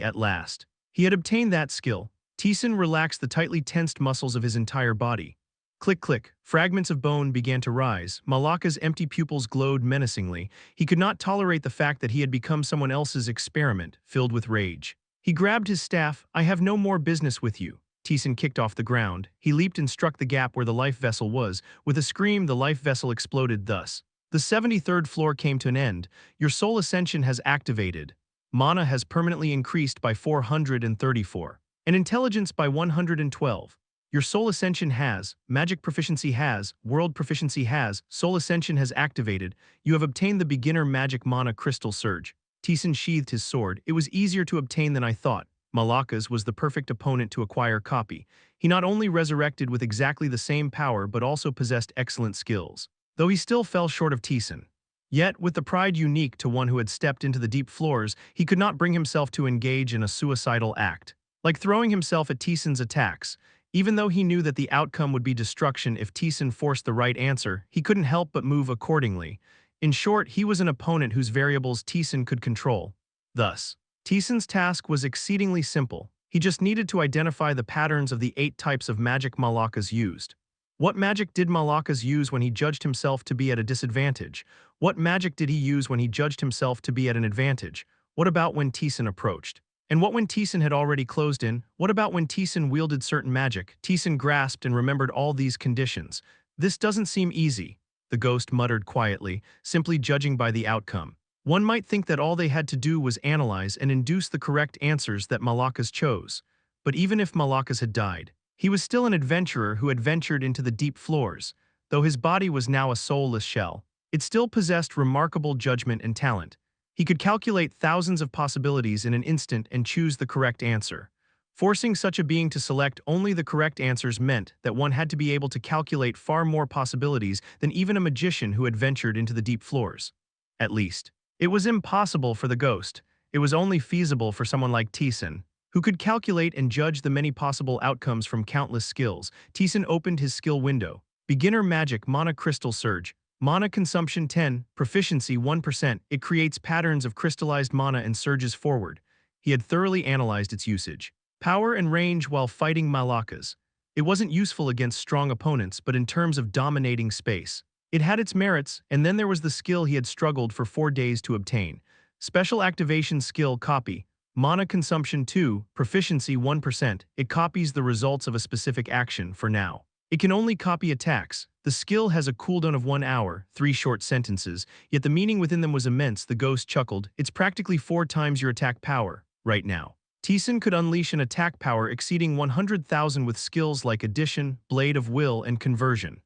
at last. He had obtained that skill. Taesan relaxed the tightly tensed muscles of his entire body. Click click, fragments of bone began to rise. Malacca's empty pupils glowed menacingly. He could not tolerate the fact that he had become someone else's experiment, filled with rage. He grabbed his staff. I have no more business with you. Taesan kicked off the ground. He leaped and struck the gap where the life vessel was. With a scream, the life vessel exploded thus. The 73rd floor came to an end. Your soul ascension has activated. Mana has permanently increased by 434. And intelligence by 112. Your soul ascension has, magic proficiency has, world proficiency has, soul ascension has activated. You have obtained the beginner magic mana crystal surge. Taesan sheathed his sword. It was easier to obtain than I thought. Malacca's was the perfect opponent to acquire copy. He not only resurrected with exactly the same power but also possessed excellent skills. Though he still fell short of Taesan. Yet, with the pride unique to one who had stepped into the deep floors, he could not bring himself to engage in a suicidal act. Like throwing himself at Taesan's attacks. Even though he knew that the outcome would be destruction if Taesan forced the right answer, he couldn't help but move accordingly. In short, he was an opponent whose variables Taesan could control. Thus, Taesan's task was exceedingly simple. He just needed to identify the patterns of the 8 types of magic Malacca's used. What magic did Malacca's use when he judged himself to be at a disadvantage? What magic did he use when he judged himself to be at an advantage? What about when Taesan approached? And what when Taesan had already closed in? What about when Taesan wielded certain magic? Taesan grasped and remembered all these conditions. This doesn't seem easy, the ghost muttered quietly, simply judging by the outcome. One might think that all they had to do was analyze and induce the correct answers that Malacca's chose. But even if Malacca's had died, he was still an adventurer who had ventured into the deep floors. Though his body was now a soulless shell, it still possessed remarkable judgment and talent. He could calculate thousands of possibilities in an instant and choose the correct answer. Forcing such a being to select only the correct answers meant that one had to be able to calculate far more possibilities than even a magician who had ventured into the deep floors. At least, it was impossible for the ghost. It was only feasible for someone like Taesan, who could calculate and judge the many possible outcomes from countless skills. Taesan opened his skill window. Beginner Magic Mana Crystal Surge. Mana consumption 10, proficiency 1%. It creates patterns of crystallized mana and surges forward. He had thoroughly analyzed its usage. Power and range while fighting Malacca's. It wasn't useful against strong opponents, but in terms of dominating space. It had its merits, and then there was the skill he had struggled for 4 days to obtain. Special Activation Skill Copy. Mana consumption 2, proficiency 1%. It copies the results of a specific action for now. It can only copy attacks. The skill has a cooldown of 1 hour, 3 short sentences, yet the meaning within them was immense. The ghost chuckled. It's practically 4 times your attack power, right now. Taesan could unleash an attack power exceeding 100,000 with skills like Addition, Blade of Will, and Conversion.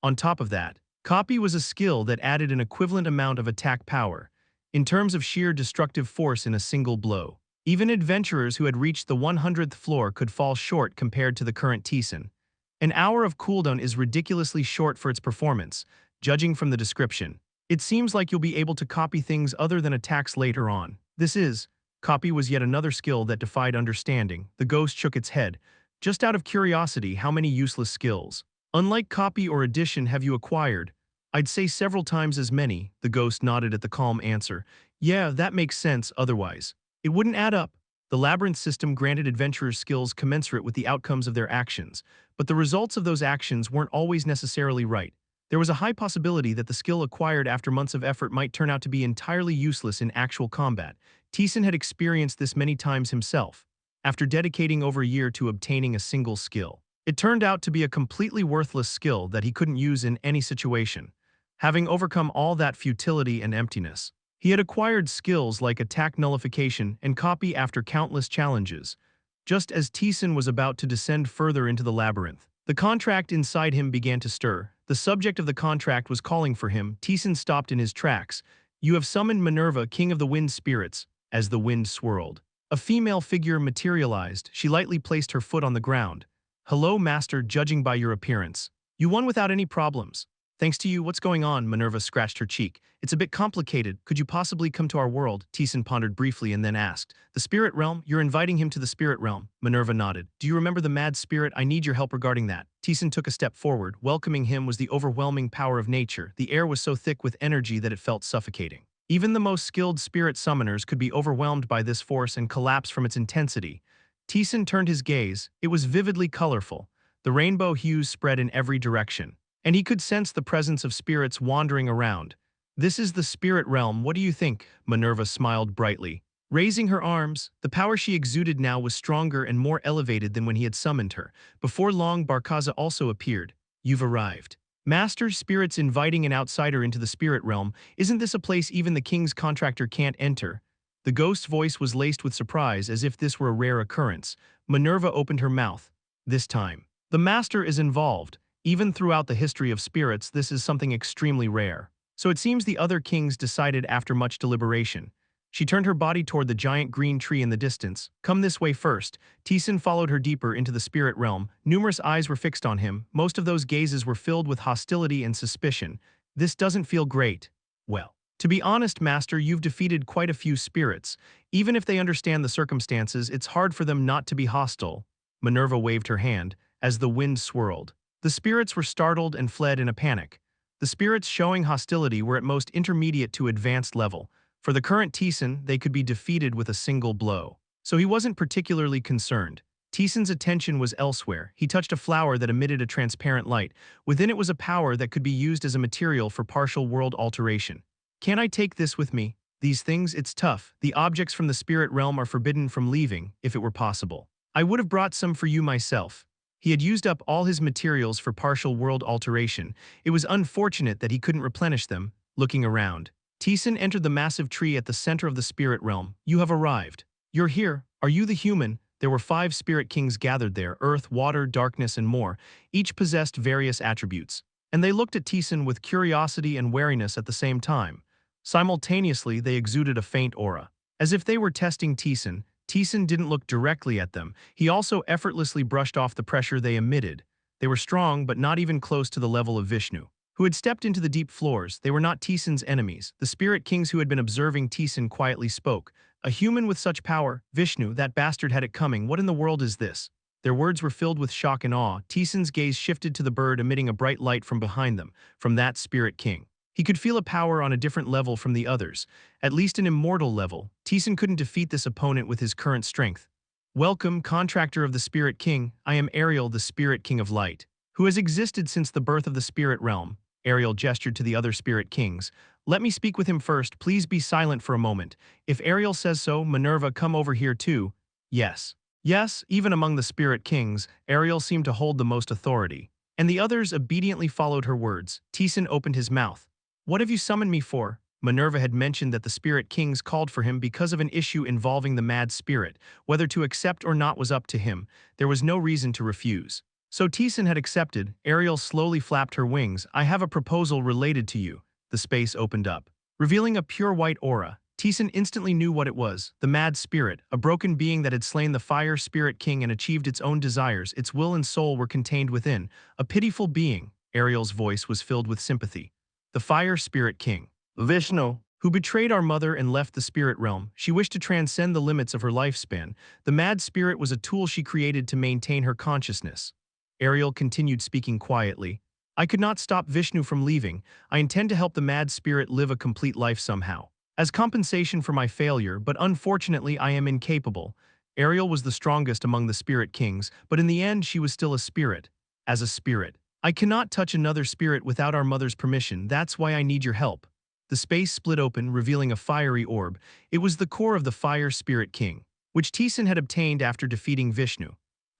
On top of that, Copy was a skill that added an equivalent amount of attack power, in terms of sheer destructive force in a single blow. Even adventurers who had reached the 100th floor could fall short compared to the current Taesan. An hour of cooldown is ridiculously short for its performance, judging from the description. It seems like you'll be able to copy things other than attacks later on. Copy was yet another skill that defied understanding. The ghost shook its head. Just out of curiosity, how many useless skills, unlike Copy or Addition, have you acquired? I'd say several times as many, the ghost nodded at the calm answer. Yeah, that makes sense otherwise. It wouldn't add up. The labyrinth system granted adventurers skills commensurate with the outcomes of their actions, but the results of those actions weren't always necessarily right. There was a high possibility that the skill acquired after months of effort might turn out to be entirely useless in actual combat. Taesan had experienced this many times himself. After dedicating over a year to obtaining a single skill, it turned out to be a completely worthless skill that he couldn't use in any situation. Having overcome all that futility and emptiness, he had acquired skills like attack nullification and copy after countless challenges. Just as Taesan was about to descend further into the labyrinth, The contract inside him began to stir. The subject of the contract was calling for him. Taesan stopped in his tracks. You have summoned Minerva, king of the wind spirits, as the wind swirled. A female figure materialized. She lightly placed her foot on the ground. Hello, master, judging by your appearance. You won without any problems. Thanks to you, what's going on? Minerva scratched her cheek. It's a bit complicated. Could you possibly come to our world? Taesan pondered briefly and then asked. The spirit realm? You're inviting him to the spirit realm. Minerva nodded. Do you remember the mad spirit? I need your help regarding that. Taesan took a step forward. Welcoming him was the overwhelming power of nature. The air was so thick with energy that it felt suffocating. Even the most skilled spirit summoners could be overwhelmed by this force and collapse from its intensity. Taesan turned his gaze. It was vividly colorful. The rainbow hues spread in every direction, and he could sense the presence of spirits wandering around. This is the spirit realm, what do you think? Minerva smiled brightly. Raising her arms, the power she exuded now was stronger and more elevated than when he had summoned her. Before long, Barkaza also appeared. You've arrived. Master, spirits inviting an outsider into the spirit realm. Isn't this a place even the king's contractor can't enter? The ghost's voice was laced with surprise, as if this were a rare occurrence. Minerva opened her mouth. This time, the master is involved. Even throughout the history of spirits, this is something extremely rare. So it seems the other kings decided after much deliberation. She turned her body toward the giant green tree in the distance. Come this way first. Taesan followed her deeper into the spirit realm. Numerous eyes were fixed on him. Most of those gazes were filled with hostility and suspicion. This doesn't feel great. Well, to be honest, master, you've defeated quite a few spirits. Even if they understand the circumstances, it's hard for them not to be hostile. Minerva waved her hand as the wind swirled. The spirits were startled and fled in a panic. The spirits showing hostility were at most intermediate to advanced level. For the current Taesan, they could be defeated with a single blow. So he wasn't particularly concerned. Taesan's attention was elsewhere. He touched a flower that emitted a transparent light. Within it was a power that could be used as a material for partial world alteration. Can I take this with me? These things, it's tough. The objects from the spirit realm are forbidden from leaving, if it were possible. I would have brought some for you myself. He had used up all his materials for partial world alteration. It was unfortunate that he couldn't replenish them. Looking around, Taesan entered the massive tree at the center of the spirit realm. You have arrived. You're here. Are you the human? There were 5 spirit kings gathered there, earth, water, darkness, and more. Each possessed various attributes. And they looked at Taesan with curiosity and wariness at the same time. Simultaneously, they exuded a faint aura. As if they were testing Taesan, Taesan didn't look directly at them. He also effortlessly brushed off the pressure they emitted. They were strong, but not even close to the level of Vishnu, who had stepped into the deep floors. They were not Taesan's enemies. The spirit kings who had been observing Taesan quietly spoke. A human with such power? Vishnu, that bastard had it coming. What in the world is this? Their words were filled with shock and awe. Taesan's gaze shifted to the bird emitting a bright light from behind them, from that spirit king. He could feel a power on a different level from the others, at least an immortal level. Taesan couldn't defeat this opponent with his current strength. Welcome, contractor of the Spirit King. I am Ariel, the Spirit King of Light, who has existed since the birth of the spirit realm. Ariel gestured to the other spirit kings. Let me speak with him first. Please be silent for a moment. If Ariel says so, Minerva, come over here too. Yes. Yes, even among the spirit kings, Ariel seemed to hold the most authority. And the others obediently followed her words. Taesan opened his mouth. What have you summoned me for? Minerva had mentioned that the spirit kings called for him because of an issue involving the mad spirit. Whether to accept or not was up to him. There was no reason to refuse. So Taesan had accepted. Ariel slowly flapped her wings. I have a proposal related to you. The space opened up, revealing a pure white aura. Taesan instantly knew what it was. The mad spirit, a broken being that had slain the fire spirit king and achieved its own desires. Its will and soul were contained within. A pitiful being. Ariel's voice was filled with sympathy. The fire spirit king, Vishnu, who betrayed our mother and left the spirit realm. She wished to transcend the limits of her lifespan. The mad spirit was a tool she created to maintain her consciousness. Ariel continued speaking quietly. I could not stop Vishnu from leaving. I intend to help the mad spirit live a complete life somehow, as compensation for my failure, but unfortunately I am incapable. Ariel was the strongest among the spirit kings, but in the end she was still a spirit. As a spirit, I cannot touch another spirit without our mother's permission. That's why I need your help. The space split open, revealing a fiery orb. It was the core of the Fire Spirit King, which Taesan had obtained after defeating Vishnu.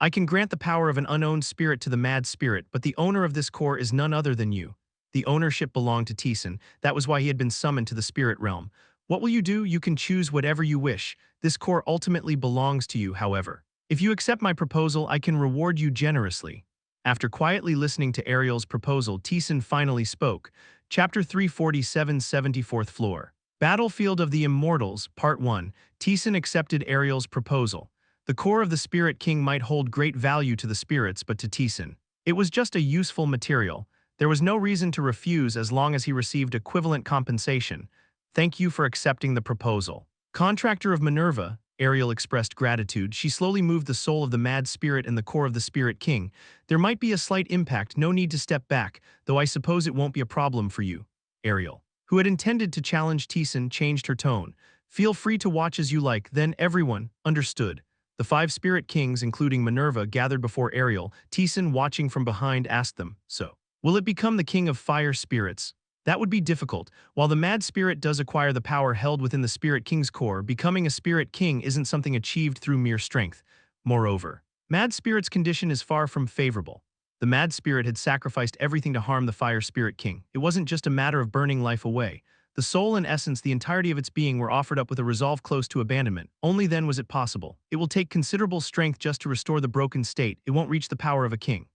I can grant the power of an unowned spirit to the mad spirit, but the owner of this core is none other than you. The ownership belonged to Taesan. That was why he had been summoned to the spirit realm. What will you do? You can choose whatever you wish. This core ultimately belongs to you, however. If you accept my proposal, I can reward you generously. After quietly listening to Ariel's proposal, Taesan finally spoke. Chapter 347, 74th Floor. Battlefield of the Immortals, Part 1. Taesan accepted Ariel's proposal. The core of the Spirit King might hold great value to the spirits, but to Taesan, it was just a useful material. There was no reason to refuse as long as he received equivalent compensation. Thank you for accepting the proposal. Contractor of Minerva, Ariel expressed gratitude. She slowly moved the soul of the mad spirit and the core of the Spirit King. There might be a slight impact, no need to step back, though I suppose it won't be a problem for you. Ariel, who had intended to challenge Taesan, changed her tone. Feel free to watch as you like. Then everyone understood. The 5 Spirit Kings, including Minerva, gathered before Ariel. Taesan, watching from behind, asked them, "So, will it become the king of fire spirits?" That would be difficult. While the mad spirit does acquire the power held within the Spirit King's core, becoming a Spirit King isn't something achieved through mere strength. Moreover, mad spirit's condition is far from favorable. The mad spirit had sacrificed everything to harm the Fire Spirit King. It wasn't just a matter of burning life away. The soul and essence, the entirety of its being, were offered up with a resolve close to abandonment. Only then was it possible. It will take considerable strength just to restore the broken state. It won't reach the power of a king.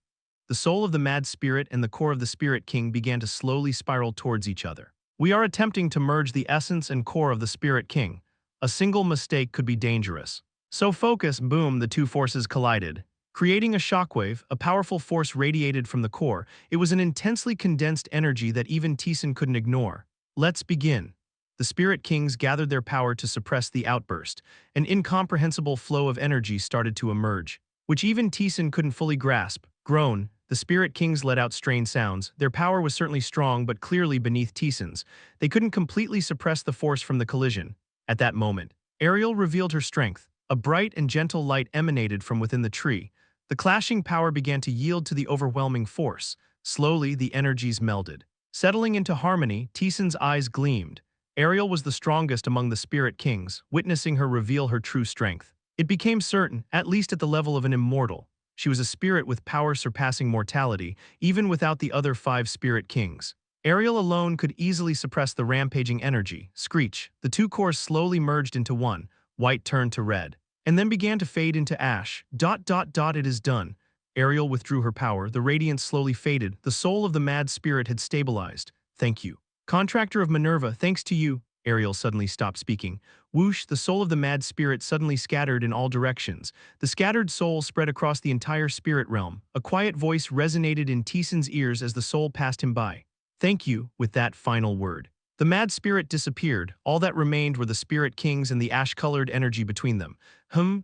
The soul of the mad spirit and the core of the Spirit King began to slowly spiral towards each other. We are attempting to merge the essence and core of the Spirit King. A single mistake could be dangerous. So focus, boom, the two forces collided. Creating a shockwave, a powerful force radiated from the core. It was an intensely condensed energy that even Taesan couldn't ignore. Let's begin. The Spirit Kings gathered their power to suppress the outburst. An incomprehensible flow of energy started to emerge, which even Taesan couldn't fully grasp. Groan. The Spirit Kings let out strained sounds. Their power was certainly strong, but clearly beneath Taesan's. They couldn't completely suppress the force from the collision. At that moment, Ariel revealed her strength. A bright and gentle light emanated from within the tree. The clashing power began to yield to the overwhelming force. Slowly, the energies melded. Settling into harmony, Taesan's eyes gleamed. Ariel was the strongest among the Spirit Kings. Witnessing her reveal her true strength, it became certain, at least at the level of an immortal. She was a spirit with power surpassing mortality, even without the other 5 Spirit Kings. Ariel alone could easily suppress the rampaging energy. Screech. The two cores slowly merged into one. White turned to red, and then began to fade into ash. It is done. Ariel withdrew her power. The radiance slowly faded. The soul of the mad spirit had stabilized. Thank you. Contractor of Minerva, thanks to you. Ariel suddenly stopped speaking. Whoosh, the soul of the mad spirit suddenly scattered in all directions. The scattered soul spread across the entire spirit realm. A quiet voice resonated in Taesan's ears as the soul passed him by. Thank you, with that final word. The mad spirit disappeared. All that remained were the Spirit Kings and the ash-colored energy between them.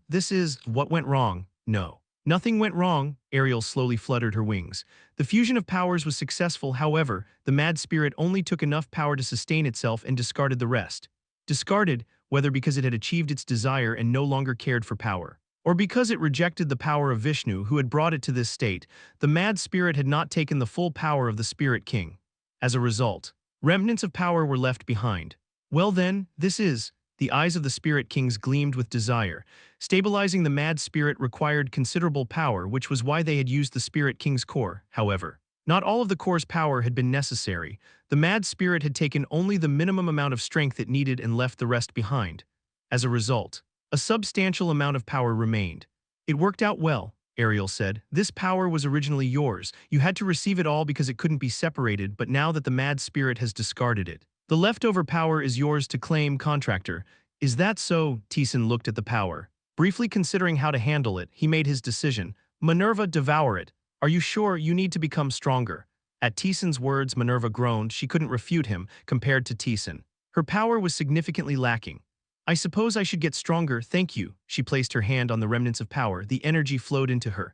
This is what went wrong. No. Nothing went wrong. Ariel slowly fluttered her wings. The fusion of powers was successful. However, the mad spirit only took enough power to sustain itself and discarded the rest. Discarded, whether because it had achieved its desire and no longer cared for power, or because it rejected the power of Vishnu who had brought it to this state, the mad spirit had not taken the full power of the Spirit King. As a result, remnants of power were left behind. Well then, this is... The eyes of the Spirit Kings gleamed with desire. Stabilizing the mad spirit required considerable power, which was why they had used the Spirit King's core. However, not all of the core's power had been necessary. The mad spirit had taken only the minimum amount of strength it needed and left the rest behind. As a result, a substantial amount of power remained. It worked out well, Ariel said. This power was originally yours. You had to receive it all because it couldn't be separated, but now that the mad spirit has discarded it, the leftover power is yours to claim, Contractor. Is that so? Taesan looked at the power. Briefly considering how to handle it, he made his decision. Minerva, devour it. Are you sure? You need to become stronger? At Taesan's words, Minerva groaned. She couldn't refute him. Compared to Taesan, her power was significantly lacking. I suppose I should get stronger, thank you. She placed her hand on the remnants of power. The energy flowed into her.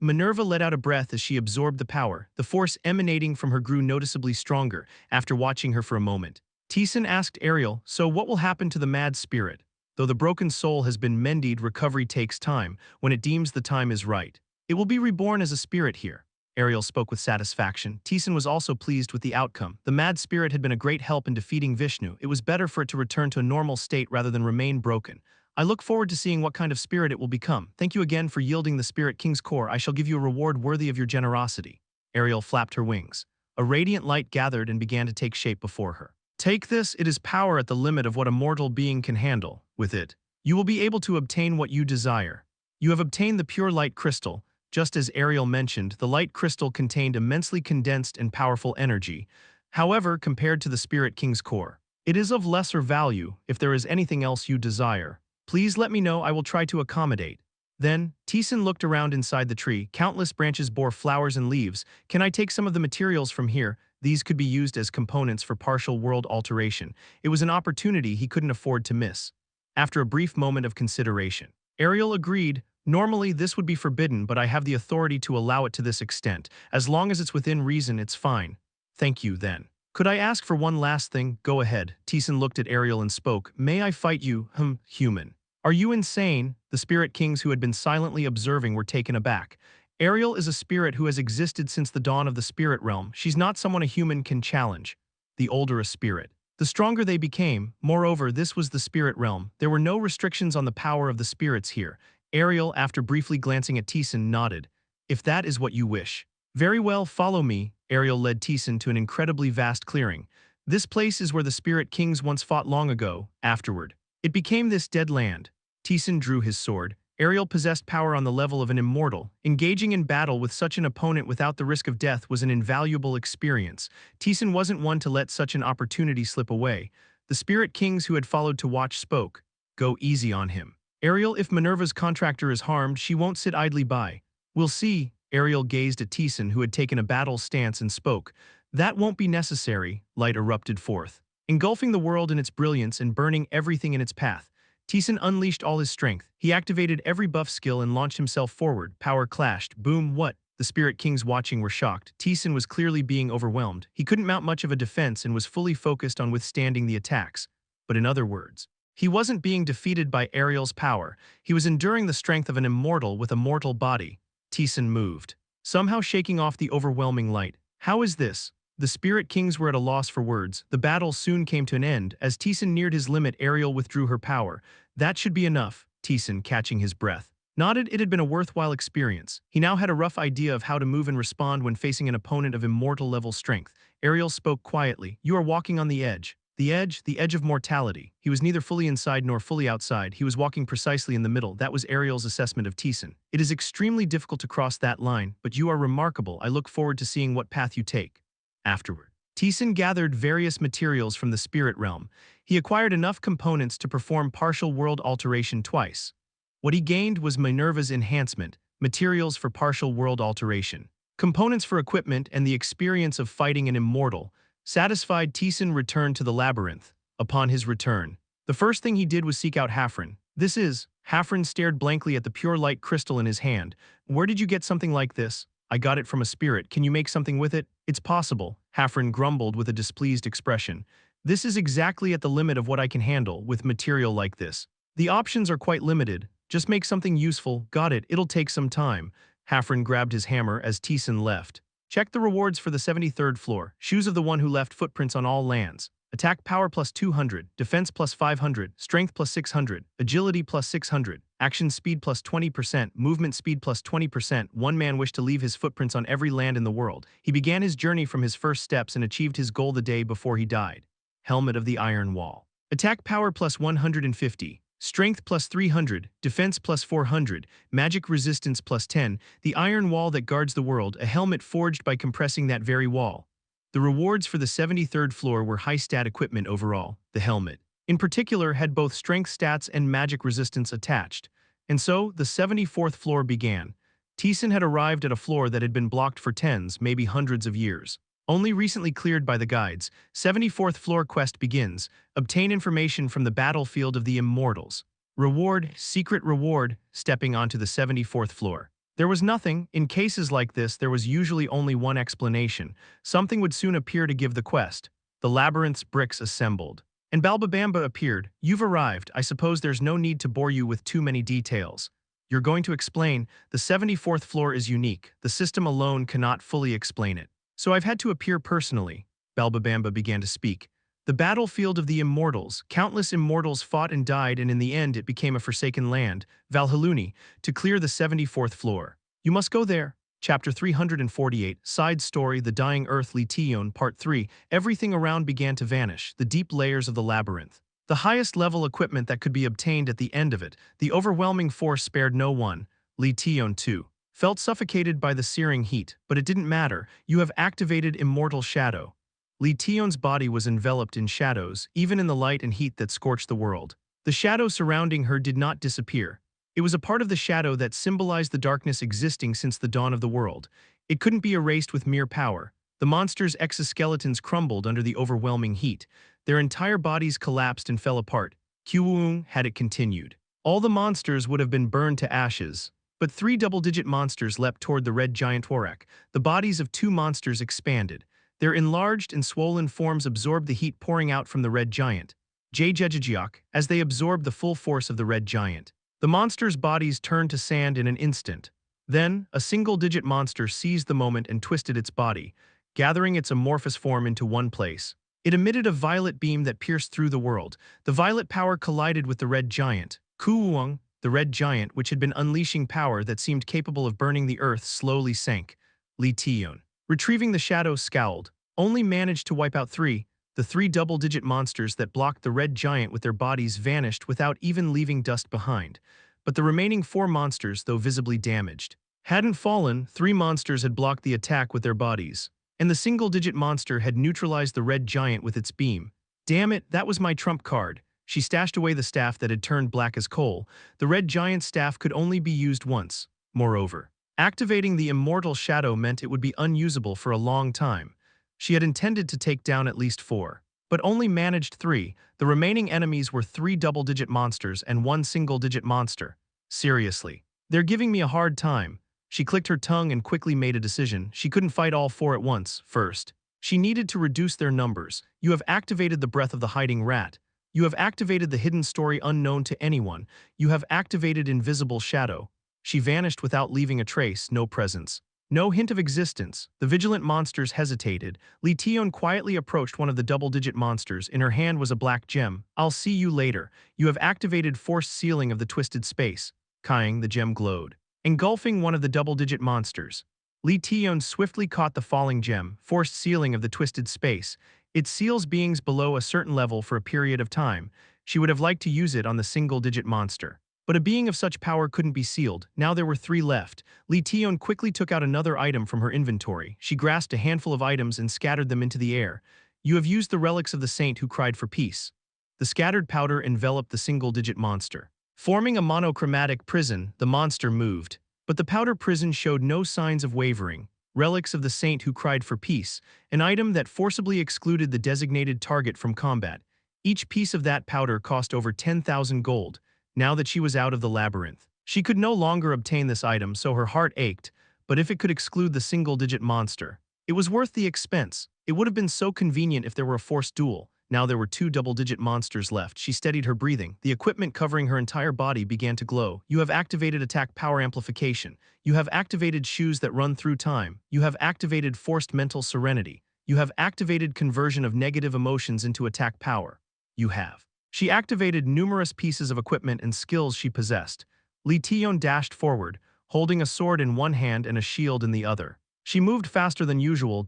Minerva let out a breath as she absorbed the power. The force emanating from her grew noticeably stronger. After watching her for a moment, Taesan asked Ariel, so what will happen to the mad spirit? Though the broken soul has been mended, recovery takes time. When it deems the time is right, it will be reborn as a spirit here. Ariel spoke with satisfaction. Taesan was also pleased with the outcome. The mad spirit had been a great help in defeating Vishnu. It was better for it to return to a normal state rather than remain broken. I look forward to seeing what kind of spirit it will become. Thank you again for yielding the Spirit King's core. I shall give you a reward worthy of your generosity. Ariel flapped her wings. A radiant light gathered and began to take shape before her. Take this, it is power at the limit of what a mortal being can handle. With it, you will be able to obtain what you desire. You have obtained the pure light crystal. Just as Ariel mentioned, the light crystal contained immensely condensed and powerful energy. However, compared to the Spirit King's core, it is of lesser value. If there is anything else you desire, please let me know. I will try to accommodate. Then, Taesan looked around inside the tree. Countless branches bore flowers and leaves. Can I take some of the materials from here? These could be used as components for partial world alteration. It was an opportunity he couldn't afford to miss. After a brief moment of consideration, Ariel agreed. Normally, this would be forbidden, but I have the authority to allow it to this extent. As long as it's within reason, it's fine. Thank you, then. Could I ask for one last thing? Go ahead. Taesan looked at Ariel and spoke. May I fight you, human? Are you insane? The Spirit Kings who had been silently observing were taken aback. Ariel is a spirit who has existed since the dawn of the spirit realm. She's not someone a human can challenge. The older a spirit, the stronger they became. Moreover, this was the spirit realm. There were no restrictions on the power of the spirits here. Ariel, after briefly glancing at Taesan, nodded. If that is what you wish. Very well, follow me. Ariel led Taesan to an incredibly vast clearing. This place is where the Spirit Kings once fought long ago. Afterward, it became this dead land. Taesan drew his sword. Ariel possessed power on the level of an immortal. Engaging in battle with such an opponent without the risk of death was an invaluable experience. Taesan wasn't one to let such an opportunity slip away. The Spirit Kings who had followed to watch spoke. Go easy on him. Ariel, if Minerva's contractor is harmed, she won't sit idly by. We'll see. Ariel gazed at Taesan, who had taken a battle stance, and spoke. That won't be necessary, light erupted forth, engulfing the world in its brilliance and burning everything in its path. Taesan unleashed all his strength. He activated every buff skill and launched himself forward. Power clashed. Boom, what? The Spirit Kings watching were shocked. Taesan was clearly being overwhelmed. He couldn't mount much of a defense and was fully focused on withstanding the attacks. But in other words, he wasn't being defeated by Ariel's power. He was enduring the strength of an immortal with a mortal body. Taesan moved, somehow shaking off the overwhelming light. How is this? The Spirit Kings were at a loss for words. The battle soon came to an end. As Taesan neared his limit, Ariel withdrew her power. That should be enough. Taesan, catching his breath, nodded. It had been a worthwhile experience. He now had a rough idea of how to move and respond when facing an opponent of immortal-level strength. Ariel spoke quietly. You are walking on the edge. The edge of mortality. He was neither fully inside nor fully outside. He was walking precisely in the middle. That was Ariel's assessment of Taesan. It is extremely difficult to cross that line, but you are remarkable. I look forward to seeing what path you take. Afterward, Taesan gathered various materials from the spirit realm. He acquired enough components to perform partial world alteration twice. What he gained was Minerva's enhancement, materials for partial world alteration, components for equipment, and the experience of fighting an immortal. Satisfied, Taesan returned to the labyrinth. Upon his return, the first thing he did was seek out Hafren. Hafren stared blankly at the pure light crystal in his hand. Where did you get something like this? I got it from a spirit. Can you make something with it? It's possible, Hafren grumbled with a displeased expression. This is exactly at the limit of what I can handle with material like this. The options are quite limited. Just make something useful. Got it. It'll take some time. Hafren grabbed his hammer as Taesan left. Check the rewards for the 73rd floor. Shoes of the one who left footprints on all lands. Attack power plus 200, defense plus 500, strength plus 600, agility plus 600, action speed plus 20%, movement speed plus 20%. One man wished to leave his footprints on every land in the world. He began his journey from his first steps and achieved his goal the day before he died. Helmet of the Iron Wall. Attack power plus 150. Strength plus 300, defense plus 400, magic resistance plus 10, the iron wall that guards the world, a helmet forged by compressing that very wall. The rewards for the 73rd floor were high-stat equipment overall. The helmet, in particular, had both strength stats and magic resistance attached. And so, the 74th floor began. Taesan had arrived at a floor that had been blocked for tens, maybe hundreds of years. Only recently cleared by the guides. 74th floor quest begins. Obtain information from the battlefield of the immortals. Reward, secret reward, stepping onto the 74th floor. There was nothing. In cases like this, there was usually only one explanation. Something would soon appear to give the quest. The labyrinth's bricks assembled. And Balbabamba appeared. You've arrived. I suppose there's no need to bore you with too many details. You're going to explain. The 74th floor is unique. The system alone cannot fully explain it. So I've had to appear personally. Balbabamba began to speak. The battlefield of the immortals. Countless immortals fought and died, and in the end it became a forsaken land, Valhaluni, to clear the 74th floor. You must go there. Chapter 348, Side Story, The Dying Earth, Lition, Part 3. Everything around began to vanish, the deep layers of the labyrinth. The highest level equipment that could be obtained at the end of it. The overwhelming force spared no one. Lition 2. felt suffocated by the searing heat, but it didn't matter. You have activated Immortal Shadow. Li Tion's body was enveloped in shadows, even in the light and heat that scorched the world. The shadow surrounding her did not disappear. It was a part of the shadow that symbolized the darkness existing since the dawn of the world. It couldn't be erased with mere power. The monster's exoskeletons crumbled under the overwhelming heat. Their entire bodies collapsed and fell apart. Kyuung had it continued. All the monsters would have been burned to ashes. But three double-digit monsters leapt toward the red giant Warak. The bodies of two monsters expanded. Their enlarged and swollen forms absorbed the heat pouring out from the red giant. Jejejiok, as they absorbed the full force of the red giant. The monsters' bodies turned to sand in an instant. Then, a single-digit monster seized the moment and twisted its body, gathering its amorphous form into one place. It emitted a violet beam that pierced through the world. The violet power collided with the red giant. Kuwang, the red giant, which had been unleashing power that seemed capable of burning the earth, slowly sank. Li Tion, retrieving the shadow, scowled. Only managed to wipe out three. The three double-digit monsters that blocked the red giant with their bodies vanished without even leaving dust behind. But the remaining four monsters, though visibly damaged, hadn't fallen. Three monsters had blocked the attack with their bodies. And the single-digit monster had neutralized the red giant with its beam. Damn it, that was my trump card. She stashed away the staff that had turned black as coal. The red giant's staff could only be used once. Moreover, activating the Immortal Shadow meant it would be unusable for a long time. She had intended to take down at least four, but only managed three. The remaining enemies were three double-digit monsters and one single-digit monster. Seriously, they're giving me a hard time. She clicked her tongue and quickly made a decision. She couldn't fight all four at once. First, she needed to reduce their numbers. You have activated the breath of the hiding rat. You have activated the hidden story unknown to anyone. You have activated Invisible Shadow. She vanished without leaving a trace, no presence. No hint of existence. The vigilant monsters hesitated. Li Tion quietly approached one of the double-digit monsters. In her hand was a black gem. I'll see you later. You have activated Forced Sealing of the Twisted Space. Kang, the gem glowed, engulfing one of the double-digit monsters. Li Tion swiftly caught the falling gem, Forced Sealing of the Twisted Space. It seals beings below a certain level for a period of time. She would have liked to use it on the single-digit monster. But a being of such power couldn't be sealed. Now there were three left. Li Tion quickly took out another item from her inventory. She grasped a handful of items and scattered them into the air. You have used the relics of the saint who cried for peace. The scattered powder enveloped the single-digit monster. Forming a monochromatic prison, the monster moved. But the powder prison showed no signs of wavering. Relics of the saint who cried for peace, an item that forcibly excluded the designated target from combat. Each piece of that powder cost over 10,000 gold. Now that she was out of the labyrinth, she could no longer obtain this item, so her heart ached. But if it could exclude the single-digit monster, it was worth the expense. It would have been so convenient if there were a forced duel. Now there were two double-digit monsters left. She steadied her breathing. The equipment covering her entire body began to glow. You have activated Attack Power Amplification. You have activated Shoes that Run Through Time. You have activated Forced Mental Serenity. You have activated Conversion of Negative Emotions into Attack Power. You have. She activated numerous pieces of equipment and skills she possessed. Li Tion dashed forward, holding a sword in one hand and a shield in the other. She moved faster than usual.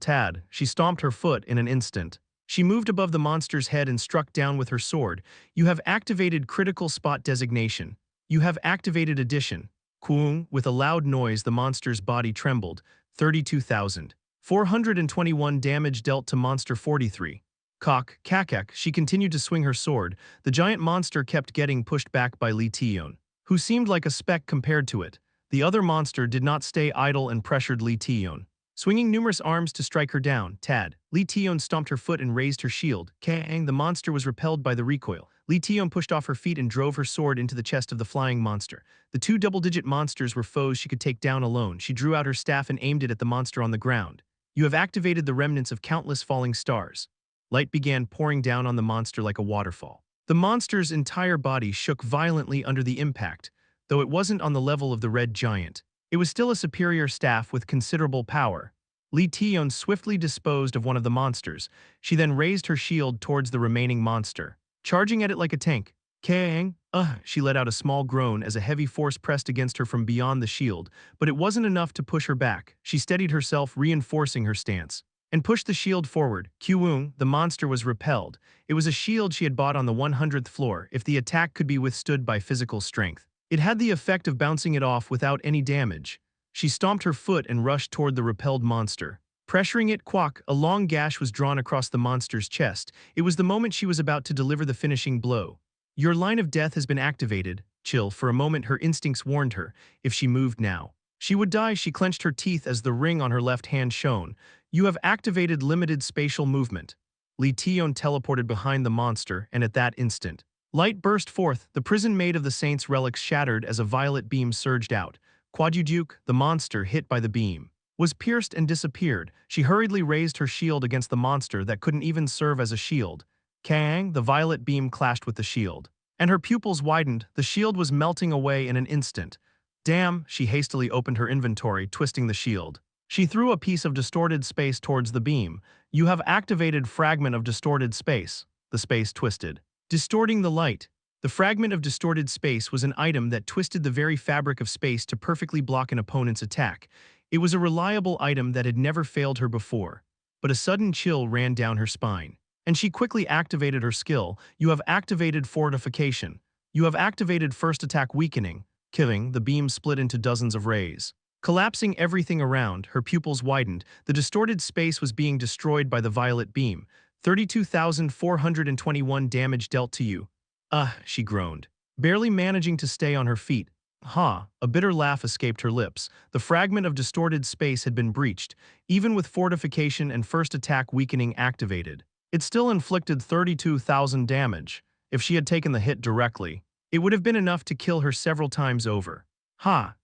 She stomped her foot in an instant. She moved above the monster's head and struck down with her sword. You have activated Critical Spot Designation. You have activated Addition. Kuung, with a loud noise, the monster's body trembled. 32,421 damage dealt to monster 43. Kakak, she continued to swing her sword. The giant monster kept getting pushed back by Li Tion, who seemed like a speck compared to it. The other monster did not stay idle and pressured Li Tion, swinging numerous arms to strike her down. Li Tion stomped her foot and raised her shield. Kang, the monster was repelled by the recoil. Li Tion pushed off her feet and drove her sword into the chest of the flying monster. The two double-digit monsters were foes she could take down alone. She drew out her staff and aimed it at the monster on the ground. You have activated the remnants of countless falling stars. Light began pouring down on the monster like a waterfall. The monster's entire body shook violently under the impact, though it wasn't on the level of the red giant. It was still a superior staff with considerable power. Li Tion swiftly disposed of one of the monsters. She then raised her shield towards the remaining monster, charging at it like a tank. Kang, she let out a small groan as a heavy force pressed against her from beyond the shield, but it wasn't enough to push her back. She steadied herself, reinforcing her stance, and pushed the shield forward. Kyuung, the monster, was repelled. It was a shield she had bought on the 100th floor. If the attack could be withstood by physical strength, it had the effect of bouncing it off without any damage. She stomped her foot and rushed toward the repelled monster. Pressuring it, quack, a long gash was drawn across the monster's chest. It was the moment she was about to deliver the finishing blow. Your line of death has been activated. Chill, for a moment her instincts warned her. If she moved now, she would die. She clenched her teeth as the ring on her left hand shone. You have activated limited spatial movement. Lee Tion teleported behind the monster, and at that instant, light burst forth. The prison made of the saint's relics shattered as a violet beam surged out. Quaduduke, the monster hit by the beam, was pierced and disappeared. She hurriedly raised her shield against the monster that couldn't even serve as a shield. Kang, the violet beam clashed with the shield, and her pupils widened. The shield was melting away in an instant. Damn, she hastily opened her inventory, twisting the shield. She threw a piece of distorted space towards the beam. You have activated fragment of distorted space. The space twisted, distorting the light. The fragment of distorted space was an item that twisted the very fabric of space to perfectly block an opponent's attack. It was a reliable item that had never failed her before. But a sudden chill ran down her spine, and she quickly activated her skill. You have activated fortification. You have activated first attack weakening. Killing, the beam split into dozens of rays, collapsing everything around. Her pupils widened. The distorted space was being destroyed by the violet beam. 32,421 damage dealt to you. She groaned, barely managing to stay on her feet. A bitter laugh escaped her lips. The fragment of distorted space had been breached. Even with fortification and first attack weakening activated, it still inflicted 32,000 damage. If she had taken the hit directly, it would have been enough to kill her several times over.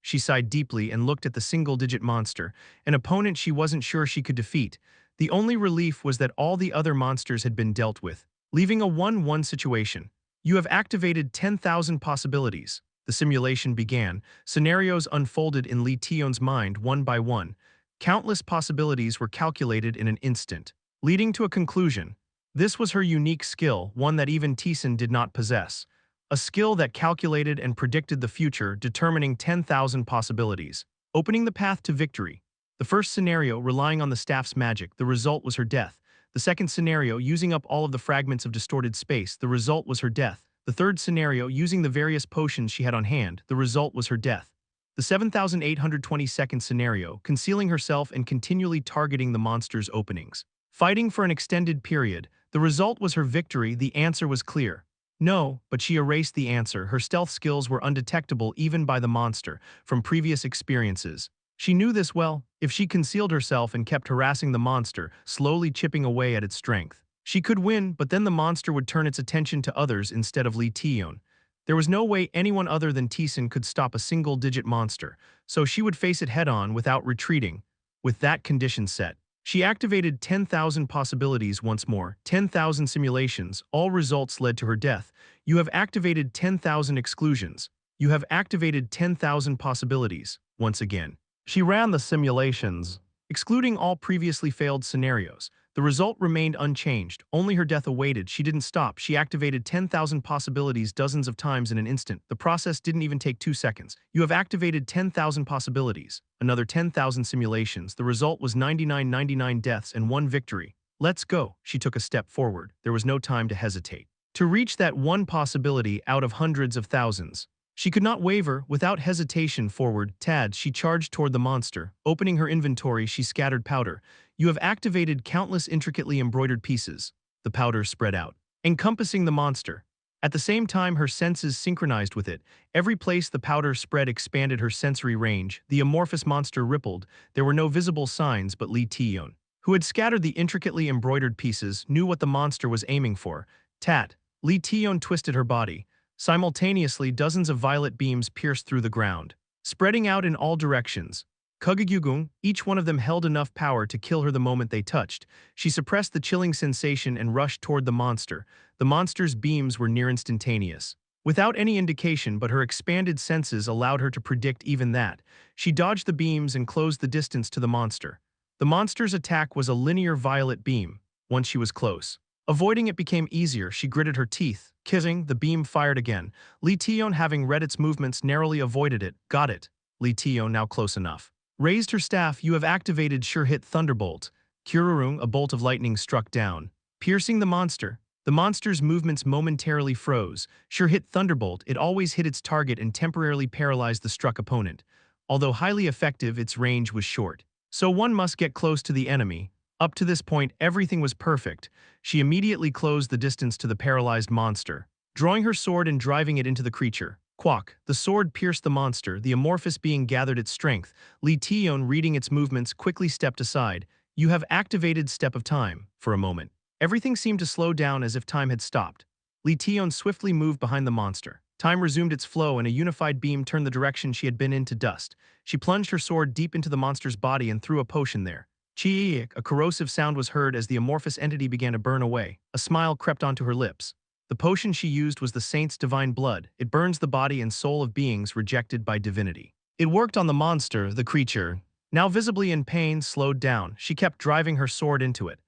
She sighed deeply and looked at the single-digit monster, an opponent she wasn't sure she could defeat. The only relief was that all the other monsters had been dealt with, leaving a 1-1 situation. You have activated 10,000 possibilities. The simulation began. Scenarios unfolded in Lee Tion's mind one by one. Countless possibilities were calculated in an instant, leading to a conclusion. This was her unique skill, one that even Taesan did not possess. A skill that calculated and predicted the future, determining 10,000 possibilities, opening the path to victory. The first scenario, relying on the staff's magic, the result was her death. The second scenario, using up all of the fragments of distorted space, the result was her death. The third scenario, using the various potions she had on hand, the result was her death. The 7,822nd scenario, concealing herself and continually targeting the monster's openings, fighting for an extended period, the result was her victory. The answer was clear. No, but she erased the answer. Her stealth skills were undetectable even by the monster, from previous experiences. She knew this well. If she concealed herself and kept harassing the monster, slowly chipping away at its strength, she could win, but then the monster would turn its attention to others instead of Lee Tion. There was no way anyone other than Taesan could stop a single-digit monster, so she would face it head-on without retreating. With that condition set, she activated 10,000 possibilities once more, 10,000 simulations. All results led to her death. You have activated 10,000 exclusions. You have activated 10,000 possibilities. Once again, she ran the simulations, excluding all previously failed scenarios. The result remained unchanged. Only her death awaited. She didn't stop. She activated 10,000 possibilities dozens of times in an instant. The process didn't even take 2 seconds. You have activated 10,000 possibilities. Another 10,000 simulations. The result was 99 deaths and 1 victory. Let's go. She took a step forward. There was no time to hesitate. To reach that one possibility out of hundreds of thousands, she could not waver. Without hesitation, forward, Tad, she charged toward the monster. Opening her inventory, she scattered powder. You have activated countless intricately embroidered pieces. The powder spread out, encompassing the monster. At the same time, her senses synchronized with it. Every place the powder spread expanded her sensory range. The amorphous monster rippled. There were no visible signs, but Lee Tion, who had scattered the intricately embroidered pieces, knew what the monster was aiming for. Tat. Lee Tion twisted her body. Simultaneously, dozens of violet beams pierced through the ground, spreading out in all directions. Kugagyugung, each one of them held enough power to kill her the moment they touched. She suppressed the chilling sensation and rushed toward the monster. The monster's beams were near instantaneous. Without any indication, but her expanded senses allowed her to predict even that. She dodged the beams and closed the distance to the monster. The monster's attack was a linear violet beam. Once she was close, avoiding it became easier. She gritted her teeth. Kissing, the beam fired again. Lee Tion, having read its movements, narrowly avoided it. Got it. Lee Tion, now close enough, raised her staff. You have activated Sure Hit Thunderbolt. Kururung, a bolt of lightning struck down, piercing the monster. The monster's movements momentarily froze. Sure Hit Thunderbolt, it always hit its target and temporarily paralyzed the struck opponent. Although highly effective, its range was short. So one must get close to the enemy. Up to this point, everything was perfect. She immediately closed the distance to the paralyzed monster, drawing her sword and driving it into the creature. Quack! The sword pierced the monster, the amorphous being gathered its strength. Li Tion, reading its movements, quickly stepped aside. You have activated Step of Time. For a moment, everything seemed to slow down as if time had stopped. Li Tion swiftly moved behind the monster. Time resumed its flow and a unified beam turned the direction she had been in to dust. She plunged her sword deep into the monster's body and threw a potion there. Chi! A corrosive sound was heard as the amorphous entity began to burn away. A smile crept onto her lips. The potion she used was the saint's divine blood. It burns the body and soul of beings rejected by divinity. It worked on the monster, the creature. Now visibly in pain, slowed down. She kept driving her sword into it.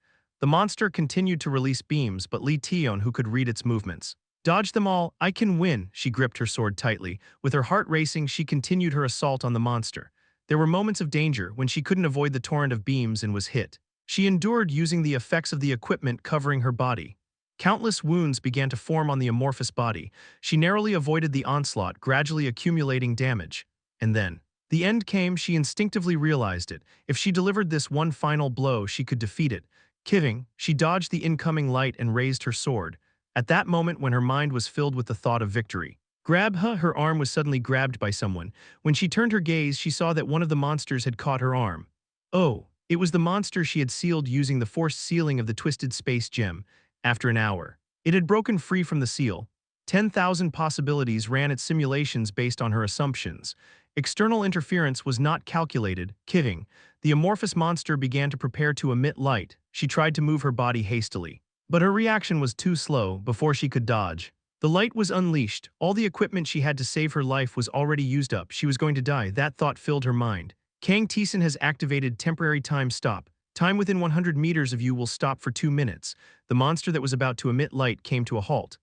The monster continued to release beams, but Li Tion, who could read its movements, dodged them all. I can win. She gripped her sword tightly. With her heart racing, she continued her assault on the monster. There were moments of danger when she couldn't avoid the torrent of beams and was hit. She endured using the effects of the equipment covering her body. Countless wounds began to form on the amorphous body. She narrowly avoided the onslaught, gradually accumulating damage. And then, the end came. She instinctively realized it. If she delivered this one final blow, she could defeat it. Kiving, she dodged the incoming light and raised her sword. At that moment when her mind was filled with the thought of victory, her arm was suddenly grabbed by someone. When she turned her gaze, she saw that one of the monsters had caught her arm. Oh, it was the monster she had sealed using the forced sealing of the twisted space gem. After an hour, it had broken free from the seal. 10,000 possibilities ran its simulations based on her assumptions. External interference was not calculated. Kiving, the amorphous monster began to prepare to emit light. She tried to move her body hastily, but her reaction was too slow. Before she could dodge, the light was unleashed. All the equipment she had to save her life was already used up. She was going to die. That thought filled her mind. Kang Taesan has activated temporary time stop. Time within 100 meters of you will stop for 2 minutes. The monster that was about to emit light came to a halt.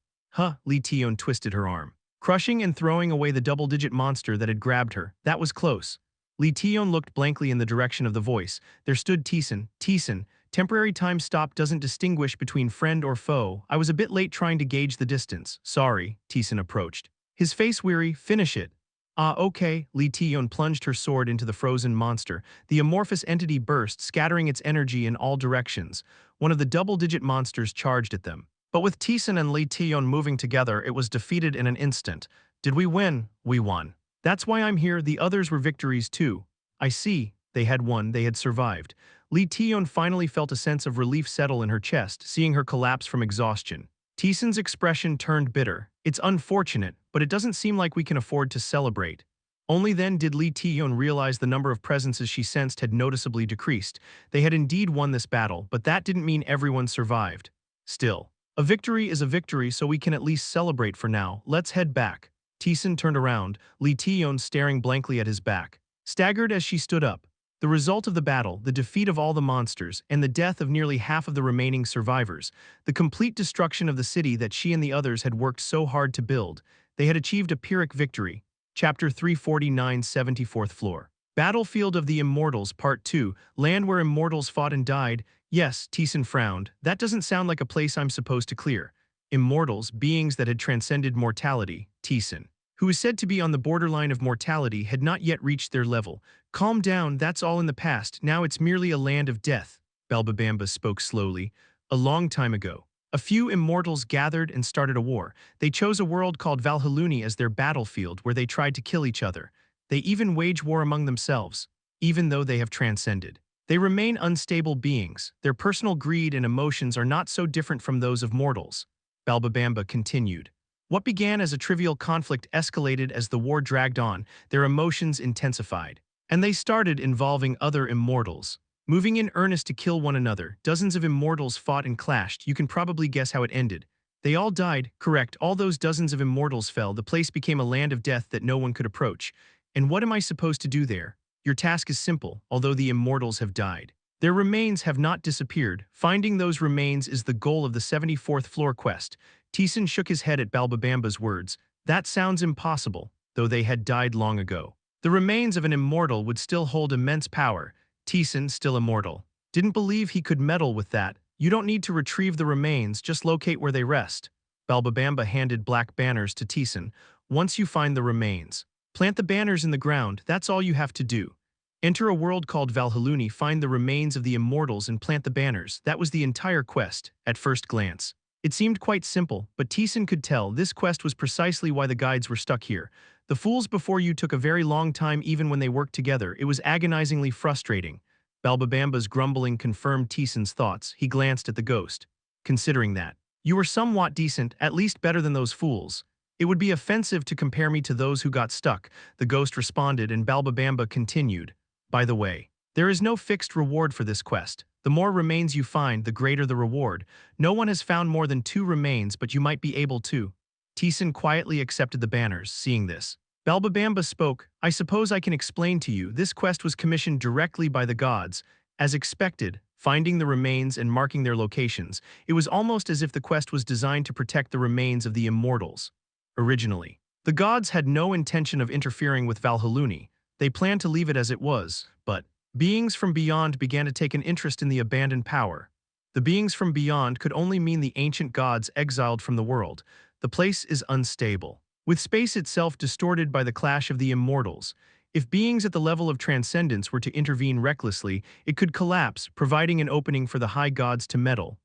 Li Tion twisted her arm, crushing and throwing away the double-digit monster that had grabbed her. That was close. Li Tion looked blankly in the direction of the voice. There stood Taesan. Taesan, temporary time stop doesn't distinguish between friend or foe. I was a bit late trying to gauge the distance. Sorry. Taesan approached, his face weary. Finish it. Ah, okay. Li Tion plunged her sword into the frozen monster. The amorphous entity burst, scattering its energy in all directions. One of the double-digit monsters charged at them. But with Taesan and Li Tion moving together, it was defeated in an instant. Did we win? We won. That's why I'm here. The others were victories too. I see. They had won. They had survived. Li Tion finally felt a sense of relief settle in her chest, seeing her collapse from exhaustion. Taesan's expression turned bitter. It's unfortunate, but it doesn't seem like we can afford to celebrate. Only then did Li Tion realize the number of presences she sensed had noticeably decreased. They had indeed won this battle, but that didn't mean everyone survived. Still, a victory is a victory, so we can at least celebrate for now. Let's head back. Taesan turned around, Li Tion staring blankly at his back. Staggered as she stood up. The result of the battle, the defeat of all the monsters, and the death of nearly half of the remaining survivors, the complete destruction of the city that she and the others had worked so hard to build, they had achieved a Pyrrhic victory. Chapter 349, 74th Floor. Battlefield of the Immortals, Part 2, Land where immortals fought and died. Yes, Taesan frowned. That doesn't sound like a place I'm supposed to clear. Immortals, beings that had transcended mortality. Taesan, who is said to be on the borderline of mortality, had not yet reached their level. Calm down, that's all in the past. Now it's merely a land of death. Belbabamba spoke slowly. A long time ago, a few immortals gathered and started a war. They chose a world called Valhaluni as their battlefield where they tried to kill each other. They even wage war among themselves, even though they have transcended. They remain unstable beings. Their personal greed and emotions are not so different from those of mortals. Belbabamba continued. What began as a trivial conflict escalated as the war dragged on. Their emotions intensified, and they started involving other immortals, moving in earnest to kill one another. Dozens of immortals fought and clashed. You can probably guess how it ended. They all died. Correct. All those dozens of immortals fell. The place became a land of death that no one could approach. And what am I supposed to do there? Your task is simple, although the immortals have died. Their remains have not disappeared. Finding those remains is the goal of the 74th floor quest. Taesan shook his head at Belbabamba's words. That sounds impossible, though they had died long ago. The remains of an immortal would still hold immense power. Taesan, still immortal, didn't believe he could meddle with that. You don't need to retrieve the remains, just locate where they rest. Belbabamba handed black banners to Taesan. Once you find the remains, Plant the banners in the ground, that's all you have to do. Enter a world called Valhaluni, find the remains of the immortals and plant the banners. That was the entire quest, at first glance. It seemed quite simple, but Taesan could tell this quest was precisely why the guides were stuck here. The fools before you took a very long time even when they worked together. It was agonizingly frustrating. Balbabamba's grumbling confirmed Taesan's thoughts. He glanced at the ghost. Considering that, you were somewhat decent, at least better than those fools. It would be offensive to compare me to those who got stuck, the ghost responded, and Balbabamba continued. By the way, there is no fixed reward for this quest. The more remains you find, the greater the reward. No one has found more than 2 remains, but you might be able to. Taesan quietly accepted the banners, seeing this. Balbabamba spoke, I suppose I can explain to you, this quest was commissioned directly by the gods. As expected, finding the remains and marking their locations, it was almost as if the quest was designed to protect the remains of the immortals. Originally, the gods had no intention of interfering with Valhaluni. They planned to leave it as it was, but beings from beyond began to take an interest in the abandoned power. The beings from beyond could only mean the ancient gods exiled from the world. The place is unstable, with space itself distorted by the clash of the immortals. If beings at the level of transcendence were to intervene recklessly, it could collapse, providing an opening for the high gods to meddle.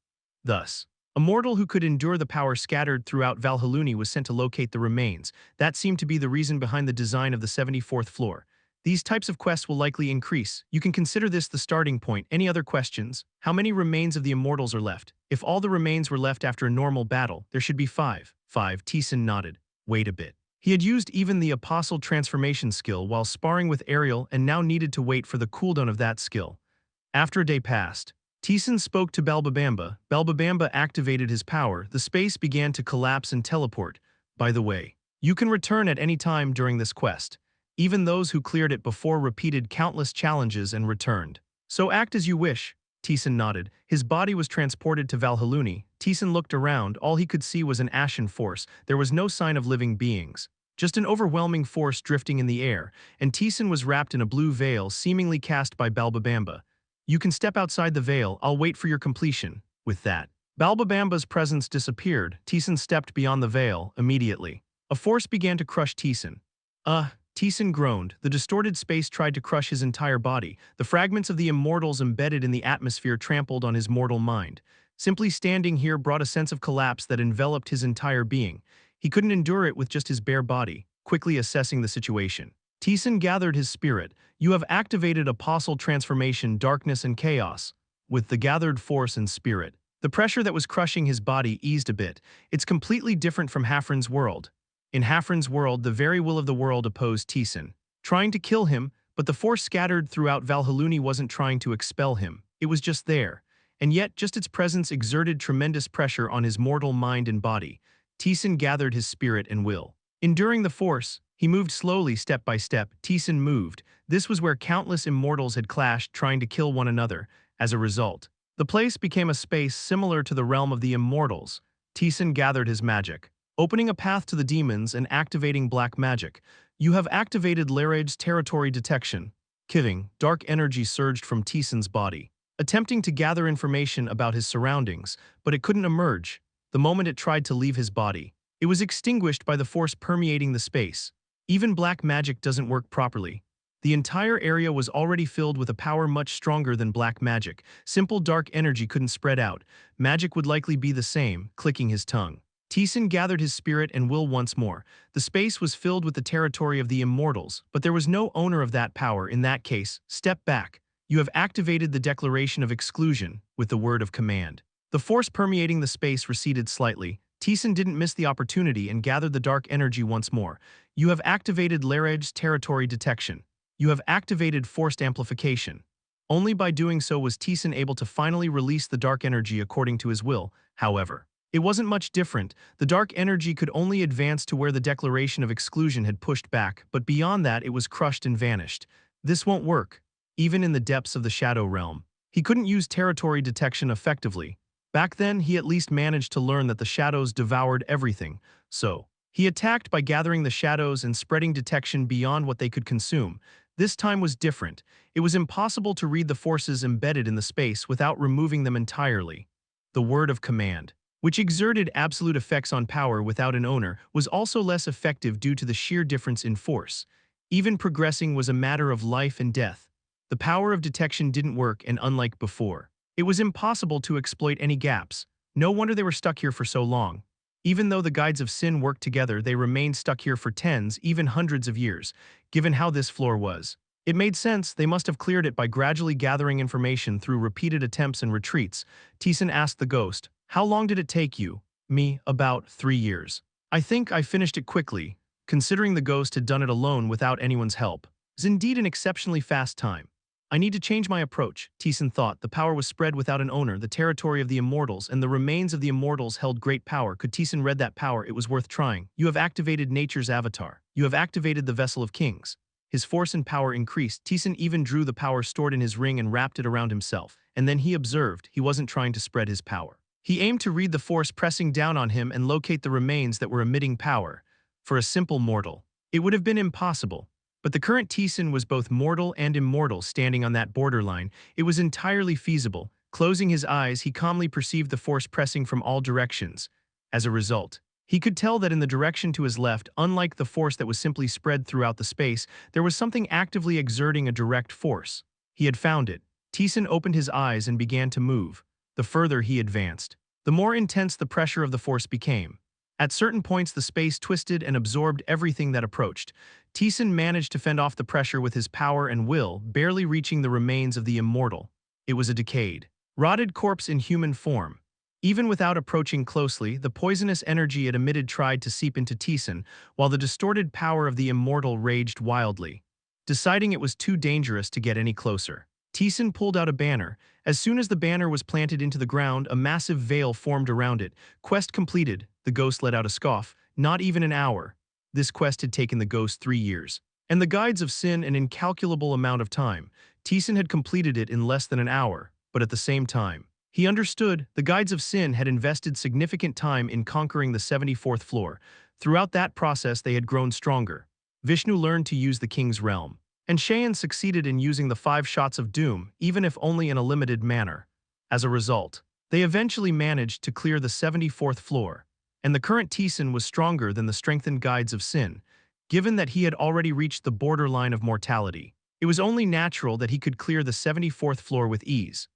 Thus, a mortal who could endure the power scattered throughout Valhaluni was sent to locate the remains. That seemed to be the reason behind the design of the 74th floor. These types of quests will likely increase. You can consider this the starting point. Any other questions? How many remains of the immortals are left? If all the remains were left after a normal battle, there should be 5. 5, Taesan nodded. Wait a bit. He had used even the apostle transformation skill while sparring with Ariel and now needed to wait for the cooldown of that skill. After a day passed, Taesan spoke to Balbabamba. Balbabamba activated his power. The space began to collapse and teleport. By the way, you can return at any time during this quest. Even those who cleared it before repeated countless challenges and returned. So act as you wish. Taesan nodded. His body was transported to Valhaluni. Taesan looked around. All he could see was an ashen force. There was no sign of living beings. Just an overwhelming force drifting in the air, and Taesan was wrapped in a blue veil seemingly cast by Balbabamba. You can step outside the veil, I'll wait for your completion. With that, Balbabamba's presence disappeared. Taesan stepped beyond the veil, immediately. A force began to crush Taesan. Taesan groaned. The distorted space tried to crush his entire body. The fragments of the immortals embedded in the atmosphere trampled on his mortal mind. Simply standing here brought a sense of collapse that enveloped his entire being. He couldn't endure it with just his bare body. Quickly assessing the situation, Taesan gathered his spirit. You have activated Apostle Transformation, Darkness and Chaos. With the gathered force and spirit, the pressure that was crushing his body eased a bit. It's completely different from Hafren's world. In Hafren's world, the very will of the world opposed Taesan, trying to kill him, but the force scattered throughout Valhaluni wasn't trying to expel him. It was just there. And yet, just its presence exerted tremendous pressure on his mortal mind and body. Taesan gathered his spirit and will. Enduring the force, he moved slowly, step by step. Taesan moved. This was where countless immortals had clashed, trying to kill one another. As a result, the place became a space similar to the realm of the immortals. Taesan gathered his magic, opening a path to the demons and activating black magic. You have activated Labyrinth's territory detection. Kiving, dark energy surged from Taesan's body, attempting to gather information about his surroundings, but it couldn't emerge. The moment it tried to leave his body, it was extinguished by the force permeating the space. Even black magic doesn't work properly. The entire area was already filled with a power much stronger than black magic. Simple dark energy couldn't spread out. Magic would likely be the same, clicking his tongue. Taesan gathered his spirit and will once more. The space was filled with the territory of the immortals, but there was no owner of that power. In that case, step back. You have activated the declaration of exclusion with the word of command. The force permeating the space receded slightly. Taesan didn't miss the opportunity and gathered the dark energy once more. You have activated Labyrinth's territory detection. You have activated forced amplification. Only by doing so was Taesan able to finally release the dark energy according to his will. However, it wasn't much different. The dark energy could only advance to where the declaration of exclusion had pushed back, but beyond that it was crushed and vanished. This won't work. Even in the depths of the Shadow Realm, he couldn't use territory detection effectively. Back then, he at least managed to learn that the shadows devoured everything, so he attacked by gathering the shadows and spreading detection beyond what they could consume. This time was different. It was impossible to read the forces embedded in the space without removing them entirely. The word of command. which exerted absolute effects on power without an owner, was also less effective due to the sheer difference in force. Even progressing was a matter of life and death. The power of detection didn't work, and unlike before, it was impossible to exploit any gaps. No wonder they were stuck here for so long. Even though the Guides of Sin worked together, they remained stuck here for tens, even hundreds of years, given how this floor was. It made sense. They must have cleared it by gradually gathering information through repeated attempts and retreats. Taesan asked the ghost, "How long did it take you?" "Me, about 3 years. I think I finished it quickly, considering the ghost had done it alone without anyone's help. It was indeed an exceptionally fast time. I need to change my approach," Taesan thought. The power was spread without an owner, the territory of the immortals, and the remains of the immortals held great power. Could Taesan read that power? It was worth trying. "You have activated nature's avatar. You have activated the vessel of kings." His force and power increased. Taesan even drew the power stored in his ring and wrapped it around himself. And then he observed he wasn't trying to spread his power. He aimed to read the force pressing down on him and locate the remains that were emitting power. For a simple mortal, it would have been impossible. But the current Taesan was both mortal and immortal. Standing on that borderline, it was entirely feasible. Closing his eyes, he calmly perceived the force pressing from all directions. As a result, he could tell that in the direction to his left, unlike the force that was simply spread throughout the space, there was something actively exerting a direct force. He had found it. Taesan opened his eyes and began to move. The further he advanced, the more intense the pressure of the force became. At certain points, the space twisted and absorbed everything that approached. Taesan managed to fend off the pressure with his power and will, barely reaching the remains of the immortal. It was a decayed, rotted corpse in human form. Even without approaching closely, the poisonous energy it emitted tried to seep into Taesan, while the distorted power of the immortal raged wildly. Deciding it was too dangerous to get any closer, Taesan pulled out a banner. As soon as the banner was planted into the ground, a massive veil formed around it. Quest completed, the ghost let out a scoff. Not even an hour. This quest had taken the ghost 3 years, and the Guides of Sin an incalculable amount of time. Taesan had completed it in less than an hour, but at the same time, he understood the Guides of Sin had invested significant time in conquering the 74th floor. Throughout that process, they had grown stronger. Vishnu learned to use the King's Realm, and Cheyenne succeeded in using the 5 shots of doom, even if only in a limited manner. As a result, they eventually managed to clear the 74th floor, and the current Taesan was stronger than the strengthened Guides of Sin. Given that he had already reached the borderline of mortality, it was only natural that he could clear the 74th floor with ease.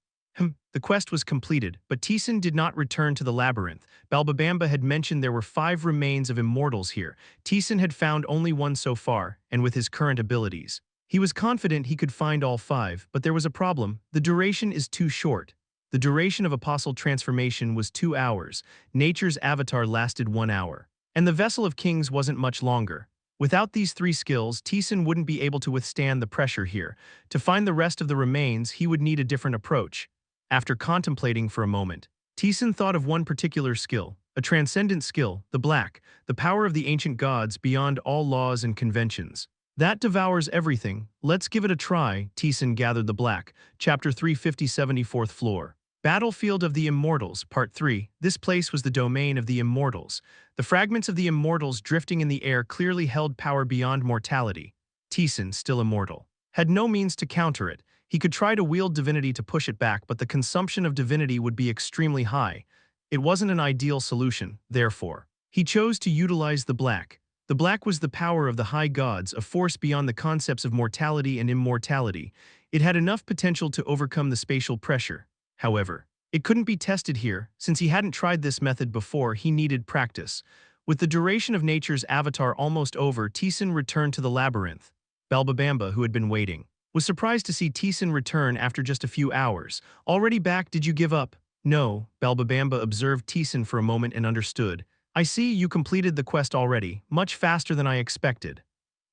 The quest was completed, but Taesan did not return to the labyrinth. Balbabamba had mentioned there were 5 remains of immortals here. Taesan had found only one so far, and with his current abilities, he was confident he could find all 5, but there was a problem. The duration is too short. The duration of apostle transformation was 2 hours. Nature's avatar lasted 1 hour. And the Vessel of Kings wasn't much longer. Without these 3 skills, Taesan wouldn't be able to withstand the pressure here. To find the rest of the remains, he would need a different approach. After contemplating for a moment, Taesan thought of one particular skill, a transcendent skill, the black, the power of the ancient gods beyond all laws and conventions. That devours everything. Let's give it a try. Taesan gathered the black. Chapter 350, 74th floor. Battlefield of the Immortals, Part 3. This place was the domain of the Immortals. The fragments of the Immortals drifting in the air clearly held power beyond mortality. Taesan, still immortal, had no means to counter it. He could try to wield divinity to push it back, but the consumption of divinity would be extremely high. It wasn't an ideal solution, therefore. He chose to utilize the black. The black was the power of the high gods, a force beyond the concepts of mortality and immortality. It had enough potential to overcome the spatial pressure. However, it couldn't be tested here. Since he hadn't tried this method before, he needed practice. With the duration of nature's avatar almost over, Taesan returned to the labyrinth. Balbabamba, who had been waiting, was surprised to see Taesan return after just a few hours. Already back? Did you give up? No. Balbabamba observed Taesan for a moment and understood. I see you completed the quest already, much faster than I expected.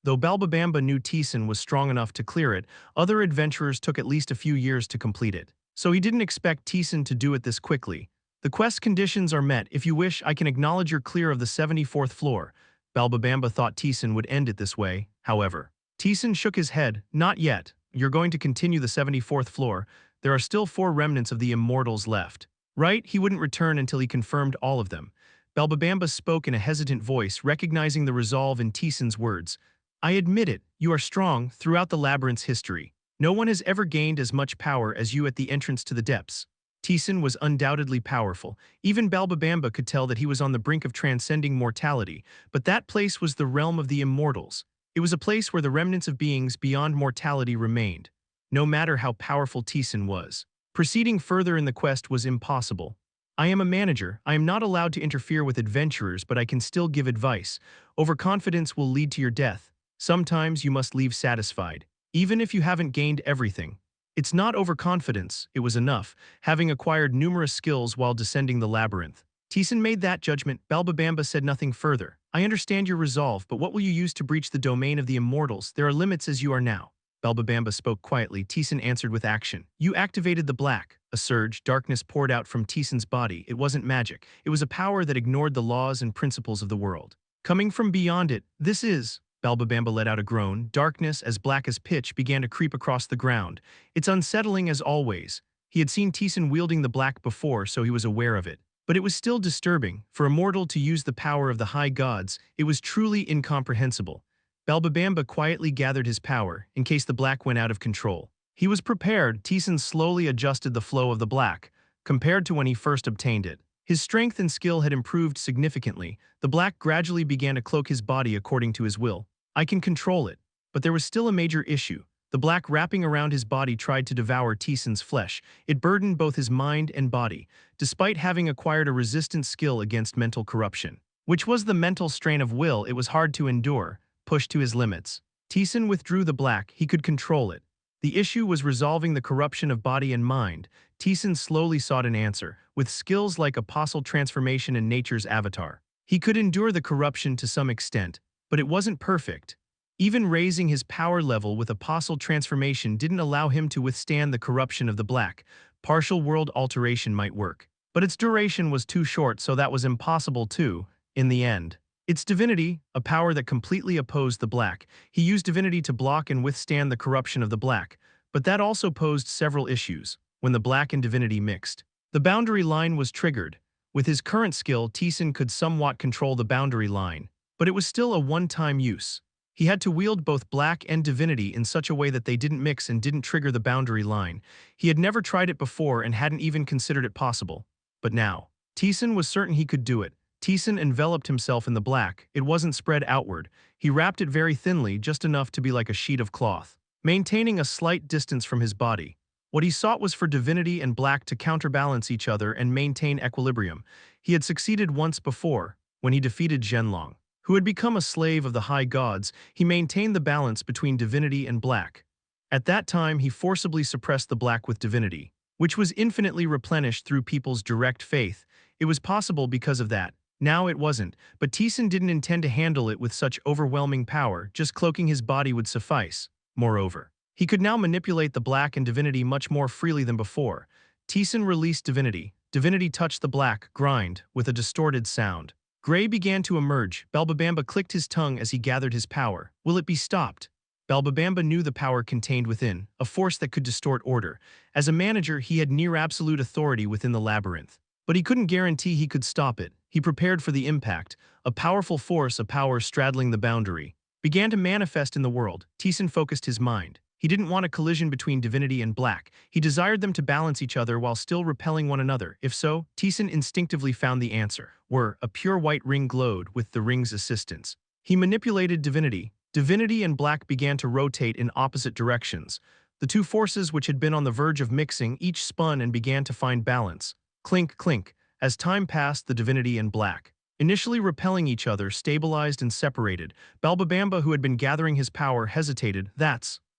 Though Balbabamba knew Taesan was strong enough to clear it, other adventurers took at least a few years to complete it. So he didn't expect Taesan to do it this quickly. The quest conditions are met. If you wish, I can acknowledge your clear of the 74th floor. Balbabamba thought Taesan would end it this way, however. Taesan shook his head. Not yet. You're going to continue the 74th floor. There are still 4 remnants of the Immortals left. Right? He wouldn't return until he confirmed all of them. Balbabamba spoke in a hesitant voice, recognizing the resolve in Taesan's words. I admit it, you are strong. Throughout the labyrinth's history, no one has ever gained as much power as you at the entrance to the depths. Taesan was undoubtedly powerful. Even Balbabamba could tell that he was on the brink of transcending mortality, but that place was the realm of the immortals. It was a place where the remnants of beings beyond mortality remained, no matter how powerful Taesan was. Proceeding further in the quest was impossible. I am a manager. I am not allowed to interfere with adventurers, but I can still give advice. Overconfidence will lead to your death. Sometimes you must leave satisfied, even if you haven't gained everything. It's not overconfidence, it was enough, having acquired numerous skills while descending the labyrinth. Taesan made that judgment. Balbabamba said nothing further. I understand your resolve, but what will you use to breach the domain of the immortals? There are limits as you are now. Balbabamba spoke quietly. Taesan answered with action. You activated the black. A surge, darkness poured out from Taesan's body. It wasn't magic. It was a power that ignored the laws and principles of the world. Coming from beyond it, this is... Balbabamba let out a groan. Darkness, as black as pitch, began to creep across the ground. It's unsettling as always. He had seen Taesan wielding the black before, so he was aware of it. But it was still disturbing. For a mortal to use the power of the high gods, it was truly incomprehensible. Balbabamba quietly gathered his power, in case the black went out of control. He was prepared. Taesan slowly adjusted the flow of the black, compared to when he first obtained it. His strength and skill had improved significantly. The black gradually began to cloak his body according to his will. I can control it. But there was still a major issue. The black wrapping around his body tried to devour Taesan's flesh. It burdened both his mind and body, despite having acquired a resistant skill against mental corruption. Which was the mental strain of will it was hard to endure, pushed to his limits. Taesan withdrew the black. He could control it. The issue was resolving the corruption of body and mind. Taesan slowly sought an answer, with skills like apostle transformation and nature's avatar. He could endure the corruption to some extent, but it wasn't perfect. Even raising his power level with apostle transformation didn't allow him to withstand the corruption of the black. Partial world alteration might work, but its duration was too short, so that was impossible too, in the end. Its divinity, a power that completely opposed the black. He used divinity to block and withstand the corruption of the black, but that also posed several issues. When the black and divinity mixed, the boundary line was triggered. With his current skill, Taesan could somewhat control the boundary line, but it was still a one-time use. He had to wield both black and divinity in such a way that they didn't mix and didn't trigger the boundary line. He had never tried it before and hadn't even considered it possible. But now, Taesan was certain he could do it. Taesan enveloped himself in the black. It wasn't spread outward. He wrapped it very thinly, just enough to be like a sheet of cloth, maintaining a slight distance from his body. What he sought was for divinity and black to counterbalance each other and maintain equilibrium. He had succeeded once before, when he defeated Zhenlong, who had become a slave of the high gods. He maintained the balance between divinity and black. At that time, he forcibly suppressed the black with divinity, which was infinitely replenished through people's direct faith. It was possible because of that. Now it wasn't, but Taesan didn't intend to handle it with such overwhelming power. Just cloaking his body would suffice. Moreover, he could now manipulate the black and divinity much more freely than before. Taesan released divinity. Divinity touched the black, grind, with a distorted sound. Gray began to emerge. Balbabamba clicked his tongue as he gathered his power. Will it be stopped? Balbabamba knew the power contained within, a force that could distort order. As a manager, he had near absolute authority within the labyrinth. But he couldn't guarantee he could stop it. He prepared for the impact. A powerful force, a power straddling the boundary, began to manifest in the world. Taesan focused his mind. He didn't want a collision between divinity and black. He desired them to balance each other while still repelling one another. If so, Taesan instinctively found the answer. A pure white ring glowed with the ring's assistance. He manipulated divinity. Divinity and black began to rotate in opposite directions. The two forces which had been on the verge of mixing each spun and began to find balance. Clink, clink. As time passed, the divinity and black, initially repelling each other, stabilized and separated. Balbabamba, who had been gathering his power, hesitated.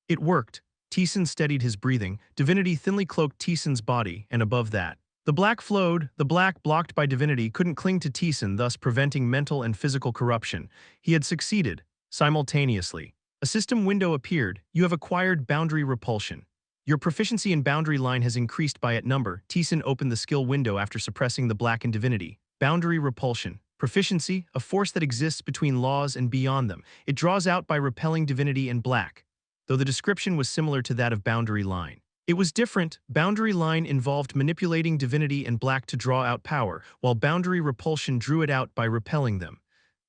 It worked. Taesan steadied his breathing. Divinity thinly cloaked Taesan's body, and above that, the black flowed. The black, blocked by divinity, couldn't cling to Taesan, thus preventing mental and physical corruption. He had succeeded. Simultaneously, a system window appeared. You have acquired boundary repulsion. Your proficiency in boundary line has increased by a number. Taesan opened the skill window after suppressing the black and divinity. Boundary repulsion. Proficiency, a force that exists between laws and beyond them. It draws out by repelling divinity and black. Though the description was similar to that of boundary line, it was different. Boundary line involved manipulating divinity and black to draw out power, while boundary repulsion drew it out by repelling them.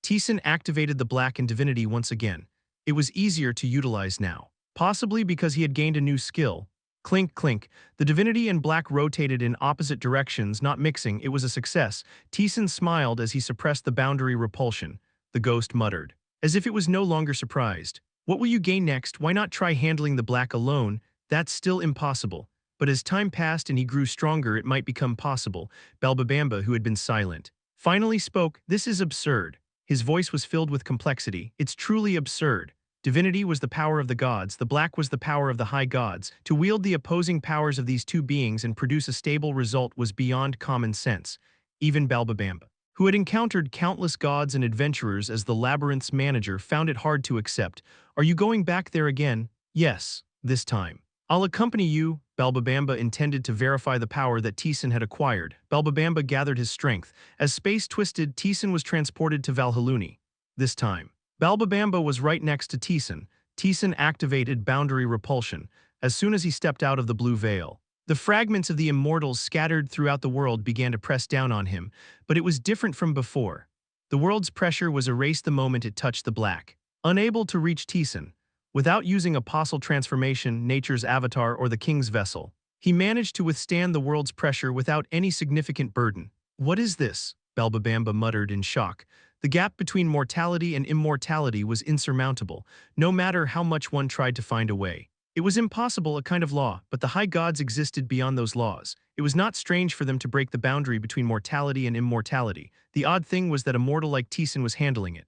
Taesan activated the black and divinity once again. It was easier to utilize now. Possibly because he had gained a new skill. Clink, clink. The divinity and black rotated in opposite directions, not mixing. It was a success. Taesan smiled as he suppressed the boundary repulsion. The ghost muttered, as if it was no longer surprised. What will you gain next? Why not try handling the black alone? That's still impossible. But as time passed and he grew stronger, it might become possible. Balbabamba, who had been silent, finally spoke. This is absurd. His voice was filled with complexity. It's truly absurd. Divinity was the power of the gods, the black was the power of the high gods. To wield the opposing powers of these two beings and produce a stable result was beyond common sense. Even Balbabamba, who had encountered countless gods and adventurers as the labyrinth's manager, found it hard to accept. Are you going back there again? Yes, this time. I'll accompany you. Balbabamba intended to verify the power that Taesan had acquired. Balbabamba gathered his strength. As space twisted, Taesan was transported to Valhaluni. This time, Balbabamba was right next to Taesan. Taesan activated boundary repulsion. As soon as he stepped out of the blue veil, the fragments of the immortals scattered throughout the world began to press down on him, but it was different from before. The world's pressure was erased the moment it touched the black. Unable to reach Taesan, without using apostle transformation, nature's avatar, or the king's vessel, he managed to withstand the world's pressure without any significant burden. What is this? Balbabamba muttered in shock. The gap between mortality and immortality was insurmountable, no matter how much one tried to find a way. It was impossible, a kind of law, but the high gods existed beyond those laws. It was not strange for them to break the boundary between mortality and immortality. The odd thing was that a mortal like Taesan was handling it.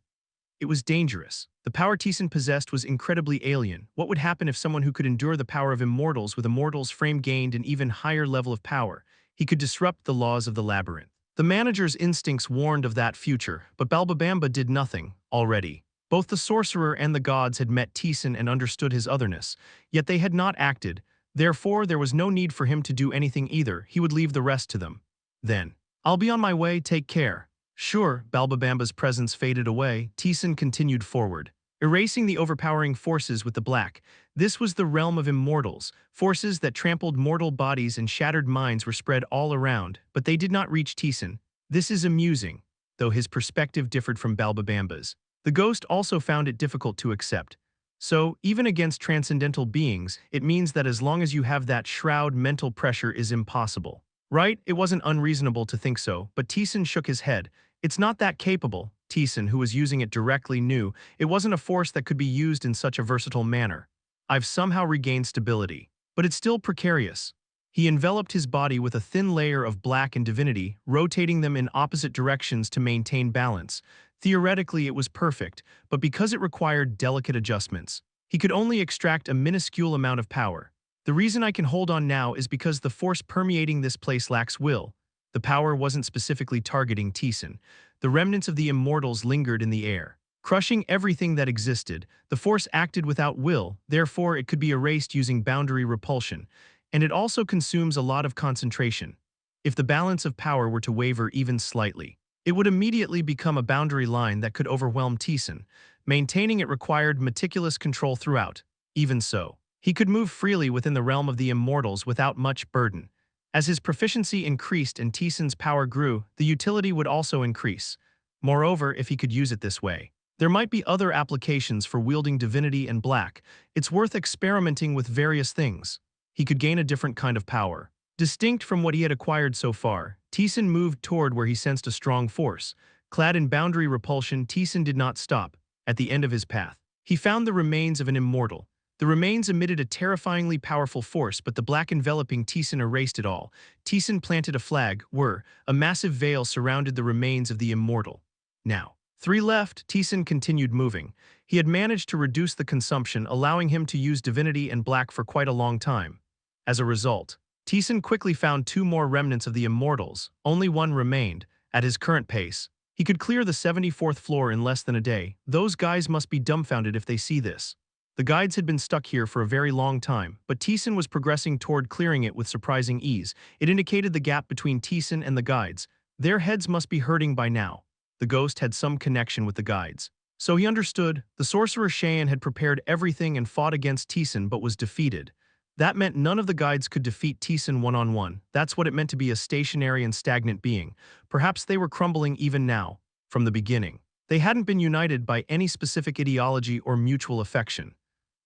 It was dangerous. The power Taesan possessed was incredibly alien. What would happen if someone who could endure the power of immortals with a mortal's frame gained an even higher level of power? He could disrupt the laws of the labyrinth. The manager's instincts warned of that future, but Balbabamba did nothing, already. Both the sorcerer and the gods had met Taesan and understood his otherness, yet they had not acted. Therefore, there was no need for him to do anything either. He would leave the rest to them. Then, I'll be on my way, take care. Sure, Balbabamba's presence faded away. Taesan continued forward, erasing the overpowering forces with the black. This was the realm of immortals. Forces that trampled mortal bodies and shattered minds were spread all around, but they did not reach Taesan. This is amusing, though his perspective differed from Balbabamba's. The ghost also found it difficult to accept. So, even against transcendental beings, it means that as long as you have that shroud, mental pressure is impossible. Right? It wasn't unreasonable to think so, but Taesan shook his head. It's not that capable. Taesan, who was using it directly, knew it wasn't a force that could be used in such a versatile manner. I've somehow regained stability, but it's still precarious. He enveloped his body with a thin layer of black and divinity, rotating them in opposite directions to maintain balance. Theoretically, it was perfect, but because it required delicate adjustments, he could only extract a minuscule amount of power. The reason I can hold on now is because the force permeating this place lacks will. The power wasn't specifically targeting Taesan. The remnants of the immortals lingered in the air, crushing everything that existed. The force acted without will, therefore it could be erased using boundary repulsion, and it also consumes a lot of concentration. If the balance of power were to waver even slightly, it would immediately become a boundary line that could overwhelm Taesan. Maintaining it required meticulous control throughout. Even so, he could move freely within the realm of the immortals without much burden. As his proficiency increased and Taesan's power grew, the utility would also increase. Moreover, if he could use it this way, there might be other applications for wielding divinity and black. It's worth experimenting with various things. He could gain a different kind of power, distinct from what he had acquired so far. Taesan moved toward where he sensed a strong force. Clad in boundary repulsion, Taesan did not stop. At the end of his path, he found the remains of an immortal. The remains emitted a terrifyingly powerful force, but the black enveloping Taesan erased it all. Taesan planted a flag, a massive veil surrounded the remains of the immortal. Now, 3 left. Taesan continued moving. He had managed to reduce the consumption, allowing him to use divinity and black for quite a long time. As a result, Taesan quickly found 2 more remnants of the immortals. Only 1 remained. At his current pace, he could clear the 74th floor in less than a day. Those guys must be dumbfounded if they see this. The guides had been stuck here for a very long time, but Taesan was progressing toward clearing it with surprising ease. It indicated the gap between Taesan and the guides. Their heads must be hurting by now. The ghost had some connection with the guides. So he understood. The sorcerer Cheyenne had prepared everything and fought against Taesan but was defeated. That meant none of the guides could defeat Taesan one-on-one. That's what it meant to be a stationary and stagnant being. Perhaps they were crumbling even now. From the beginning, they hadn't been united by any specific ideology or mutual affection.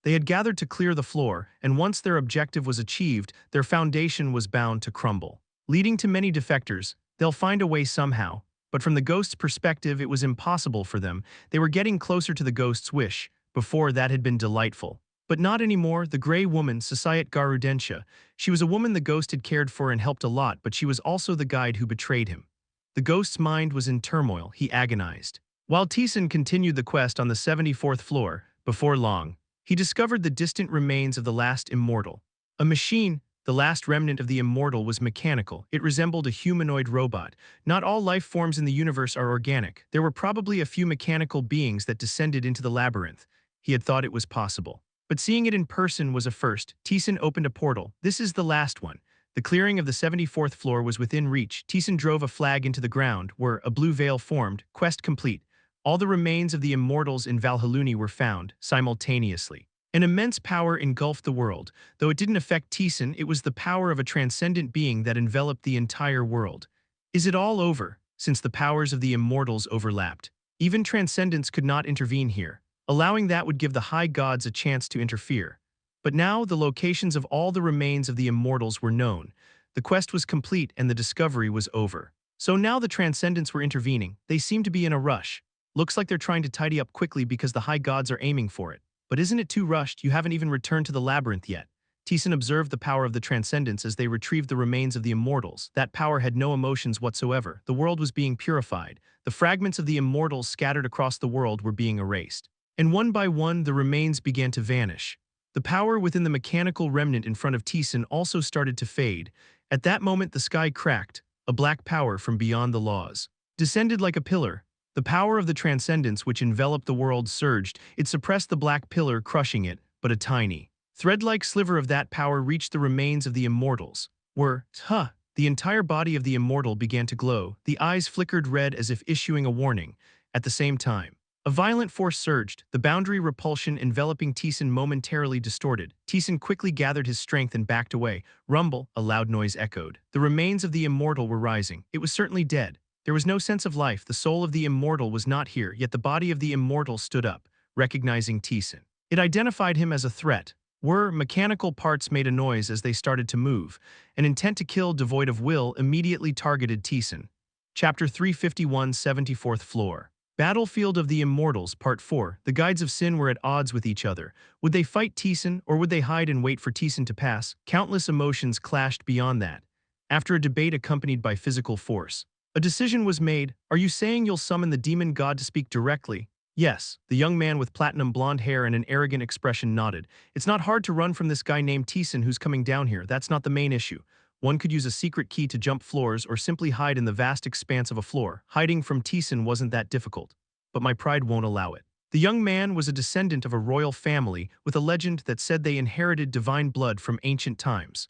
They had gathered to clear the floor, and once their objective was achieved, their foundation was bound to crumble. Leading to many defectors, they'll find a way somehow. But from the ghost's perspective, it was impossible for them. They were getting closer to the ghost's wish. Before, that had been delightful. But not anymore. The gray woman, Societ Garudensha. She was a woman the ghost had cared for and helped a lot, but she was also the guide who betrayed him. The ghost's mind was in turmoil. He agonized. While Taesan continued the quest on the 74th floor, before long, he discovered the distant remains of the last immortal. A machine, the last remnant of the immortal, was mechanical. It resembled a humanoid robot. Not all life forms in the universe are organic. There were probably a few mechanical beings that descended into the labyrinth. He had thought it was possible. But seeing it in person was a first. Taesan opened a portal. This is the last one. The clearing of the 74th floor was within reach. Taesan drove a flag into the ground, where a blue veil formed. Quest complete. All the remains of the immortals in Valhalluni were found, simultaneously. An immense power engulfed the world. Though it didn't affect Taesan, it was the power of a transcendent being that enveloped the entire world. Is it all over, since the powers of the immortals overlapped? Even transcendence could not intervene here. Allowing that would give the high gods a chance to interfere. But now the locations of all the remains of the immortals were known. The quest was complete and the discovery was over. So now the transcendents were intervening. They seemed to be in a rush. Looks like they're trying to tidy up quickly because the high gods are aiming for it. But isn't it too rushed? You haven't even returned to the labyrinth yet. Taesan observed the power of the transcendents as they retrieved the remains of the immortals. That power had no emotions whatsoever. The world was being purified. The fragments of the immortals scattered across the world were being erased. And one by one, the remains began to vanish. The power within the mechanical remnant in front of Taesan also started to fade. At that moment, the sky cracked. A black power from beyond the laws descended like a pillar. The power of the transcendence which enveloped the world surged. It suppressed the black pillar, crushing it, but a tiny, thread-like sliver of that power reached the remains of the immortals. The entire body of the immortal began to glow. The eyes flickered red as if issuing a warning. At the same time, a violent force surged, the boundary repulsion enveloping Taesan momentarily distorted. Taesan quickly gathered his strength and backed away. Rumble, a loud noise echoed. The remains of the immortal were rising. It was certainly dead. There was no sense of life. The soul of the immortal was not here, yet the body of the immortal stood up, recognizing Taesan. It identified him as a threat. Mechanical parts made a noise as they started to move. An intent to kill devoid of will immediately targeted Taesan. Chapter 351, 74th Floor. Battlefield of the Immortals, Part 4. The guides of sin were at odds with each other. Would they fight Taesan, or would they hide and wait for Taesan to pass? Countless emotions clashed beyond that. After a debate accompanied by physical force, a decision was made. Are you saying you'll summon the demon god to speak directly? Yes. The young man with platinum blonde hair and an arrogant expression nodded. It's not hard to run from this guy named Taesan who's coming down here. That's not the main issue. One could use a secret key to jump floors or simply hide in the vast expanse of a floor. Hiding from Taesan wasn't that difficult, but my pride won't allow it. The young man was a descendant of a royal family with a legend that said they inherited divine blood from ancient times.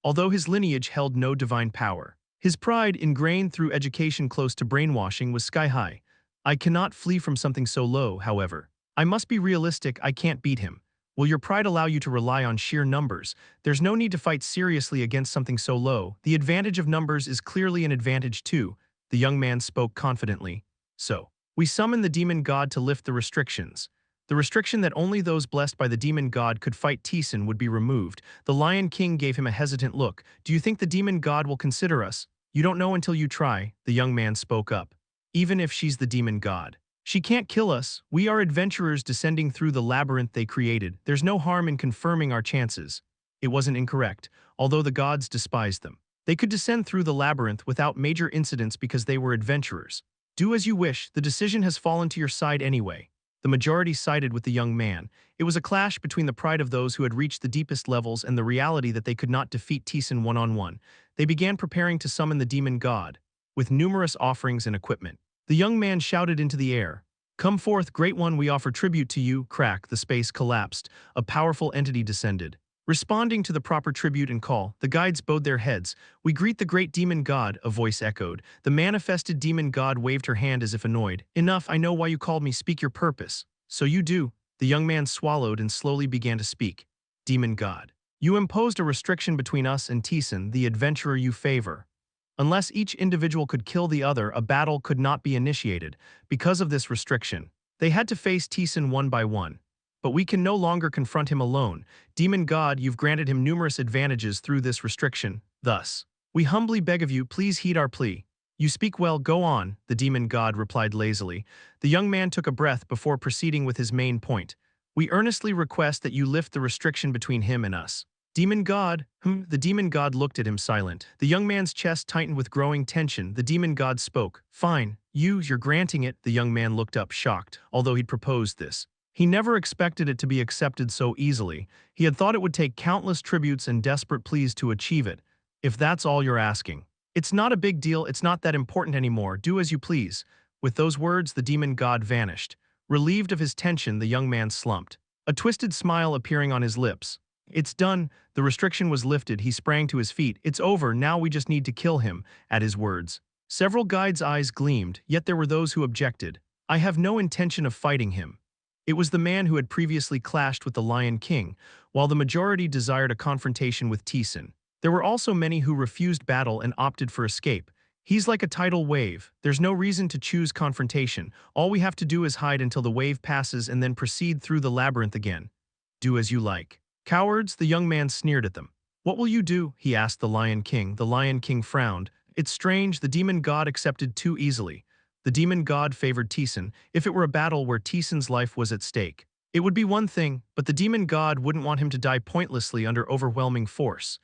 Although his lineage held no divine power, his pride, ingrained through education close to brainwashing, was sky-high. I cannot flee from something so low, however. I must be realistic. I can't beat him. Will your pride allow you to rely on sheer numbers? There's no need to fight seriously against something so low. The advantage of numbers is clearly an advantage too. The young man spoke confidently. So, we summon the demon god to lift the restrictions. The restriction that only those blessed by the demon god could fight Taesan would be removed. The Lion King gave him a hesitant look. Do you think the demon god will consider us? You don't know until you try, the young man spoke up. Even if she's the demon god, she can't kill us. We are adventurers descending through the labyrinth they created. There's no harm in confirming our chances. It wasn't incorrect, although the gods despised them. They could descend through the labyrinth without major incidents because they were adventurers. Do as you wish. The decision has fallen to your side anyway. The majority sided with the young man. It was a clash between the pride of those who had reached the deepest levels and the reality that they could not defeat Taesan one-on-one. They began preparing to summon the demon god, with numerous offerings and equipment. The young man shouted into the air, "Come forth, Great One, we offer tribute to you." Crack, the space collapsed. A powerful entity descended. Responding to the proper tribute and call, the guides bowed their heads. "We greet the great demon god," a voice echoed. The manifested demon god waved her hand as if annoyed. "Enough, I know why you called me. Speak your purpose." "So you do." The young man swallowed and slowly began to speak. "Demon god, you imposed a restriction between us and Taesan, the adventurer you favor. Unless each individual could kill the other, a battle could not be initiated. Because of this restriction, they had to face Taesan one by one. but we can no longer confront him alone. Demon God, you've granted him numerous advantages through this restriction. Thus, we humbly beg of you, please heed our plea. You speak well, go on, the demon god replied lazily. The young man took a breath before proceeding with his main point. We earnestly request that you lift the restriction between him and us. Demon god? The demon god looked at him silent. The young man's chest tightened with growing tension. The demon god spoke. Fine, you're granting it. The young man looked up shocked, although he'd proposed this. He never expected it to be accepted so easily. He had thought it would take countless tributes and desperate pleas to achieve it. If that's all you're asking. It's not a big deal, it's not that important anymore, do as you please. With those words, the demon god vanished. Relieved of his tension, the young man slumped, a twisted smile appearing on his lips. It's done, the restriction was lifted, he sprang to his feet. It's over, now we just need to kill him, at his words. Several guides' eyes gleamed, yet there were those who objected. I have no intention of fighting him. It was the man who had previously clashed with the Lion King, while the majority desired a confrontation with Taesan. There were also many who refused battle and opted for escape. He's like a tidal wave. There's no reason to choose confrontation. All we have to do is hide until the wave passes and then proceed through the labyrinth again. Do as you like. Cowards, the young man sneered at them. What will you do? He asked the Lion King. The Lion King frowned. It's strange, the demon god accepted too easily. The demon god favored Taesan. If it were a battle where Taesan's life was at stake, it would be one thing, but the demon god wouldn't want him to die pointlessly under overwhelming force.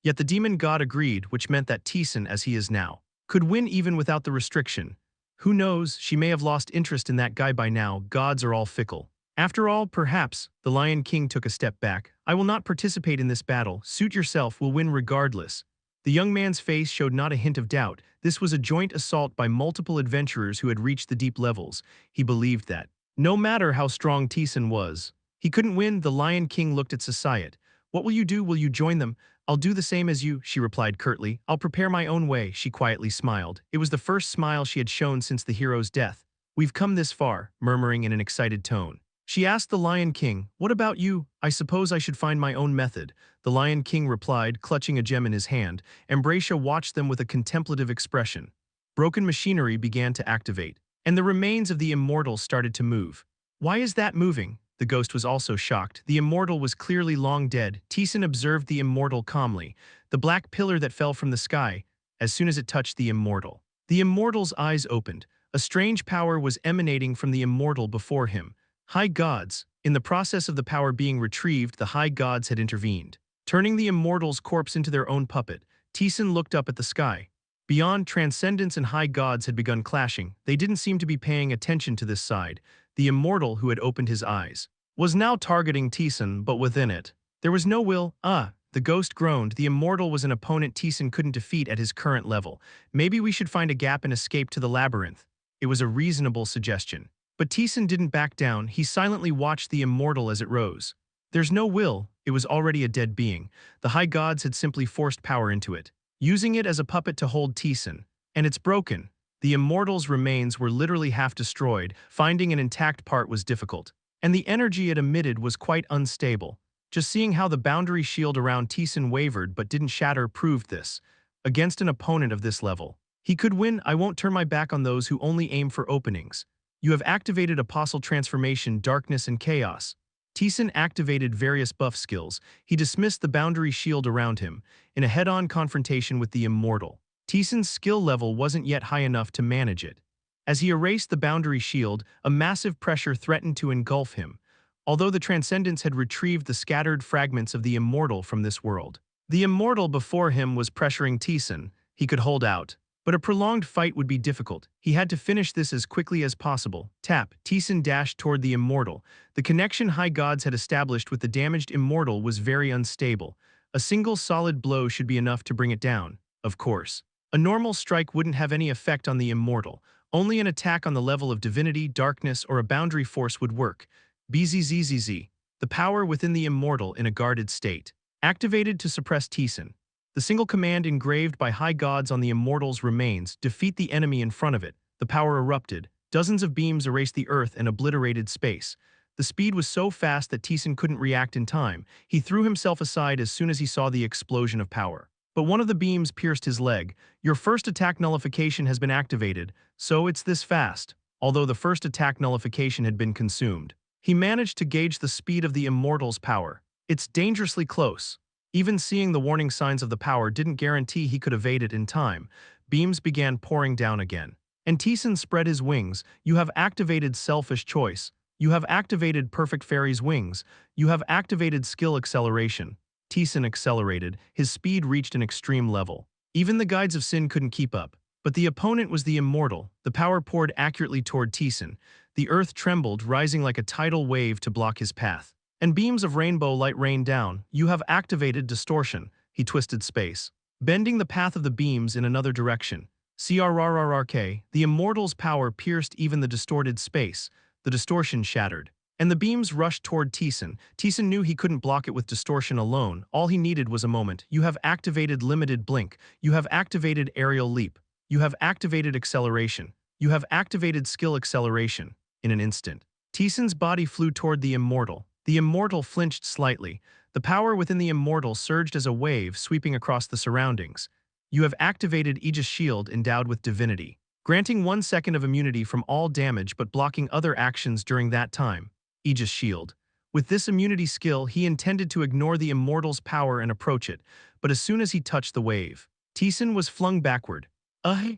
Yet the demon god agreed, which meant that Taesan, as he is now, could win even without the restriction. Who knows, she may have lost interest in that guy by now. Gods are all fickle. After all, perhaps, the Lion King took a step back. I will not participate in this battle. Suit yourself, we'll win regardless. The young man's face showed not a hint of doubt. This was a joint assault by multiple adventurers who had reached the deep levels. He believed that, no matter how strong Taesan was, he couldn't win. The Lion King looked at Societ. What will you do? Will you join them? I'll do the same as you, she replied curtly. I'll prepare my own way, she quietly smiled. It was the first smile she had shown since the hero's death. We've come this far, murmuring in an excited tone. She asked the Lion King, what about you? I suppose I should find my own method. The Lion King replied, clutching a gem in his hand. Ambracia watched them with a contemplative expression. Broken machinery began to activate, and the remains of the immortal started to move. Why is that moving? The ghost was also shocked. The immortal was clearly long dead. Taesan observed the immortal calmly. The black pillar that fell from the sky, as soon as it touched the immortal. The immortal's eyes opened. A strange power was emanating from the immortal before him. High gods. In the process of the power being retrieved, the high gods had intervened, turning the immortal's corpse into their own puppet. Taesan looked up at the sky. Beyond, transcendence and high gods had begun clashing. They didn't seem to be paying attention to this side. The immortal, who had opened his eyes, was now targeting Taesan, but within it, there was no will. The ghost groaned. The immortal was an opponent Taesan couldn't defeat at his current level. Maybe we should find a gap and escape to the labyrinth. It was a reasonable suggestion. But Taesan didn't back down. He silently watched the immortal as it rose. There's no will. It was already a dead being. The high gods had simply forced power into it, using it as a puppet to hold Taesan. And it's broken. The immortal's remains were literally half destroyed. Finding an intact part was difficult, and the energy it emitted was quite unstable. Just seeing how the boundary shield around Taesan wavered but didn't shatter proved this. Against an opponent of this level, he could win. I won't turn my back on those who only aim for openings. You have activated Apostle Transformation, Darkness and Chaos. Taesan activated various buff skills. He dismissed the boundary shield around him. In a head-on confrontation with the immortal, Taesan's skill level wasn't yet high enough to manage it. As he erased the boundary shield, a massive pressure threatened to engulf him, although the Transcendence had retrieved the scattered fragments of the immortal from this world. The immortal before him was pressuring Taesan. He could hold out, but a prolonged fight would be difficult. He had to finish this as quickly as possible. Tap. Taesan dashed toward the immortal. The connection high gods had established with the damaged immortal was very unstable. A single solid blow should be enough to bring it down, of course. A normal strike wouldn't have any effect on the immortal. Only an attack on the level of divinity, darkness, or a boundary force would work. Bzzz. The power within the immortal in a guarded state, activated to suppress Taesan. The single command engraved by high gods on the immortal's remains: defeat the enemy in front of it. The power erupted. Dozens of beams erased the earth and obliterated space. The speed was so fast that Taesan couldn't react in time. He threw himself aside as soon as he saw the explosion of power. But one of the beams pierced his leg. Your first attack nullification has been activated, so it's this fast. Although the first attack nullification had been consumed, He managed to gauge the speed of the Immortal's power. It's dangerously close. Even seeing the warning signs of the power didn't guarantee he could evade it in time. Beams began pouring down again. And Taesan spread his wings. You have activated selfish choice. You have activated Perfect Fairy's wings. You have activated skill acceleration. Taesan accelerated. His speed reached an extreme level. Even the Guides of Sin couldn't keep up. But the opponent was the Immortal. The power poured accurately toward Taesan. The earth trembled, rising like a tidal wave to block his path. And beams of rainbow light rained down. You have activated distortion. He twisted space, bending the path of the beams in another direction. CRRRRK, the Immortal's power pierced even the distorted space. The distortion shattered. And the beams rushed toward Taesan. Taesan knew he couldn't block it with distortion alone. All he needed was a moment. You have activated limited blink. You have activated aerial leap. You have activated acceleration. You have activated skill acceleration. In an instant, Taesan's body flew toward the Immortal. The Immortal flinched slightly. The power within the Immortal surged as a wave, sweeping across the surroundings. You have activated Aegis Shield endowed with divinity, granting 1 second of immunity from all damage but blocking other actions during that time. Aegis Shield. With this immunity skill, he intended to ignore the Immortal's power and approach it, but as soon as he touched the wave, Taesan was flung backward.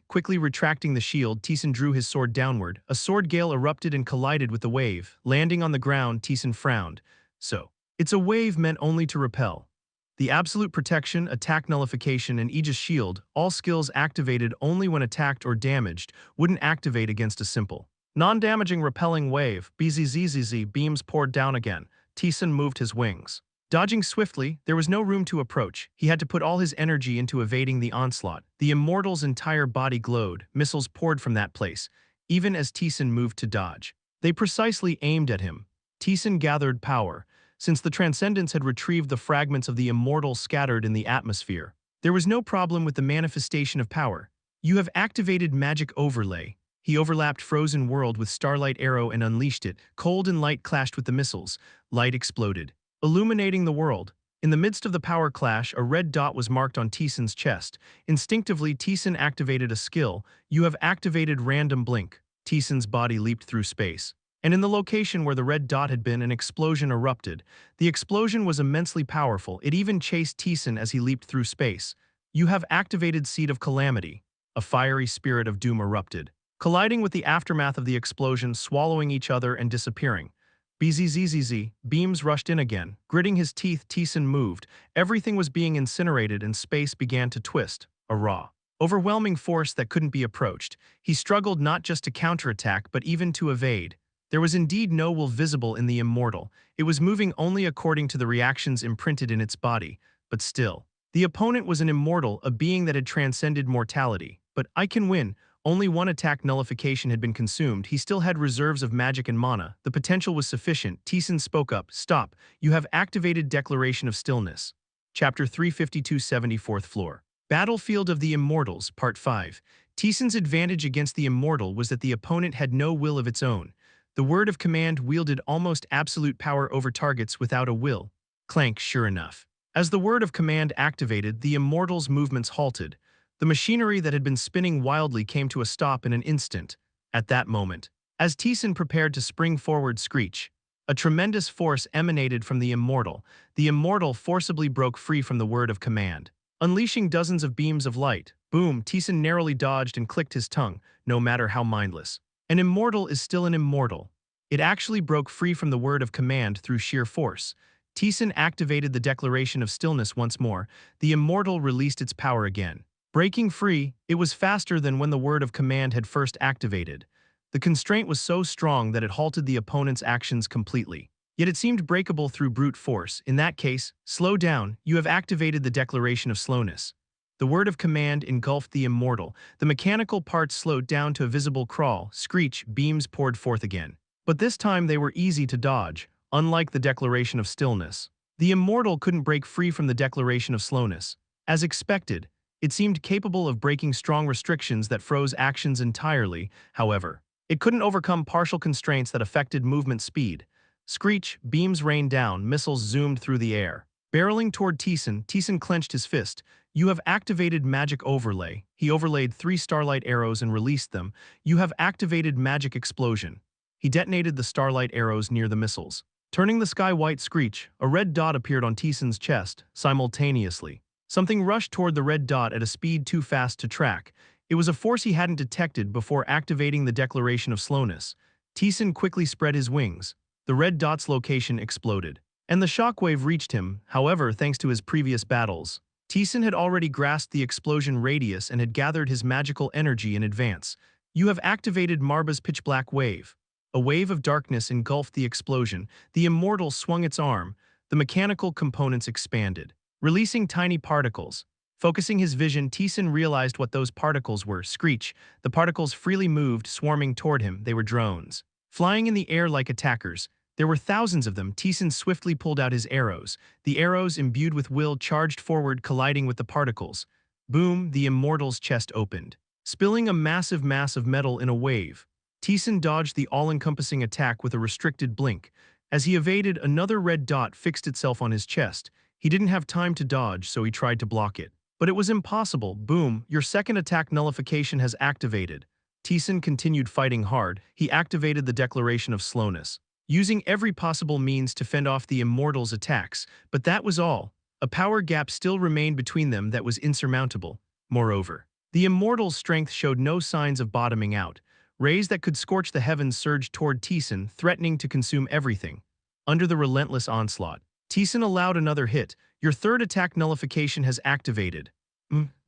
Quickly retracting the shield, Taesan drew his sword downward. A sword gale erupted and collided with the wave. Landing on the ground, Taesan frowned. So, it's a wave meant only to repel. The absolute protection, attack nullification, and Aegis Shield, all skills activated only when attacked or damaged, wouldn't activate against a simple, non-damaging repelling wave. BZZZZ beams poured down again. Taesan moved his wings. Dodging swiftly, there was no room to approach. He had to put all his energy into evading the onslaught. The Immortal's entire body glowed. Missiles poured from that place, even as Taesan moved to dodge. They precisely aimed at him. Taesan gathered power. Since the Transcendence had retrieved the fragments of the Immortal scattered in the atmosphere, there was no problem with the manifestation of power. You have activated Magic Overlay. He overlapped Frozen World with Starlight Arrow and unleashed it. Cold and light clashed with the missiles. Light exploded, illuminating the world. In the midst of the power clash, a red dot was marked on Taesan's chest. Instinctively, Taesan activated a skill. You have activated Random Blink. Taesan's body leaped through space. And in the location where the red dot had been, an explosion erupted. The explosion was immensely powerful. It even chased Taesan as he leaped through space. You have activated Seed of Calamity. A fiery spirit of doom erupted, colliding with the aftermath of the explosion, swallowing each other and disappearing. BZZZZ, beams rushed in again. Gritting his teeth, Taesan moved. Everything was being incinerated and space began to twist. A raw, overwhelming force that couldn't be approached. He struggled not just to counterattack but even to evade. There was indeed no will visible in the Immortal. It was moving only according to the reactions imprinted in its body. But still, the opponent was an Immortal, a being that had transcended mortality. But I can win. Only one attack nullification had been consumed. He still had reserves of magic and mana. The potential was sufficient. Taesan spoke up. Stop. You have activated Declaration of Stillness. Chapter 352, 74th Floor. Battlefield of the Immortals, Part 5. Taesan's advantage against the Immortal was that the opponent had no will of its own. The word of command wielded almost absolute power over targets without a will. Clank, sure enough. As the word of command activated, the Immortal's movements halted. The machinery that had been spinning wildly came to a stop in an instant. At that moment, as Taesan prepared to spring forward, screech, a tremendous force emanated from the Immortal. The Immortal forcibly broke free from the word of command, unleashing dozens of beams of light. Boom! Taesan narrowly dodged and clicked his tongue, no matter how mindless. An Immortal is still an Immortal. It actually broke free from the word of command through sheer force. Taesan activated the Declaration of Stillness once more. The Immortal released its power again. Breaking free, it was faster than when the word of command had first activated. The constraint was so strong that it halted the opponent's actions completely. Yet it seemed breakable through brute force. In that case, slow down. You have activated the Declaration of Slowness. The word of command engulfed the Immortal. The mechanical parts slowed down to a visible crawl. Screech, beams poured forth again. But this time they were easy to dodge, unlike the Declaration of Stillness. The Immortal couldn't break free from the Declaration of Slowness. As expected, it seemed capable of breaking strong restrictions that froze actions entirely. However, it couldn't overcome partial constraints that affected movement speed. Screech, beams rained down, missiles zoomed through the air. Barreling toward Taesan, Taesan clenched his fist. You have activated Magic Overlay. He overlaid 3 starlight arrows and released them. You have activated Magic Explosion. He detonated the starlight arrows near the missiles. Turning the sky white screech, a red dot appeared on Taesan's chest, simultaneously. Something rushed toward the red dot at a speed too fast to track. It was a force he hadn't detected before activating the declaration of slowness. Taesan quickly spread his wings. The red dot's location exploded. And the shockwave reached him, however, thanks to his previous battles. Taesan had already grasped the explosion radius and had gathered his magical energy in advance. You have activated Marba's pitch-black wave. A wave of darkness engulfed the explosion. The immortal swung its arm. The mechanical components expanded, releasing tiny particles. Focusing his vision, Taesan realized what those particles were. Screech. The particles freely moved, swarming toward him. They were drones. Flying in the air like attackers. There were thousands of them. Taesan swiftly pulled out his arrows. The arrows, imbued with will, charged forward, colliding with the particles. Boom, the immortal's chest opened, spilling a massive mass of metal in a wave. Taesan dodged the all-encompassing attack with a restricted blink. As he evaded, another red dot fixed itself on his chest. He didn't have time to dodge, so he tried to block it. But it was impossible. Boom, your second attack nullification has activated. Taesan continued fighting hard. He activated the declaration of slowness, using every possible means to fend off the immortal's attacks. But that was all. A power gap still remained between them that was insurmountable. Moreover, the immortal's strength showed no signs of bottoming out. Rays that could scorch the heavens surged toward Taesan, threatening to consume everything. Under the relentless onslaught, Taesan allowed another hit. Your third attack nullification has activated.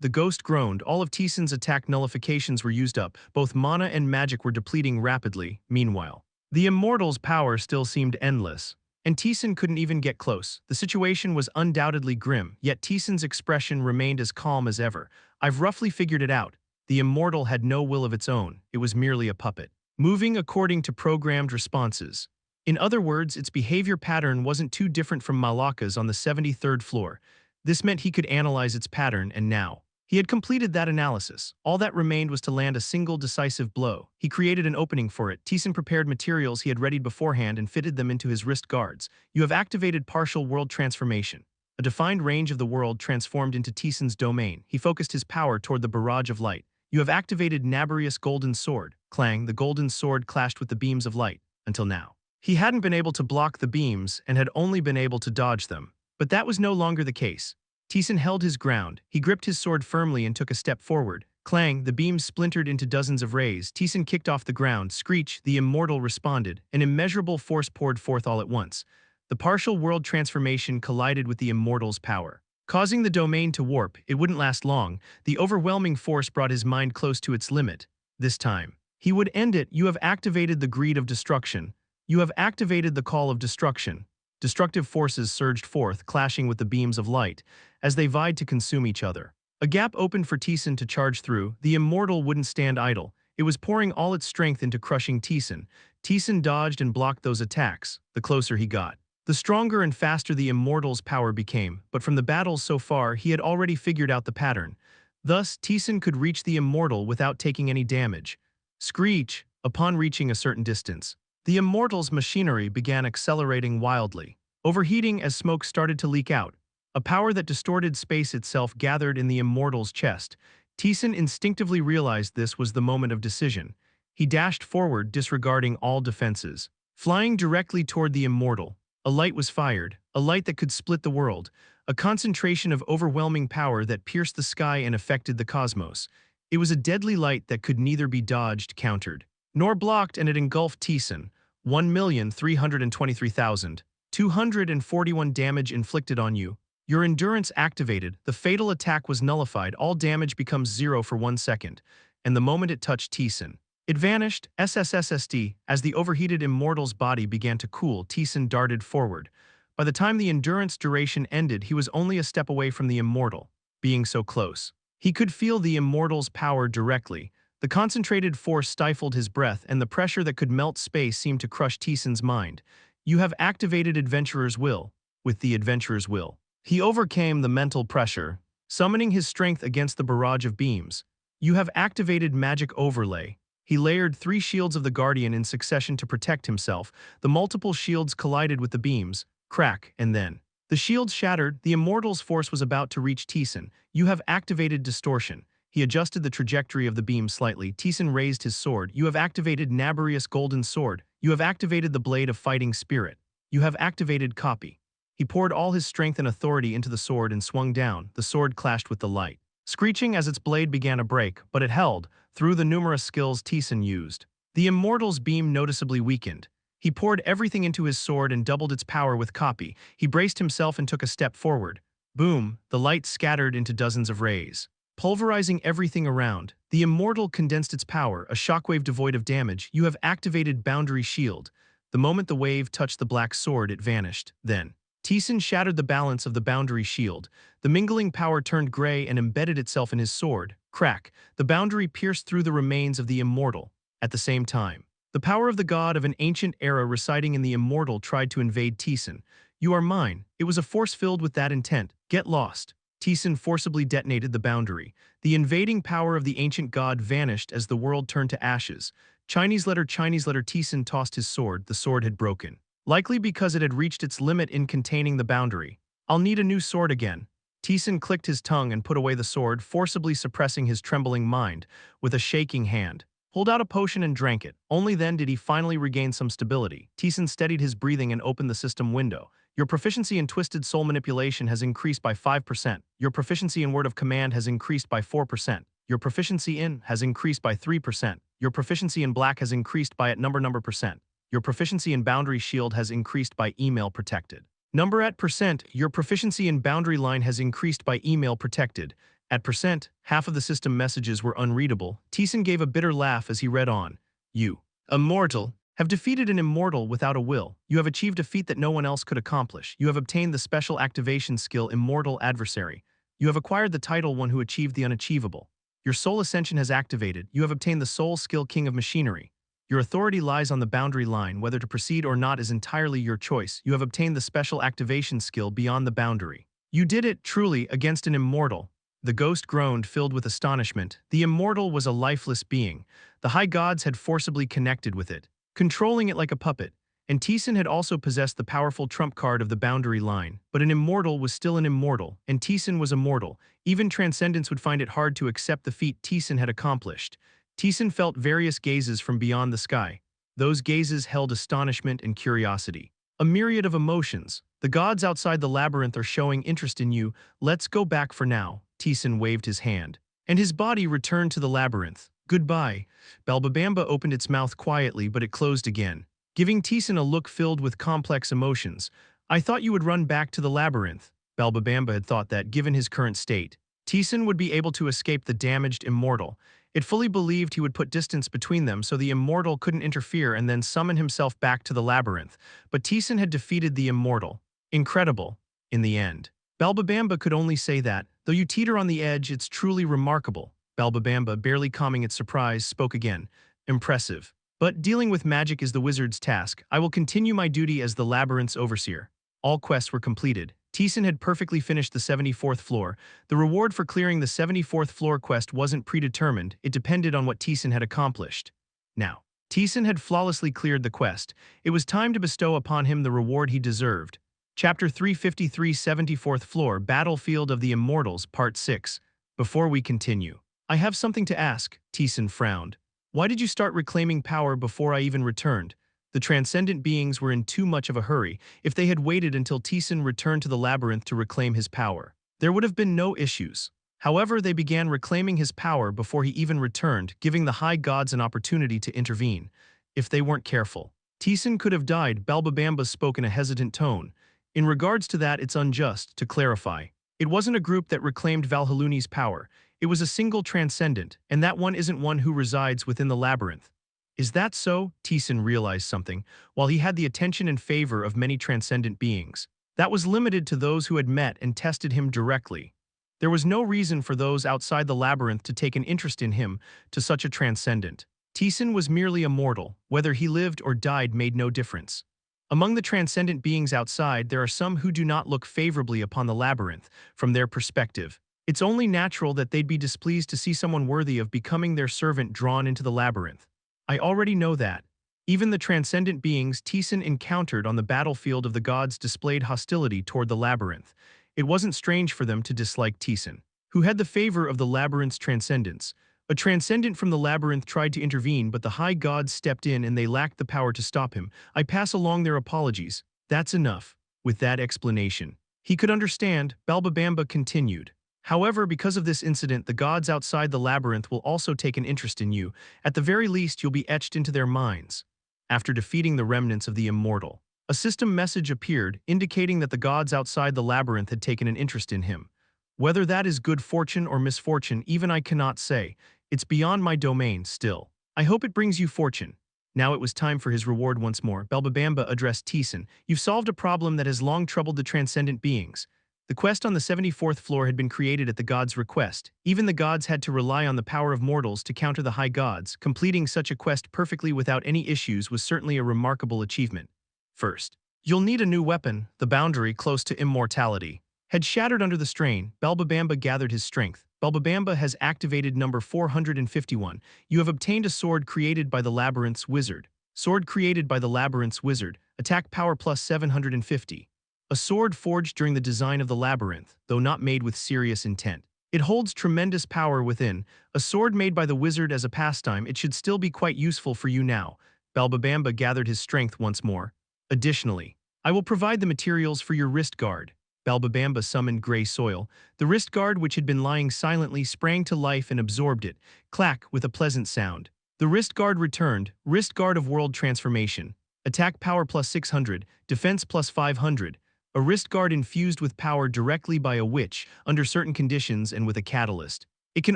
The ghost groaned. All of Taesan's attack nullifications were used up. Both mana and magic were depleting rapidly. Meanwhile, the immortal's power still seemed endless, and Taesan couldn't even get close. The situation was undoubtedly grim, yet Taesan's expression remained as calm as ever. I've roughly figured it out. The immortal had no will of its own. It was merely a puppet, moving according to programmed responses. In other words, its behavior pattern wasn't too different from Malaka's on the 73rd floor. This meant he could analyze its pattern, and now he had completed that analysis. All that remained was to land a single decisive blow. He created an opening for it. Taesan prepared materials he had readied beforehand and fitted them into his wrist guards. You have activated partial world transformation. A defined range of the world transformed into Taesan's domain. He focused his power toward the barrage of light. You have activated Nabarius' golden sword. Clang, the golden sword clashed with the beams of light. Until now, he hadn't been able to block the beams and had only been able to dodge them. But that was no longer the case. Taesan held his ground. He gripped his sword firmly and took a step forward. Clang, the beams splintered into dozens of rays. Taesan kicked off the ground. Screech, the immortal responded. An immeasurable force poured forth all at once. The partial world transformation collided with the immortal's power, causing the domain to warp. It wouldn't last long. The overwhelming force brought his mind close to its limit. This time, he would end it. You have activated the greed of destruction. You have activated the call of destruction. Destructive forces surged forth, clashing with the beams of light, as they vied to consume each other. A gap opened for Taesan to charge through. The immortal wouldn't stand idle. It was pouring all its strength into crushing Taesan. Taesan dodged and blocked those attacks. The closer he got, the stronger and faster the immortal's power became, but from the battles so far, he had already figured out the pattern. Thus, Taesan could reach the immortal without taking any damage. Screech! Upon reaching a certain distance, the immortal's machinery began accelerating wildly, overheating as smoke started to leak out. A power that distorted space itself gathered in the immortal's chest. Taesan instinctively realized this was the moment of decision. He dashed forward, disregarding all defenses. Flying directly toward the immortal, a light was fired, a light that could split the world, a concentration of overwhelming power that pierced the sky and affected the cosmos. It was a deadly light that could neither be dodged, countered, nor blocked, and it engulfed Taesan. 1,323,241 damage inflicted on you. Your endurance activated. The fatal attack was nullified. All damage becomes 0 for 1 second. And the moment it touched Taesan, it vanished. SSSSD. As the overheated immortal's body began to cool, Taesan darted forward. By the time the endurance duration ended, he was only a step away from the immortal. Being so close, he could feel the immortal's power directly. The concentrated force stifled his breath, and the pressure that could melt space seemed to crush Taesan's mind. You have activated Adventurer's Will. With the Adventurer's Will, he overcame the mental pressure, summoning his strength against the barrage of beams. You have activated Magic Overlay. He layered 3 shields of the Guardian in succession to protect himself. The multiple shields collided with the beams, crack, and then the shields shattered. The immortal's force was about to reach Taesan. You have activated Distortion. He adjusted the trajectory of the beam slightly. Taesan raised his sword. You have activated Nabarius' golden sword. You have activated the blade of fighting spirit. You have activated copy. He poured all his strength and authority into the sword and swung down. The sword clashed with the light, screeching as its blade began to break, but it held, through the numerous skills Taesan used. The Immortal's beam noticeably weakened. He poured everything into his sword and doubled its power with copy. He braced himself and took a step forward. Boom, the light scattered into dozens of rays, pulverizing everything around. The Immortal condensed its power, a shockwave devoid of damage. You have activated Boundary Shield. The moment the wave touched the black sword, it vanished. Then, Taesan shattered the balance of the Boundary Shield. The mingling power turned gray and embedded itself in his sword. Crack, the boundary pierced through the remains of the Immortal. At the same time, the power of the god of an ancient era residing in the Immortal tried to invade Taesan. You are mine. It was a force filled with that intent. Get lost. Taesan forcibly detonated the boundary. The invading power of the ancient god vanished as the world turned to ashes. Chinese letter Taesan tossed his sword. The sword had broken, likely because it had reached its limit in containing the boundary. I'll need a new sword again. Taesan clicked his tongue and put away the sword, forcibly suppressing his trembling mind. With a shaking hand, pulled out a potion and drank it. Only then did he finally regain some stability. Taesan steadied his breathing and opened the system window. Your proficiency in Twisted Soul Manipulation has increased by 5%. Your proficiency in Word of Command has increased by 4%. Your proficiency in has increased by 3%. Your proficiency in Black has increased by at number percent. Your proficiency in Boundary Shield has increased by email protected. Number at percent, your proficiency in Boundary Line has increased by email protected. At percent, half of the system messages were unreadable. Taesan gave a bitter laugh as he read on. You, Immortal, have defeated an Immortal without a will. You have achieved a feat that no one else could accomplish. You have obtained the special activation skill Immortal Adversary. You have acquired the title One Who Achieved the Unachievable. Your soul ascension has activated. You have obtained the soul skill King of Machinery. Your authority lies on the boundary line. Whether to proceed or not is entirely your choice. You have obtained the special activation skill Beyond the Boundary. You did it, truly, against an Immortal. The ghost groaned, filled with astonishment. The Immortal was a lifeless being. The high gods had forcibly connected with it, controlling it like a puppet. And Taesan had also possessed the powerful trump card of the boundary line. But an Immortal was still an Immortal, and Taesan was immortal. Even Transcendence would find it hard to accept the feat Taesan had accomplished. Taesan felt various gazes from beyond the sky. Those gazes held astonishment and curiosity. A myriad of emotions. The gods outside the labyrinth are showing interest in you. Let's go back for now. Taesan waved his hand, and his body returned to the labyrinth. Goodbye. Balbabamba opened its mouth quietly, but it closed again, giving Taesan a look filled with complex emotions. I thought you would run back to the labyrinth. Balbabamba had thought that, given his current state, Taesan would be able to escape the damaged Immortal. It fully believed he would put distance between them so the Immortal couldn't interfere and then summon himself back to the labyrinth. But Taesan had defeated the Immortal. Incredible. In the end, Balbabamba could only say that, though you teeter on the edge, it's truly remarkable. Balbabamba, barely calming its surprise, spoke again. Impressive. But dealing with magic is the wizard's task. I will continue my duty as the labyrinth's overseer. All quests were completed. Taesan had perfectly finished the 74th floor. The reward for clearing the 74th floor quest wasn't predetermined. It depended on what Taesan had accomplished. Now, Taesan had flawlessly cleared the quest. It was time to bestow upon him the reward he deserved. Chapter 353, 74th Floor, Battlefield of the Immortals, Part 6. Before we continue, I have something to ask. Taesan frowned. Why did you start reclaiming power before I even returned? The transcendent beings were in too much of a hurry. If they had waited until Taesan returned to the labyrinth to reclaim his power, there would have been no issues. However, they began reclaiming his power before he even returned, giving the high gods an opportunity to intervene. If they weren't careful, Taesan could have died. Balbabamba spoke in a hesitant tone. In regards to that, it's unjust. To clarify, it wasn't a group that reclaimed Valhaluni's power. It was a single transcendent, and that one isn't one who resides within the labyrinth. Is that so? Taesan realized something. While he had the attention and favor of many transcendent beings, that was limited to those who had met and tested him directly. There was no reason for those outside the labyrinth to take an interest in him, to such a transcendent. Taesan was merely a mortal. Whether he lived or died made no difference. Among the transcendent beings outside, there are some who do not look favorably upon the labyrinth. From their perspective, it's only natural that they'd be displeased to see someone worthy of becoming their servant drawn into the labyrinth. I already know that. Even the transcendent beings Taesan encountered on the battlefield of the gods displayed hostility toward the labyrinth. It wasn't strange for them to dislike Taesan, who had the favor of the labyrinth's transcendence. A transcendent from the labyrinth tried to intervene, but the high gods stepped in and they lacked the power to stop him. I pass along their apologies. That's enough. With that explanation, he could understand. Balbabamba continued. However, because of this incident, the gods outside the labyrinth will also take an interest in you. At the very least, you'll be etched into their minds. After defeating the remnants of the immortal, a system message appeared, indicating that the gods outside the labyrinth had taken an interest in him. Whether that is good fortune or misfortune, even I cannot say. It's beyond my domain still. I hope it brings you fortune. Now it was time for his reward once more. Balbabamba addressed Taesan. You've solved a problem that has long troubled the transcendent beings. The quest on the 74th floor had been created at the gods' request. Even the gods had to rely on the power of mortals to counter the high gods. Completing such a quest perfectly without any issues was certainly a remarkable achievement. First, you'll need a new weapon. The boundary close to immortality had shattered under the strain. Balbabamba gathered his strength. Balbabamba has activated number 451. You have obtained a sword created by the labyrinth's wizard. Sword created by the labyrinth's wizard. Attack power plus 750. A sword forged during the design of the labyrinth, though not made with serious intent. It holds tremendous power within. A sword made by the wizard as a pastime. It should still be quite useful for you now. Balbabamba gathered his strength once more. Additionally, I will provide the materials for your wrist guard. Balbabamba summoned gray soil. The wrist guard, which had been lying silently, sprang to life and absorbed it. Clack, with a pleasant sound. The wrist guard returned. Wrist guard of world transformation. Attack power plus 600, defense plus 500. A wrist guard infused with power directly by a witch, under certain conditions and with a catalyst. It can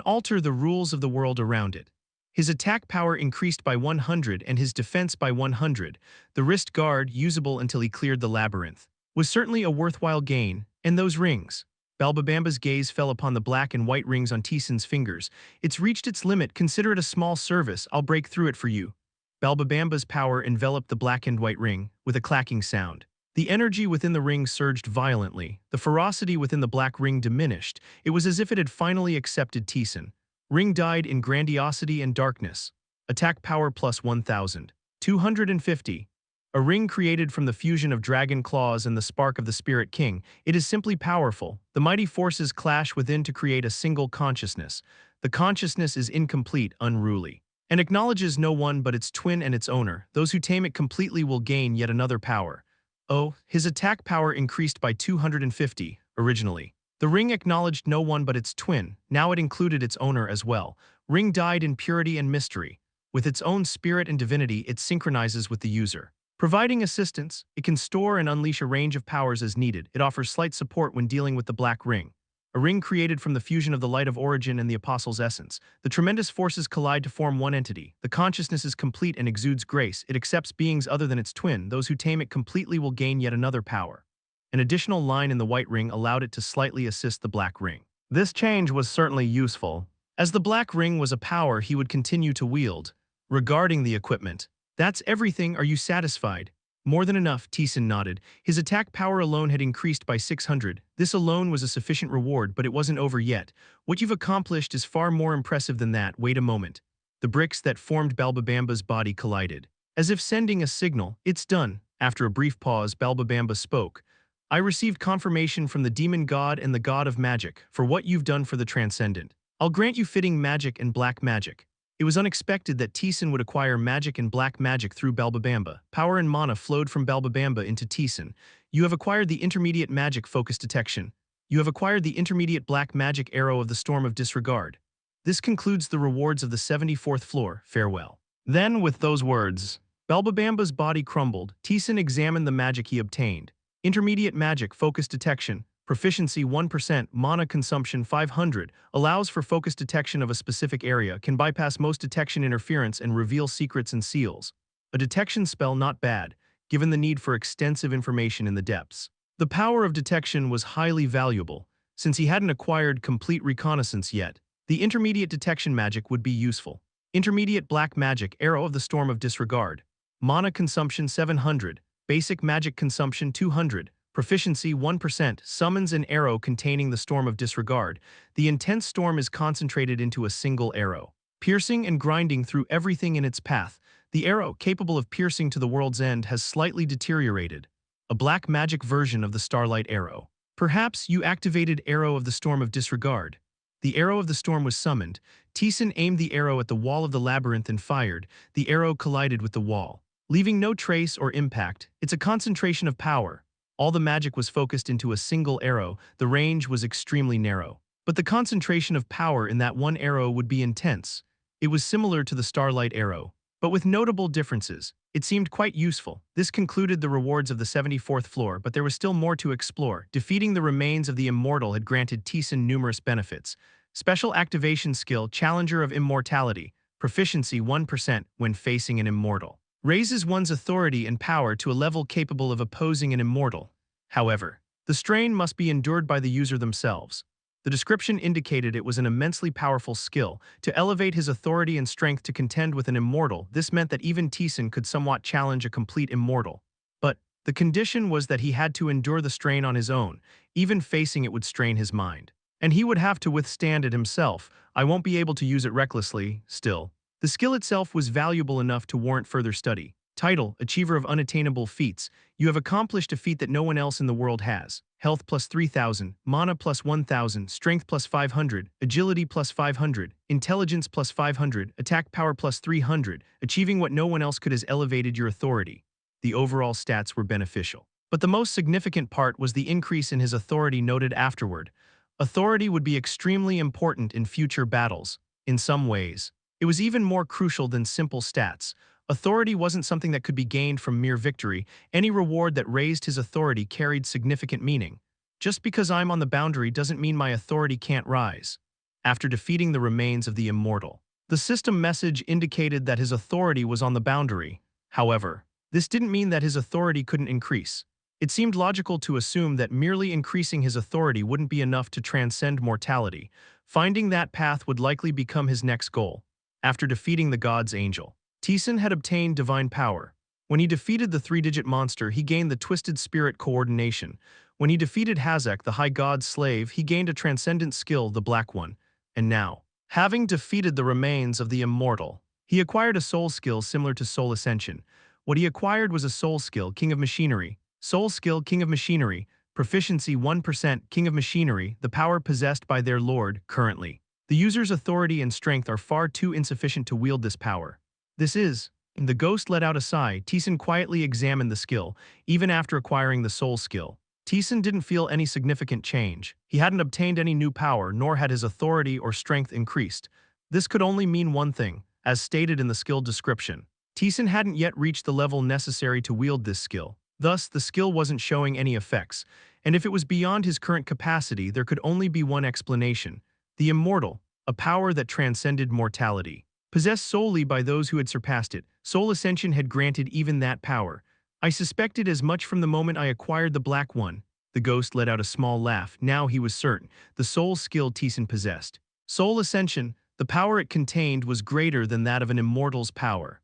alter the rules of the world around it. His attack power increased by 100 and his defense by 100. The wrist guard, usable until he cleared the labyrinth, was certainly a worthwhile gain. And those rings. Balbabamba's gaze fell upon the black and white rings on Taesan's fingers. It's reached its limit. Consider it a small service. I'll break through it for you. Balbabamba's power enveloped the black and white ring, with a clacking sound. The energy within the ring surged violently. The ferocity within the black ring diminished. It was as if it had finally accepted Taesan. Ring died in grandiosity and darkness. Attack power plus 1,000. 250. A ring created from the fusion of dragon claws and the spark of the Spirit King. It is simply powerful. The mighty forces clash within to create a single consciousness. The consciousness is incomplete, unruly, and acknowledges no one but its twin and its owner. Those who tame it completely will gain yet another power. Oh, his attack power increased by 250, originally. The ring acknowledged no one but its twin. Now it included its owner as well. Ring died in purity and mystery. With its own spirit and divinity, it synchronizes with the user. Providing assistance, it can store and unleash a range of powers as needed. It offers slight support when dealing with the black ring. A ring created from the fusion of the light of origin and the apostle's essence. The tremendous forces collide to form one entity. The consciousness is complete and exudes grace. It accepts beings other than its twin. Those who tame it completely will gain yet another power. An additional line in the white ring allowed it to slightly assist the black ring. This change was certainly useful, as the black ring was a power he would continue to wield. Regarding the equipment, that's everything. Are you satisfied? More than enough, Taesan nodded. His attack power alone had increased by 600. This alone was a sufficient reward, but it wasn't over yet. What you've accomplished is far more impressive than that. Wait a moment. The bricks that formed Balbabamba's body collided, as if sending a signal. It's done. After a brief pause, Balbabamba spoke. I received confirmation from the demon god and the god of magic for what you've done for the transcendent. I'll grant you fitting magic and black magic. It was unexpected that Taesan would acquire magic and black magic through Balbabamba. Power and mana flowed from Balbabamba into Taesan. You have acquired the intermediate magic focus detection. You have acquired the intermediate black magic arrow of the storm of disregard. This concludes the rewards of the 74th floor. Farewell. Then, with those words, Balbabamba's body crumbled. Taesan examined the magic he obtained. Intermediate magic focus detection. Proficiency 1%, mana consumption 500, allows for focus detection of a specific area, can bypass most detection interference and reveal secrets and seals. A detection spell not bad, given the need for extensive information in the depths. The power of detection was highly valuable, since he hadn't acquired complete reconnaissance yet. The intermediate detection magic would be useful. Intermediate black magic, arrow of the storm of disregard. Mana consumption 700, basic magic consumption 200. Proficiency 1%, summons an arrow containing the storm of disregard. The intense storm is concentrated into a single arrow, piercing and grinding through everything in its path. The arrow, capable of piercing to the world's end, has slightly deteriorated. A black magic version of the starlight arrow. Perhaps you activated arrow of the storm of disregard. The arrow of the storm was summoned. Taesan aimed the arrow at the wall of the labyrinth and fired. The arrow collided with the wall, leaving no trace or impact. It's a concentration of power. All the magic was focused into a single arrow. The range was extremely narrow. But the concentration of power in that one arrow would be intense. It was similar to the starlight arrow, but with notable differences. It seemed quite useful. This concluded the rewards of the 74th floor, but there was still more to explore. Defeating the remains of the immortal had granted Taesan numerous benefits. Special activation skill, Challenger of Immortality, proficiency 1% when facing an immortal. Raises one's authority and power to a level capable of opposing an immortal. However, the strain must be endured by the user themselves. The description indicated it was an immensely powerful skill. To elevate his authority and strength to contend with an immortal, this meant that even Taesan could somewhat challenge a complete immortal. But the condition was that he had to endure the strain on his own. Even facing it would strain his mind. And he would have to withstand it himself. I won't be able to use it recklessly, still. The skill itself was valuable enough to warrant further study. Title, Achiever of Unattainable Feats. You have accomplished a feat that no one else in the world has. Health plus 3,000, Mana plus 1,000, Strength plus 500, Agility plus 500, Intelligence plus 500, Attack Power plus 300. Achieving what no one else could has elevated your authority. The overall stats were beneficial. But the most significant part was the increase in his authority noted afterward. Authority would be extremely important in future battles. In some ways, it was even more crucial than simple stats. Authority wasn't something that could be gained from mere victory. Any reward that raised his authority carried significant meaning. Just because I'm on the boundary doesn't mean my authority can't rise. After defeating the remains of the immortal, the system message indicated that his authority was on the boundary. However, this didn't mean that his authority couldn't increase. It seemed logical to assume that merely increasing his authority wouldn't be enough to transcend mortality. Finding that path would likely become his next goal. After defeating the god's angel, Taesan had obtained divine power. When he defeated the three-digit monster, he gained the twisted spirit coordination. When he defeated Hazak, the high god's slave, he gained a transcendent skill, the black one. And now, having defeated the remains of the immortal, he acquired a soul skill similar to soul ascension. What he acquired was a soul skill, King of Machinery. Soul skill, King of Machinery. Proficiency 1%, King of Machinery, the power possessed by their lord, currently. The user's authority and strength are far too insufficient to wield this power. The ghost let out a sigh. Taesan quietly examined the skill. Even after acquiring the soul skill, Taesan didn't feel any significant change. He hadn't obtained any new power, nor had his authority or strength increased. This could only mean one thing, as stated in the skill description. Taesan hadn't yet reached the level necessary to wield this skill. Thus, the skill wasn't showing any effects, and if it was beyond his current capacity, there could only be one explanation. The immortal, a power that transcended mortality, possessed solely by those who had surpassed it. Soul Ascension had granted even that power. I suspected as much from the moment I acquired the black one. The ghost let out a small laugh. Now he was certain. The soul skill Taesan possessed. Soul Ascension, the power it contained was greater than that of an immortal's power.